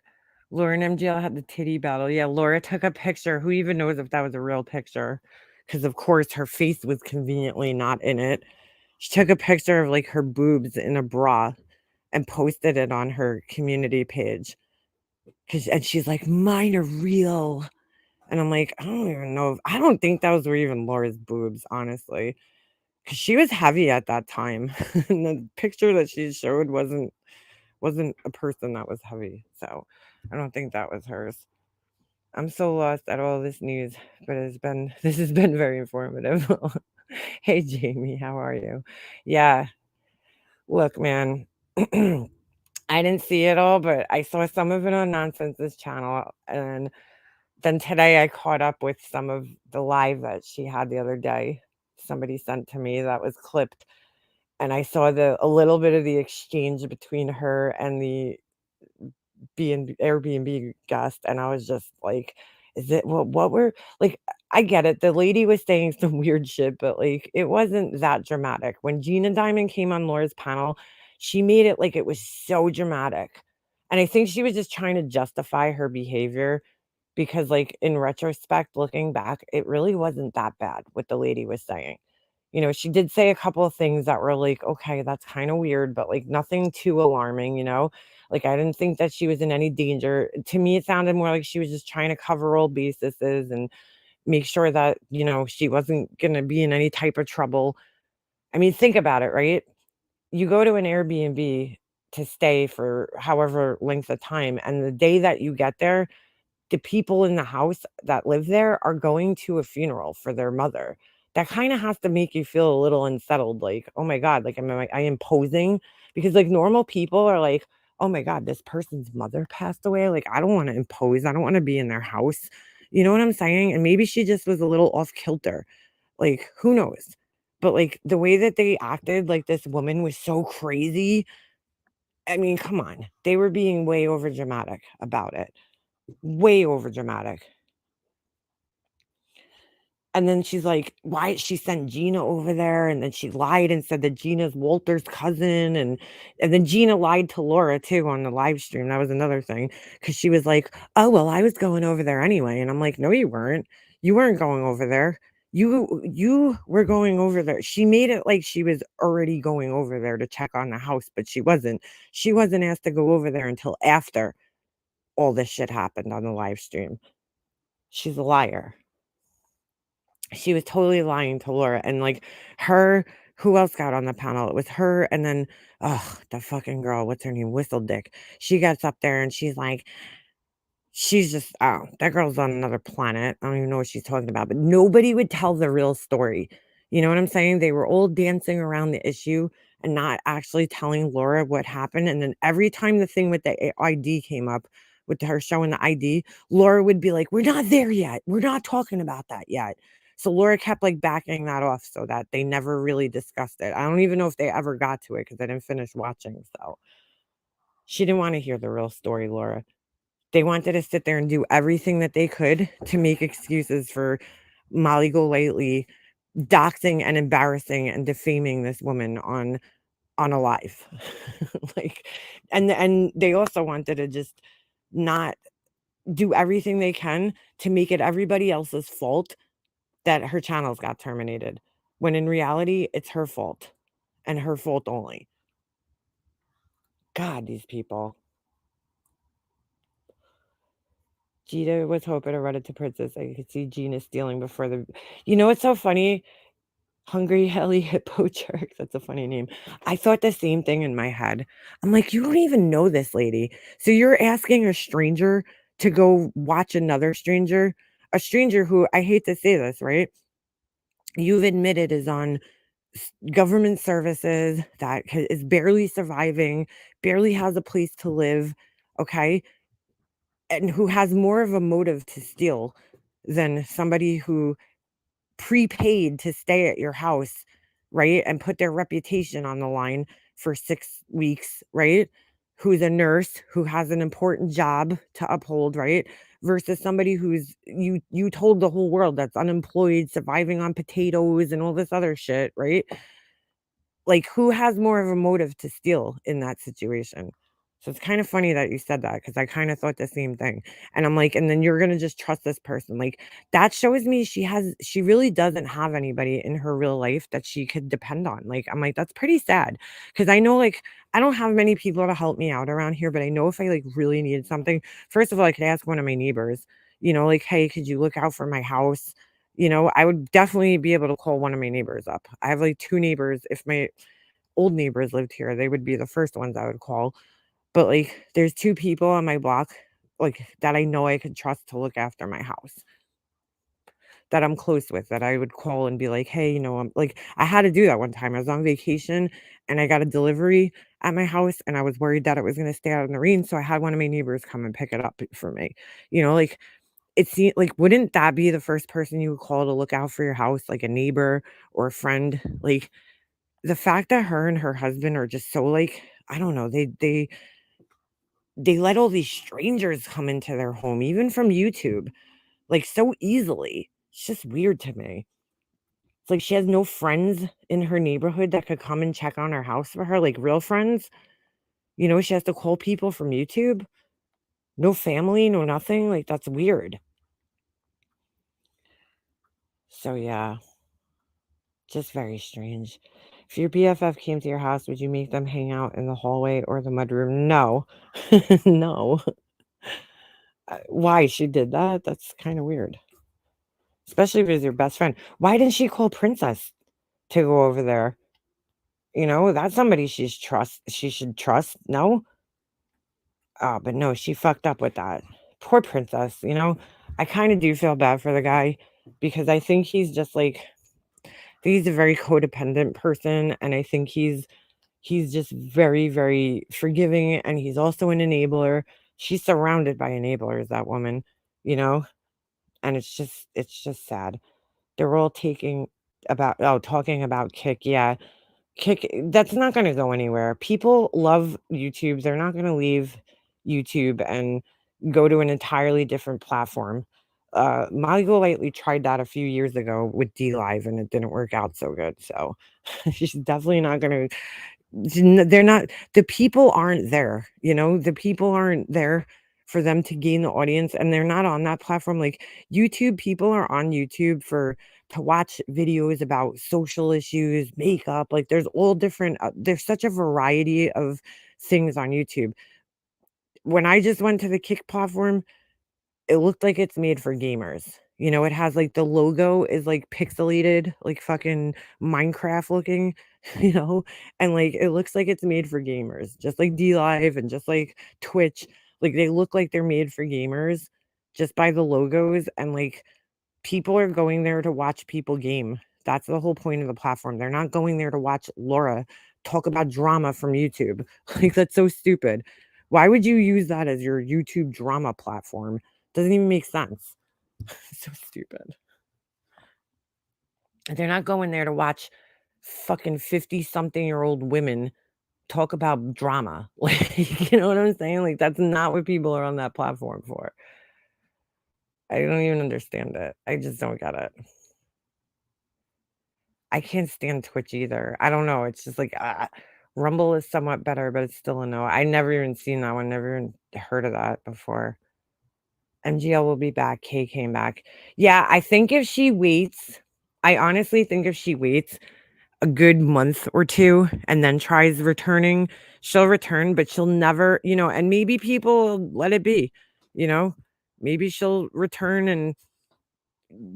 Laura and MGL had the titty battle. Yeah, Laura took a picture. Who even knows if that was a real picture? Because, of course, her face was conveniently not in it. She took a picture of like her boobs in a bra and posted it on her community page. And she's like, mine are real. And I'm like, I don't even know. I don't think those were even Laura's boobs, honestly. Because she was heavy at that time. And the picture that she showed wasn't a person that was heavy. So I don't think that was hers. I'm so lost at all this news, but this has been very informative. Hey Jamie, how are you? Yeah. Look, man. I didn't see it all, but I saw some of it on Nonsense's channel, and then today I caught up with some of the live that she had the other day. Somebody sent to me that was clipped, and I saw a little bit of the exchange between her and the Airbnb guest, and I was just like, is it what we're like? I get it. The lady was saying some weird shit, but like it wasn't that dramatic. When Gina Diamond came on Laura's panel, she made it like it was so dramatic. And I think she was just trying to justify her behavior because, like, in retrospect, looking back, it really wasn't that bad what the lady was saying. She did say a couple of things that were like, okay, that's kind of weird, but like nothing too alarming. Like, I didn't think that she was in any danger. To me, it sounded more like she was just trying to cover old bases and make sure that, she wasn't going to be in any type of trouble. I mean, think about it, right? You go to an Airbnb to stay for however length of time, and the day that you get there, the people in the house that live there are going to a funeral for their mother. That kind of has to make you feel a little unsettled. Like, oh my God, like, am I imposing? Because like normal people are like, oh my God, this person's mother passed away. Like, I don't want to impose. I don't want to be in their house. You know what I'm saying? And maybe she just was a little off kilter. Like, who knows? But like the way that they acted, like this woman was so crazy. I mean, come on. They were being way over dramatic about it. Way over dramatic. And then she's like, why she sent Gina over there, and then she lied and said that Gina's Walter's cousin, and then Gina lied to Laura too on the live stream. That was another thing, because she was like, oh well, I was going over there anyway. And I'm like, no, you weren't. You weren't going over there. You were going over there. She made it like she was already going over there to check on the house, but she wasn't. She wasn't asked to go over there until after all this shit happened on the live stream. She's a liar. She was totally lying to Laura, and like her, who else got on the panel? It was her, and then the fucking girl, what's her name? Whistle Dick. She gets up there and she's like, she's just, oh, that girl's on another planet. I don't even know what she's talking about, but nobody would tell the real story. You know what I'm saying? They were all dancing around the issue and not actually telling Laura what happened. And then every time the thing with the ID came up, with her showing the ID, Laura would be like, we're not there yet. We're not talking about that yet. So Laura kept like backing that off so that they never really discussed it. I don't even know if they ever got to it because I didn't finish watching. So she didn't want to hear the real story, Laura. They wanted to sit there and do everything that they could to make excuses for Molly Golightly doxing and embarrassing and defaming this woman on a live. Like, and they also wanted to just not do everything they can to make it everybody else's fault that her channels got terminated, when in reality it's her fault and her fault only. God, these people. Gina was hoping to run it to Princess. I could see Gina stealing before the. You know what's so funny? Hungry Helly Hippo Jerk. That's a funny name. I thought the same thing in my head. I'm like, you don't even know this lady. So you're asking a stranger to go watch another stranger? A stranger who, I hate to say this, right? You've admitted is on government services, that is barely surviving, barely has a place to live, okay? And who has more of a motive to steal than somebody who prepaid to stay at your house, right? And put their reputation on the line for 6 weeks, right? Who's a nurse, who has an important job to uphold, right? Versus somebody who's you told the whole world that's unemployed, surviving on potatoes and all this other shit, right? like, who has more of a motive to steal in that situation? So it's kind of funny that you said that, because I kind of thought the same thing. And I'm like, and then you're gonna just trust this person. Like, that shows me she really doesn't have anybody in her real life that she could depend on. Like, I'm like, that's pretty sad. Because I know, like, I don't have many people to help me out around here, but I know if I like really needed something, first of all, I could ask one of my neighbors, like, hey, could you look out for my house? I would definitely be able to call one of my neighbors up. I have like 2 neighbors. If my old neighbors lived here, they would be the first ones I would call. But like, there's 2 people on my block, like, that I know I could trust to look after my house, that I'm close with, that I would call and be like, hey, I'm like, I had to do that one time. I was on vacation and I got a delivery at my house and I was worried that it was going to stay out in the rain. So I had one of my neighbors come and pick it up for me. Like, it seemed like, wouldn't that be the first person you would call to look out for your house, like a neighbor or a friend? Like, the fact that her and her husband are just so, like, I don't know, they let all these strangers come into their home, even from YouTube, like, so easily. It's just weird to me. It's like she has no friends in her neighborhood that could come and check on her house for her, like real friends. She has to call people from YouTube. No family, no nothing. Like, that's weird. So yeah, just very strange. If your BFF came to your house, would you make them hang out in the hallway or the mudroom? No. No. Why she did that? That's kind of weird. Especially if it was your best friend. Why didn't she call Princess to go over there? That's somebody she should trust. No? Oh, but no, she fucked up with that. Poor Princess, I kind of do feel bad for the guy, because I think he's just like, he's a very codependent person, and I think he's just very, very forgiving, and he's also an enabler. She's surrounded by enablers, that woman, you know, and it's just sad. They're all talking about Kick. Yeah, Kick, that's not going to go anywhere. People love YouTube. They're not going to leave YouTube and go to an entirely different platform. Molly Golightly tried that a few years ago with D Live, and it didn't work out so good. So she's definitely not going to. They're not, the people aren't there, the people aren't there for them to gain the audience, and they're not on that platform. Like, YouTube, people are on YouTube to watch videos about social issues, makeup, like, there's all different, there's such a variety of things on YouTube. When I just went to the Kick platform, it looked like it's made for gamers. It has, like, the logo is, like, pixelated, like fucking Minecraft looking, you know, and, like, it looks like it's made for gamers, just like D Live and just like Twitch. Like, they look like they're made for gamers just by the logos, and, like, people are going there to watch people game. That's the whole point of the platform. They're not going there to watch Laura talk about drama from YouTube. Like, that's so stupid. Why would you use that as your YouTube drama platform? Doesn't even make sense. So stupid. They're not going there to watch fucking 50-something-year-old women talk about drama. Like, you know what I'm saying? Like, that's not what people are on that platform for. I don't even understand it. I just don't get it. I can't stand Twitch either. I don't know. It's just like, Rumble is somewhat better, but it's still a no. I never even seen that one. Never even heard of that before. MGL will be back. Kay came back. Yeah, I think if she waits, I honestly think if she waits a good month or 2 and then tries returning, she'll return, but she'll never, and maybe people let it be, maybe she'll return and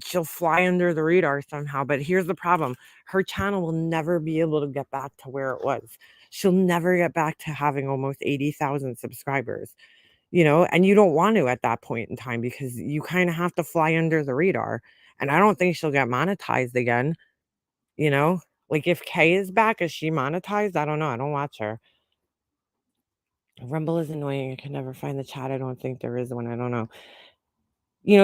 she'll fly under the radar somehow. But here's the problem. Her channel will never be able to get back to where it was. She'll never get back to having almost 80,000 subscribers, and you don't want to at that point in time, because you kind of have to fly under the radar. And I don't think she'll get monetized again, like, if Kay is back, is she monetized? I don't know. I don't watch her. Rumble is annoying. I can never find the chat. I don't think there is one. I don't know.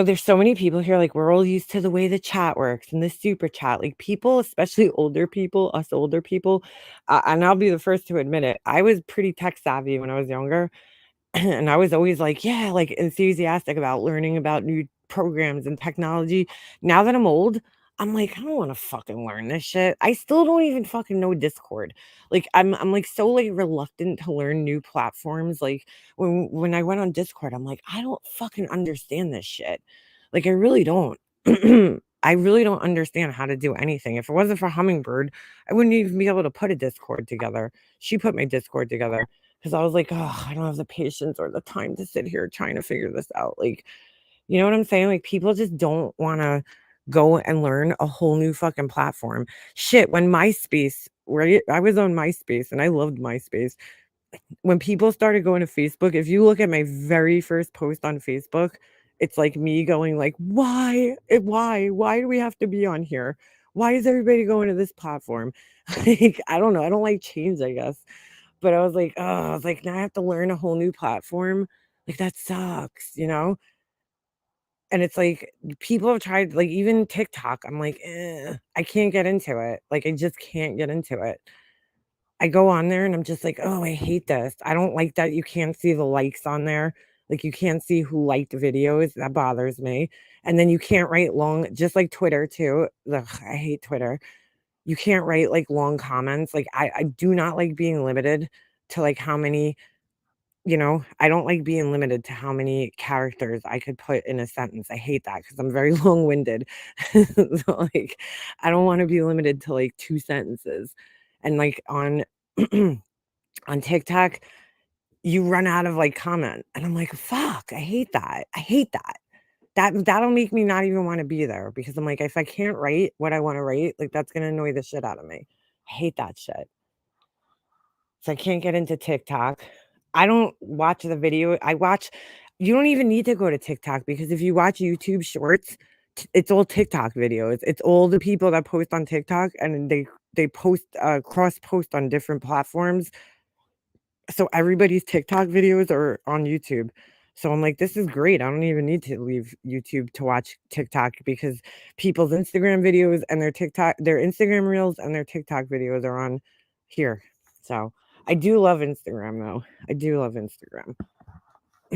There's so many people here, like, we're all used to the way the chat works and the super chat. Like, people, especially older people, us older people, and I'll be the first to admit it, I was pretty tech savvy when I was younger. And I was always like, yeah, like, enthusiastic about learning about new programs and technology. Now that I'm old, I'm like, I don't want to fucking learn this shit. I still don't even fucking know Discord. Like I'm like so like reluctant to learn new platforms. Like when I went on Discord, I'm like, I don't fucking understand this shit. Like I really don't. I really don't understand how to do anything. If it wasn't for Hummingbird, I wouldn't even be able to put a Discord together. She put my Discord together because I was like, oh, I don't have the patience or the time to sit here trying to figure this out. Like, you know what I'm saying? Like people just don't want to go and learn a whole new fucking platform. Shit, when MySpace, right? I was on MySpace and I loved MySpace. When people started going to Facebook, if you look at my very first post on Facebook, it's like me going like, why? Why do we have to be on here? Why is everybody going to this platform? Like, I don't know. I don't like change, I guess. But I was like, oh, I was like, now I have to learn a whole new platform. Like that sucks, you know? And it's like people have tried, like even TikTok. I'm like, I can't get into it. Like I just can't get into it. I go on there and I'm just like, oh, I hate this. I don't like that you can't see the likes on there. Like you can't see who liked videos. That bothers me. And then you can't write long, just like Twitter too. Ugh, I hate Twitter. You can't write like long comments. Like I do not like being limited to like how many, I don't like being limited to how many characters I could put in a sentence. I hate that because I'm very long-winded. So like I don't want to be limited to like 2 sentences. And like on on TikTok, you run out of like comment. And I'm like, fuck, I hate that. I hate that. That'll make me not even want to be there because I'm like, if I can't write what I want to write, like that's gonna annoy the shit out of me. I hate that shit. So I can't get into TikTok. I don't watch the video. You don't even need to go to TikTok because if you watch YouTube shorts, it's all TikTok videos. It's all the people that post on TikTok and they post cross post on different platforms. So everybody's TikTok videos are on YouTube. So I'm like, this is great. I don't even need to leave YouTube to watch TikTok because people's Instagram videos and their Instagram reels and their TikTok videos are on here. So I do love Instagram though. I do love Instagram.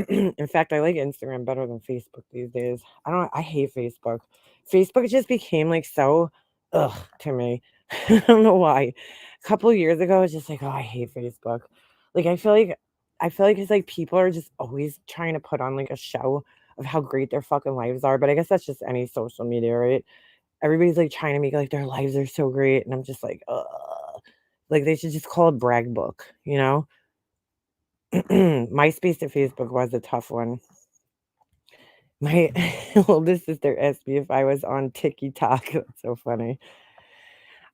In fact, I like Instagram better than Facebook these days. I hate Facebook. Facebook just became like so ugh to me. I don't know why. A couple of years ago, I was just like, oh, I hate Facebook. Like I feel like it's like people are just always trying to put on like a show of how great their fucking lives are. But I guess that's just any social media, right? Everybody's like trying to make like their lives are so great. And I'm just like, like they should just call it brag book, you know? MySpace to Facebook was a tough one. My oldest sister asked me if I was on TikTok. That's so funny.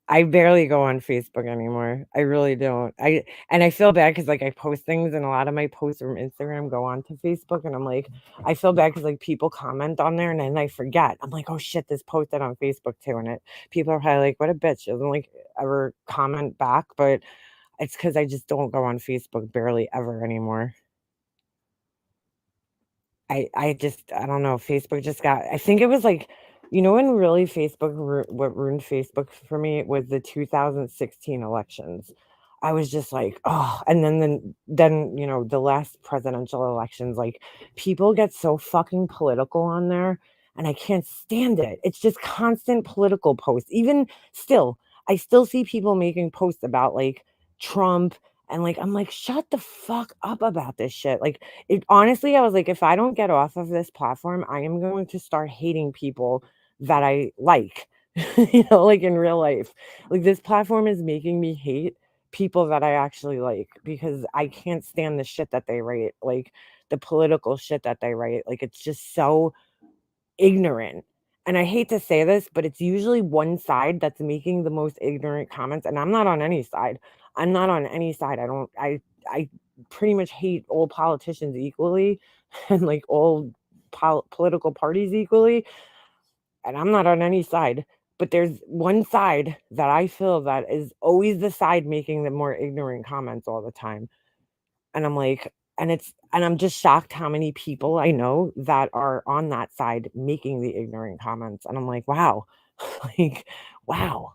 I barely go on Facebook anymore. I really don't. I feel bad because like I post things and a lot of my posts from Instagram go on to Facebook and I'm like, I feel bad because like people comment on there and then I forget. I'm like, oh shit, this posted on Facebook too. And people are probably like, what a bitch. She doesn't like ever comment back, but it's because I just don't go on Facebook barely ever anymore. I don't know, Facebook just got I think it was like, when really what ruined Facebook for me was the 2016 elections. I was just like, oh, and then the last presidential elections, like people get so fucking political on there and I can't stand it. It's just constant political posts. Even still, I still see people making posts about like Trump and like I'm like, shut the fuck up about this shit. Like honestly, I was like, if I don't get off of this platform, I am going to start hating people that I like, like in real life. Like this platform is making me hate people that I actually like because I can't stand the shit that they write, like the political shit that they write. Like it's just so ignorant. And I hate to say this, but it's usually one side that's making the most ignorant comments. And I'm not on any side. I'm not on any side. I pretty much hate all politicians equally and like all political parties equally. And I'm not on any side. But there's one side that I feel that is always the side making the more ignorant comments all the time. And I'm like, and I'm just shocked how many people I know that are on that side making the ignorant comments. And I'm like, wow, like, wow.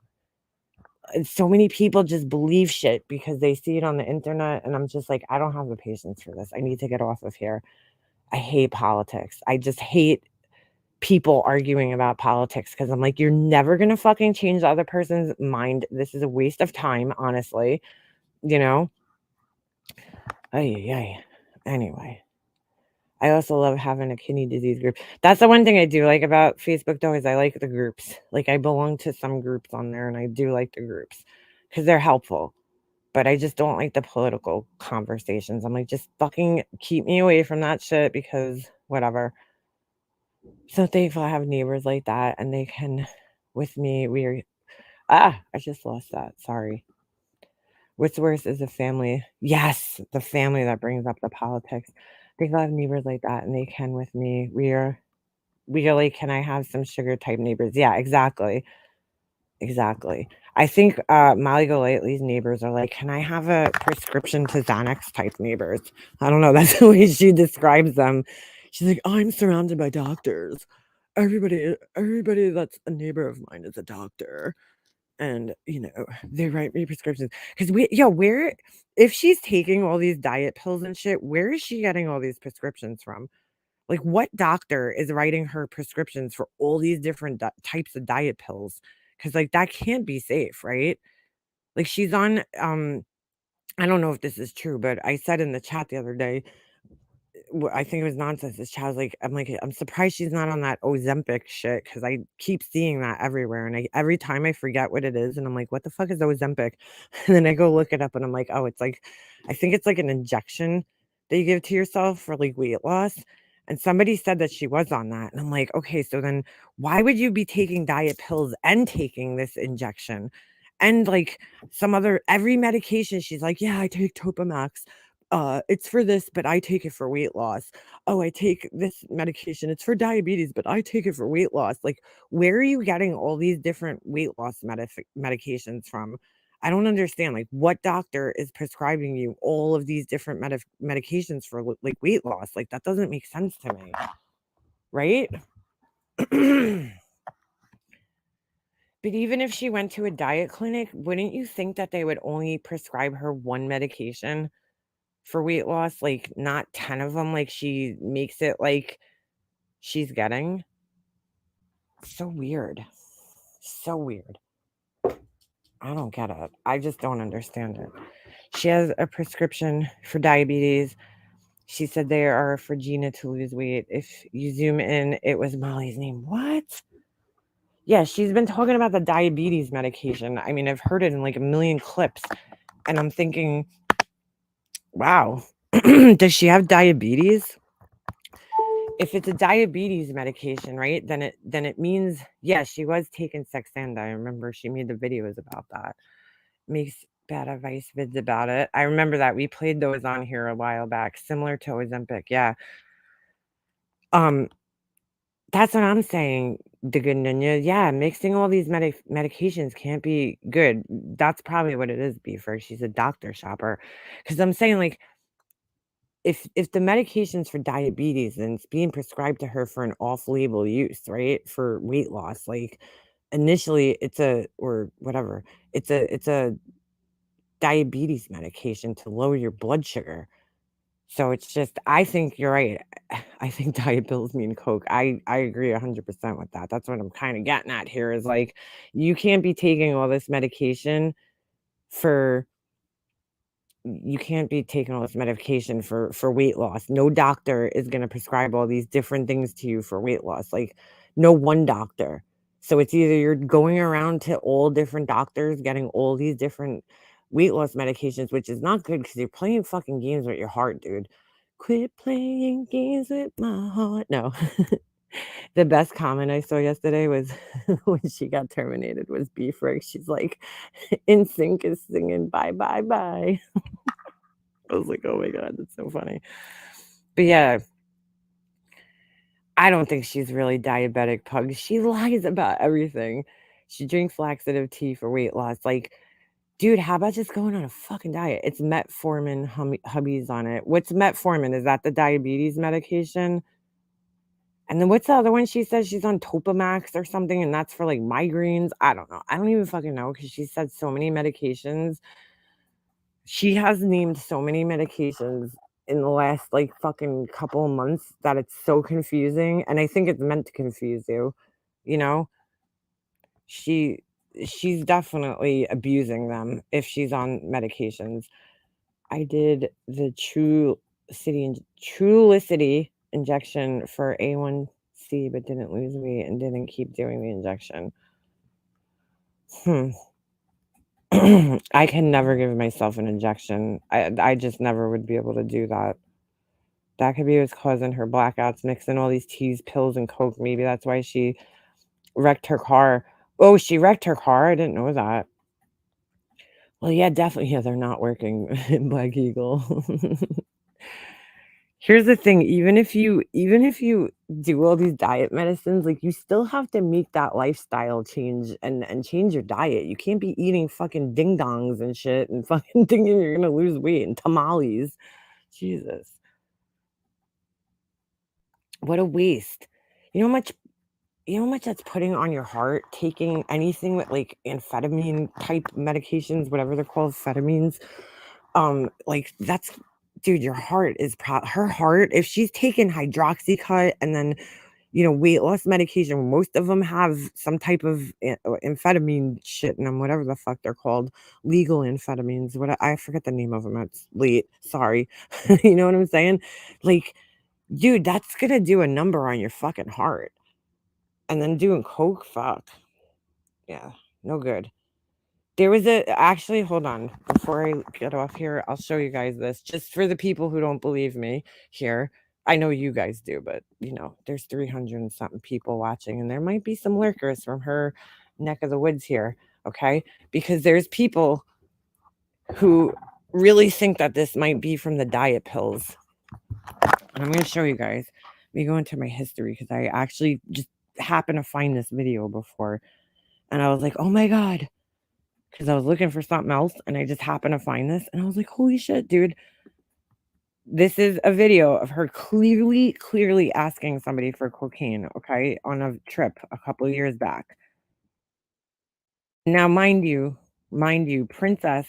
And so many people just believe shit because they see it on the internet. And I'm just like, I don't have the patience for this. I need to get off of here. I hate politics. I just hate people arguing about politics because I'm like, you're never going to fucking change the other person's mind. This is a waste of time, honestly, you know? Anyway, I also love having a kidney disease group. That's the one thing I do like about Facebook, though, is I like the groups. Like, I belong to some groups on there, and I do like the groups because they're helpful. But I just don't like the political conversations. I'm like, just fucking keep me away from that shit because whatever. So thankful I have neighbors like that, and they can, with me, I just lost that. Sorry. What's worse is the family. Yes, the family that brings up the politics. They have neighbors like that, and they can with me. We are like, can I have some sugar type neighbors? Yeah, exactly. I think Molly Golightly's neighbors are like, can I have a prescription to Xanax type neighbors? I don't know. That's the way she describes them. She's like, I'm surrounded by doctors. Everybody that's a neighbor of mine is a doctor. And, they write me prescriptions. Because if she's taking all these diet pills and shit, where is she getting all these prescriptions from? Like, what doctor is writing her prescriptions for all these different types of diet pills? Because, like, that can't be safe, right? Like, she's on, I don't know if this is true, but I said in the chat the other day, I think it was nonsense. This child's like, I'm surprised she's not on that Ozempic shit because I keep seeing that everywhere. And every time I forget what it is, and I'm like, what the fuck is Ozempic? And then I go look it up and I'm like, oh, I think it's like an injection that you give to yourself for like weight loss. And somebody said that she was on that. And I'm like, okay, so then why would you be taking diet pills and taking this injection? And like every medication, she's like, yeah, I take Topamax. It's for this, but I take it for weight loss. Oh, I take this medication. It's for diabetes, but I take it for weight loss. Like, where are you getting all these different weight loss medications from? I don't understand. Like, what doctor is prescribing you all of these different medications for like weight loss? Like, that doesn't make sense to me, right? But even if she went to a diet clinic, wouldn't you think that they would only prescribe her one medication for weight loss? Like, not 10 of them like she makes it like she's getting? So weird. I don't get it. I just don't understand it. She has a prescription for diabetes. She said they are for Gina to lose weight. If you zoom in, it was Molly's name. What? Yeah, she's been talking about the diabetes medication. I mean, I've heard it in like a million clips. And I'm thinking, wow, does she have diabetes? If it's a diabetes medication, right, then it means, yeah, she was taking Saxenda. I remember she made the videos about that. Makes bad advice vids about it. I remember that we played those on here a while back, similar to Ozempic. Yeah. That's what I'm saying, Deconstructing. Yeah, mixing all these medications can't be good. That's probably what it is, Beaver. She's a doctor shopper. Because I'm saying, like, if the medication's for diabetes and it's being prescribed to her for an off-label use, right, for weight loss, like, initially it's a diabetes medication to lower your blood sugar. So it's just, I think you're right. I think diet pills mean Coke. I agree 100% with that. That's what I'm kind of getting at here is like, you can't be taking all this medication for weight loss. No doctor is going to prescribe all these different things to you for weight loss. Like, no one doctor. So it's either you're going around to all different doctors getting all these different weight loss medications, which is not good because you're playing fucking games with your heart, dude. Quit playing games with my heart. No. The best comment I saw yesterday was when she got terminated was Beef Rick. She's like, NSYNC is singing bye, bye, bye. I was like, oh my God, that's so funny. But yeah, I don't think she's really diabetic, Pug. She lies about everything. She drinks laxative tea for weight loss. Like, dude, how about just going on a fucking diet? It's metformin hubbies on it. What's metformin? Is that the diabetes medication? And then what's the other one? She says she's on Topamax or something, and that's for like migraines. I don't know. I don't even fucking know because she said so many medications. She has named so many medications in the last like fucking couple of months that it's so confusing, and I think it's meant to confuse you, you know? She's definitely abusing them if she's on medications. I did the Trulicity injection for A1C, but didn't lose weight and didn't keep doing the injection. I can never give myself an injection. I just never would be able to do that. That could be what's causing her blackouts, mixing all these teas, pills, and coke. Maybe that's why she wrecked her car. Oh, she wrecked her car? I didn't know that. Well, yeah, definitely. Yeah, they're not working in Black Eagle. Here's the thing, even if you do all these diet medicines, like, you still have to make that lifestyle change and change your diet. You can't be eating fucking ding-dongs and shit and fucking thinking you're gonna lose weight and tamales. Jesus. What a waste. You know how much that's putting on your heart, taking anything with, like, amphetamine type medications, whatever they're called, amphetamines? Like, that's dude, your heart is her heart, if she's taken hydroxycut and then, weight loss medication, most of them have some type of amphetamine shit in them, whatever the fuck they're called, legal amphetamines. I forget the name of them. It's late. Sorry. You know what I'm saying? Like, dude, that's gonna do a number on your fucking heart. And then doing coke, fuck. Yeah, no good. There was actually, hold on, before I get off here, I'll show you guys this, just for the people who don't believe me here. I know you guys do, but, there's 300 and something people watching, and there might be some lurkers from her neck of the woods here, okay? Because there's people who really think that this might be from the diet pills. And I'm going to show you guys. Let me go into my history, because I actually just happened to find this video before, and I was like, oh my God. Because I was looking for something else and I just happened to find this and I was like, holy shit, dude. This is a video of her clearly asking somebody for cocaine, okay, on a trip a couple of years back. Now, mind you, Princess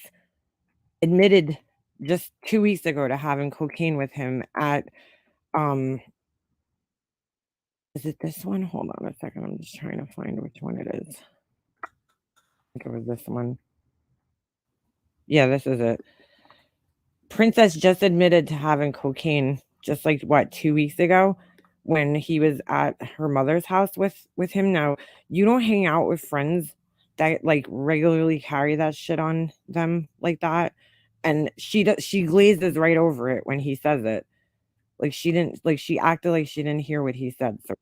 admitted just 2 weeks ago to having cocaine with him at, is it this one? Hold on a second. I'm just trying to find which one it is. I think it was this one. Yeah, this is it. Princess just admitted to having cocaine just 2 weeks ago when he was at her mother's house with him. Now, you don't hang out with friends that regularly carry that shit on them like that. And she glazes right over it when he says it. She acted like she didn't hear what he said. So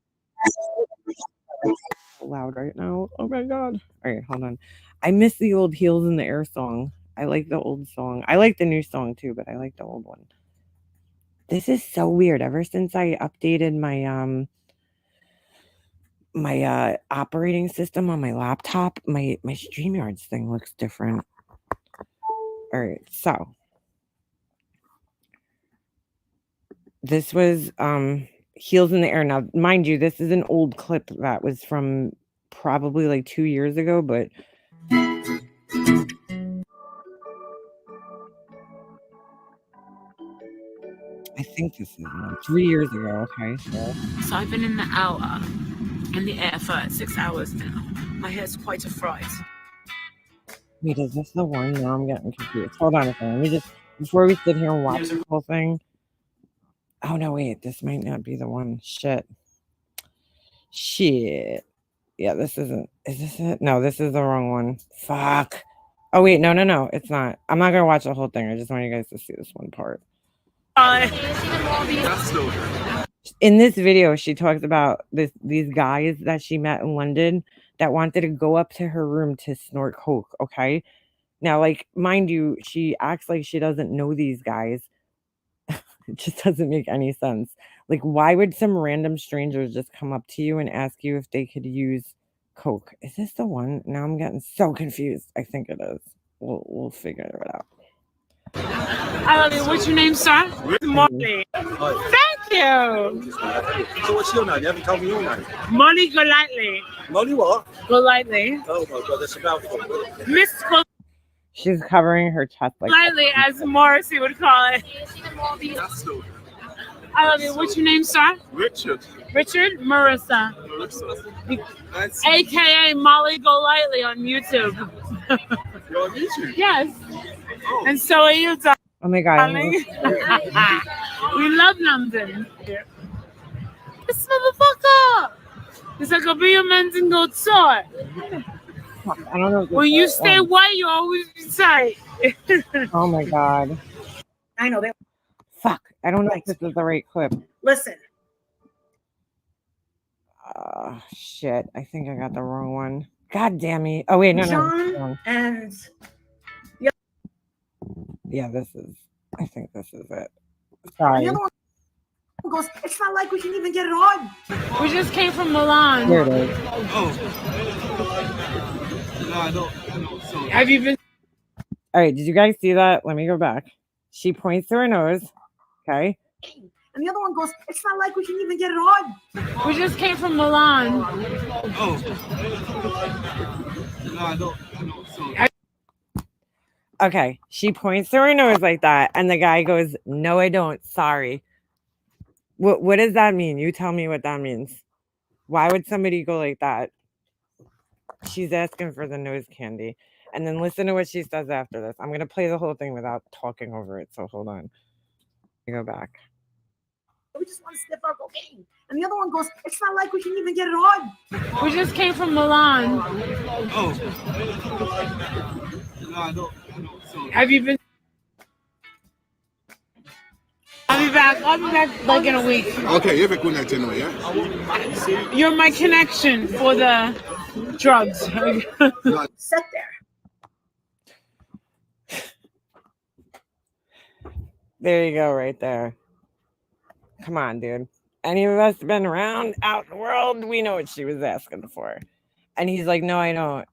loud right now. Oh my God. All right, hold on. I miss the old Heels in the Air song. I like the old song. I like the new song too, but I like the old one. This is so weird. Ever since I updated my my operating system on my laptop, my StreamYards thing looks different. All right, so this was Heels in the Air. Now, mind you, this is an old clip that was from probably 2 years ago, but I think this is 3 years ago. Okay, so I've been in the air for 6 hours now. My hair's quite a fright. wait, is this the one? Now I'm getting confused. Hold on a second. Let me just, before we sit here and watch the whole thing. Oh no, wait, this might not be the one. Shit. Yeah, this isn't. Is this it? No, this is the wrong one. Fuck. Oh wait, no, it's not. I'm not gonna watch the whole thing. I just want you guys to see this one part. In this video, she talks about these guys that she met in London that wanted to go up to her room to snort coke. Okay, now, mind you, she acts like she doesn't know these guys. It just doesn't make any sense. Why would some random strangers just come up to you and ask you if they could use coke? Is this the one? Now I'm getting so confused. I think it is. We'll figure it out. What's your name, sir? Molly. Thank you. So what's your name? You haven't told me your name. Molly Golightly. Molly what? Golightly. Oh my God, that's about it. Miss She's covering her chest like Lightly, as Morrissey would call it. That's so. I love it. What's your name, sir? Richard. Richard? Marissa. Nice. AKA Molly Golightly on YouTube. You're on YouTube. Yes. Oh. And so are you, oh my god. darling. We love London. This motherfucker. It's like a real man's and go sort. I don't know. When you stay white, you always be tight. Oh my god. I know they Fuck. I don't know if this is the right clip. listen. Shit. I think I got the wrong one. God damn me. Oh wait, no. John and Yeah, this is. I think this is it. the Sorry. other one goes, it's not like we can even get it on. We just came from Milan. Here it is. Oh. No, I don't. So. Have you been? All right. Did you guys see that? Let me go back. She points to her nose. Okay. And the other one goes, it's not like we can even get it on. We just came from Milan. Oh. No, I don't. So. Okay. She points to her nose like that, and the guy goes, "No, I don't. Sorry." What does that mean? You tell me what that means. Why would somebody go like that? She's asking for the nose candy. And then listen to what she says after this. I'm going to play the whole thing without talking over it. So hold on. Let me go back. We just want to sniff our cocaine. And the other one goes, it's not like we can even get it on. We just came from Milan. Oh. No, I don't. So. Have you been? I'll be back. I'll be back like in a week. Okay, you have a good night anyway, yeah? You're my connection for the drugs. Sit there. There you go, right there. Come on, dude. Any of us been around out in the world, we know what she was asking for. And he's like, no, I don't. I'm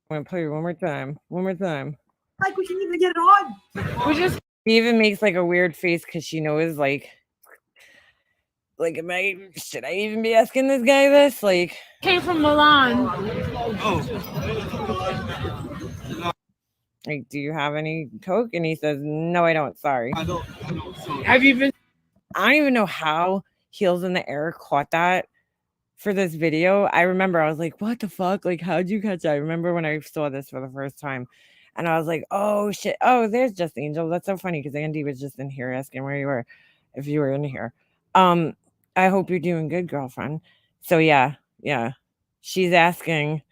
going to play it one more time. One more time. Like we can even get it on. We just He even makes like a weird face because she knows like should I even be asking this guy this? Like, came from Milan. Oh. like, do you have any Coke? And he says, no, I don't. Sorry. I don't. So. Have you been? I don't even know how Heels in the Air caught that for this video. I remember I was like, what the fuck? Like, how'd you catch that? I remember when I saw this for the first time. And I was like, oh, shit. Oh, there's just Angel. That's so funny because Andy was just in here asking where you were, if you were in here. I hope you're doing good, girlfriend. So, yeah. She's asking.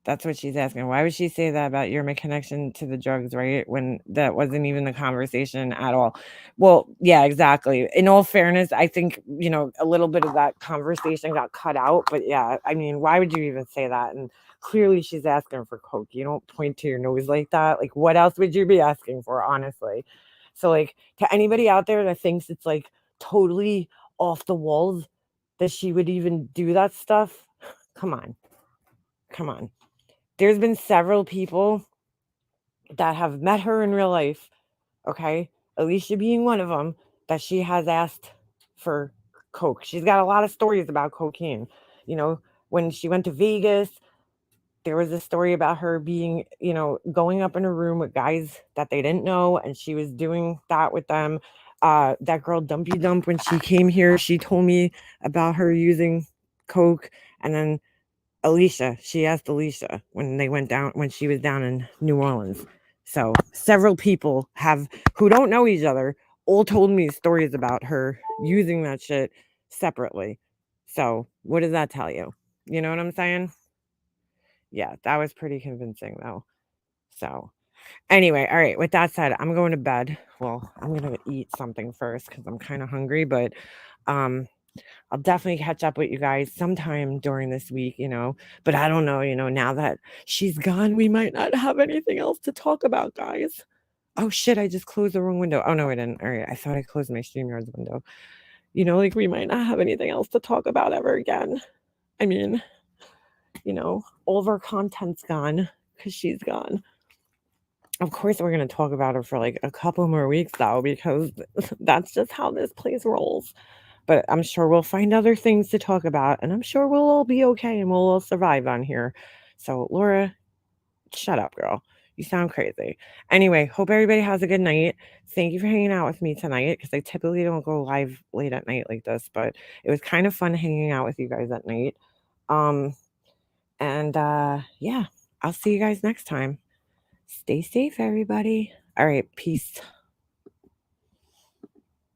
That's what she's asking. Why would she say that about your connection to the drugs, right? When that wasn't even the conversation at all. Well, yeah, exactly. In all fairness, I think, a little bit of that conversation got cut out. But yeah, I mean, why would you even say that? And clearly she's asking for Coke. You don't point to your nose like that. Like, what else would you be asking for, honestly? So, like, to anybody out there that thinks it's like totally off the walls that she would even do that stuff, come on. There's been several people that have met her in real life, okay? Alicia being one of them, that she has asked for Coke. She's got a lot of stories about cocaine. When she went to Vegas, there was a story about her being, going up in a room with guys that they didn't know, and she was doing that with them. That girl Dumpy Dump, when she came here, she told me about her using Coke. And then she asked Alicia when she was down in New Orleans. So several people who don't know each other all told me stories about her using that shit separately. So what does that tell you? You know what I'm saying? Yeah, that was pretty convincing though. So anyway, all right, with that said, I'm going to bed. Well, I'm going to eat something first because I'm kind of hungry, but I'll definitely catch up with you guys sometime during this week, but I don't know, now that she's gone, we might not have anything else to talk about, guys. Oh shit, I just closed the wrong window. Oh no, I didn't. All right, I thought I closed my StreamYards window. Like we might not have anything else to talk about ever again. I mean, all of our content's gone because she's gone. Of course, we're going to talk about her for like a couple more weeks though, because that's just how this place rolls. But I'm sure we'll find other things to talk about, and I'm sure we'll all be okay and we'll all survive on here. So, Laura, shut up, girl. You sound crazy. Anyway, hope everybody has a good night. Thank you for hanging out with me tonight, because I typically don't go live late at night like this, but it was kind of fun hanging out with you guys at night. Yeah, I'll see you guys next time. Stay safe, everybody. All right, peace.